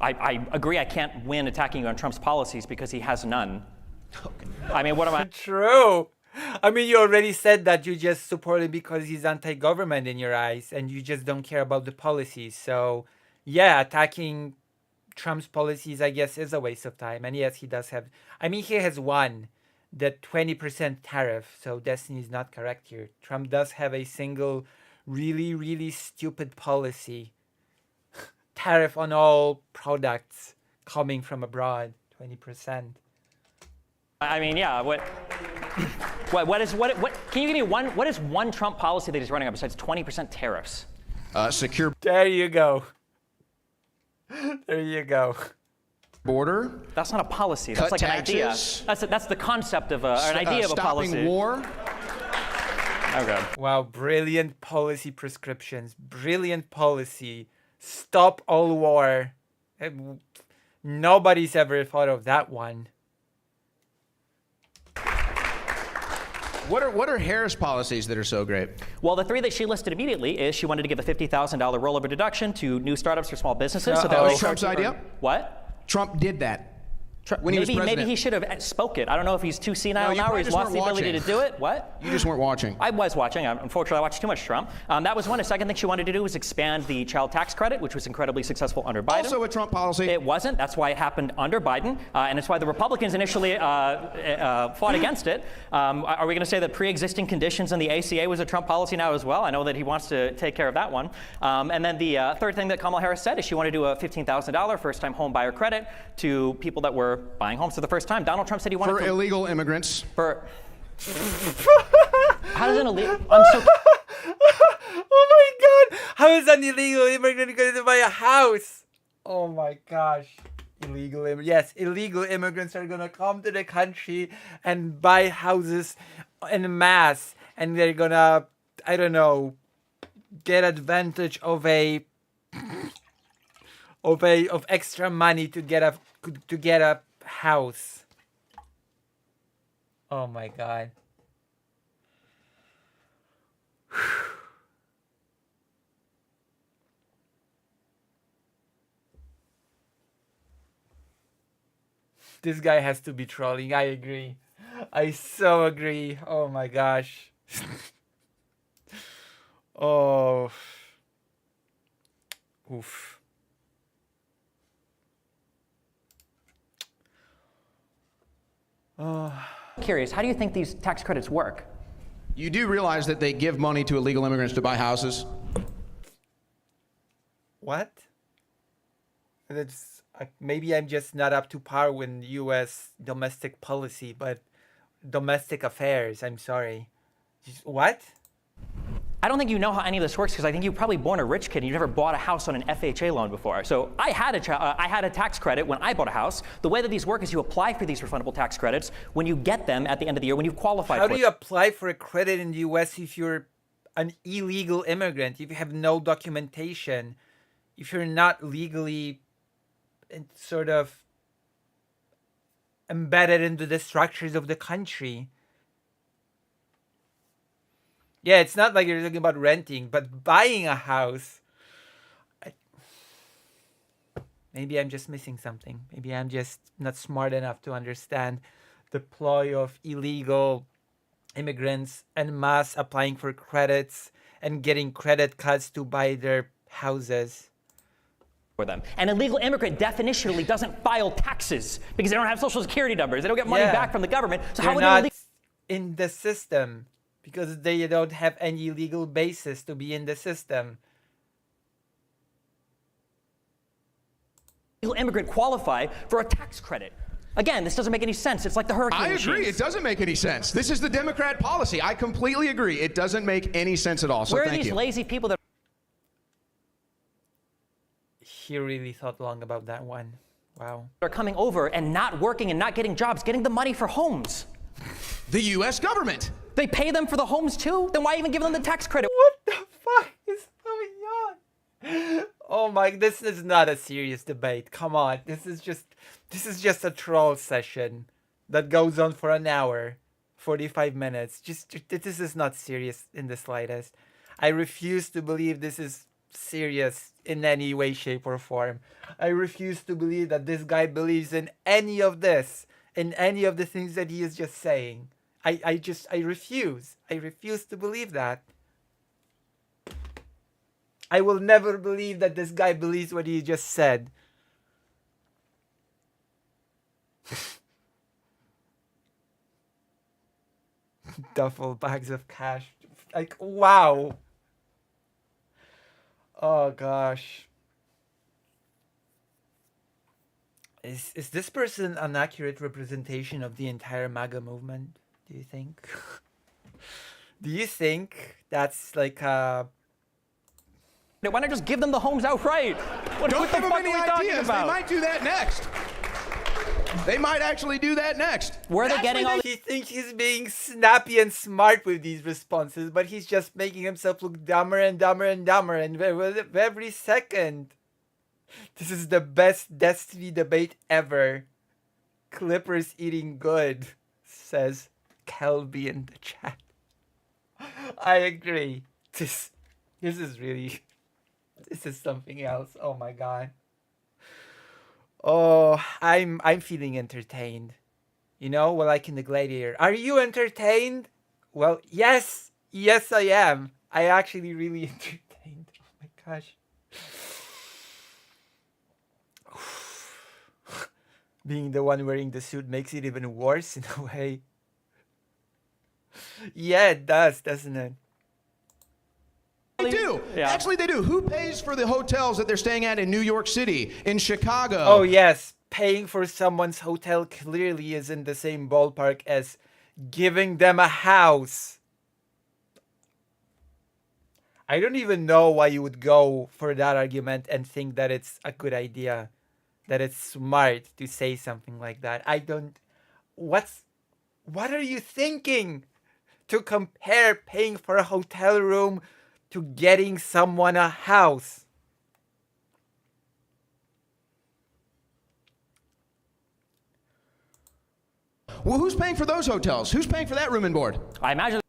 I agree I can't win attacking you on Trump's policies because he has none. I mean, what am I? True. I mean, you already said that you just support him because he's anti-government in your eyes and you just don't care about the policies. So, yeah, attacking Trump's policies, I guess, is a waste of time. And yes, he does have... I mean, he has won the 20% tariff, so Destiny is not correct here. Trump does have a single really, really stupid policy. Tariff on all products coming from abroad, 20%. I mean, yeah, what can you give me what is one Trump policy that he's running on besides 20% tariffs? Secure. There you go. There you go. Border. That's not a policy. That's like taxes. an idea. That's the concept of an idea of a policy. Stopping war. Okay. Wow, brilliant policy prescriptions. Brilliant policy. Stop all war. Nobody's ever thought of that one. What are Harris policies that are so great? Well, the three that she listed immediately is she wanted to give a $50,000 rollover deduction to new startups for small businesses. So that was was Trump's idea? What? Trump did that. When he was Maybe president. he should have spoke it. I don't know if he's too senile No, you now or probably he's just lost the weren't ability to watching. do it. What? You just weren't watching. I was watching. Unfortunately, I watched too much Trump. That was one. A second thing she wanted to do was expand the child tax credit, which was incredibly successful under Biden. Also a Trump policy. It wasn't. That's why it happened under Biden, and it's why the Republicans initially fought against it. Are we going to say that pre-existing conditions in the ACA was a Trump policy now as well? I know that he wants to take care of that one. And then the third thing that Kamala Harris said is she wanted to do a $15,000 first-time home buyer credit to people that were buying homes for the first time. Donald Trump said he wanted For illegal immigrants. How does an illegal? I'm so. Oh my God! How is an illegal immigrant going to buy a house? Oh my gosh! Yes, illegal immigrants are gonna come to the country and buy houses en masse, and they're gonna, I don't know, get advantage of extra money to get a house. Oh my God. This guy has to be trolling. I agree. I so agree. Oh my gosh. Oh. Oof. Oh. Curious, how do you think these tax credits work? You do realize that they give money to illegal immigrants to buy houses? What? That's maybe I'm just not up to par with U.S. domestic policy, but domestic affairs. I'm sorry. What? I don't think you know how any of this works because I think you were probably born a rich kid and you never bought a house on an FHA loan before. So I had a tax credit when I bought a house. The way that these work is you apply for these refundable tax credits when you get them at the end of the year when you've qualified How for do you apply for a credit in the U.S. if you're an illegal immigrant, if you have no documentation, if you're not legally sort of embedded into the structures of the country? Yeah, it's not like you're talking about renting, but buying a house. Maybe I'm just missing something. Maybe I'm just not smart enough to understand the ploy of illegal immigrants en masse applying for credits and getting credit cards to buy their houses. for them. An illegal immigrant definitionally doesn't file taxes because they don't have social security numbers. They don't get money back from the government. So they're how would not in the system because they don't have any legal basis to be in the system. Illegal immigrant qualify for a tax credit? Again, this doesn't make any sense. It's like the hurricane I agree. machines. It doesn't make any sense. This is the Democrat policy. I completely agree. It doesn't make any sense at all. So Where are thank these you. lazy people that He really thought long about that one. Wow. are coming over and not working and not getting jobs, getting the money for homes? The U.S. government. They pay them for the homes too? Then why even give them the tax credit? What the fuck is going on? Oh my, this is not a serious debate. Come on. This is just a troll session that goes on for an hour, 45 minutes. This is not serious in the slightest. I refuse to believe this is serious in any way, shape, or form. I refuse to believe that this guy believes in any of this, in any of the things that he is just saying. I refuse. I refuse to believe that. I will never believe that this guy believes what he just said. Duffel bags of cash. Like, wow. Oh, gosh. Is this person an accurate representation of the entire MAGA movement, do you think? Do you think that's like a... Why not just give them the homes outright? What Don't the give them fuck any are we talking ideas. about? They might do that next. They might actually do that next. Where are they getting all He thinks he's being snappy and smart with these responses, but he's just making himself look dumber and dumber and dumber and every second. This is the best Destiny debate ever. Clippers eating good, says Kelby in the chat. I agree. This is really, this is something else. Oh my god. Oh, I'm feeling entertained. You know, well, like in the Gladiator. Are you entertained? Well, yes. Yes, I am. I actually really entertained. Oh my gosh. Being the one wearing the suit makes it even worse in a way. Yeah, it does, doesn't it? They do. Yeah. Actually, they do. Who pays for the hotels that they're staying at in New York City, in Chicago? Oh, yes. Paying for someone's hotel clearly is in the same ballpark as giving them a house. I don't even know why you would go for that argument and think that it's a good idea, that it's smart to say something like that. I don't... What are you thinking? To compare paying for a hotel room to getting someone a house. Well, who's paying for those hotels? Who's paying for that room and board? I imagine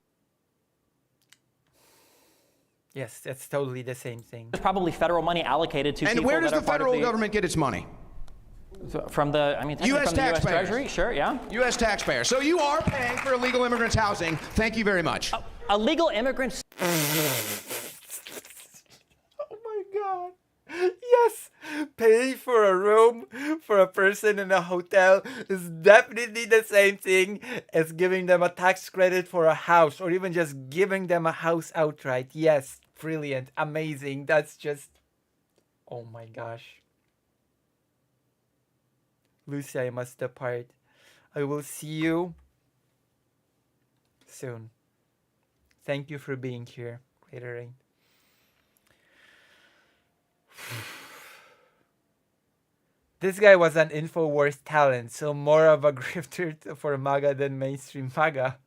Yes, that's totally the same thing. there's probably federal money allocated to And people where does that the are part of federal government get its money? From the, I mean, technically US from the U.S. taxpayers. Treasury, sure, yeah. U.S. taxpayer. So you are paying for illegal immigrants' housing. Thank you very much. Illegal immigrants. Oh my god. Yes, paying for a room for a person in a hotel is definitely the same thing as giving them a tax credit for a house, or even just giving them a house outright. Yes, brilliant, amazing. That's just, oh my gosh. Lucy, I must depart. I will see you soon. Thank you for being here, Greater Rain. This guy was an InfoWars talent, so more of a grifter for MAGA than mainstream MAGA.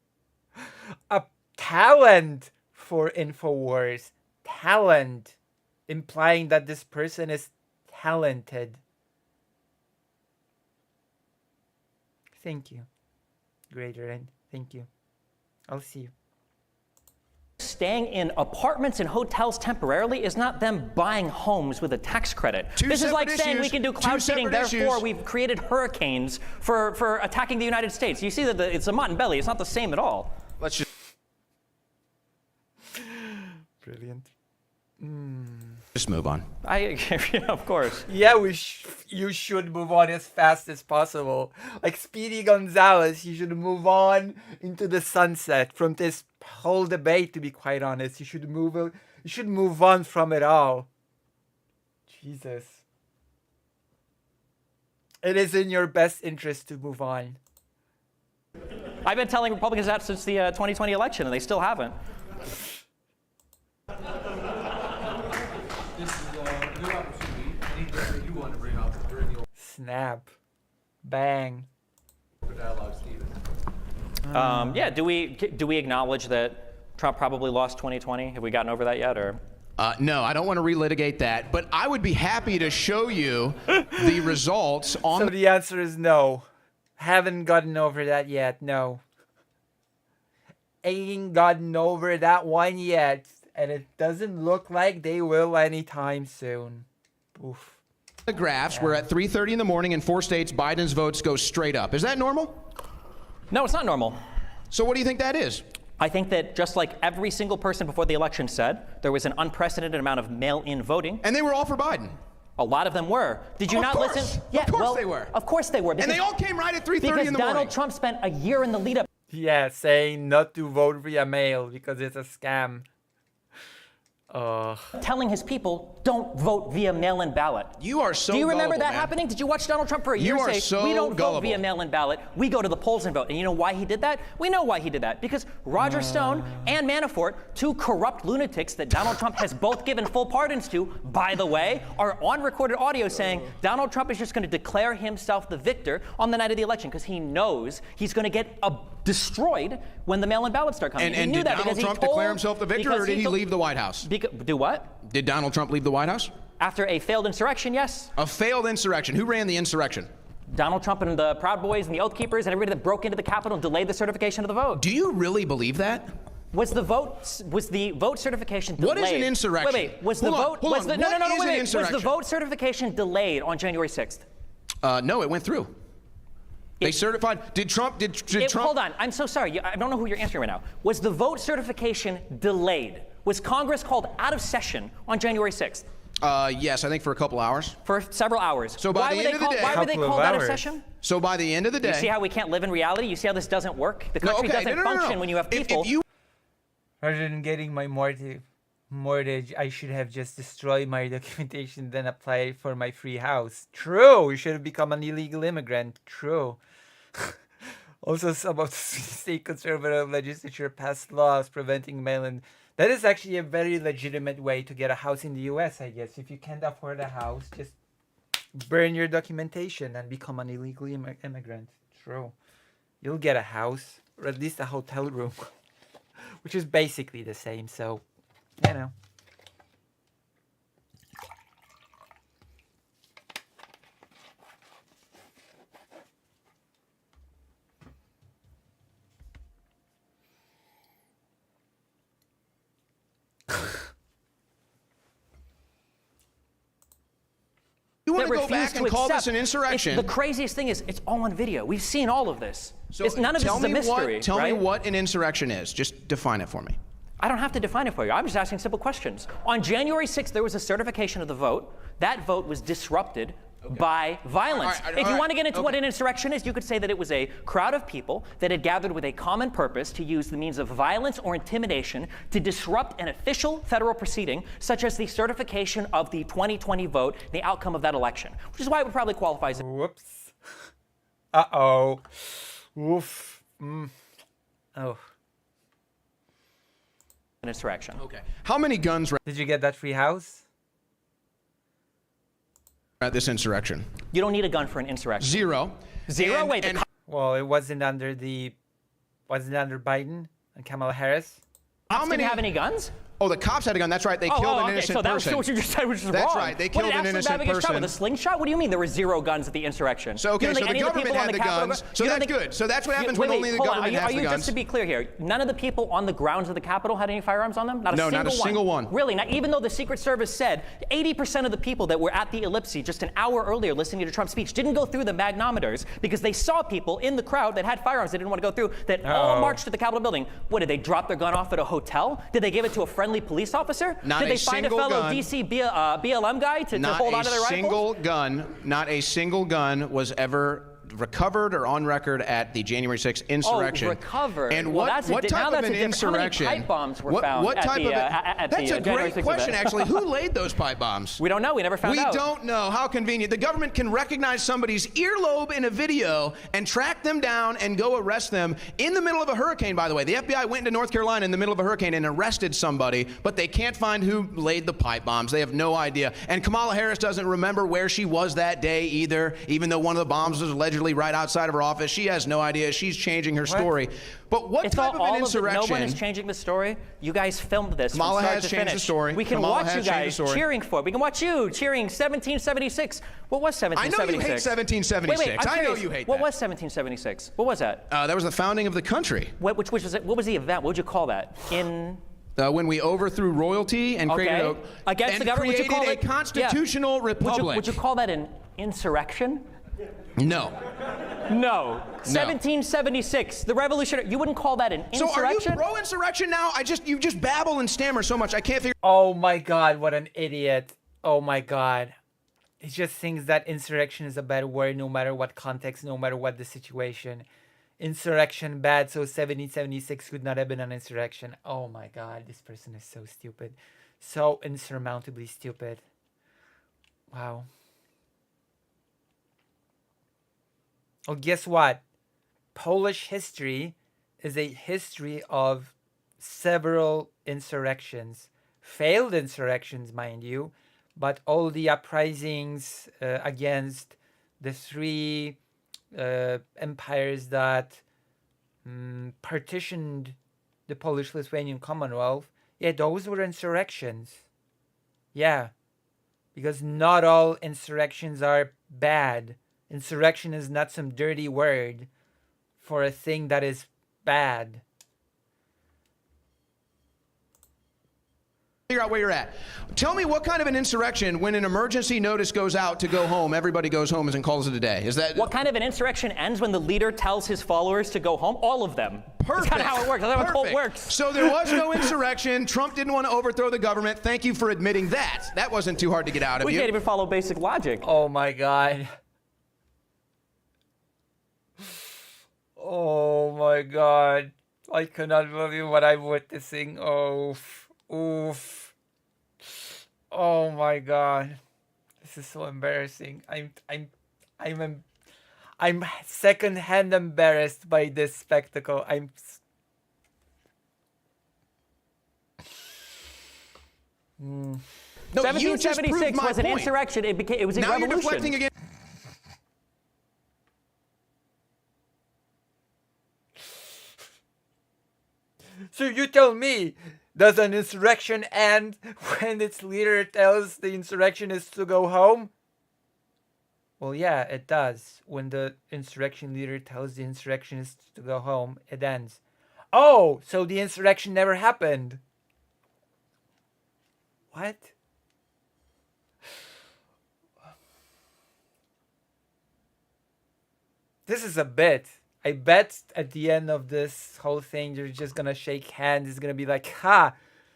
A talent for InfoWars. Talent. Implying that this person is talented. Thank you, Greater End. Thank you. I'll see you. Staying in apartments and hotels temporarily is not them buying homes with a tax credit. This is like saying we can do cloud seeding, therefore we've created hurricanes for attacking the United States. You see that it's a mutton belly. It's not the same at all. Let's just Brilliant. move on. Yeah, of course. Yeah, you should move on as fast as possible. Like Speedy Gonzalez, you should move on into the sunset from this whole debate, to be quite honest. You should move on from it all. Jesus. It is in your best interest to move on. I've been telling Republicans that since the 2020 election, and they still haven't. Snap. Bang. Yeah, do we acknowledge that Trump probably lost 2020? Have we gotten over that yet, or? No, I don't want to relitigate that, but I would be happy to show you the results on. So the answer is no. Haven't gotten over that yet, no. Ain't gotten over that one yet, and it doesn't look like they will anytime soon. Oof. The graphs where at 3:30 in the morning in 4 states, Biden's votes go straight up. Is that normal? No, it's not normal. So what do you think that is? I think that just like every single person before the election said, there was an unprecedented amount of mail-in voting. And they were all for Biden. A lot of them were. Did you Of not course. listen? Of course they were. Of course they were. And they all came right at 3:30 in the morning. Because Donald Trump spent a year in the lead-up. Yeah, saying not to vote via mail because it's a scam. Telling his people, don't vote via mail-in ballot. You are so Do you remember gullible, that man. happening? Did you watch Donald Trump for a year You are say, so we don't gullible. vote via mail-in ballot, we go to the polls and vote? And you know why he did that? We know why he did that. Because Roger Stone and Manafort, two corrupt lunatics that Donald Trump has both given full pardons to, by the way, are on recorded audio saying Donald Trump is just going to declare himself the victor on the night of the election because he knows he's going to get destroyed when the mail-in ballots start coming. And he knew did that Donald because he Trump told, declare himself the victor, or did he leave the White House? Do what? Did Donald Trump leave the White House? After a failed insurrection, yes. A failed insurrection. Who ran the insurrection? Donald Trump and the Proud Boys and the Oath Keepers and everybody that broke into the Capitol delayed the certification of the vote. Do you really believe that? Was the vote certification delayed? What is an insurrection? Wait. Was the vote? Hold on. Was the vote certification delayed on January 6th? No, it went through. They certified. Did Trump? Hold on. I'm so sorry. I don't know who you're answering right now. Was the vote certification delayed? Was Congress called out of session on January 6th? Yes, I think for a couple hours. For several hours. So by the end of the day, why were they called out of session? So by the end of the day, You see how we can't live in reality? You see how this doesn't work? The country doesn't function when you have people. Rather than getting my mortgage, I should have just destroyed my documentation, then apply for my free house. True. You should have become an illegal immigrant. True. Also, some of the state conservative legislature passed laws preventing mail-in. That is actually a very legitimate way to get a house in the U.S., I guess. If you can't afford a house, just burn your documentation and become an illegal immigrant. True. You'll get a house, or at least a hotel room, which is basically the same, so, you know. You want to go back and call this an insurrection? The craziest thing is it's all on video. We've seen all of this. So none of this is a mystery. Tell me what an insurrection is. Just define it for me. I don't have to define it for you. I'm just asking simple questions. On January 6th, there was a certification of the vote. That vote was disrupted by violence. If you want to get into what an insurrection is, you could say that it was a crowd of people that had gathered with a common purpose to use the means of violence or intimidation to disrupt an official federal proceeding, such as the certification of the 2020 vote, the outcome of that election, which is why it would probably qualify as. Whoops. Uh-oh. Oof. Oh. An insurrection. Okay. How many guns Did you get that free house? at this insurrection? You don't need a gun for an insurrection. Zero. Zero? Wait. Well, it wasn't under Biden and Kamala Harris. How many have any guns? Oh, the cops had a gun. That's right. They killed an innocent so person. That's what you just said, which is wrong. That's right. They killed an innocent person. With a slingshot? What do you mean there were zero guns at the insurrection? So, okay, so the government had the guns. So that's good. So that's what happens when only the government has the guns. Just to be clear here, none of the people on the grounds of the Capitol had any firearms on them? No, not a single one. Really? Not even though the Secret Service said 80% of the people that were at the ellipse just an hour earlier listening to Trump's speech didn't go through the magnometers because they saw people in the crowd that had firearms they didn't want to go through that all marched to the Capitol building. What, did they drop their gun off at a hotel? Did they give it to a friendly police officer? Not did they a find a single fellow gun. DC BLM guy to hold onto their rifles? Not a single gun was ever recovered or on record at the January 6th insurrection. Oh, recovered. And well, what type of an insurrection? How many pipe bombs were found what type at That's a January great 6th question, event? actually. Who laid those pipe bombs? We don't know. We never found out. We don't know. How convenient. The government can recognize somebody's earlobe in a video and track them down and go arrest them in the middle of a hurricane, by the way. The FBI went into North Carolina in the middle of a hurricane and arrested somebody, but they can't find who laid the pipe bombs. They have no idea. And Kamala Harris doesn't remember where she was that day either, even though one of the bombs was allegedly right outside of her office. She has no idea. She's changing her story. But what type of an insurrection? No one is changing the story. You guys filmed this Kamala from start has to changed finish. the story. We can Kamala watch you guys cheering for it. We can watch you cheering 1776. What was 1776? I know you hate 1776. Wait, I know you hate what that. was 1776? What was that? That was the founding of the country. Which was it? What was the event? What would you call that? When we overthrew royalty and created against the government, created would you call a constitutional republic. Would you call that an insurrection? No. No. 1776, the revolutionary. You wouldn't call that an insurrection? So are you pro-insurrection now? You just babble and stammer so much. I can't figure. Oh my God! What an idiot! Oh my God! He just thinks that insurrection is a bad word, no matter what context, no matter what the situation. Insurrection bad, so 1776 could not have been an insurrection. Oh my God! This person is so stupid, so insurmountably stupid. Wow. Well, guess what? Polish history is a history of several insurrections, failed insurrections, mind you, but all the uprisings against the three empires that partitioned the Polish-Lithuanian Commonwealth, yeah, those were insurrections. Yeah, because not all insurrections are bad. Insurrection is not some dirty word for a thing that is bad. Figure out where you're at. Tell me what kind of an insurrection, when an emergency notice goes out to go home, everybody goes home and calls it a day. Is that what kind of an insurrection ends when the leader tells his followers to go home? All of them. Perfect. That's kind of how it works. That's how a cult works. So there was no insurrection. Trump didn't want to overthrow the government. Thank you for admitting that. That wasn't too hard to get out of you. We can't even follow basic logic. Oh my God. Oh my God. I cannot believe what I'm witnessing. Oof. Oof. Oh my God. This is so embarrassing. I'm secondhand embarrassed by this spectacle. No, 1776 was an insurrection. It was a now revolution. You're deflecting again. So you tell me, does an insurrection end when its leader tells the insurrectionists to go home? Well, yeah, it does. When the insurrection leader tells the insurrectionists to go home, it ends. Oh, so the insurrection never happened. What? This is a bit. I bet at the end of this whole thing, you're just gonna shake hands. It's gonna be like, ha,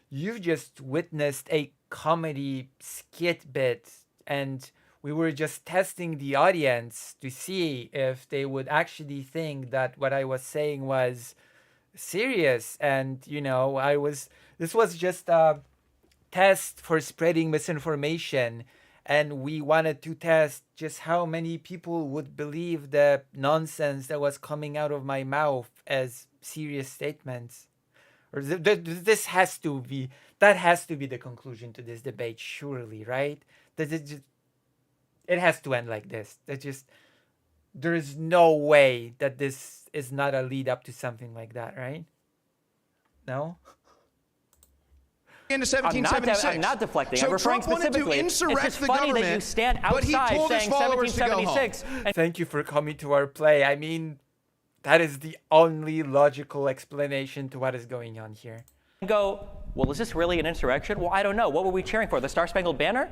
you've just witnessed a comedy skit bit, and we were just testing the audience to see if they would actually think that what I was saying was serious. And, you know, this was just a test for spreading misinformation. And we wanted to test just how many people would believe the nonsense that was coming out of my mouth as serious statements. Or this has to be, that has to be the conclusion to this debate, surely, right? That it has to end like this. There is no way that this is not a lead up to something like that, right? No? Into 1776. I'm not deflecting. So I'm referring Trump wanted to specifically. insurrect it's just the funny government, that you stand but he outside told his saying followers to go home. 1776. Thank you for coming to our play. I mean, that is the only logical explanation to what is going on here. Go, well, is this really an insurrection? Well, I don't know. What were we cheering for? The Star Spangled Banner?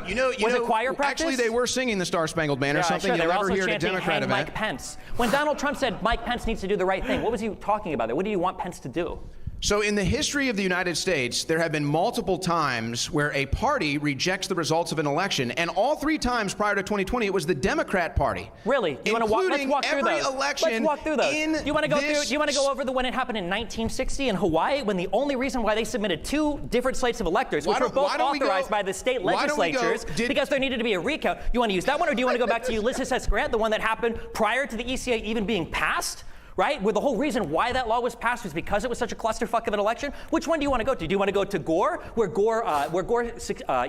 Was it choir practice? Actually, they were singing the Star Spangled Banner, something sure. you'll They were never also hear at a chanting, Democrat "Hang event. Mike Pence." When Donald Trump said Mike Pence needs to do the right thing, what was he talking about there? What do you want Pence to do? So in the history of the United States, there have been multiple times where a party rejects the results of an election, and all three times prior to 2020, it was the Democrat Party. Really? You want to walk? Let's walk through every those. election. Let's walk through those. In you want to go this... through? You want to go over the when it happened in 1960 in Hawaii, when the only reason why they submitted two different slates of electors, which were both authorized by the state legislatures, because there needed to be a recount. You want to use that one, or do you want to go back to Ulysses S. Grant, the one that happened prior to the ECA even being passed? Right? Where the whole reason why that law was passed was because it was such a clusterfuck of an election. Which one do you want to go to? Do you want to go to Gore, where Gore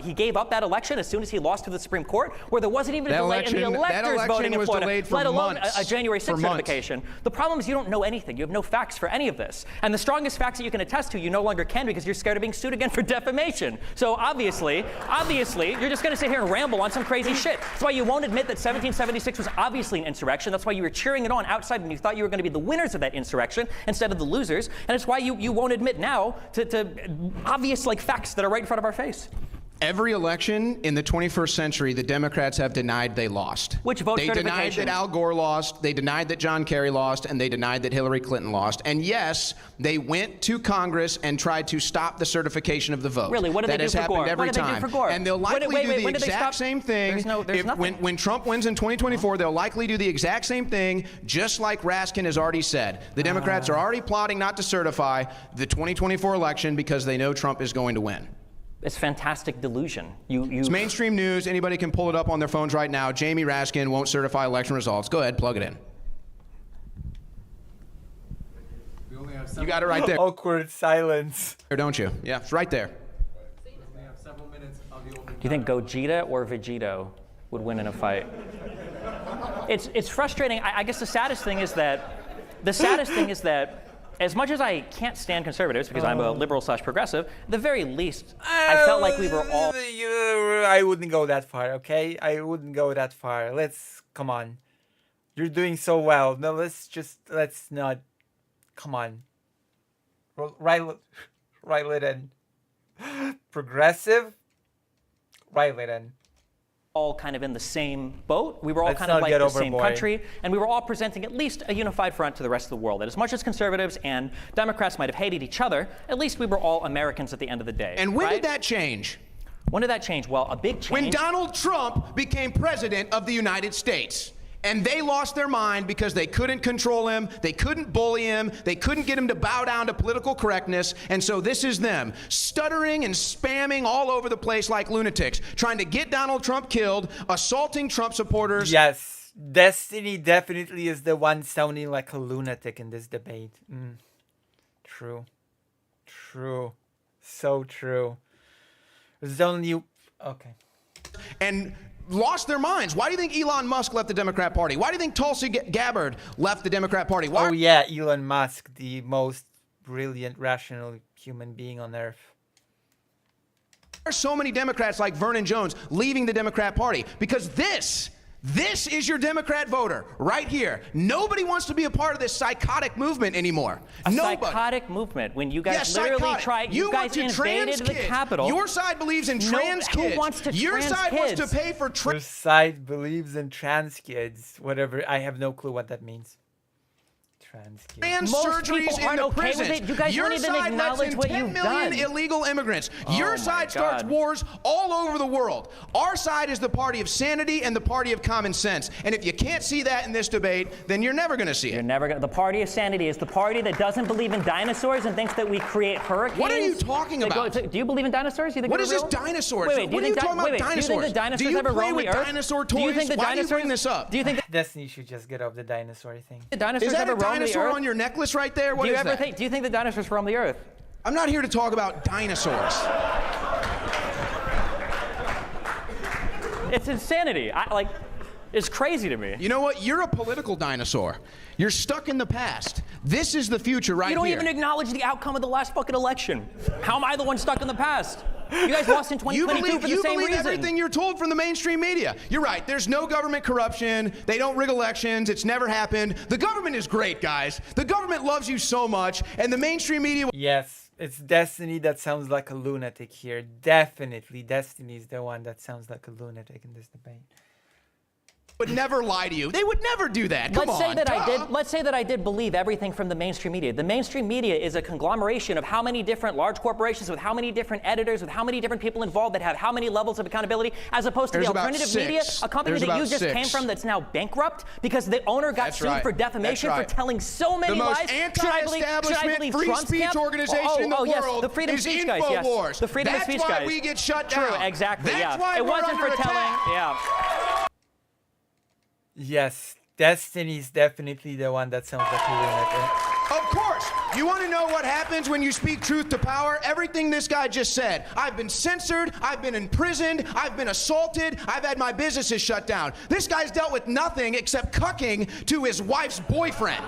he gave up that election as soon as he lost to the Supreme Court, where there wasn't even a delay in the electors voting in Florida, let alone a January 6th certification? The problem is you don't know anything. You have no facts for any of this. And the strongest facts that you can attest to, you no longer can because you're scared of being sued again for defamation. So obviously, you're just going to sit here and ramble on some crazy shit. That's why you won't admit that 1776 was obviously an insurrection. That's why you were cheering it on outside and you thought you were going to be the winners of that insurrection instead of the losers, and it's why you won't admit now to obvious facts that are right in front of our face. Every election in the 21st century, the Democrats have denied they lost. Which vote They denied that Al Gore lost, they denied that John Kerry lost, and they denied that Hillary Clinton lost. And yes, they went to Congress and tried to stop the certification of the vote. Really? What did they do for Gore? That has happened every time. What did they do for Gore? And they'll likely do the exact same thing. There's nothing. When Trump wins in 2024, they'll likely do the exact same thing, just like Raskin has already said. The Democrats are already plotting not to certify the 2024 election because they know Trump is going to win. It's fantastic delusion. It's mainstream news. Anybody can pull it up on their phones right now. Jamie Raskin won't certify election results. Go ahead, plug it in. You got it right there. Awkward silence. Don't you? Yeah, it's right there. We have several minutes of the opening. Do you think Gogeta or Vegito would win in a fight? It's frustrating. I guess the saddest thing is that as much as I can't stand conservatives because I'm a liberal/progressive, at the very least, I felt like we were all. I wouldn't go that far, okay? I wouldn't go that far. Come on. You're doing so well. No, let's not. Come on. Right it in. Progressive? Right it in. All kind of in the same boat. We were all Let's kind of not like get the same overboard. country, and we were all presenting at least a unified front to the rest of the world. That as much as conservatives and Democrats might have hated each other, at least we were all Americans at the end of the day. And when right? did that change? When did that change? Well, a big change. When Donald Trump became president of the United States. And they lost their mind because they couldn't control him, they couldn't bully him, they couldn't get him to bow down to political correctness. And so this is them, stuttering and spamming all over the place like lunatics, trying to get Donald Trump killed, assaulting Trump supporters. Yes, Destiny definitely is the one sounding like a lunatic in this debate. True. So true. There's only... Okay. And lost their minds. Why do you think Elon Musk left the Democrat Party? Why do you think Tulsi Gabbard left the Democrat Party? Why? Oh yeah, Elon Musk, the most brilliant, rational human being on earth. There are so many Democrats like Vernon Jones leaving the Democrat Party because this is your Democrat voter right here. Nobody wants to be a part of this psychotic movement anymore. Nobody. Psychotic movement when you guys Yes, literally psychotic. tried. You guys want to invaded the kids. Capitol. Your side believes in trans kids. Who wants to Your trans side kids? wants to pay for Your side believes in trans kids. Whatever. I have no clue what that means. Trans kids. trans Most surgeries people in aren't the okay with prisons. it. You guys Your won't even side acknowledge lets in what 10 you've million done. illegal immigrants. Your my side starts God. wars all over the world. Our side is the party of sanity and the party of common sense. And if you can't see that in this debate, then you're never going to see You're it. never gonna. The party of sanity is the party that doesn't believe in dinosaurs and thinks that we create hurricanes. What are you talking that about? Do you believe in dinosaurs? You think What they're is this real? dinosaurs? Wait, What are you talking about dinosaurs? Do you think the dinosaurs Do you ever play roam with the earth? dinosaur Do you toys? think the Why do you dinosaurs bring this up? Do you think Destiny should just get off the dinosaur thing. the dinosaurs Is that ever a roam the dinosaur earth? on your necklace right there? What Do you is ever that? think? Do you think the dinosaurs roam the earth? I'm not here to talk about dinosaurs. It's insanity. It's crazy to me. You know what? You're a political dinosaur. You're stuck in the past. This is the future right You don't here. even acknowledge the outcome of the last fucking election. How am I the one stuck in the past? You guys lost in 2022 for the same reason. Everything you're told from the mainstream media. You're right. There's no government corruption. They don't rig elections. It's never happened. The government is great, guys. The government loves you so much, and the mainstream media... Yes, it's Destiny that sounds like a lunatic here. Definitely, Destiny is the one that sounds like a lunatic in this debate. would never lie to you. They would never do that. Come Let's say on. that duh. I did. Let's say that I did believe everything from the mainstream media. The mainstream media is a conglomeration of how many different large corporations with how many different editors, with how many different people involved that have how many levels of accountability, as opposed to There's the about alternative six. media, a company There's that you about just six. came from that's now bankrupt because the owner got That's sued right. for defamation That's right. for telling so many The most lies. Should I believe anti-establishment free Trump's speech camp? organization in the yes, world the freedom is speech guys. Yes, InfoWars. the freedom of speech That's why guys. we get shut True, down. exactly. That's yeah, why it we're wasn't under for telling. attack. Yeah. Yes, Destiny is definitely the one that sounds like a lunatic. Of course. You want to know what happens when you speak truth to power? Everything this guy just said. I've been censored. I've been imprisoned. I've been assaulted. I've had my businesses shut down. This guy's dealt with nothing except cucking to his wife's boyfriend.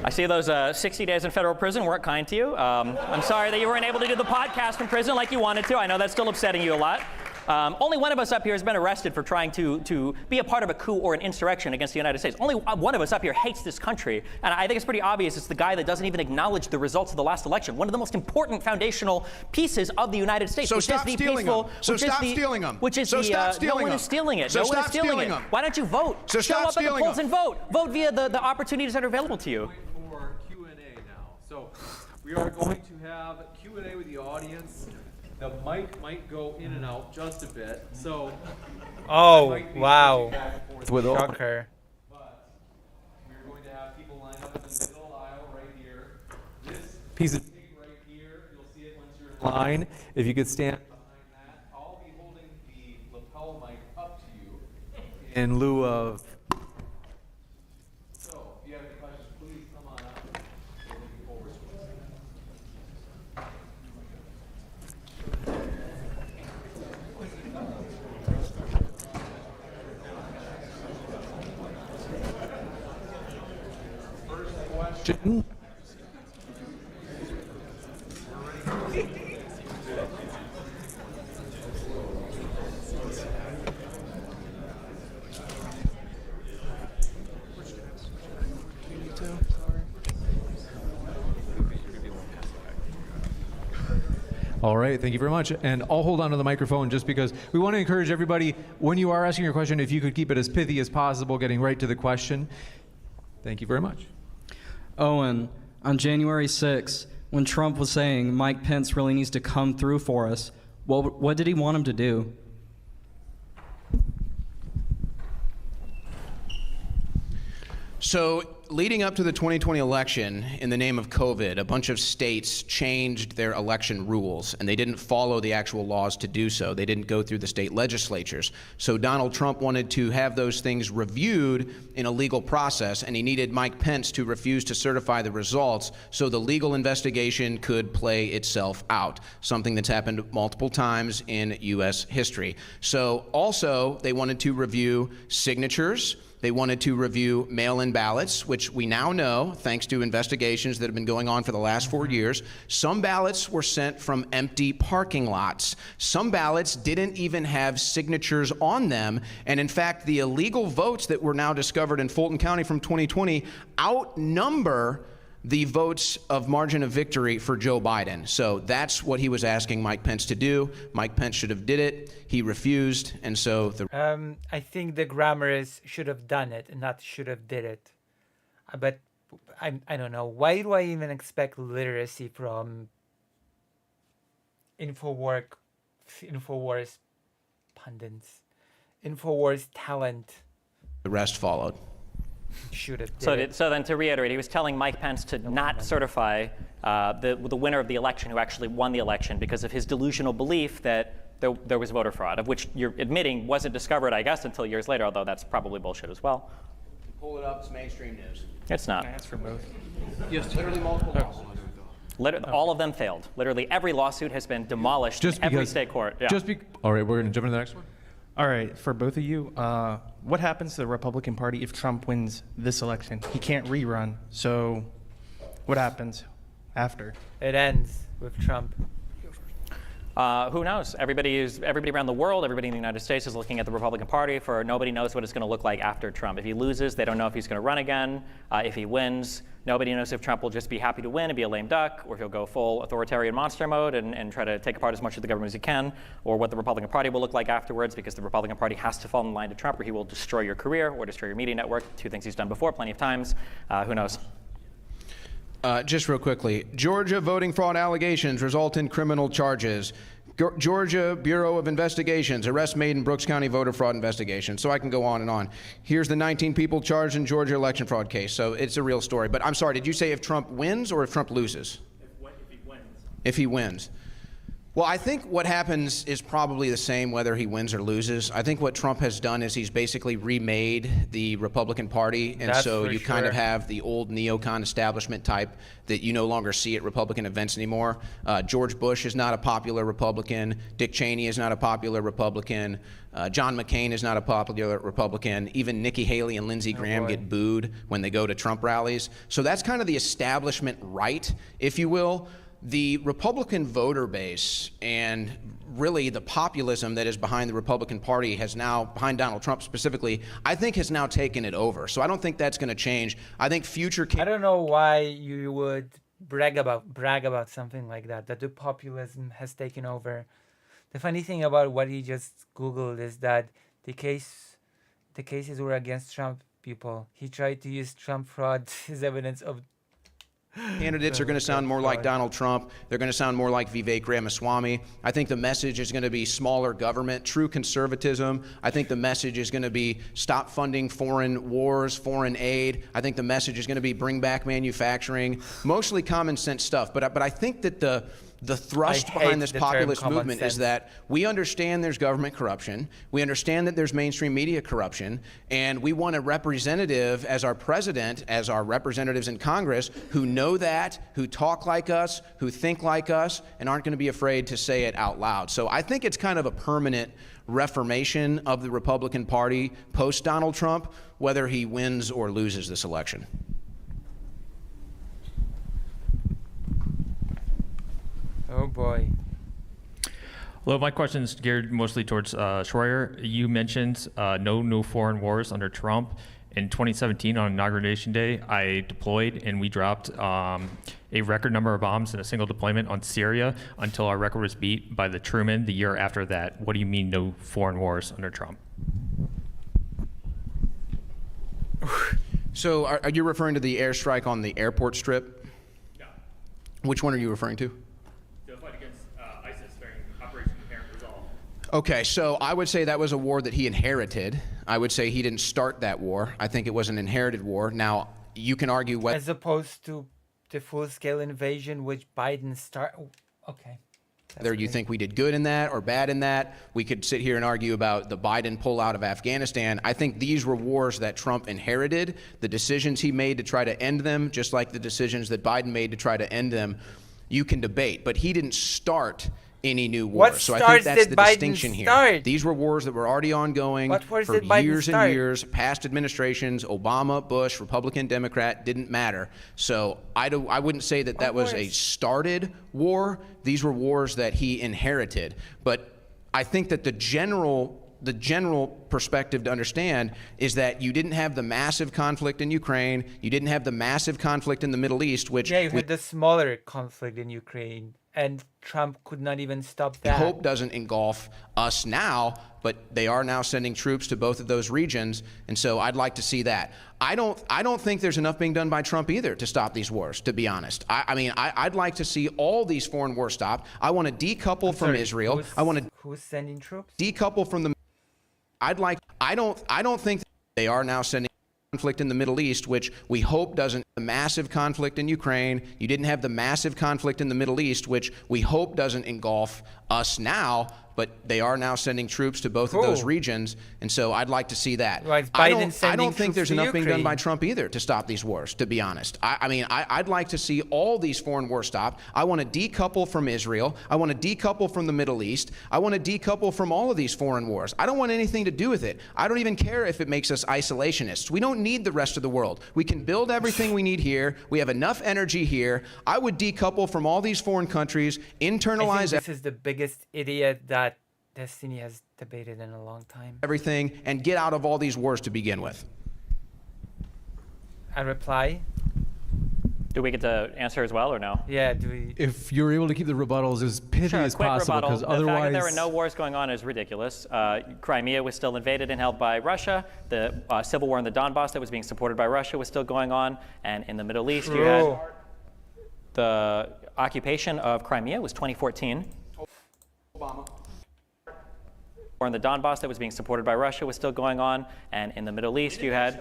I see those 60 days in federal prison weren't kind to you. I'm sorry that you weren't able to do the podcast from prison like you wanted to. I know that's still upsetting you a lot. Only one of us up here has been arrested for trying to be a part of a coup or an insurrection against the United States. Only one of us up here hates this country. And I think it's pretty obvious it's the guy that doesn't even acknowledge the results of the last election. One of the most important foundational pieces of the United States, So which stop is the stealing peaceful... them. So which is stop the- stealing them. Which is So the... stop no stealing one them. is stealing it. So No one is stop stealing stealing it. them. Why don't you vote? So Show stop up at the stealing polls them. and vote. Vote via the opportunities that are available to you. For Q&A now. So we are going to have Q&A with the audience. The mic might go in and out just a bit. So Oh, might be wow. back and forth with all. Shocker. But we're going to have people lined up in the middle aisle right here. This piece of tape right here, you'll see it once you're in line. If you could stand behind that, I'll be holding the lapel mic up to you in lieu of. So, if you have any questions, please come on up. We'll move forward. question. All right, thank you very much. And I'll hold on to the microphone just because we want to encourage everybody, when you are asking your question, if you could keep it as pithy as possible, getting right to the question. Thank you very much. Owen, on January 6th, when Trump was saying Mike Pence really needs to come through for us, what did he want him to do? So, leading up to the 2020 election, in the name of COVID, a bunch of states changed their election rules, and they didn't follow the actual laws to do so. They didn't go through the state legislatures. So Donald Trump wanted to have those things reviewed in a legal process, and he needed Mike Pence to refuse to certify the results so the legal investigation could play itself out, something that's happened multiple times in U.S. history. So also, they wanted to review signatures. They wanted to review mail-in ballots, which we now know, thanks to investigations that have been going on for the last 4 years, some ballots were sent from empty parking lots. Some ballots didn't even have signatures on them. And in fact, the illegal votes that were now discovered in Fulton County from 2020 outnumber the votes of margin of victory for Joe Biden. So that's what he was asking Mike Pence to do. Mike Pence should have did it. He refused, and so I think the grammar is should have done it and not should have did it. But I don't know. Why do I even expect literacy from Infowars pundits, Infowars talent? the rest followed. Should have. So then to reiterate, he was telling Mike Pence to not certify the winner of the election who actually won the election because of his delusional belief that there was voter fraud, of which you're admitting wasn't discovered, I guess, until years later, although that's probably bullshit as well. Pull it up, it's mainstream news. It's not. That's for both. Yes, literally multiple lawsuits. All of them failed. Literally every lawsuit has been demolished in every state court. Yeah. All right, we're going to jump into the next one. All right, for both of you, what happens to the Republican Party if Trump wins this election? He can't rerun, so what happens after? It ends with Trump. Who knows? Everybody around the world, everybody in the United States is looking at the Republican Party for nobody knows what it's going to look like after Trump. If he loses, they don't know if he's going to run again. If he wins, nobody knows if Trump will just be happy to win and be a lame duck, or if he'll go full authoritarian monster mode and try to take apart as much of the government as he can, or what the Republican Party will look like afterwards, because the Republican Party has to fall in line to Trump, or he will destroy your career or destroy your media network. Two things he's done before plenty of times. Who knows? Just real quickly, Georgia voting fraud allegations result in criminal charges. Georgia Bureau of Investigations, arrest made in Brooks County voter fraud investigation. So I can go on and on. Here's the 19 people charged in Georgia election fraud case. So it's a real story. But I'm sorry, did you say if Trump wins or if Trump loses? If he wins. If he wins. Well, I think what happens is probably the same whether he wins or loses. I think what Trump has done is he's basically remade the Republican Party, and That's so for you kind of sure. have the old neocon establishment type that you no longer see at Republican events anymore. George Bush is not a popular Republican. Dick Cheney is not a popular Republican. John McCain is not a popular Republican. Even Nikki Haley and Lindsey Graham get booed when they go to Trump rallies. So that's kind of the establishment right, if you will. The Republican voter base and really the populism that is behind the Republican Party has now, behind Donald Trump specifically, I think has now taken it over. So I don't think that's going to change. I think future... I don't know why you would brag about something like that the populism has taken over. The funny thing about what he just Googled is that the cases were against Trump people. He tried to use Trump fraud as evidence of Candidates are going to sound more like Donald Trump. They're going to sound more like Vivek Ramaswamy. I think the message is going to be smaller government, true conservatism. I think the message is going to be stop funding foreign wars, foreign aid. I think the message is going to be bring back manufacturing, mostly common sense stuff. But I think that the thrust behind this populist movement is that we understand there's government corruption, we understand that there's mainstream media corruption, and we want a representative as our president, as our representatives in Congress, who know that, who talk like us, who think like us, and aren't going to be afraid to say it out loud. So I think it's kind of a permanent reformation of the Republican Party post-Donald Trump, whether he wins or loses this election. boy. Well, my question is geared mostly towards Schroyer. You mentioned no foreign wars under Trump. In 2017, on Inauguration Day, I deployed and we dropped a record number of bombs in a single deployment on Syria until our record was beat by the Truman the year after that. What do you mean no foreign wars under Trump? So are you referring to the airstrike on the airport strip? No. Which one are you referring to? The fight against ISIS during Operation Inherent Resolve. Okay, so I would say that was a war that he inherited. I would say he didn't start that war. I think it was an inherited war. Now, you can argue whether... As opposed to the full-scale invasion, which Biden started. Okay. Whether you think we did good in that or bad in that, we could sit here and argue about the Biden pullout of Afghanistan. I think these were wars that Trump inherited. The decisions he made to try to end them, just like the decisions that Biden made to try to end them, you can debate. But he didn't start any new wars. What So I think that's did the Biden distinction here. start? These were wars that were already ongoing What wars for did Biden years and start? years. Past administrations, Obama, Bush, Republican, Democrat, didn't matter. So I wouldn't say that that was a started war. These were wars that he inherited. But I think that the general perspective to understand is that you didn't have the massive conflict in Ukraine. You didn't have the massive conflict in the Middle East, which Yeah, you had the smaller conflict in Ukraine, and Trump could not even stop I that. hope doesn't engulf us now, but they are now sending troops to both of those regions, and so I'd like to see that. I don't think there's enough being done by Trump either to stop these wars, to be honest. I'd like to see all these foreign wars stopped. I want to decouple from Israel. I want to Who's sending troops? decouple from the. I don't think they are now sending conflict in the Middle East, which we hope doesn't. The massive conflict in Ukraine. You didn't have the massive conflict in the Middle East, which we hope doesn't engulf us now, but they are now sending troops to both of those regions, and so I'd like to see that. Well, it's I Biden don't sending think there's troops to enough being done by Ukraine. Trump either to stop these wars, to be honest. I'd like to see all these foreign wars stopped. I want to decouple from Israel. I want to decouple from the Middle East. I want to decouple from all of these foreign wars. I don't want anything to do with it. I don't even care if it makes us isolationists. We don't need the rest of the world. We can build everything we need here. We have enough energy here. I would decouple from all these foreign countries, I think internalize this is the biggest idiot that Destiny has debated in a long time. everything, and get out of all these wars to begin with. I reply. Do we get to answer as well or no? Yeah, do we? If you're able to keep the rebuttals as pithy Sure, as quick possible, rebuttal. because The fact that otherwise there were no wars going on is ridiculous. Crimea was still invaded and held by Russia. The civil war in the Donbass that was being supported by Russia was still going on. And in the Middle East, you had the occupation of Crimea was 2014. Obama. War in the Donbass that was being supported by Russia was still going on. And in the Middle East, you had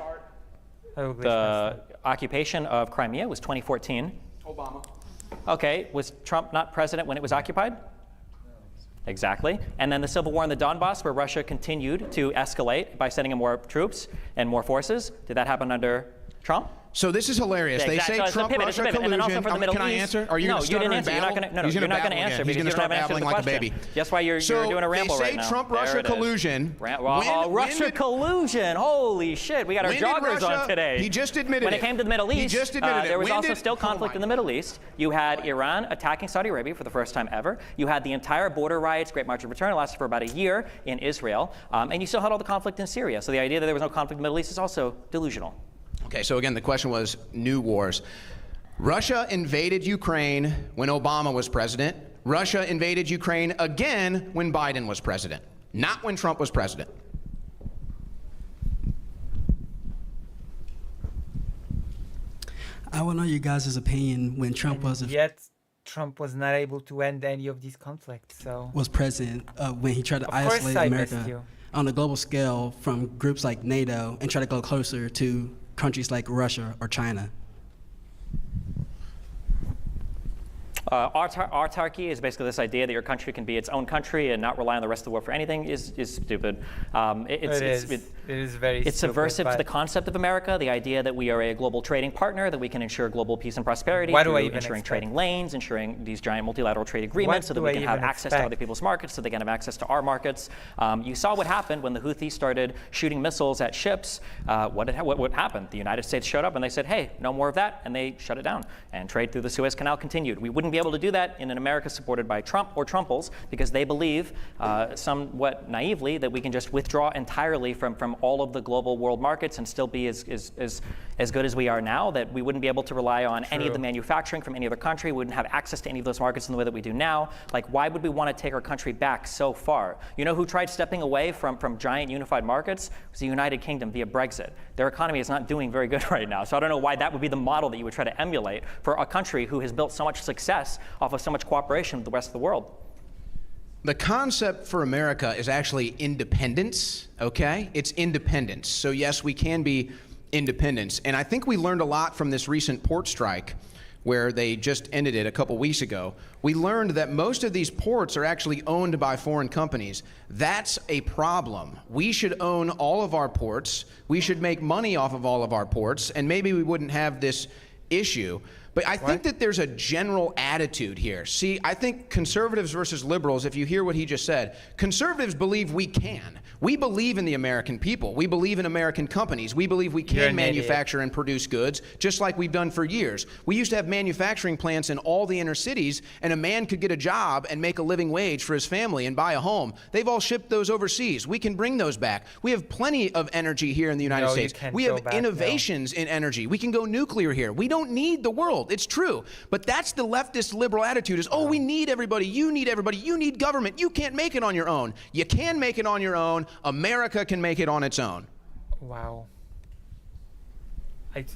the occupation of Crimea was 2014. Obama. Okay, was Trump not president when it was occupied? Exactly. And then the civil war in the Donbass, where Russia continued to escalate by sending in more troops and more forces. Did that happen under Trump? So this is hilarious. Yeah, they exactly. say It's a Trump, pivot, it's a Russia pivot. And then also collusion. for the Middle Can I East. answer? Are you No, going to you start didn't a answer. You're not babble? going to. No, He's you're not going to babble answer again. He's because going you to don't have start an answer to the babbling like a question. baby. That's why you're doing a ramble right now. They say Trump, There Russia it is. collusion. Russia collusion. Holy shit. We got our when did joggers Russia- on today. He just admitted When it. it came to the Middle He East, just admitted it. there was When also did- still oh conflict my in the Middle East. You had Iran attacking Saudi Arabia for the first time ever. You had the entire border riots, Great March of Return, lasted for about a year in Israel. And you still had all the conflict in Syria. So the idea that there was no conflict in the Middle East is also delusional. Okay, so again, the question was new wars. Russia invaded Ukraine when Obama was president. Russia invaded Ukraine again when Biden was president, not when Trump was president. I want to know you guys' opinion when Trump Yet Trump was not able to end any of these conflicts. So was president, when he tried to Of course isolate I missed America you. on a global scale from groups like NATO and try to go closer to countries like Russia or China. Autarky is basically this idea that your country can be its own country and not rely on the rest of the world for anything is stupid. It is very It's stupid, subversive to but the concept of America, the idea that we are a global trading partner, that we can ensure global peace and prosperity What do through I even ensuring expect? trading lanes, ensuring these giant multilateral trade agreements so that do we I can have even access to expect? other people's markets, so they can have access to our markets. You saw what happened when the Houthis started shooting missiles at ships. What happened? The United States showed up and they said, hey, no more of that, and they shut it down. And trade through the Suez Canal continued. We wouldn't be be able to do that in an America supported by Trump or Trumples because they believe, somewhat naively, that we can just withdraw entirely from all of the global world markets and still be as good as we are now, that we wouldn't be able to rely on any of the manufacturing from any other country. We wouldn't have access to any of those markets in the way that we do now. Like, why would we want to take our country back so far? You know who tried stepping away from giant unified markets? It was the United Kingdom via Brexit. Their economy is not doing very good right now. So I don't know why that would be the model that you would try to emulate for a country who has built so much success off of so much cooperation with the rest of the world. The concept for America is actually independence, okay? It's independence. So yes, we can be independence. And I think we learned a lot from this recent port strike where they just ended it a couple weeks ago. We learned that most of these ports are actually owned by foreign companies. That's a problem. We should own all of our ports. We should make money off of all of our ports, and maybe we wouldn't have this issue. But I think that there's a general attitude here. See, I think conservatives versus liberals, if you hear what he just said, conservatives believe we can. We believe in the American people. We believe in American companies. We believe we can manufacture and produce goods, just like we've done for years. We used to have manufacturing plants in all the inner cities, and a man could get a job and make a living wage for his family and buy a home. They've all shipped those overseas. We can bring those back. We have plenty of energy here in the United States. We have innovations in energy. We can go nuclear here. We don't need the world. It's true. But that's the leftist liberal attitude is, oh, we need everybody. You need everybody. You need government. You can't make it on your own. You can make it on your own. America can make it on its own. Wow.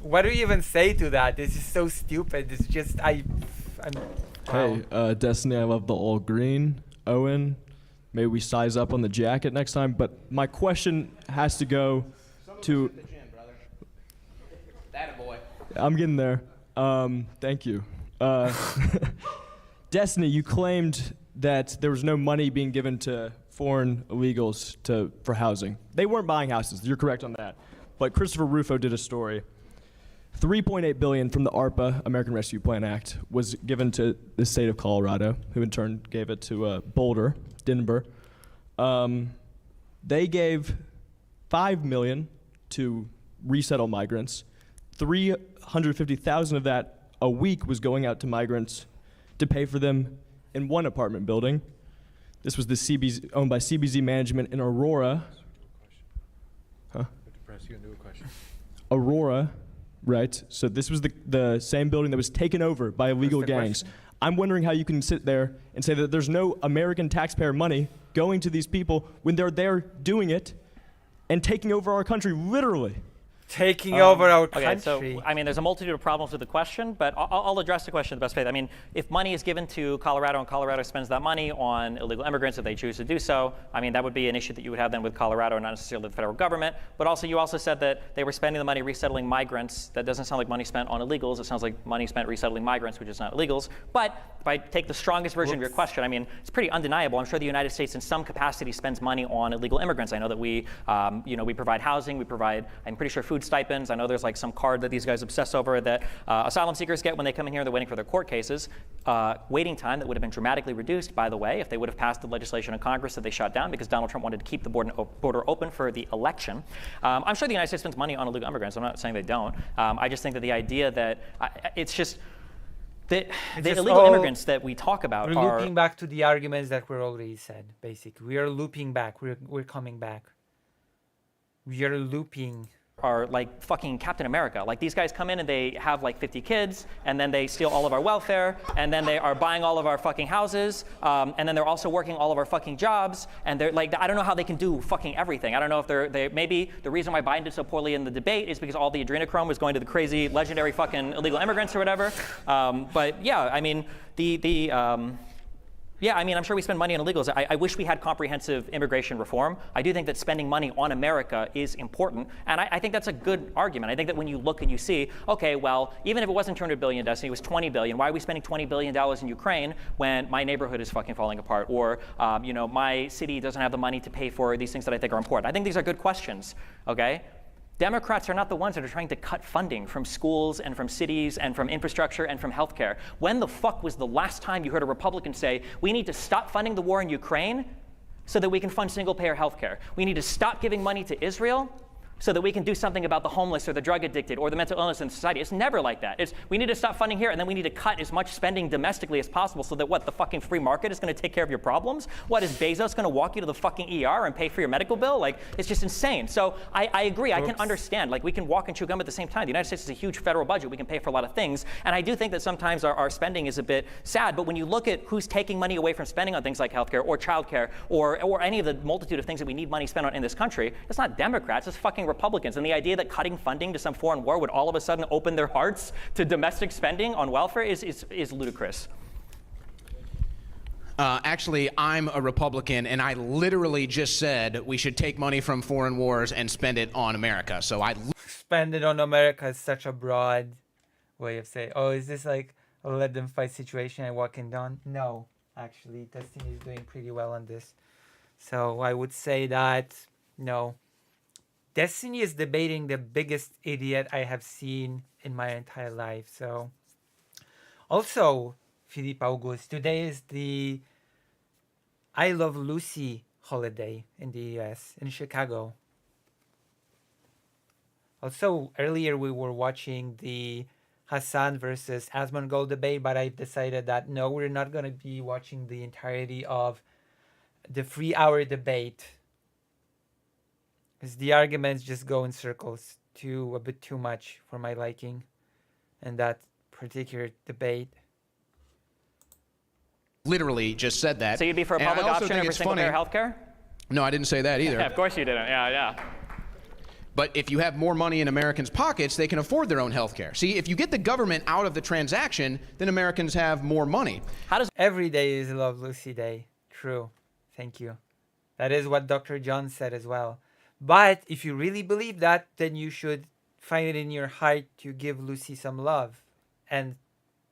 What do you even say to that? This is so stupid. It's just, wow. Hey, Destiny, I love the all green. Owen, maybe we size up on the jacket next time. But my question has to go to... That a boy. I'm getting there. Thank you. Destiny, you claimed that there was no money being given to foreign illegals for housing. They weren't buying houses. You're correct on that. But Christopher Rufo did a story. $3.8 billion from the ARPA, American Rescue Plan Act, was given to the state of Colorado, who in turn gave it to Boulder, Denver. They gave $5 million to resettle migrants. $350,000 of that a week was going out to migrants to pay for them in one apartment building. This was the CBZ, owned by CBZ Management in Aurora. Huh? Aurora, right? So this was the same building that was taken over by illegal gangs. I'm wondering how you can sit there and say that there's no American taxpayer money going to these people when they're there doing it and taking over our country, literally. Taking over our country. Okay, so, I mean, there's a multitude of problems with the question, but I'll address the question in the best faith. I mean, if money is given to Colorado and Colorado spends that money on illegal immigrants if they choose to do so, I mean, that would be an issue that you would have then with Colorado, not necessarily the federal government. But also, you also said that they were spending the money resettling migrants. That doesn't sound like money spent on illegals. It sounds like money spent resettling migrants, which is not illegals. But if I take the strongest version of your question, I mean, it's pretty undeniable. I'm sure the United States in some capacity spends money on illegal immigrants. I know that we provide housing, we provide, I'm pretty sure, food stipends. I know there's like some card that these guys obsess over that asylum seekers get when they come in here. They're waiting for their court cases. Waiting time that would have been dramatically reduced, by the way, if they would have passed the legislation in Congress that they shut down because Donald Trump wanted to keep the border open for the election. I'm sure the United States spends money on illegal immigrants. I'm not saying they don't. I just think that the idea that it's just the illegal immigrants that we talk about are looping back to the arguments that were already said. Basically, we are looping back. We're coming back. We are looping. Are like fucking Captain America. Like, these guys come in and they have like 50 kids, and then they steal all of our welfare, and then they are buying all of our fucking houses, and then they're also working all of our fucking jobs, and they're like, I don't know how they can do fucking everything. I don't know if they maybe the reason why Biden did so poorly in the debate is because all the adrenochrome was going to the crazy legendary fucking illegal immigrants or whatever. But yeah, I mean, yeah, I mean, I'm sure we spend money on illegals. I wish we had comprehensive immigration reform. I do think that spending money on America is important, and I think that's a good argument. I think that when you look and you see, okay, well, even if it wasn't $200 billion, Destiny, it was $20 billion. Why are we spending $20 billion in Ukraine when my neighborhood is fucking falling apart, or my city doesn't have the money to pay for these things that I think are important? I think these are good questions, okay? Democrats are not the ones that are trying to cut funding from schools and from cities and from infrastructure and from healthcare. When the fuck was the last time you heard a Republican say, we need to stop funding the war in Ukraine so that we can fund single-payer healthcare? We need to stop giving money to Israel so that we can do something about the homeless or the drug addicted or the mental illness in society. It's never like that. It's we need to stop funding here, and then we need to cut as much spending domestically as possible so that what, the fucking free market is going to take care of your problems? What, is Bezos going to walk you to the fucking ER and pay for your medical bill? Like, it's just insane. So I agree. I can understand. Like, we can walk and chew gum at the same time. The United States is a huge federal budget. We can pay for a lot of things. And I do think that sometimes our spending is a bit sad. But when you look at who's taking money away from spending on things like healthcare or childcare or any of the multitude of things that we need money spent on in this country, it's not Democrats, it's fucking Republicans. And the idea that cutting funding to some foreign war would all of a sudden open their hearts to domestic spending on welfare is ludicrous. Actually, I'm a Republican, and I literally just said we should take money from foreign wars and spend it on America. So I Spend it on America is such a broad way of saying, oh, is this like a let them fight situation and walking down? No, actually, Destiny is doing pretty well on this. So I would say that, no. Destiny is debating the biggest idiot I have seen in my entire life. So, also, Philippe Auguste, today is the I Love Lucy holiday in the US, in Chicago. Also, earlier we were watching the Hassan versus Asmongold debate, but I've decided that no, we're not going to be watching the entirety of the 3-hour debate, because the arguments just go in circles a bit too much for my liking in that particular debate. literally just said that. So you'd be for a public option over single-payer health care? No, I didn't say that either. Yeah, of course you didn't. Yeah. But if you have more money in Americans' pockets, they can afford their own health care. See, if you get the government out of the transaction, then Americans have more money. Every day is Love Lucy Day. True. Thank you. That is what Dr. John said as well. But if you really believe that, then you should find it in your heart to give Lucy some love and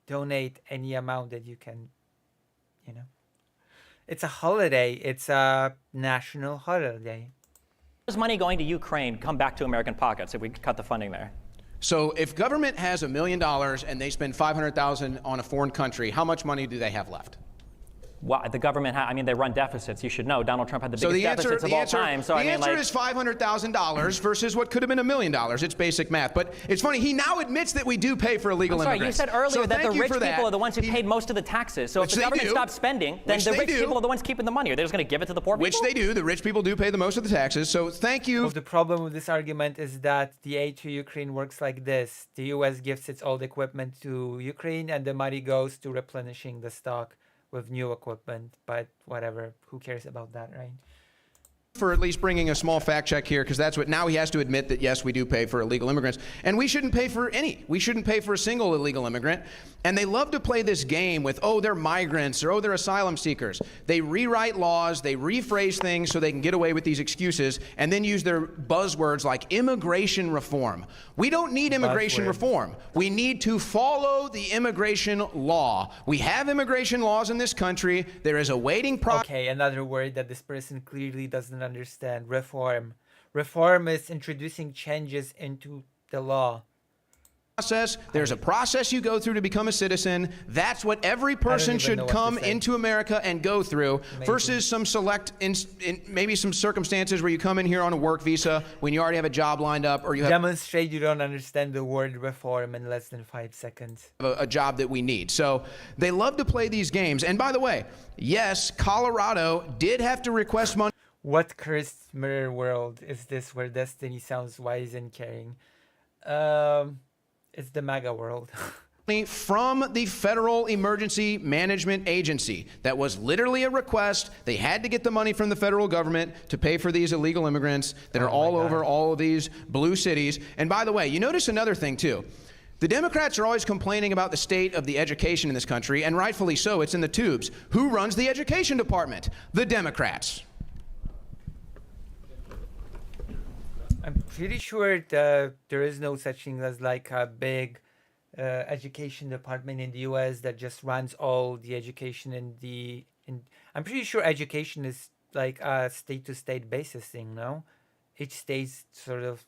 donate any amount that you can, It's a holiday. It's a national holiday. Is money going to Ukraine come back to American pockets if we cut the funding there? So if government has $1 million and they spend $500,000 on a foreign country, how much money do they have left? Well, the government, they run deficits. You should know. Donald Trump had the biggest deficits of all time. So the answer is $500,000 versus what could have been $1 million. It's basic math. But it's funny, he now admits that we do pay for illegal immigrants. You said earlier that the rich people are the ones who paid most of the taxes. So if the government stops spending, then the rich people are the ones keeping the money. Are they just going to give it to the poor people? Which they do. The rich people do pay the most of the taxes. So thank you. The problem with this argument is that the aid to Ukraine works like this. The U.S. gives its old equipment to Ukraine, and the money goes to replenishing the stock with new equipment, but whatever, who cares about that, right? For at least bringing a small fact check here, because that's what now he has to admit that yes, we do pay for illegal immigrants, and we shouldn't pay for any. We shouldn't pay for a single illegal immigrant. And they love to play this game with, oh, they're migrants or oh, they're asylum seekers. They rewrite laws, they rephrase things so they can get away with these excuses, and then use their buzzwords like immigration reform. We don't need immigration reform. We need to follow the immigration law. We have immigration laws in this country. There is a waiting process. Okay, another word that this person clearly doesn't understand. Reform. Reform is introducing changes into the law. There's a process you go through to become a citizen. That's what every person should come into America and go through. Versus some select, maybe some circumstances where you come in here on a work visa when you already have a job lined up, or you have demonstrate you don't understand the word reform in less than 5 seconds. A job that we need. So they love to play these games. And by the way, yes, Colorado did have to request money. What cursed mirror world is this where destiny sounds wise and caring? It's the MAGA world. From the Federal Emergency Management Agency. That was literally a request. They had to get the money from the federal government to pay for these illegal immigrants that are all over all of these blue cities. And by the way, you notice another thing too. The Democrats are always complaining about the state of the education in this country, and rightfully so. It's in the tubes. Who runs the education department? The Democrats. I'm pretty sure that there is no such thing as like a big education department in the U.S. that just runs all the education I'm pretty sure education is like a state-to-state basis thing, no? Each state sort of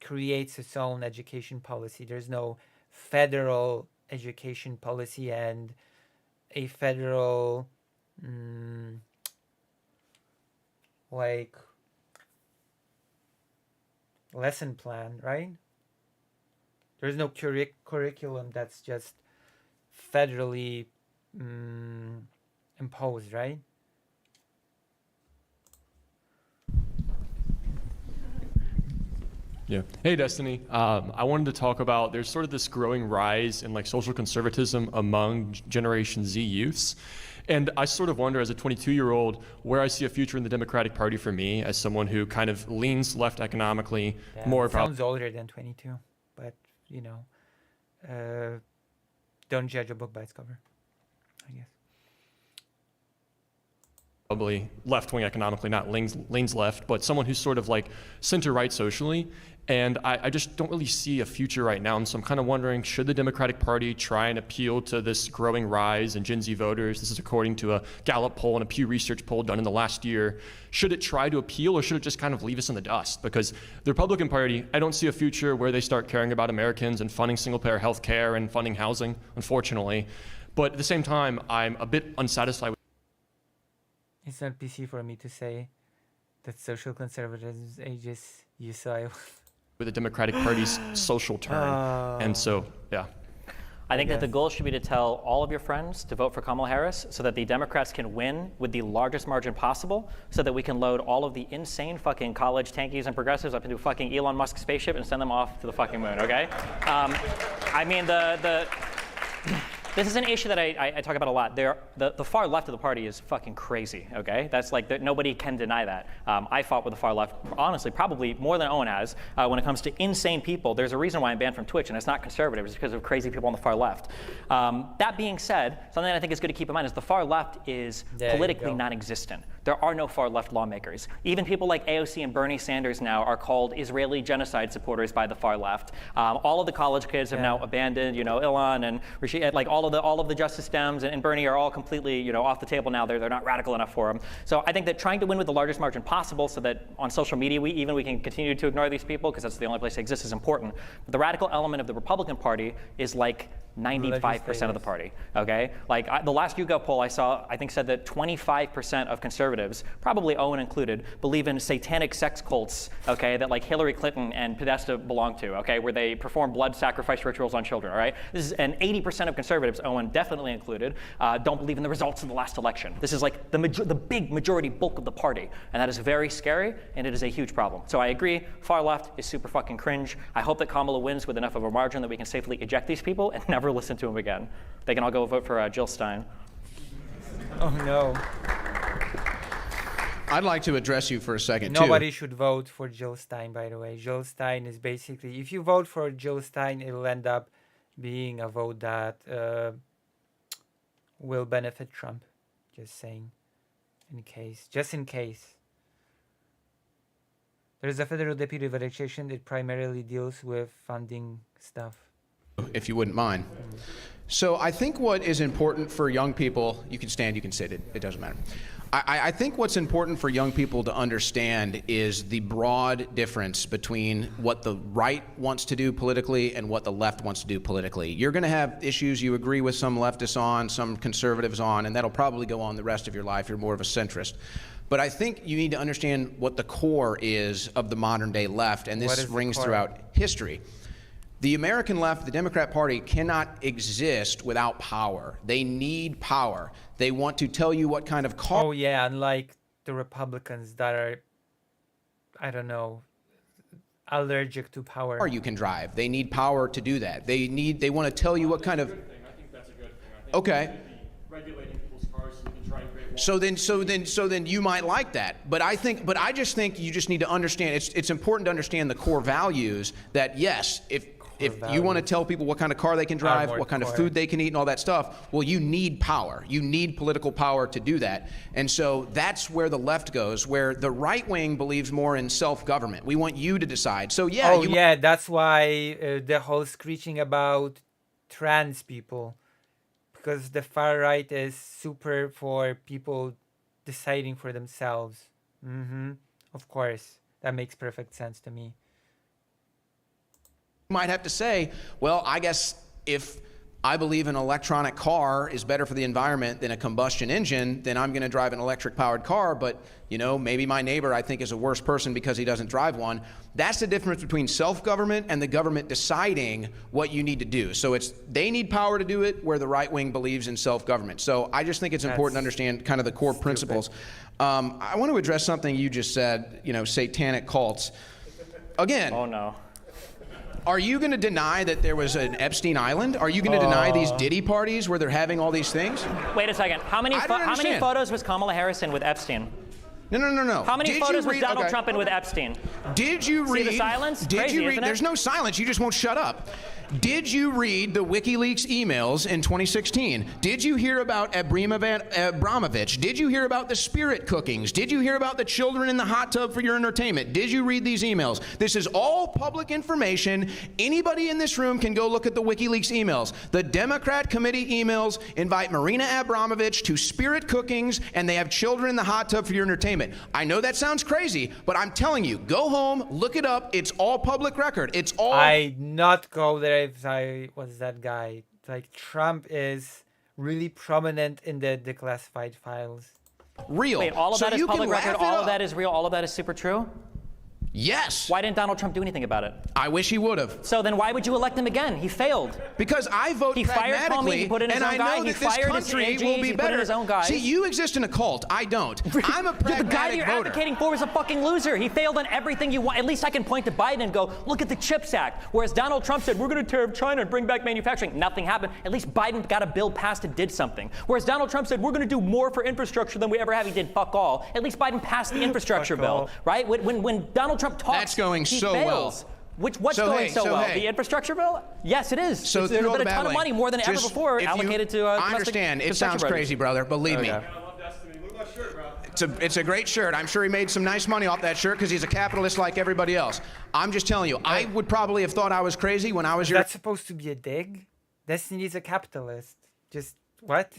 creates its own education policy. There's no federal education policy and a federal lesson plan, right? There's no curriculum that's just federally imposed, right? Yeah. Hey, Destiny. I wanted to talk about there's sort of this growing rise in like social conservatism among Generation Z youths. And I sort of wonder as a 22-year-old where I see a future in the Democratic Party for me as someone who kind of leans left economically, more about. Sounds older than 22, but you know, don't judge a book by its cover, I guess. Probably left-wing economically, not leans left, but someone who's sort of like center-right socially. And I just don't really see a future right now. And so I'm kind of wondering, should the Democratic Party try and appeal to this growing rise in Gen Z voters? This is according to a Gallup poll and a Pew Research poll done in the last year. Should it try to appeal, or should it just kind of leave us in the dust? Because the Republican Party, I don't see a future where they start caring about Americans and funding single-payer health care and funding housing, unfortunately. But at the same time, I'm a bit unsatisfied with. It's not PC for me to say that social conservatism ages you, so I with the Democratic Party's social turn. And so, yeah. I think that the goal should be to tell all of your friends to vote for Kamala Harris so that the Democrats can win with the largest margin possible, so that we can load all of the insane fucking college tankies and progressives up into a fucking Elon Musk spaceship and send them off to the fucking moon, okay? I mean, this is an issue that I talk about a lot. The far left of the party is fucking crazy, okay? That's like, nobody can deny that. I fought with the far left, honestly, probably more than Owen has. When it comes to insane people, there's a reason why I'm banned from Twitch, and it's not conservative, it's because of crazy people on the far left. That being said, something that I think is good to keep in mind is the far left is politically non-existent. There are no far left lawmakers. Even people like AOC and Bernie Sanders now are called Israeli genocide supporters by the far left. All of the college kids have now abandoned, Ilan and Rashid, like all of the Justice Dems and Bernie are all completely, off the table now. They're not radical enough for them. So I think that trying to win with the largest margin possible, so that on social media we can continue to ignore these people because that's the only place they exist, is important. But the radical element of the Republican Party is like 95% of the party, okay? Like the last YouGov poll I saw, I think said that 25% of conservatives, probably Owen included, believe in satanic sex cults, okay, that like Hillary Clinton and Podesta belong to, okay, where they perform blood sacrifice rituals on children, all right? And 80% of conservatives, Owen definitely included, don't believe in the results of the last election. This is like the big majority bulk of the party, and that is very scary, and it is a huge problem. So I agree, far left is super fucking cringe. I hope that Kamala wins with enough of a margin that we can safely eject these people and never listen to him again. They can all go vote for Jill Stein. Oh no. I'd like to address you for a second, Nobody should vote for Jill Stein, by the way. Jill Stein is basically, if you vote for Jill Stein, it'll end up being a vote that will benefit Trump. Just saying. Just in case. There's a federal deputy of education that primarily deals with funding stuff. If you wouldn't mind. So I think what is important for young people, you can stand, you can sit, it doesn't matter. I think what's important for young people to understand is the broad difference between what the right wants to do politically and what the left wants to do politically. You're going to have issues you agree with some leftists on, some conservatives on, and that'll probably go on the rest of your life. You're more of a centrist. But I think you need to understand what the core is of the modern day left, and this rings throughout history. The American left, the Democrat Party, cannot exist without power. They need power. They want to tell you what kind of car. Oh yeah, unlike the Republicans that are, I don't know, allergic to power. You can drive. They need power to do that. They want to tell you what kind of. I think that's a good thing. Okay. Regulating people's cars so we can try and create. So then you might like that. But I just think you just need to understand. It's important to understand the core values. That yes, if you want to tell people what kind of car they can drive, what kind of food they can eat, and all that stuff, well, you need power. You need political power to do that. And so that's where the left goes, where the right wing believes more in self-government. We want you to decide. So yeah. Oh yeah, that's why the whole screeching about trans people, because the far right is super for people deciding for themselves. Of course, that makes perfect sense to me. Might have to say, well, I guess if I believe an electronic car is better for the environment than a combustion engine, then I'm going to drive an electric powered car. But, you know, maybe my neighbor I think is a worse person because he doesn't drive one. That's the difference between self-government and the government deciding what you need to do. So they need power to do it where the right wing believes in self-government. So I just think it's important to understand kind of the core principles. I want to address something you just said, you know, satanic cults. Again. Oh, no. Are you going to deny that there was an Epstein Island? Are you going to deny these Diddy parties where they're having all these things? Wait a second. How many photos was Kamala Harris in with Epstein? No. How many photos was Donald Trump in with Epstein? Did you read? See the silence? Did Crazy, you read? isn't it? There's no silence. You just won't shut up. Did you read the WikiLeaks emails in 2016? Did you hear about Abramovich? Did you hear about the spirit cookings? Did you hear about the children in the hot tub for your entertainment? Did you read these emails? This is all public information. Anybody in this room can go look at the WikiLeaks emails. The Democrat committee emails invite Marina Abramovich to spirit cookings, and they have children in the hot tub for your entertainment. I know that sounds crazy, but I'm telling you, go home, look it up. It's all public record. It's all. I'd not go there if I was that guy. Like, Trump is really prominent in the declassified files. Real. Wait, all of that is public record? All of that is real? All of that is super true? Yes. Why didn't Donald Trump do anything about it? I wish he would have. So then why would you elect him again? He failed. Because I vote pragmatically, he put in his and own I guy. know He that this fired his country AGs, will be he put better. in his own guys. See, you exist in a cult. I don't. I'm a pragmatic The guy that you're voter. advocating for is a fucking loser. He failed on everything you want. At least I can point to Biden and go, look at the CHIPS Act. Whereas Donald Trump said, we're going to tear up China and bring back manufacturing. Nothing happened. At least Biden got a bill passed and did something. Whereas Donald Trump said, we're going to do more for infrastructure than we ever have. He did fuck all. At least Biden passed the infrastructure bill, right? When Donald Trump talks, that's going he so fails. well. What's going so well? The infrastructure bill? Yes, it is. So There's through all been the a ton of battling, money, more than ever just before, allocated to I domestic understand. It construction sounds projects. crazy, brother. Believe me. It's a great shirt. I'm sure he made some nice money off that shirt because he's a capitalist like everybody else. I'm just telling you, I would probably have thought I was crazy when I was your. That's supposed to be a dig? Destiny's a capitalist. Just what?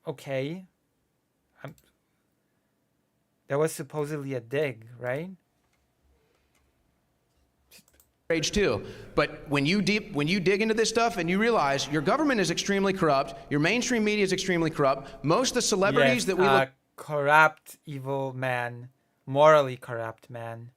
Okay. That was supposedly a dig, right? Age too, but when you dig into this stuff and you realize your government is extremely corrupt, your mainstream media is extremely corrupt. Most of the celebrities that we look corrupt, evil man, morally corrupt man.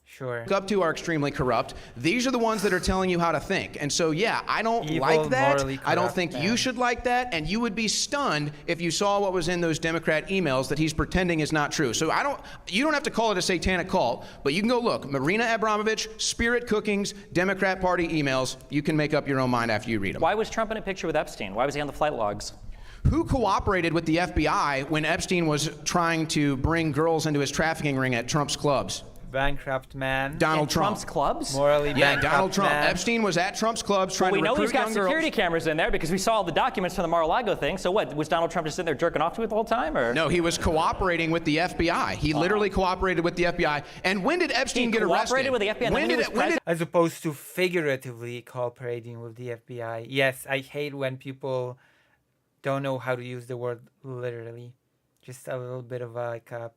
Sure. Up to are extremely corrupt. These are the ones that are telling you how to think. And so, yeah, I don't like that. I don't think you should like that. And you would be stunned if you saw what was in those Democrat emails that he's pretending is not true. So you don't have to call it a satanic cult, but you can go look. Marina Abramovich, Spirit Cookings, Democrat Party emails. You can make up your own mind after you read them. Why was Trump in a picture with Epstein? Why was he on the flight logs? Who cooperated with the FBI when Epstein was trying to bring girls into his trafficking ring at Trump's clubs? Bankrupt man. Donald Trump. Trump's clubs? Morally bankrupt Donald Trump. man. Epstein was at Trump's clubs trying to recruit young girls. We know he's got security cameras in there because we saw all the documents from the Mar-a-Lago thing. So what, was Donald Trump just sitting there jerking off to it the whole time? Or? No, he was cooperating with the FBI. He literally cooperated with the FBI. And when did Epstein get arrested? Cooperated with the FBI? When did As opposed to figuratively cooperating with the FBI. Yes, I hate when people don't know how to use the word literally. Just a little bit of like a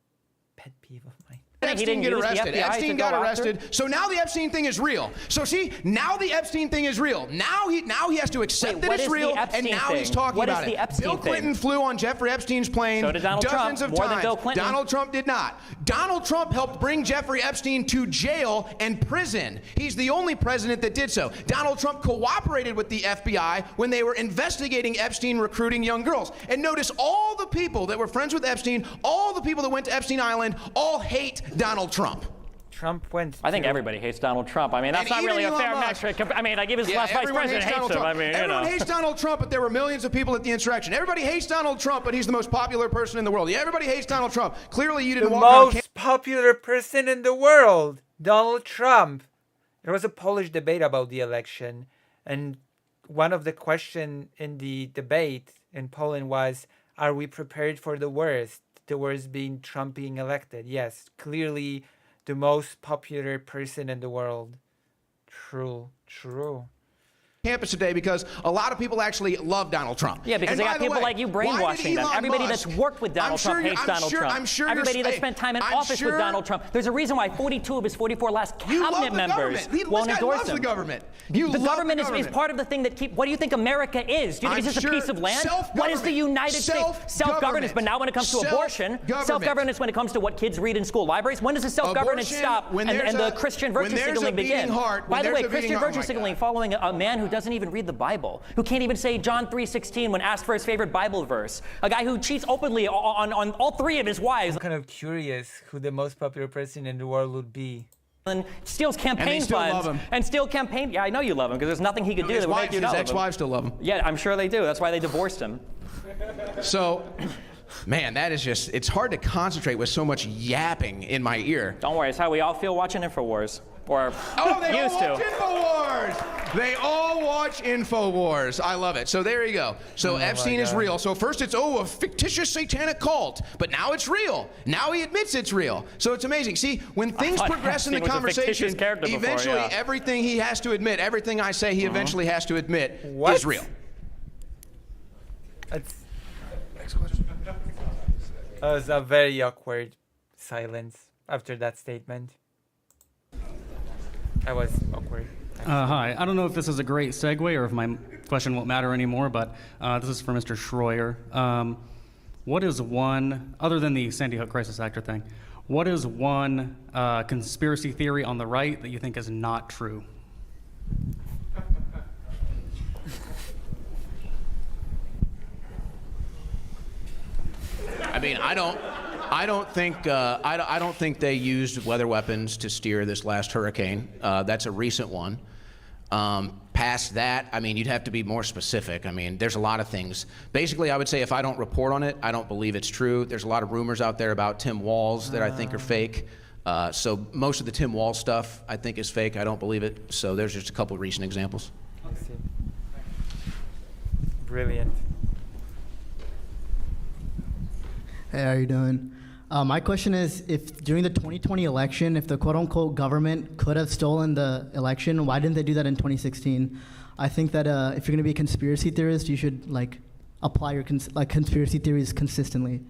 pet peeve of mine. Epstein get arrested? Epstein got arrested. So now the Epstein thing is real. So see, now the Epstein thing is real. Now he has to accept that it's real, and now he's talking about it. Bill Clinton flew on Jeffrey Epstein's plane dozens of times. Donald Trump did not. Donald Trump helped bring Jeffrey Epstein to jail and prison. He's the only president that did so. Donald Trump cooperated with the FBI when they were investigating Epstein recruiting young girls. And notice all the people that were friends with Epstein, all the people that went to Epstein Island, all hate Donald Trump. Trump went. I think everybody hates Donald Trump. I mean, that's not really a fair metric. I mean, like even his last vice president hates him. I mean, everyone hates Donald Trump, but there were millions of people at the insurrection. Everybody hates Donald Trump, but he's the most popular person in the world. Yeah, everybody hates Donald Trump. Clearly, you didn't walk around. The most popular person in the world, Donald Trump. There was a Polish debate about the election, and one of the questions in the debate in Poland was, "Are we prepared for the worst?" The worst being Trump being elected. Yes, clearly the most popular person in the world. True. campus today because a lot of people actually love Donald Trump. Yeah, because And they by got the people way, like you why did brainwashing them. Elon Everybody Musk- that's worked with Donald Trump hates Donald Trump. I'm sure Everybody that's spent time in office with Donald Trump. There's a reason why 42 of his 44 last cabinet members won't endorse him. The government. The government is part of the thing that what do you think America is? Do you think it's just a piece of land? What is the United States? Self-governance. But now when it comes to abortion, self-governance when it comes to what kids read in school libraries, when does the self-governance stop and the Christian virtue signaling begin? By the way, Christian virtue signaling following a man who doesn't even read the Bible, who can't even say John 3:16 when asked for his favorite Bible verse, a guy who cheats openly on all three of his wives. I'm kind of curious who the most popular person in the world would be. And steals campaign funds and steal campaign. Yeah, I know you love him because there's nothing he could do that would make you not love him. His ex-wives still love him. Yeah, I'm sure they do. That's why they divorced him. So, man, that is just, it's hard to concentrate with so much yapping in my ear. Don't worry, it's how we all feel watching InfoWars. Or they used all watch to. InfoWars! They all watch InfoWars. I love it. So there you go. So Epstein is real. So first it's, a fictitious satanic cult. But now it's real. Now he admits it's real. So it's amazing. See, when things progress in the conversation, eventually everything he has to admit, everything I say he eventually has to admit is real. Next question. That was a very awkward silence after that statement. That was awkward. Hi. I don't know if this is a great segue or if my question won't matter anymore, but this is for Mr. Schroyer. What is one, other than the Sandy Hook crisis actor thing, what is one conspiracy theory on the right that you think is not true? I mean, I don't think they used weather weapons to steer this last hurricane. That's a recent one. Past that, I mean, you'd have to be more specific. I mean, there's a lot of things. Basically, I would say if I don't report on it, I don't believe it's true. There's a lot of rumors out there about Tim Walz that I think are fake. So most of the Tim Walz stuff I think is fake. I don't believe it. So there's just a couple of recent examples. Brilliant. Hey, how are you doing? My question is, if during the 2020 election, if the quote-unquote government could have stolen the election, why didn't they do that in 2016? I think that if you're going to be a conspiracy theorist, you should apply your conspiracy theories consistently.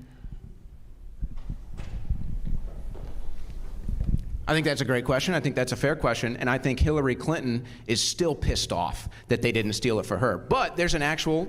I think that's a great question. I think that's a fair question. And I think Hillary Clinton is still pissed off that they didn't steal it for her. But there's an actual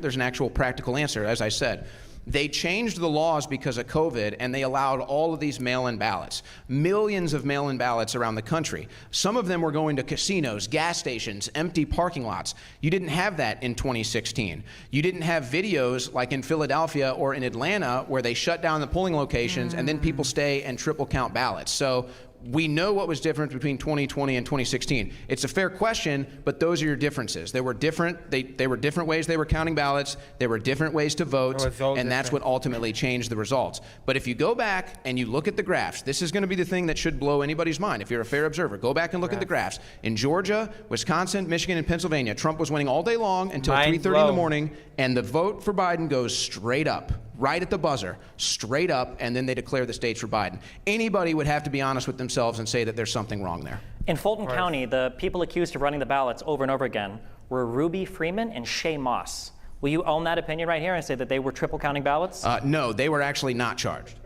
practical answer, as I said. They changed the laws because of COVID, and they allowed all of these mail-in ballots. Millions of mail-in ballots around the country. Some of them were going to casinos, gas stations, empty parking lots. You didn't have that in 2016. You didn't have videos like in Philadelphia or in Atlanta where they shut down the polling locations and then people stay and triple count ballots. So we know what was different between 2020 and 2016. It's a fair question, but those are your differences. They were different. They were different ways they were counting ballots. There were different ways to vote, and that's what ultimately changed the results. But if you go back and you look at the graphs, this is going to be the thing that should blow anybody's mind. If you're a fair observer, go back and look at the graphs. In Georgia, Wisconsin, Michigan, and Pennsylvania, Trump was winning all day long until 3:30 in the morning, and the vote for Biden goes straight up. Right at the buzzer, straight up, and then they declare the states for Biden. Anybody would have to be honest with themselves and say that there's something wrong there. In Fulton County, the people accused of running the ballots over and over again were Ruby Freeman and Shay Moss. Will you own that opinion right here and say that they were triple counting ballots? No, they were actually not charged.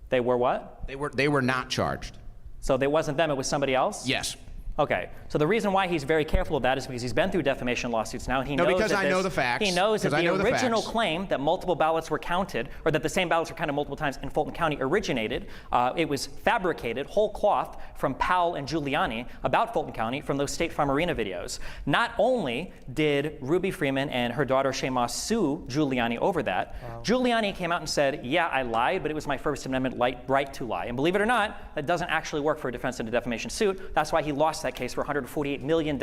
They were what? They were not charged. So it wasn't them, it was somebody else? Yes. Okay, so the reason why he's very careful of that is because he's been through defamation lawsuits now, and he knows because I know the facts. He knows that the original claim that multiple ballots were counted, or that the same ballots were counted multiple times in Fulton County originated. It was fabricated, whole cloth, from Powell and Giuliani about Fulton County from those State Farm Arena videos. Not only did Ruby Freeman and her daughter Shay Moss sue Giuliani over that, Giuliani came out and said, yeah, I lied, but it was my First Amendment right to lie. And believe it or not, that doesn't actually work for a defense in a defamation suit. That's why he lost that case for $148 million,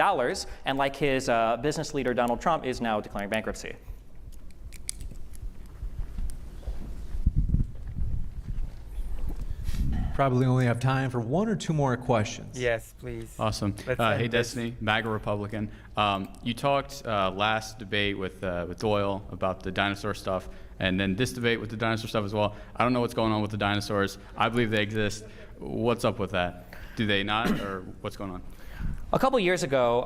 and like his business leader, Donald Trump, is now declaring bankruptcy. Probably only have time for one or two more questions. Yes, please. Awesome. Hey, Destiny, MAGA Republican. You talked last debate with Doyle about the dinosaur stuff, and then this debate with the dinosaur stuff as well. I don't know what's going on with the dinosaurs. I believe they exist. What's up with that? Do they not, or what's going on? A couple years ago,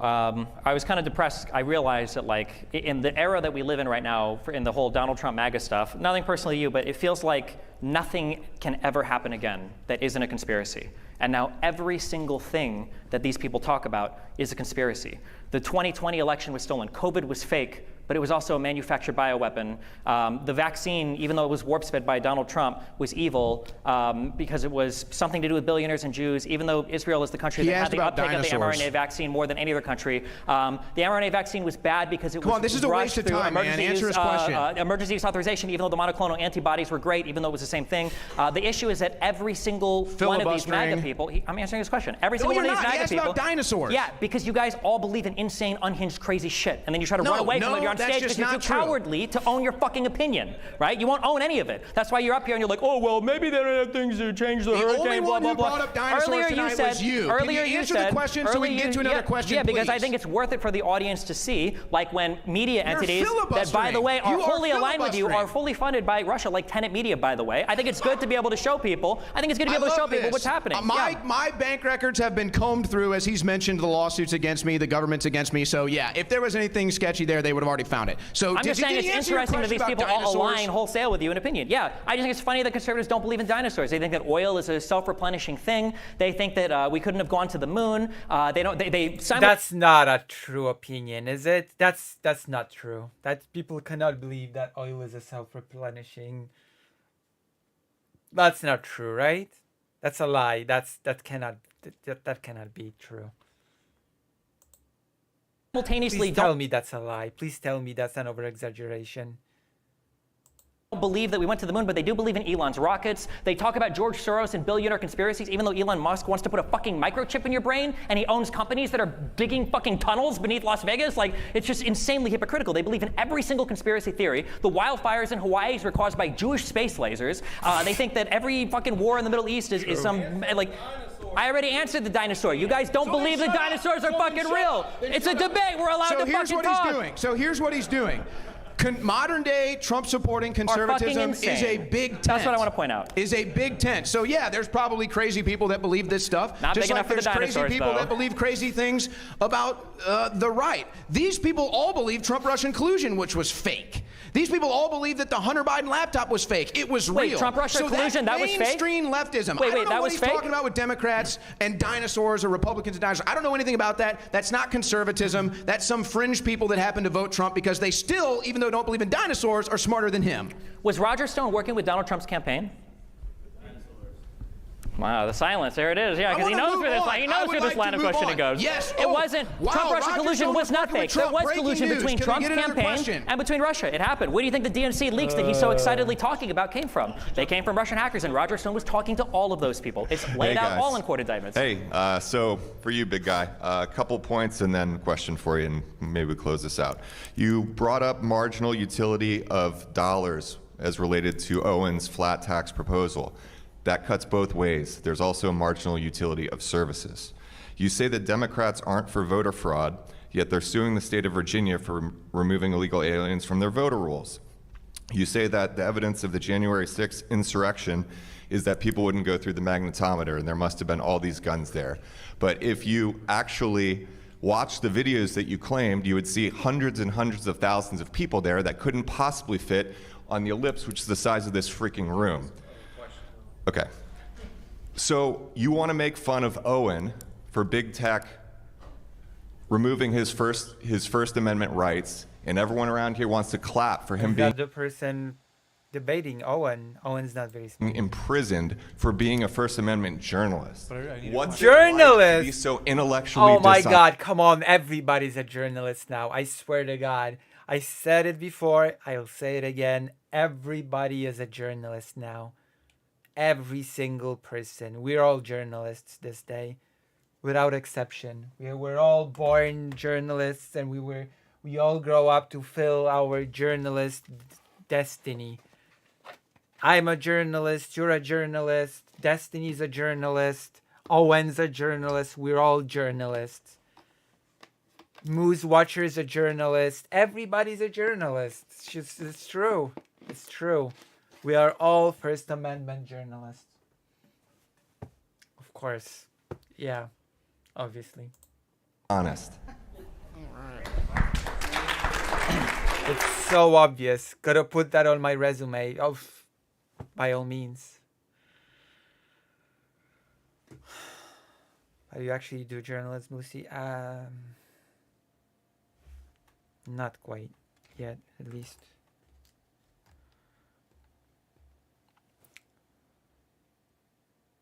I was kind of depressed. I realized that, like, in the era that we live in right now, in the whole Donald Trump MAGA stuff, nothing personally to you, but it feels like nothing can ever happen again that isn't a conspiracy. And now every single thing that these people talk about is a conspiracy. The 2020 election was stolen. COVID was fake, but it was also a manufactured bioweapon. The vaccine, even though it was warp-sped by Donald Trump, was evil because it was something to do with billionaires and Jews, even though Israel is the country that had the uptake of the mRNA vaccine more than any other country. The mRNA vaccine was bad because it was Come on, this is a waste of time, man. Answer his question. Emergency use authorization, even though the monoclonal antibodies were great, even though it was the same thing. The issue is that every single one of these MAGA people, I'm answering his question. Every single one of these MAGA people. About dinosaurs. Yeah, because you guys all believe in insane, unhinged, crazy shit, and then you try to run away from it. You're on stage because you're too cowardly to own your fucking opinion, right? You won't own any of it. That's why you're up here and you're like, oh well, maybe they don't have things to change the hurricane. Only blah one blah who blah. brought up dinosaurs tonight was you. Earlier Can you answer said, the question so we can get to another question, Yeah, because I please? think it's worth it for the audience to see, like when media entities that, by the way, are fully aligned with you, are fully funded by Russia, like Tenet Media, by the way. I think it's good to be able to show people. I think it's good to be able to show people what's happening. My bank records have been combed through, as he's mentioned, the lawsuits against me, the government's against me. So yeah, if there was anything sketchy there, they would have already found it. So I'm just saying it's interesting that these people all align wholesale with you in opinion. Yeah, I just think it's funny that conservatives don't believe in dinosaurs. They think that oil is a self-replenishing thing. They think that we couldn't have gone to the moon. That's not a true opinion, is it? That's not true. That people cannot believe that oil is a self-replenishing. That's not true, right? That's a lie. That cannot be true. Simultaneously, please tell me that's a lie. Please tell me that's an over-exaggeration. Don't believe that we went to the moon, but they do believe in Elon's rockets. They talk about George Soros and billionaire conspiracies, even though Elon Musk wants to put a fucking microchip in your brain and he owns companies that are digging fucking tunnels beneath Las Vegas. Like, it's just insanely hypocritical. They believe in every single conspiracy theory. The wildfires in Hawaii were caused by Jewish space lasers. They think that every fucking war in the Middle East is some, like, I already answered the dinosaur. You guys don't believe the dinosaurs are fucking real. It's a debate. We're allowed to fucking talk. So here's what he's doing. Modern day Trump supporting conservatism is a big tent. That's what I want to point out. Is a big tent. So yeah, there's probably crazy people that believe this stuff. Not just big like enough for the there's crazy dinosaurs, people though. that believe crazy things about the right. These people all believe Trump-Russian collusion, which was fake. These people all believe that the Hunter Biden laptop was fake. It was real. Wait, Trump-Russian collusion, that was fake? Mainstream leftism. Wait, I don't know that what was he's fake? talking about with Democrats and dinosaurs or Republicans and dinosaurs. I don't know anything about that. That's not conservatism. That's some fringe people that happen to vote Trump because they still, even though don't believe in dinosaurs, are smarter than him. Was Roger Stone working with Donald Trump's campaign? Wow, the silence. There it is. Yeah, because he knows where this line of questioning goes. Yes. It wasn't. Wow, Trump-Russian Roger collusion Stone was not fake. There was Breaking collusion news. between Can we Trump's get another campaign question? and between Russia. It happened. Where do you think the DNC leaks that he's so excitedly talking about came from? They came from Russian hackers, and Roger Stone was talking to all of those people. It's laid out guys. all in court indictments. Hey, so for you, big guy, a couple points and then a question for you, and maybe we close this out. You brought up marginal utility of dollars as related to Owen's flat tax proposal. That cuts both ways. There's also a marginal utility of services. You say that Democrats aren't for voter fraud, yet they're suing the state of Virginia for removing illegal aliens from their voter rolls. You say that the evidence of the January 6th insurrection is that people wouldn't go through the magnetometer and there must have been all these guns there. But if you actually watch the videos that you claimed, you would see hundreds and hundreds of thousands of people there that couldn't possibly fit on the ellipse, which is the size of this freaking room. Okay. So you want to make fun of Owen for big tech removing his First Amendment rights, and everyone around here wants to clap for him being the person debating Owen. Owen's not very smart. imprisoned for being a First Amendment journalist. What's Journalist? it like to be so intellectually Oh my dishonest? God, come on. Everybody's a journalist now. I swear to God. I said it before. I'll say it again. Everybody is a journalist now. Every single person. We're all journalists this day, without exception. We're all born journalists, and we all grow up to fill our journalist destiny. I'm a journalist. You're a journalist. Destiny's a journalist. Owen's a journalist. We're all journalists. Moose Watcher's a journalist. Everybody's a journalist. It's true. It's true. We are all First Amendment journalists. Of course. Yeah. Obviously. honest. It's so obvious. Gotta put that on my resume. Oh, by all means. How do you actually do journalism, Lucy? Not quite yet, at least.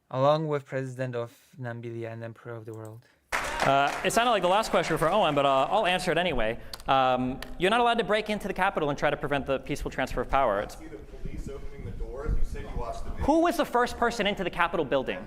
Along with President of Namibia and Emperor of the World. It sounded like the last question for Owen, but I'll answer it anyway. You're not allowed to break into the Capitol and try to prevent the peaceful transfer of power. Who was the first person into the Capitol building?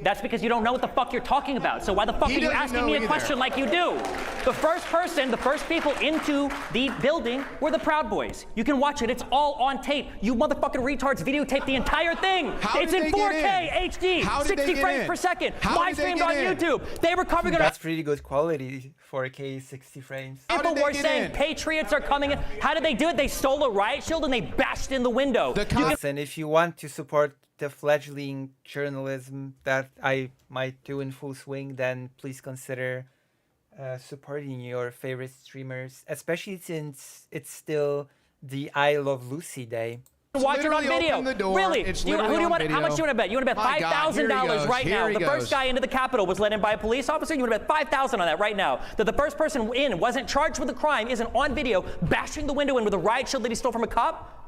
That's because you don't know what the fuck you're talking about. So why the fuck are you asking me a question like you do? The first people into the building were the Proud Boys. You can watch it. It's all on tape. You motherfucking retards videotape the entire thing. It's in 4K, HD, 60 frames per second. Live streamed on YouTube. They were covering it. That's pretty good quality, 4K, 60 frames. People were saying patriots are coming in. How did they do it? They stole a riot shield and they bashed in the window. Listen, if you want to support the fledgling journalism that I might do in full swing, then please consider supporting your favorite streamers, especially since it's still the I Love Lucy Day. Watch it on video. Really? Who do you want? How much do you want to bet? You want to bet $5,000 right now? The first guy into the Capitol was let in by a police officer. You want to bet $5,000 on that right now? That the first person in wasn't charged with a crime, isn't on video bashing the window in with a riot shield that he stole from a cop?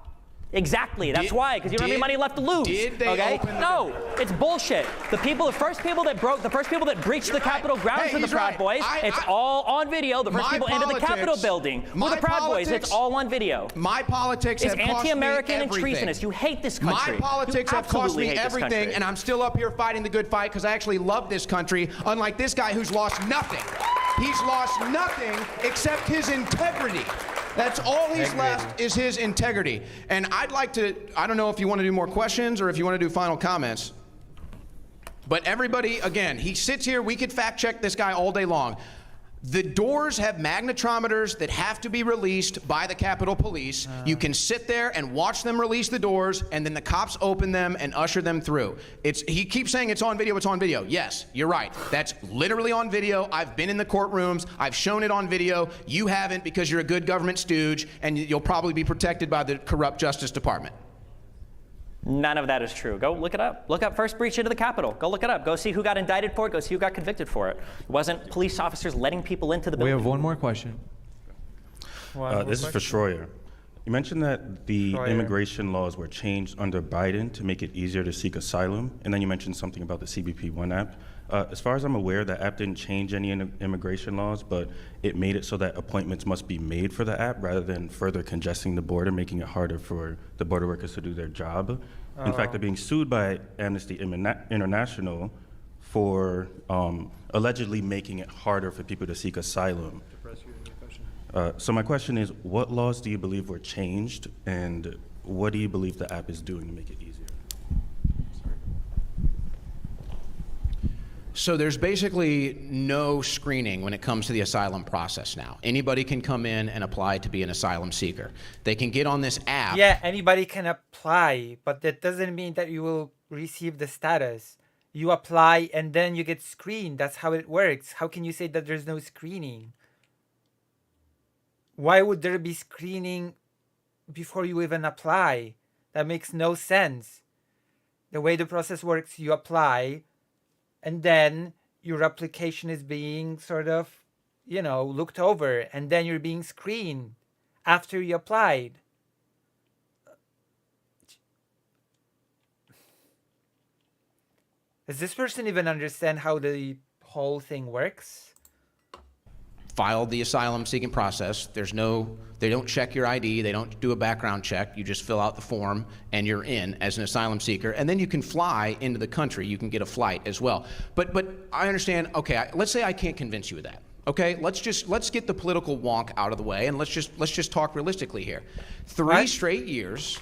Exactly. That's why, because you don't have any money left to lose. Okay? No, it's bullshit. The first people that breached the Capitol grounds were the Proud Boys. It's all on video. The first people into the Capitol building were the Proud Boys. It's all on video. My politics have cost me everything. It's anti-American and treasonous. You hate this country. My politics have cost me everything, and I'm still up here fighting the good fight because I actually love this country, unlike this guy who's lost nothing. He's lost nothing except his integrity. That's all he's left is his integrity. And I'd like to, I don't know if you want to do more questions or if you want to do final comments. But everybody, again, he sits here, we could fact check this guy all day long. The doors have magnetometers that have to be released by the Capitol Police. You can sit there and watch them release the doors, and then the cops open them and usher them through. He keeps saying it's on video, it's on video. Yes, you're right. That's literally on video. I've been in the courtrooms. I've shown it on video. You haven't because you're a good government stooge, and you'll probably be protected by the corrupt Justice Department. None of that is true. Go look it up. Look up first breach into the Capitol. Go look it up. Go see who got indicted for it. Go see who got convicted for it. It wasn't police officers letting people into the building. We have one more question. This is for Schroyer. You mentioned that the immigration laws were changed under Biden to make it easier to seek asylum, and then you mentioned something about the CBP One app. As far as I'm aware, the app didn't change any immigration laws, but it made it so that appointments must be made for the app rather than further congesting the border, making it harder for the border workers to do their job. In fact, they're being sued by Amnesty International for allegedly making it harder for people to seek asylum. So my question is, what laws do you believe were changed, and what do you believe the app is doing to make it easier? So there's basically no screening when it comes to the asylum process now. Anybody can come in and apply to be an asylum seeker. They can get on this app. Yeah, anybody can apply, but that doesn't mean that you will receive the status. You apply and then you get screened. That's how it works. How can you say that there's no screening? Why would there be screening before you even apply? That makes no sense. The way the process works, you apply, and then your application is being sort of, looked over, and then you're being screened after you applied. Does this person even understand how the whole thing works? Filed the asylum seeking process. They don't check your ID. They don't do a background check. You just fill out the form and you're in as an asylum seeker. And then you can fly into the country. You can get a flight as well. But I understand, okay, let's say I can't convince you of that. Okay, let's get the political wonk out of the way and let's just talk realistically here. 3 straight years,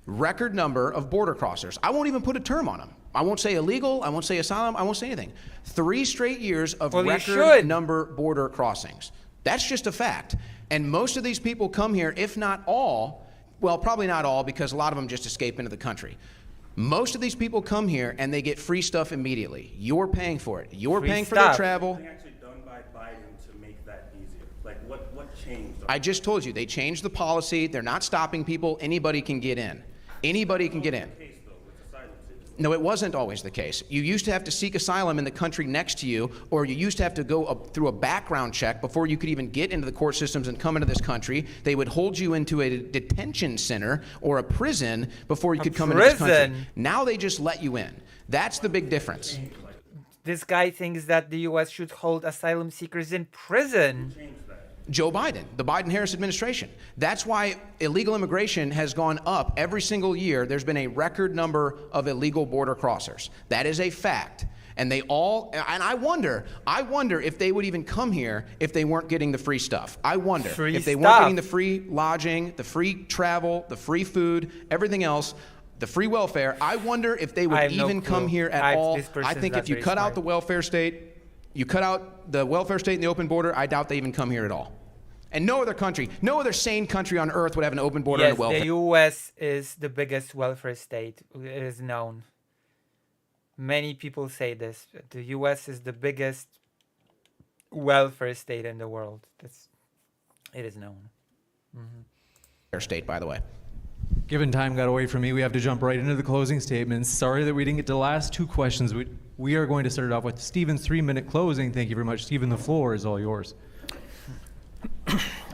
record number of border crossers. I won't even put a term on them. I won't say illegal, I won't say asylum, I won't say anything. 3 straight years of record number border crossings. That's just a fact. And most of these people come here, if not all, well, probably not all, because a lot of them just escape into the country. Most of these people come here and they get free stuff immediately. You're paying for it. You're paying for their travel. Actually done by Biden I just told you, they changed the policy. They're not stopping people. Anybody can get in. Anybody can get in. No, it wasn't always the case. You used to have to seek asylum in the country next to you, or you used to have to go up through a background check before you could even get into the court systems and come into this country. They would hold you into a detention center or a prison before you could come into this country. Now they just let you in. That's the big difference. This guy thinks that the U.S. should hold asylum seekers in prison. Joe Biden, the Biden-Harris administration. That's why illegal immigration has gone up every single year. There's been a record number of illegal border crossers. That is a fact. And they all, and I wonder if they would even come here if they weren't getting the free stuff. I wonder if they weren't getting the free lodging, the free travel, the free food, everything else, the free welfare. I wonder if they would even come here at all. I think if you cut out the welfare state, you cut out the welfare state and the open border, I doubt they even come here at all. And no other country, no other sane country on earth would have an open border and a welfare. The U.S. is the biggest welfare state. It is known. Many people say this. The U.S. is the biggest welfare state in the world. It is known. State, by the way. Given time got away from me, we have to jump right into the closing statements. Sorry that we didn't get to the last two questions. We are going to start it off with Stephen's 3-minute closing. Thank you very much. Stephen, the floor is all yours.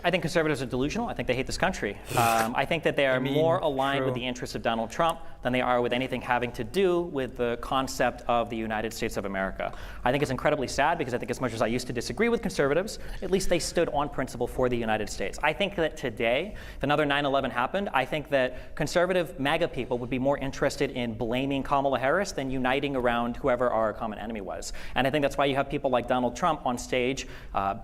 I think conservatives are delusional. I think they hate this country. I think that they are more aligned with the interests of Donald Trump than they are with anything having to do with the concept of the United States of America. I think it's incredibly sad because I think as much as I used to disagree with conservatives, at least they stood on principle for the United States. I think that today, if another 9/11 happened, I think that conservative MAGA people would be more interested in blaming Kamala Harris than uniting around whoever our common enemy was. And I think that's why you have people like Donald Trump on stage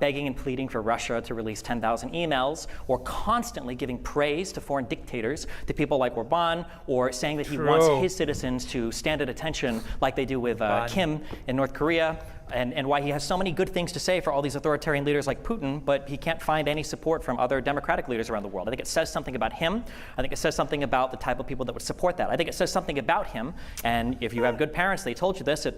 begging and pleading for Russia to release 10,000 emails, or constantly giving praise to foreign dictators, to people like Orban, or saying that he wants his citizens to stand at attention like they do with Kim in North Korea. And why he has so many good things to say for all these authoritarian leaders like Putin, but he can't find any support from other democratic leaders around the world. I think it says something about him. I think it says something about the type of people that would support that. I think it says something about him. And if you have good parents, they told you this, if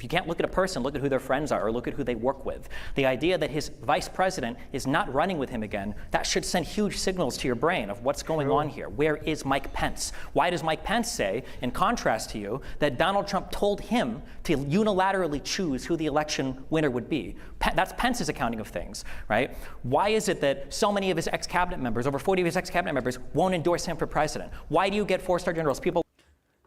you can't look at a person, look at who their friends are, or look at who they work with. The idea that his vice president is not running with him again, that should send huge signals to your brain of what's going on here. Where is Mike Pence? Why does Mike Pence say, in contrast to you, that Donald Trump told him to unilaterally choose who the election winner would be? That's Pence's accounting of things, right? Why is it that so many of his ex-cabinet members, over 40 of his ex-cabinet members, won't endorse him for president? Why do you get 4-star generals? People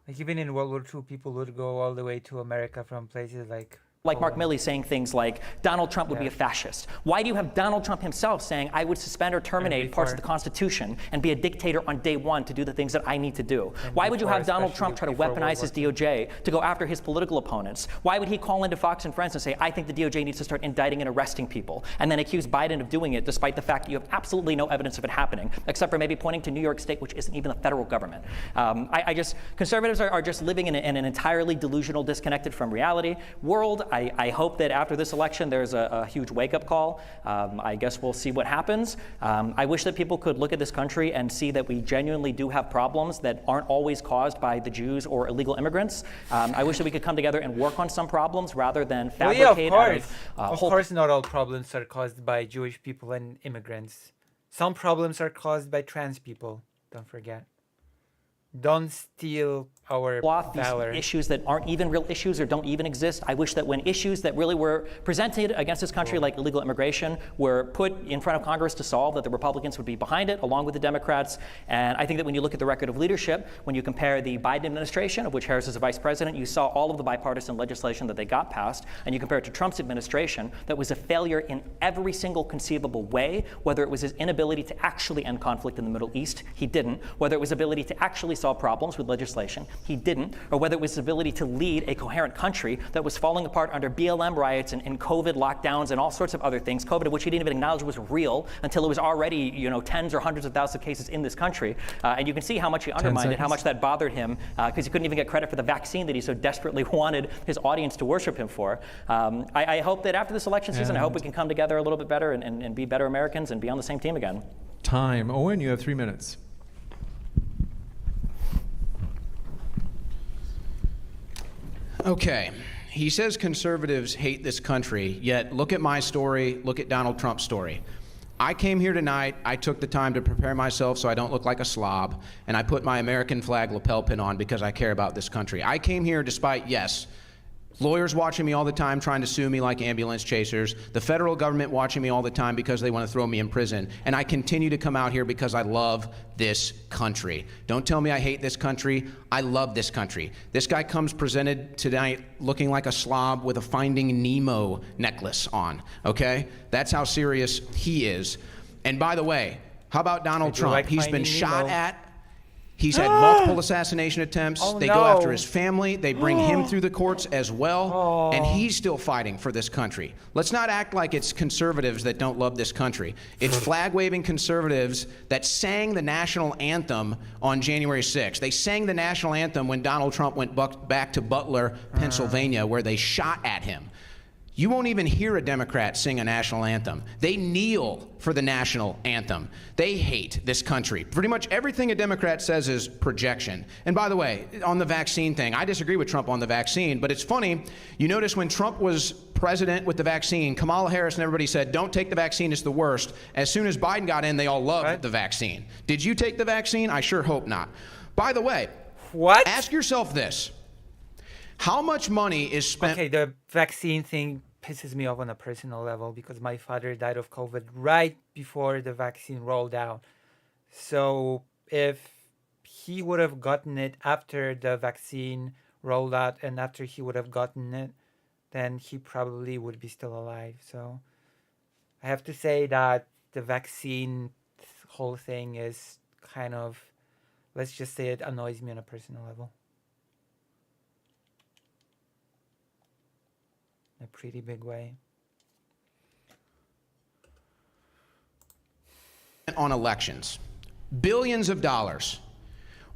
like even in World War II, people would go all the way to America from places like Mark Milley saying things like Donald Trump would be a fascist. Why do you have Donald Trump himself saying I would suspend or terminate parts of the Constitution and be a dictator on day one to do the things that I need to do? Why would you have Donald Trump try to weaponize his DOJ to go after his political opponents? Why would he call into Fox and Friends and say I think the DOJ needs to start indicting and arresting people, and then accuse Biden of doing it despite the fact that you have absolutely no evidence of it happening, except for maybe pointing to New York State, which isn't even the federal government? Conservatives are just living in an entirely delusional, disconnected from reality world. I hope that after this election there's a huge wake-up call. I guess we'll see what happens. I wish that people could look at this country and see that we genuinely do have problems that aren't always caused by the Jews or illegal immigrants. I wish that we could come together and work on some problems rather than fabricate of course not all problems are caused by Jewish people and immigrants. Some problems are caused by trans people, don't forget. Don't steal our valor. These issues that aren't even real issues or don't even exist. I wish that when issues that really were presented against this country, like illegal immigration, were put in front of Congress to solve, that the Republicans would be behind it, along with the Democrats. And I think that when you look at the record of leadership, when you compare the Biden administration, of which Harris is a vice president, you saw all of the bipartisan legislation that they got passed, and you compare it to Trump's administration, that was a failure in every single conceivable way, whether it was his inability to actually end conflict in the Middle East, he didn't, whether it was ability to actually solve problems with legislation, he didn't, or whether it was his ability to lead a coherent country that was falling apart under BLM riots and COVID lockdowns and all sorts of other things, COVID of which he didn't even acknowledge was real until it was already, tens or hundreds of thousands of cases in this country. And you can see how much he undermined it, how much that bothered him, because he couldn't even get credit for the vaccine that he so desperately wanted his audience to worship him for. I hope that after this election season, I hope we can come together a little bit better and be better Americans and be on the same team again. Time. Owen, you have 3 minutes. Okay, he says conservatives hate this country, yet look at my story, look at Donald Trump's story. I came here tonight, I took the time to prepare myself so I don't look like a slob, and I put my American flag lapel pin on because I care about this country. I came here despite, yes, lawyers watching me all the time trying to sue me like ambulance chasers, the federal government watching me all the time because they want to throw me in prison, and I continue to come out here because I love this country. Don't tell me I hate this country. I love this country. This guy comes presented tonight looking like a slob with a Finding Nemo necklace on, okay? That's how serious he is. And by the way, how about Donald Trump? Like He's been Finding shot Nemo. at. He's had multiple assassination attempts. Oh, they go after his family. They bring him through the courts as well. And he's still fighting for this country. Let's not act like it's conservatives that don't love this country. It's flag-waving conservatives that sang the national anthem on January 6th. They sang the national anthem when Donald Trump went back to Butler, Pennsylvania, where they shot at him. You won't even hear a Democrat sing a national anthem. They kneel for the national anthem. They hate this country. Pretty much everything a Democrat says is projection. And by the way, on the vaccine thing, I disagree with Trump on the vaccine, but it's funny. You notice when Trump was president with the vaccine, Kamala Harris and everybody said, don't take the vaccine, it's the worst. As soon as Biden got in, they all loved the vaccine. Did you take the vaccine? I sure hope not. By the way, ask yourself this. How much money is spent? Okay, the vaccine thing pisses me off on a personal level because my father died of COVID right before the vaccine rolled out. So if he would have gotten it after the vaccine rolled out and after he would have gotten it, then he probably would be still alive. So I have to say that the vaccine whole thing is kind of, let's just say it annoys me on a personal level. A pretty big way. On elections, billions of dollars.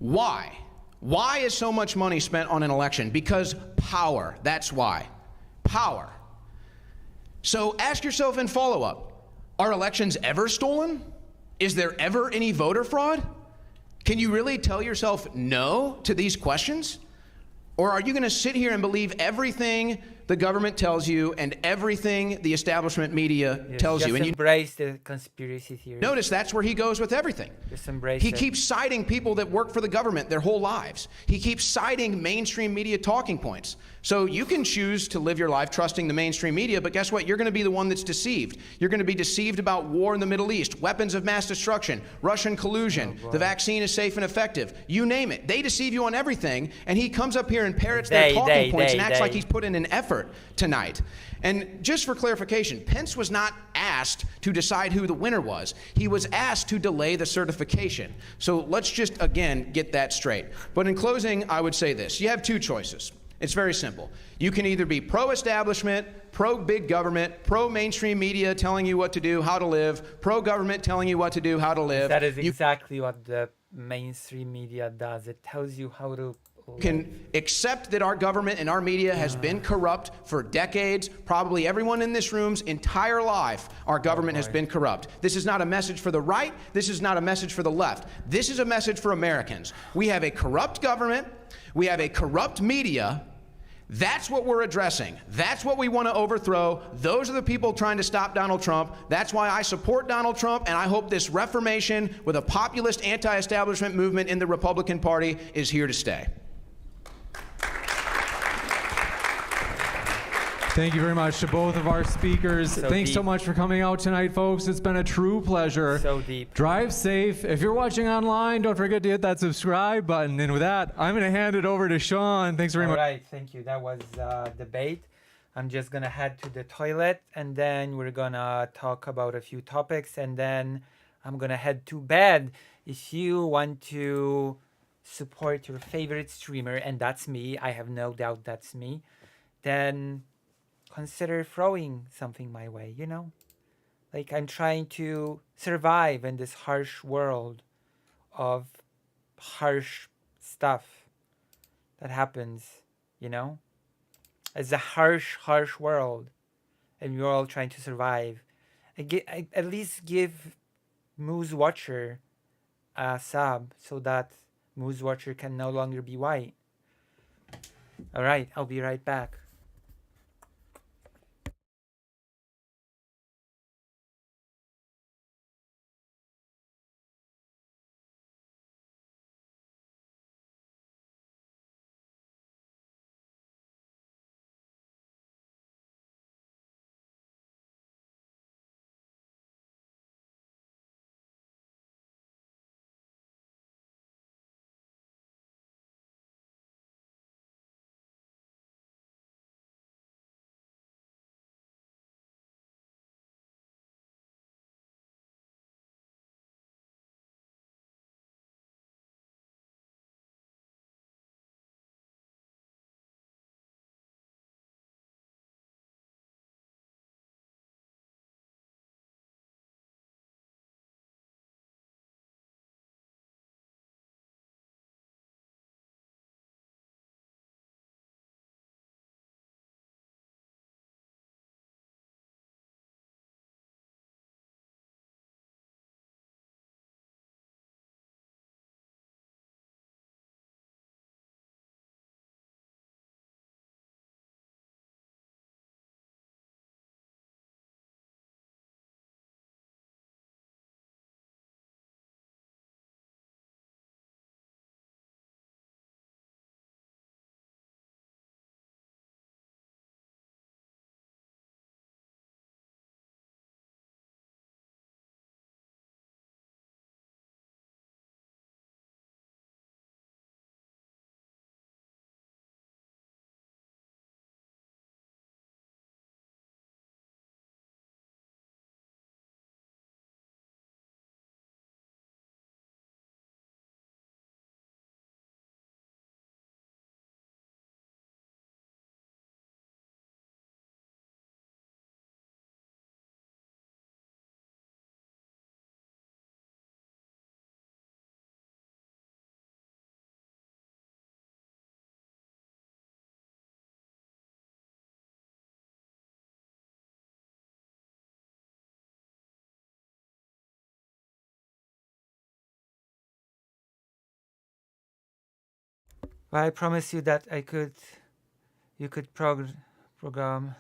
Why? Why is so much money spent on an election? Because power. That's why. Power. So ask yourself in follow-up, are elections ever stolen? Is there ever any voter fraud? Can you really tell yourself no to these questions? Or are you going to sit here and believe everything the government tells you and everything the establishment media tells you? And you embrace the conspiracy theory. notice that's where he goes with everything. Just embrace He it. keeps citing people that work for the government their whole lives. He keeps citing mainstream media talking points. So you can choose to live your life trusting the mainstream media, but guess what? You're going to be the one that's deceived. You're going to be deceived about war in the Middle East, weapons of mass destruction, Russian collusion, the vaccine is safe and effective. You name it. They deceive you on everything, and he comes up here and parrots their talking points and acts like he's put in an effort tonight. And just for clarification, Pence was not asked to decide who the winner was. He was asked to delay the certification. So let's just, again, get that straight. But in closing, I would say this. You have two choices. It's very simple. You can either be pro-establishment, pro-big government, pro-mainstream media telling you what to do, how to live, pro-government telling you what to do, how to live. That is exactly what the mainstream media does. It tells you how to can accept that our government and our media has been corrupt for decades. Probably everyone in this room's entire life, our government has been corrupt. This is not a message for the right. This is not a message for the left. This is a message for Americans. We have a corrupt government. We have a corrupt media. That's what we're addressing. That's what we want to overthrow. Those are the people trying to stop Donald Trump. That's why I support Donald Trump, and I hope this reformation with a populist anti-establishment movement in the Republican Party is here to stay. Thank you very much to both of our speakers. Thanks so much for coming out tonight, folks. It's been a true pleasure. So deep. Drive safe. If you're watching online, don't forget to hit that subscribe button. And with that, I'm going to hand it over to Sean. Thanks very much. All right, thank you. That was debate. I'm just going to head to the toilet, and then we're going to talk about a few topics, and then I'm going to head to bed. If you want to support your favorite streamer, and that's me, I have no doubt that's me, then consider throwing something my way, you know? Like, I'm trying to survive in this harsh world of harsh stuff that happens, you know? It's a harsh, harsh world, and we're all trying to survive. I at least give Moose Watcher a sub so that Moose Watcher can no longer be white. All right, I'll be right back. But I promise you that you could program.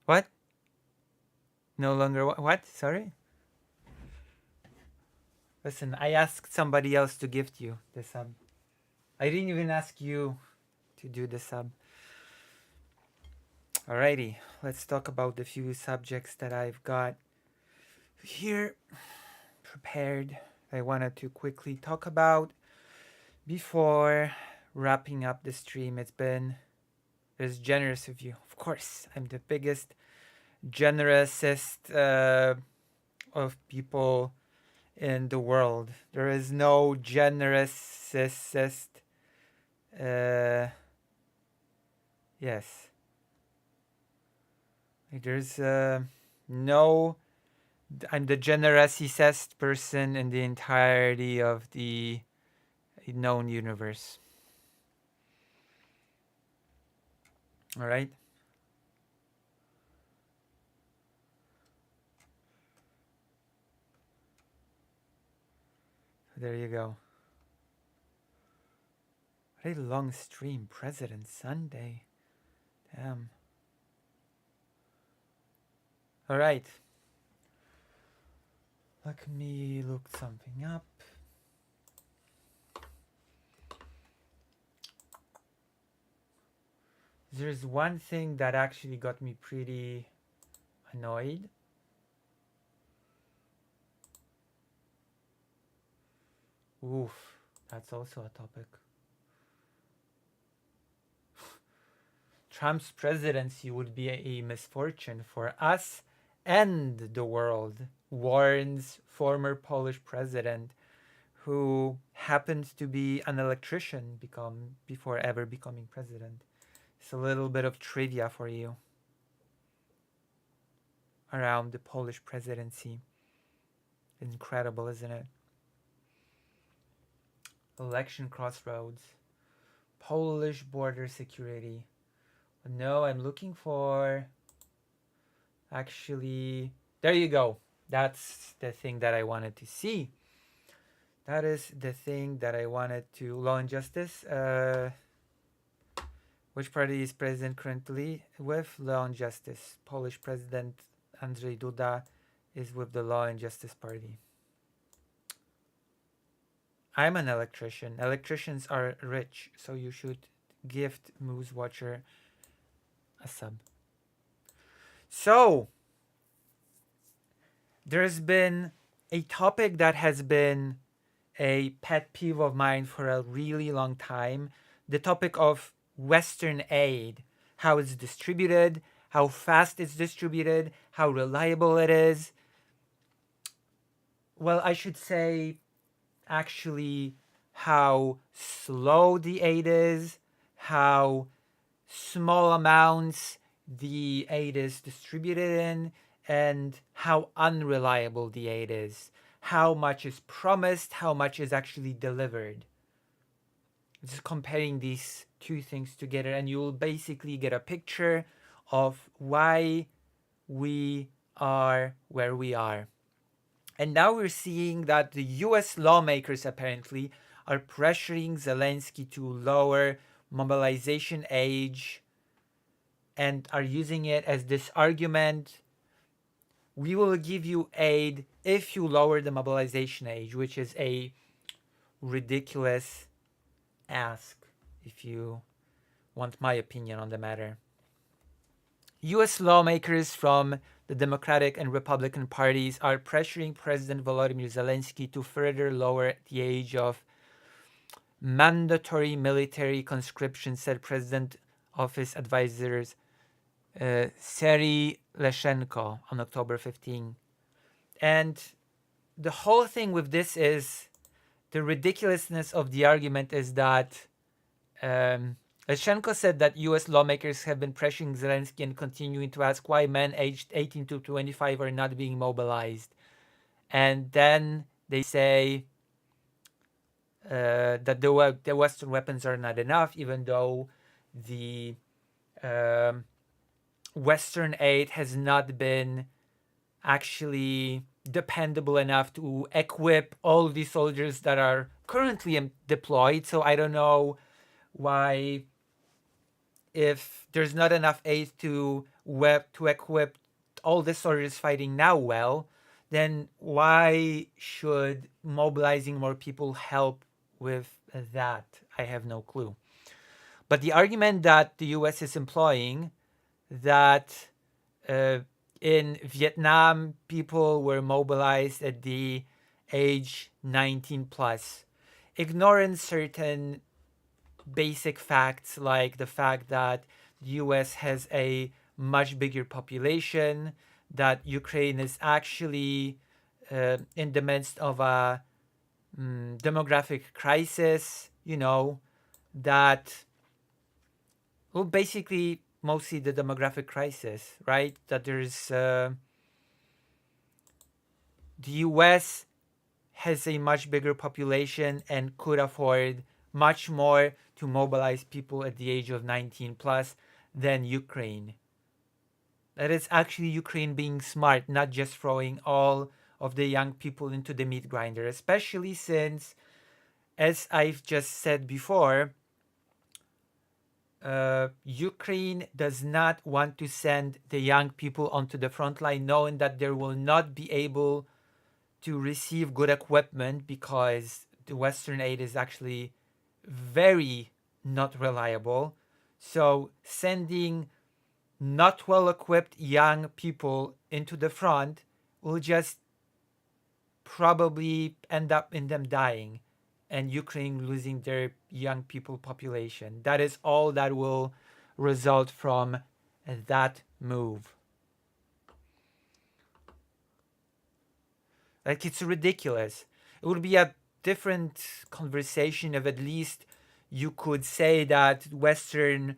What? No longer what? Sorry? Listen, I asked somebody else to gift you the sub. I didn't even ask you to do the sub. Alrighty, let's talk about the few subjects that I've got here prepared. I wanted to quickly talk about before wrapping up the stream. It's generous of you. Of course, I'm the biggest generousest of people in the world. There is no generousest. Yes. There's no. I'm the generousest person in the entirety of the known universe. All right. There you go. What a long stream. President Sunday. Damn. All right. Let me look something up. There's one thing that actually got me pretty annoyed. Oof, that's also a topic. Trump's presidency would be a misfortune for us and the world, warns former Polish president, who happened to be an electrician before ever becoming president. It's a little bit of trivia for you around the Polish presidency. Incredible, isn't it? Election crossroads. Polish border security. No, I'm looking for... Actually, there you go. That's the thing that I wanted to see. That is the thing that I wanted to... Law and Justice. Which party is president currently with? Law and Justice. Polish President Andrzej Duda is with the Law and Justice Party. I'm an electrician. Electricians are rich, so you should gift Moose Watcher a sub. So, there's been a topic that has been a pet peeve of mine for a really long time. The topic of Western aid. How it's distributed, how fast it's distributed, how reliable it is. Well, I should say actually how slow the aid is, how small amounts the aid is distributed in, and how unreliable the aid is. How much is promised, how much is actually delivered. Just comparing these two things together, and you will basically get a picture of why we are where we are. And now we're seeing that the US lawmakers apparently are pressuring Zelensky to lower mobilization age and are using it as this argument. We will give you aid if you lower the mobilization age, which is a ridiculous ask, if you want my opinion on the matter. US lawmakers from the Democratic and Republican parties are pressuring President Volodymyr Zelensky to further lower the age of mandatory military conscription, said President Office advisors Serhiy Leshenko on October 15. And the whole thing with this is the ridiculousness of the argument is that Leshenko said that US lawmakers have been pressuring Zelensky and continuing to ask why men aged 18 to 25 are not being mobilized. And then they say that the Western weapons are not enough, even though the Western aid has not been actually dependable enough to equip all the soldiers that are currently deployed. So I don't know why, if there's not enough aid to equip all the soldiers fighting now well, then why should mobilizing more people help with that? I have no clue. But the argument that the US is employing, that in Vietnam people were mobilized at the age 19 plus, ignoring certain basic facts like the fact that the US has a much bigger population, that Ukraine is actually in the midst of a demographic crisis, that, well, basically mostly the demographic crisis, right? That there's the US has a much bigger population and could afford much more to mobilize people at the age of 19 plus than Ukraine. That is actually Ukraine being smart, not just throwing all of the young people into the meat grinder, especially since, as I've just said before, Ukraine does not want to send the young people onto the front line knowing that they will not be able to receive good equipment because the Western aid is actually very not reliable. So sending not well-equipped young people into the front will just probably end up in them dying and Ukraine losing their young people population. That is all that will result from that move. Like, it's ridiculous. It would be a different conversation if at least you could say that Western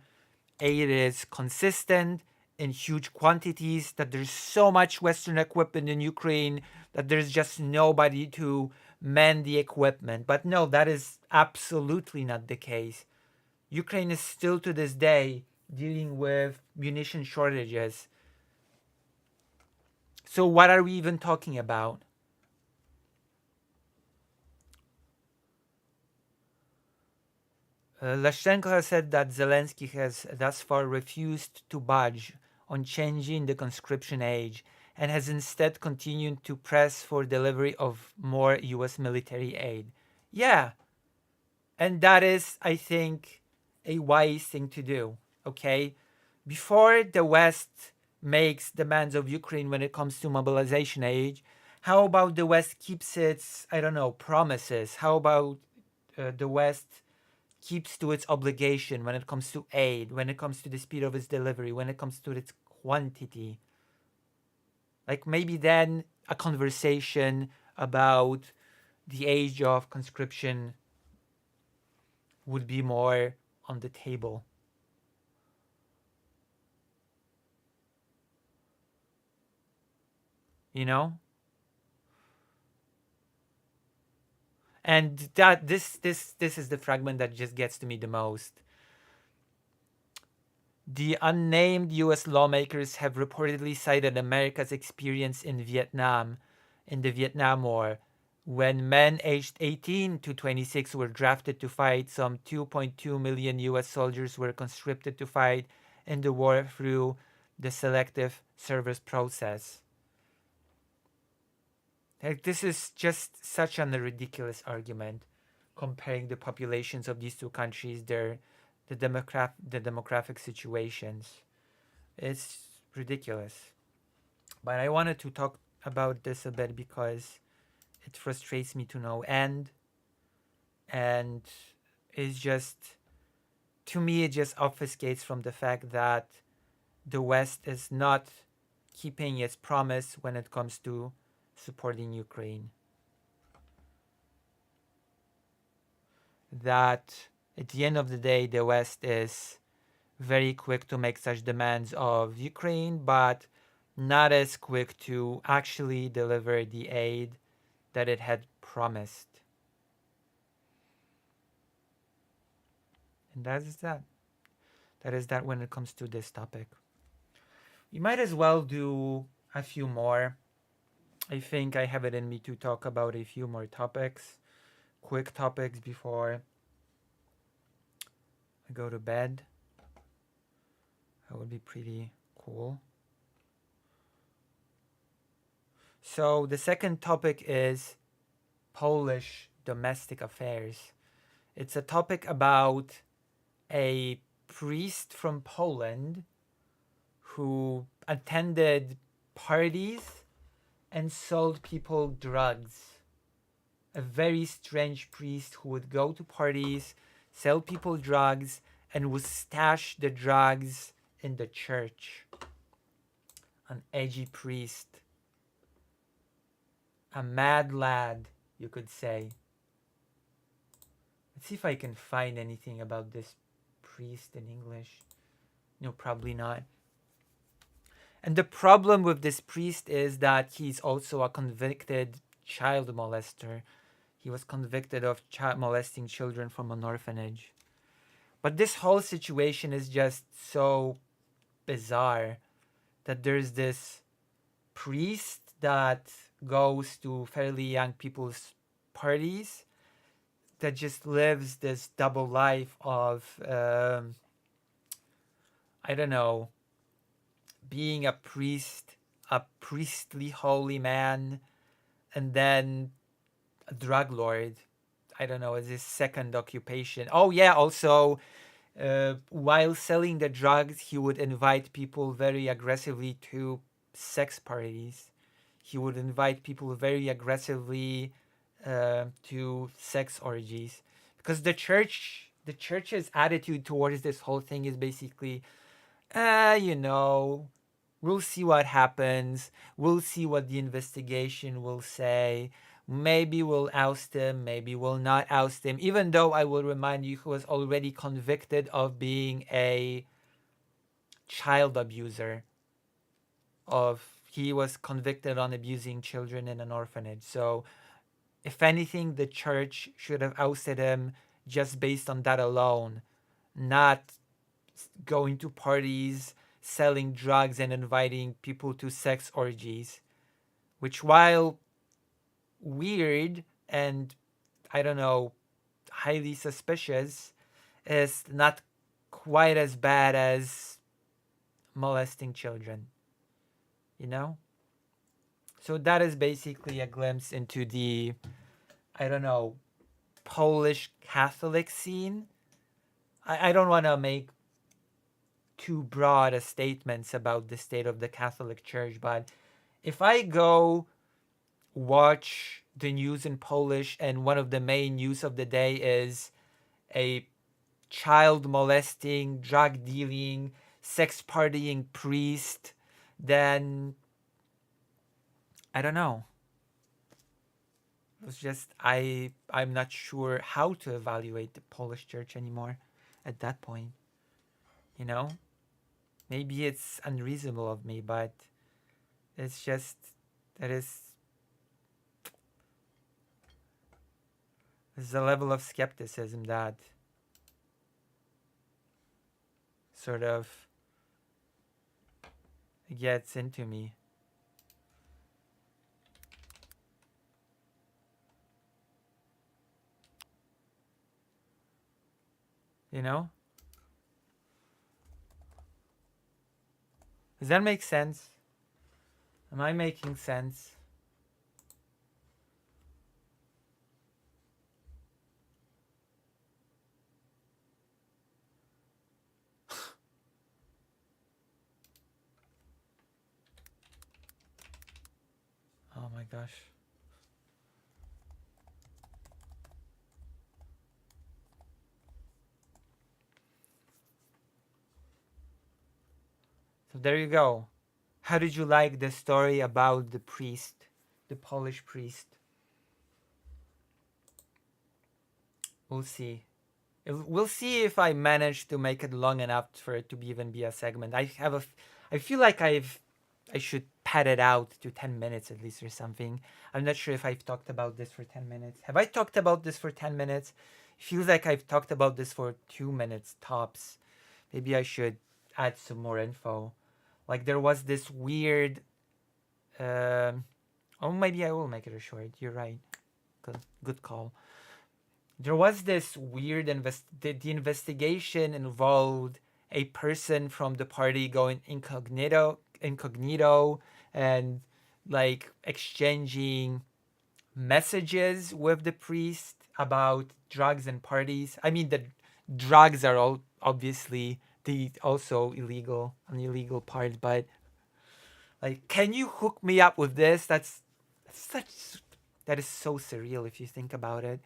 aid is consistent in huge quantities, that there's so much Western equipment in Ukraine that there's just nobody to man the equipment. But no, that is absolutely not the case. Ukraine is still to this day dealing with munition shortages. So what are we even talking about? Lashchenko has said that Zelensky has thus far refused to budge on changing the conscription age and has instead continued to press for delivery of more US military aid. Yeah, and that is, I think, a wise thing to do, okay? Before the West makes demands of Ukraine when it comes to mobilization aid, how about the West keeps its, promises? How about the West keeps to its obligation when it comes to aid, when it comes to the speed of its delivery, when it comes to its quantity? Like, maybe then a conversation about the age of conscription would be more on the table. You know? And that this is the fragment that just gets to me the most. The unnamed US lawmakers have reportedly cited America's experience in Vietnam, in the Vietnam War, when men aged 18 to 26 were drafted to fight. Some 2.2 million US soldiers were conscripted to fight in the war through the selective service process. Like, this is just such a ridiculous argument, comparing the populations of these two countries, the demographic situations. It's ridiculous. But I wanted to talk about this a bit because it frustrates me to no end. And it's just, to me, it just obfuscates from the fact that the West is not keeping its promise when it comes to supporting Ukraine. That at the end of the day, the West is very quick to make such demands of Ukraine, but not as quick to actually deliver the aid that it had promised. And that is that. That is that when it comes to this topic. We might as well do a few more. I think I have it in me to talk about a few more topics, quick topics before I go to bed. That would be pretty cool. So the second topic is Polish domestic affairs. It's a topic about a priest from Poland who attended parties and sold people drugs. A very strange priest who would go to parties, sell people drugs, and would stash the drugs in the church. An edgy priest. A mad lad, you could say. Let's see if I can find anything about this priest in English. No, probably not. And the problem with this priest is that he's also a convicted child molester. He was convicted of molesting children from an orphanage. But this whole situation is just so bizarre that there's this priest that goes to fairly young people's parties that just lives this double life of, I don't know, being a priest, a priestly holy man, and then a drug lord. I don't know, is his second occupation. Oh yeah, also, while selling the drugs, he would invite people very aggressively to sex parties. He would invite people very aggressively to sex orgies, because the church's attitude towards this whole thing is basically, you know, we'll see what happens. We'll see what the investigation will say. Maybe we'll oust him. Maybe we'll not oust him. Even though I will remind you, he was already convicted of being a child abuser. He was convicted on abusing children in an orphanage. So, if anything, the church should have ousted him just based on that alone, not going to parties, selling drugs, and inviting people to sex orgies, which, while weird and, I don't know, highly suspicious, is not quite as bad as molesting children, you know? So that is basically a glimpse into the, I don't know, Polish Catholic scene. I don't want to make too broad a statements about the state of the Catholic Church, but if I go watch the news in Polish and one of the main news of the day is a child molesting, drug dealing, sex partying priest, then I don't know. It's just I'm not sure how to evaluate the Polish church anymore at that point. You know? Maybe it's unreasonable of me, but it's just there's a level of skepticism that sort of gets into me. You know? Does that make sense? Am I making sense? Oh my gosh. So there you go. How did you like the story about the priest, the Polish priest? We'll see. We'll see if I manage to make it long enough for it to even be a segment. I feel like I should pad it out to 10 minutes at least or something. I'm not sure if I've talked about this for 10 minutes. Have I talked about this for 10 minutes? It feels like I've talked about this for 2 minutes tops. Maybe I should add some more info. Like there was this weird Oh, maybe I will make it a short. You're right. Good call. There was this weird the investigation involved a person from the party going incognito and like exchanging messages with the priest about drugs and parties. I mean, the drugs are all obviously the also an illegal part, but like, can you hook me up with this? That is so surreal if you think about it.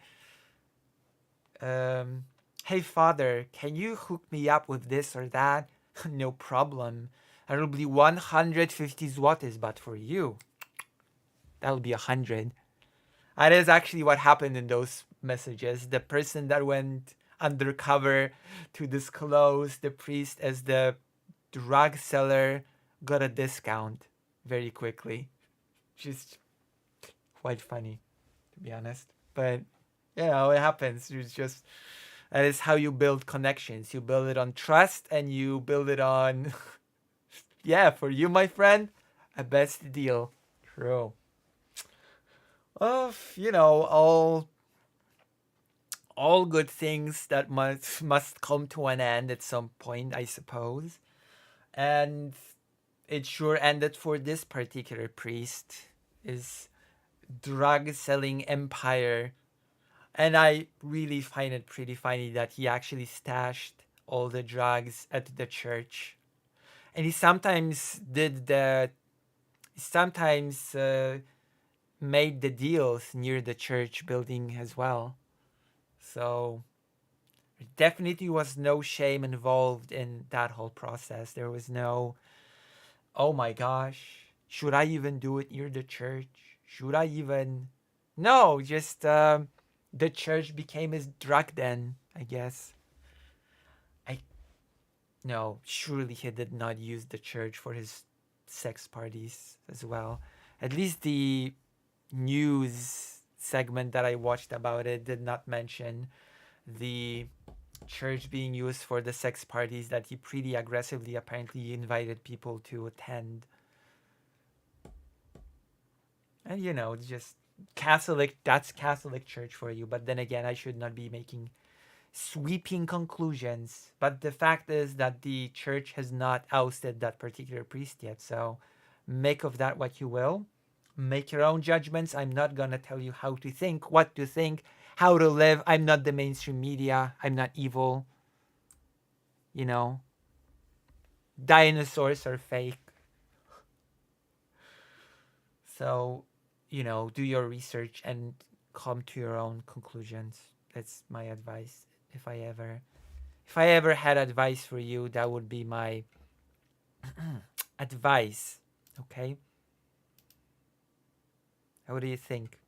Hey father, can you hook me up with this or that? No problem. It'll be 150 zlotys, but for you, that'll be 100. That is actually what happened in those messages. The person that went undercover to disclose the priest as the drug seller got a discount very quickly. Just quite funny, to be honest. But you know, it happens. It's just that is how you build connections. You build it on trust and you build it on yeah, for you, my friend, a best deal. True. Of, you know, all good things that must come to an end at some point, I suppose. And it sure ended for this particular priest, his drug selling empire. And I really find it pretty funny that he actually stashed all the drugs at the church. And he sometimes made the deals near the church building as well. So there definitely was no shame involved in that whole process. There was no, oh my gosh, should I even do it near the church? Should I even? No, just the church became his drug den, I guess. No, surely he did not use the church for his sex parties as well. At least the news segment that I watched about it did not mention the church being used for the sex parties that he pretty aggressively apparently invited people to attend. And you know, just that's Catholic Church for you. But then again, I should not be making sweeping conclusions. But the fact is that the church has not ousted that particular priest yet. So make of that what you will. Make your own judgments. I'm not going to tell you how to think, what to think, how to live. I'm not the mainstream media. I'm not evil. You know, dinosaurs are fake. So, you know, do your research and come to your own conclusions. That's my advice. If I ever had advice for you, that would be my advice. Okay? What do you think?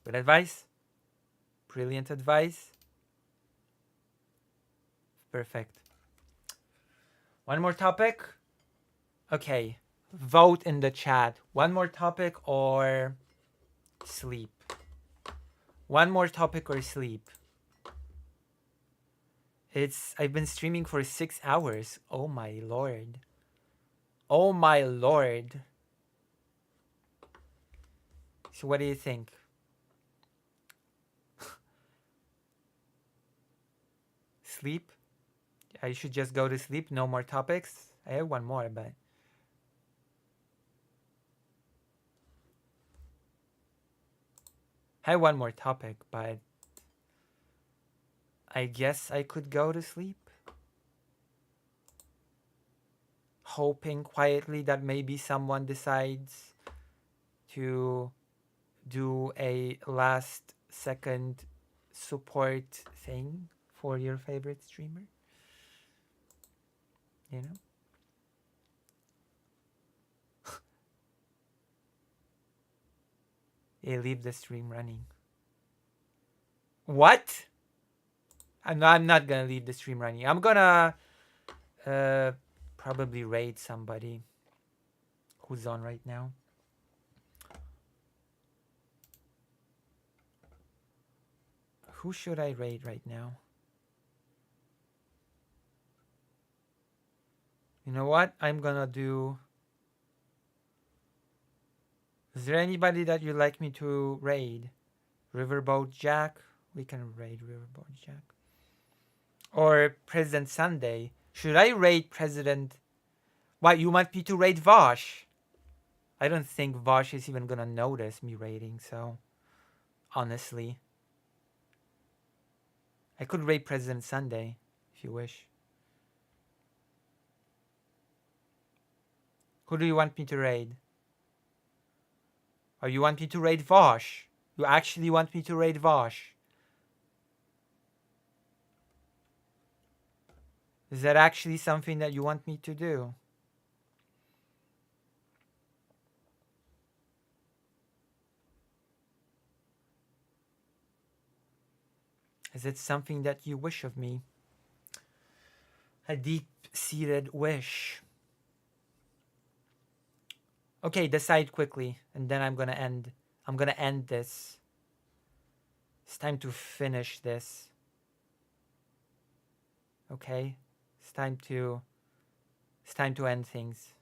Good advice? Brilliant advice? Perfect. One more topic? Okay. Vote in the chat. One more topic or sleep? One more topic or sleep? I've been streaming for 6 hours. Oh my lord. Oh my lord. So what do you think? Sleep? I should just go to sleep. No more topics. I have one more, but I have one more topic, but I guess I could go to sleep. Hoping quietly that maybe someone decides to do a last second support thing for your favorite streamer. You know? They leave the stream running. What? I'm not gonna leave the stream running. I'm gonna probably raid somebody who's on right now. Who should I raid right now? You know what? I'm gonna do Is there anybody that you'd like me to raid? Riverboat Jack? We can raid Riverboat Jack. Or President Sunday. Should I raid President... Why, you want me to raid Vosh? I don't think Vosh is even gonna notice me raiding, so... Honestly. I could raid President Sunday, if you wish. Who do you want me to raid? Or you want me to raid Vosh? You actually want me to raid Vosh? Is that actually something that you want me to do? Is it something that you wish of me? A deep-seated wish. Okay, decide quickly, and then I'm gonna end this. It's time to finish this. Okay? It's time to end things.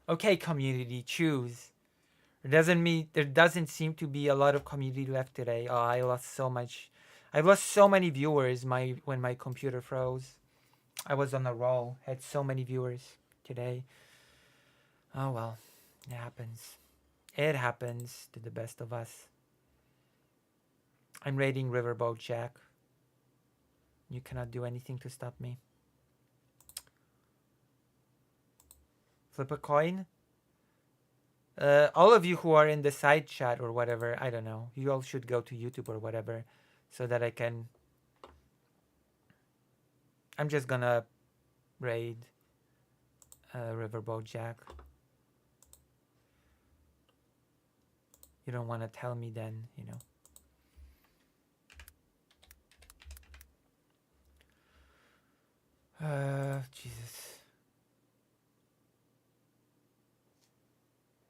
Okay, community, choose. There doesn't seem to be a lot of community left today. Oh, I lost so much. I lost so many viewers when my computer froze. I was on a roll. Had so many viewers today. Oh well, it happens. It happens to the best of us. I'm raiding Riverboat Jack. You cannot do anything to stop me. Flip a coin? All of you who are in the side chat or whatever, I don't know. You all should go to YouTube or whatever so that I can... I'm just gonna raid Riverboat Jack. You don't want to tell me then, you know. Jesus.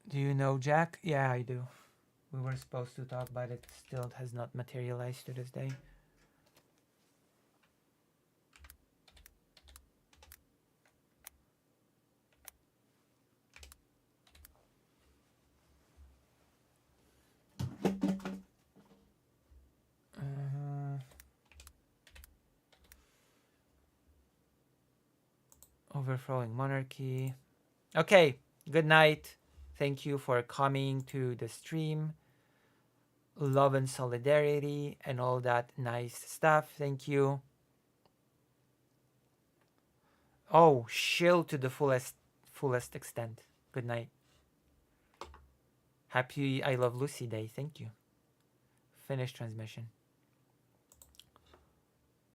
Do you know Jack? Yeah, I do. We were supposed to talk, but it still has not materialized to this day. Overthrowing monarchy. Okay, good night. Thank you for coming to the stream. Love and solidarity and all that nice stuff. Thank you. Oh, shill to the fullest extent. Good night. Happy I Love Lucy Day. Thank you. Finish transmission.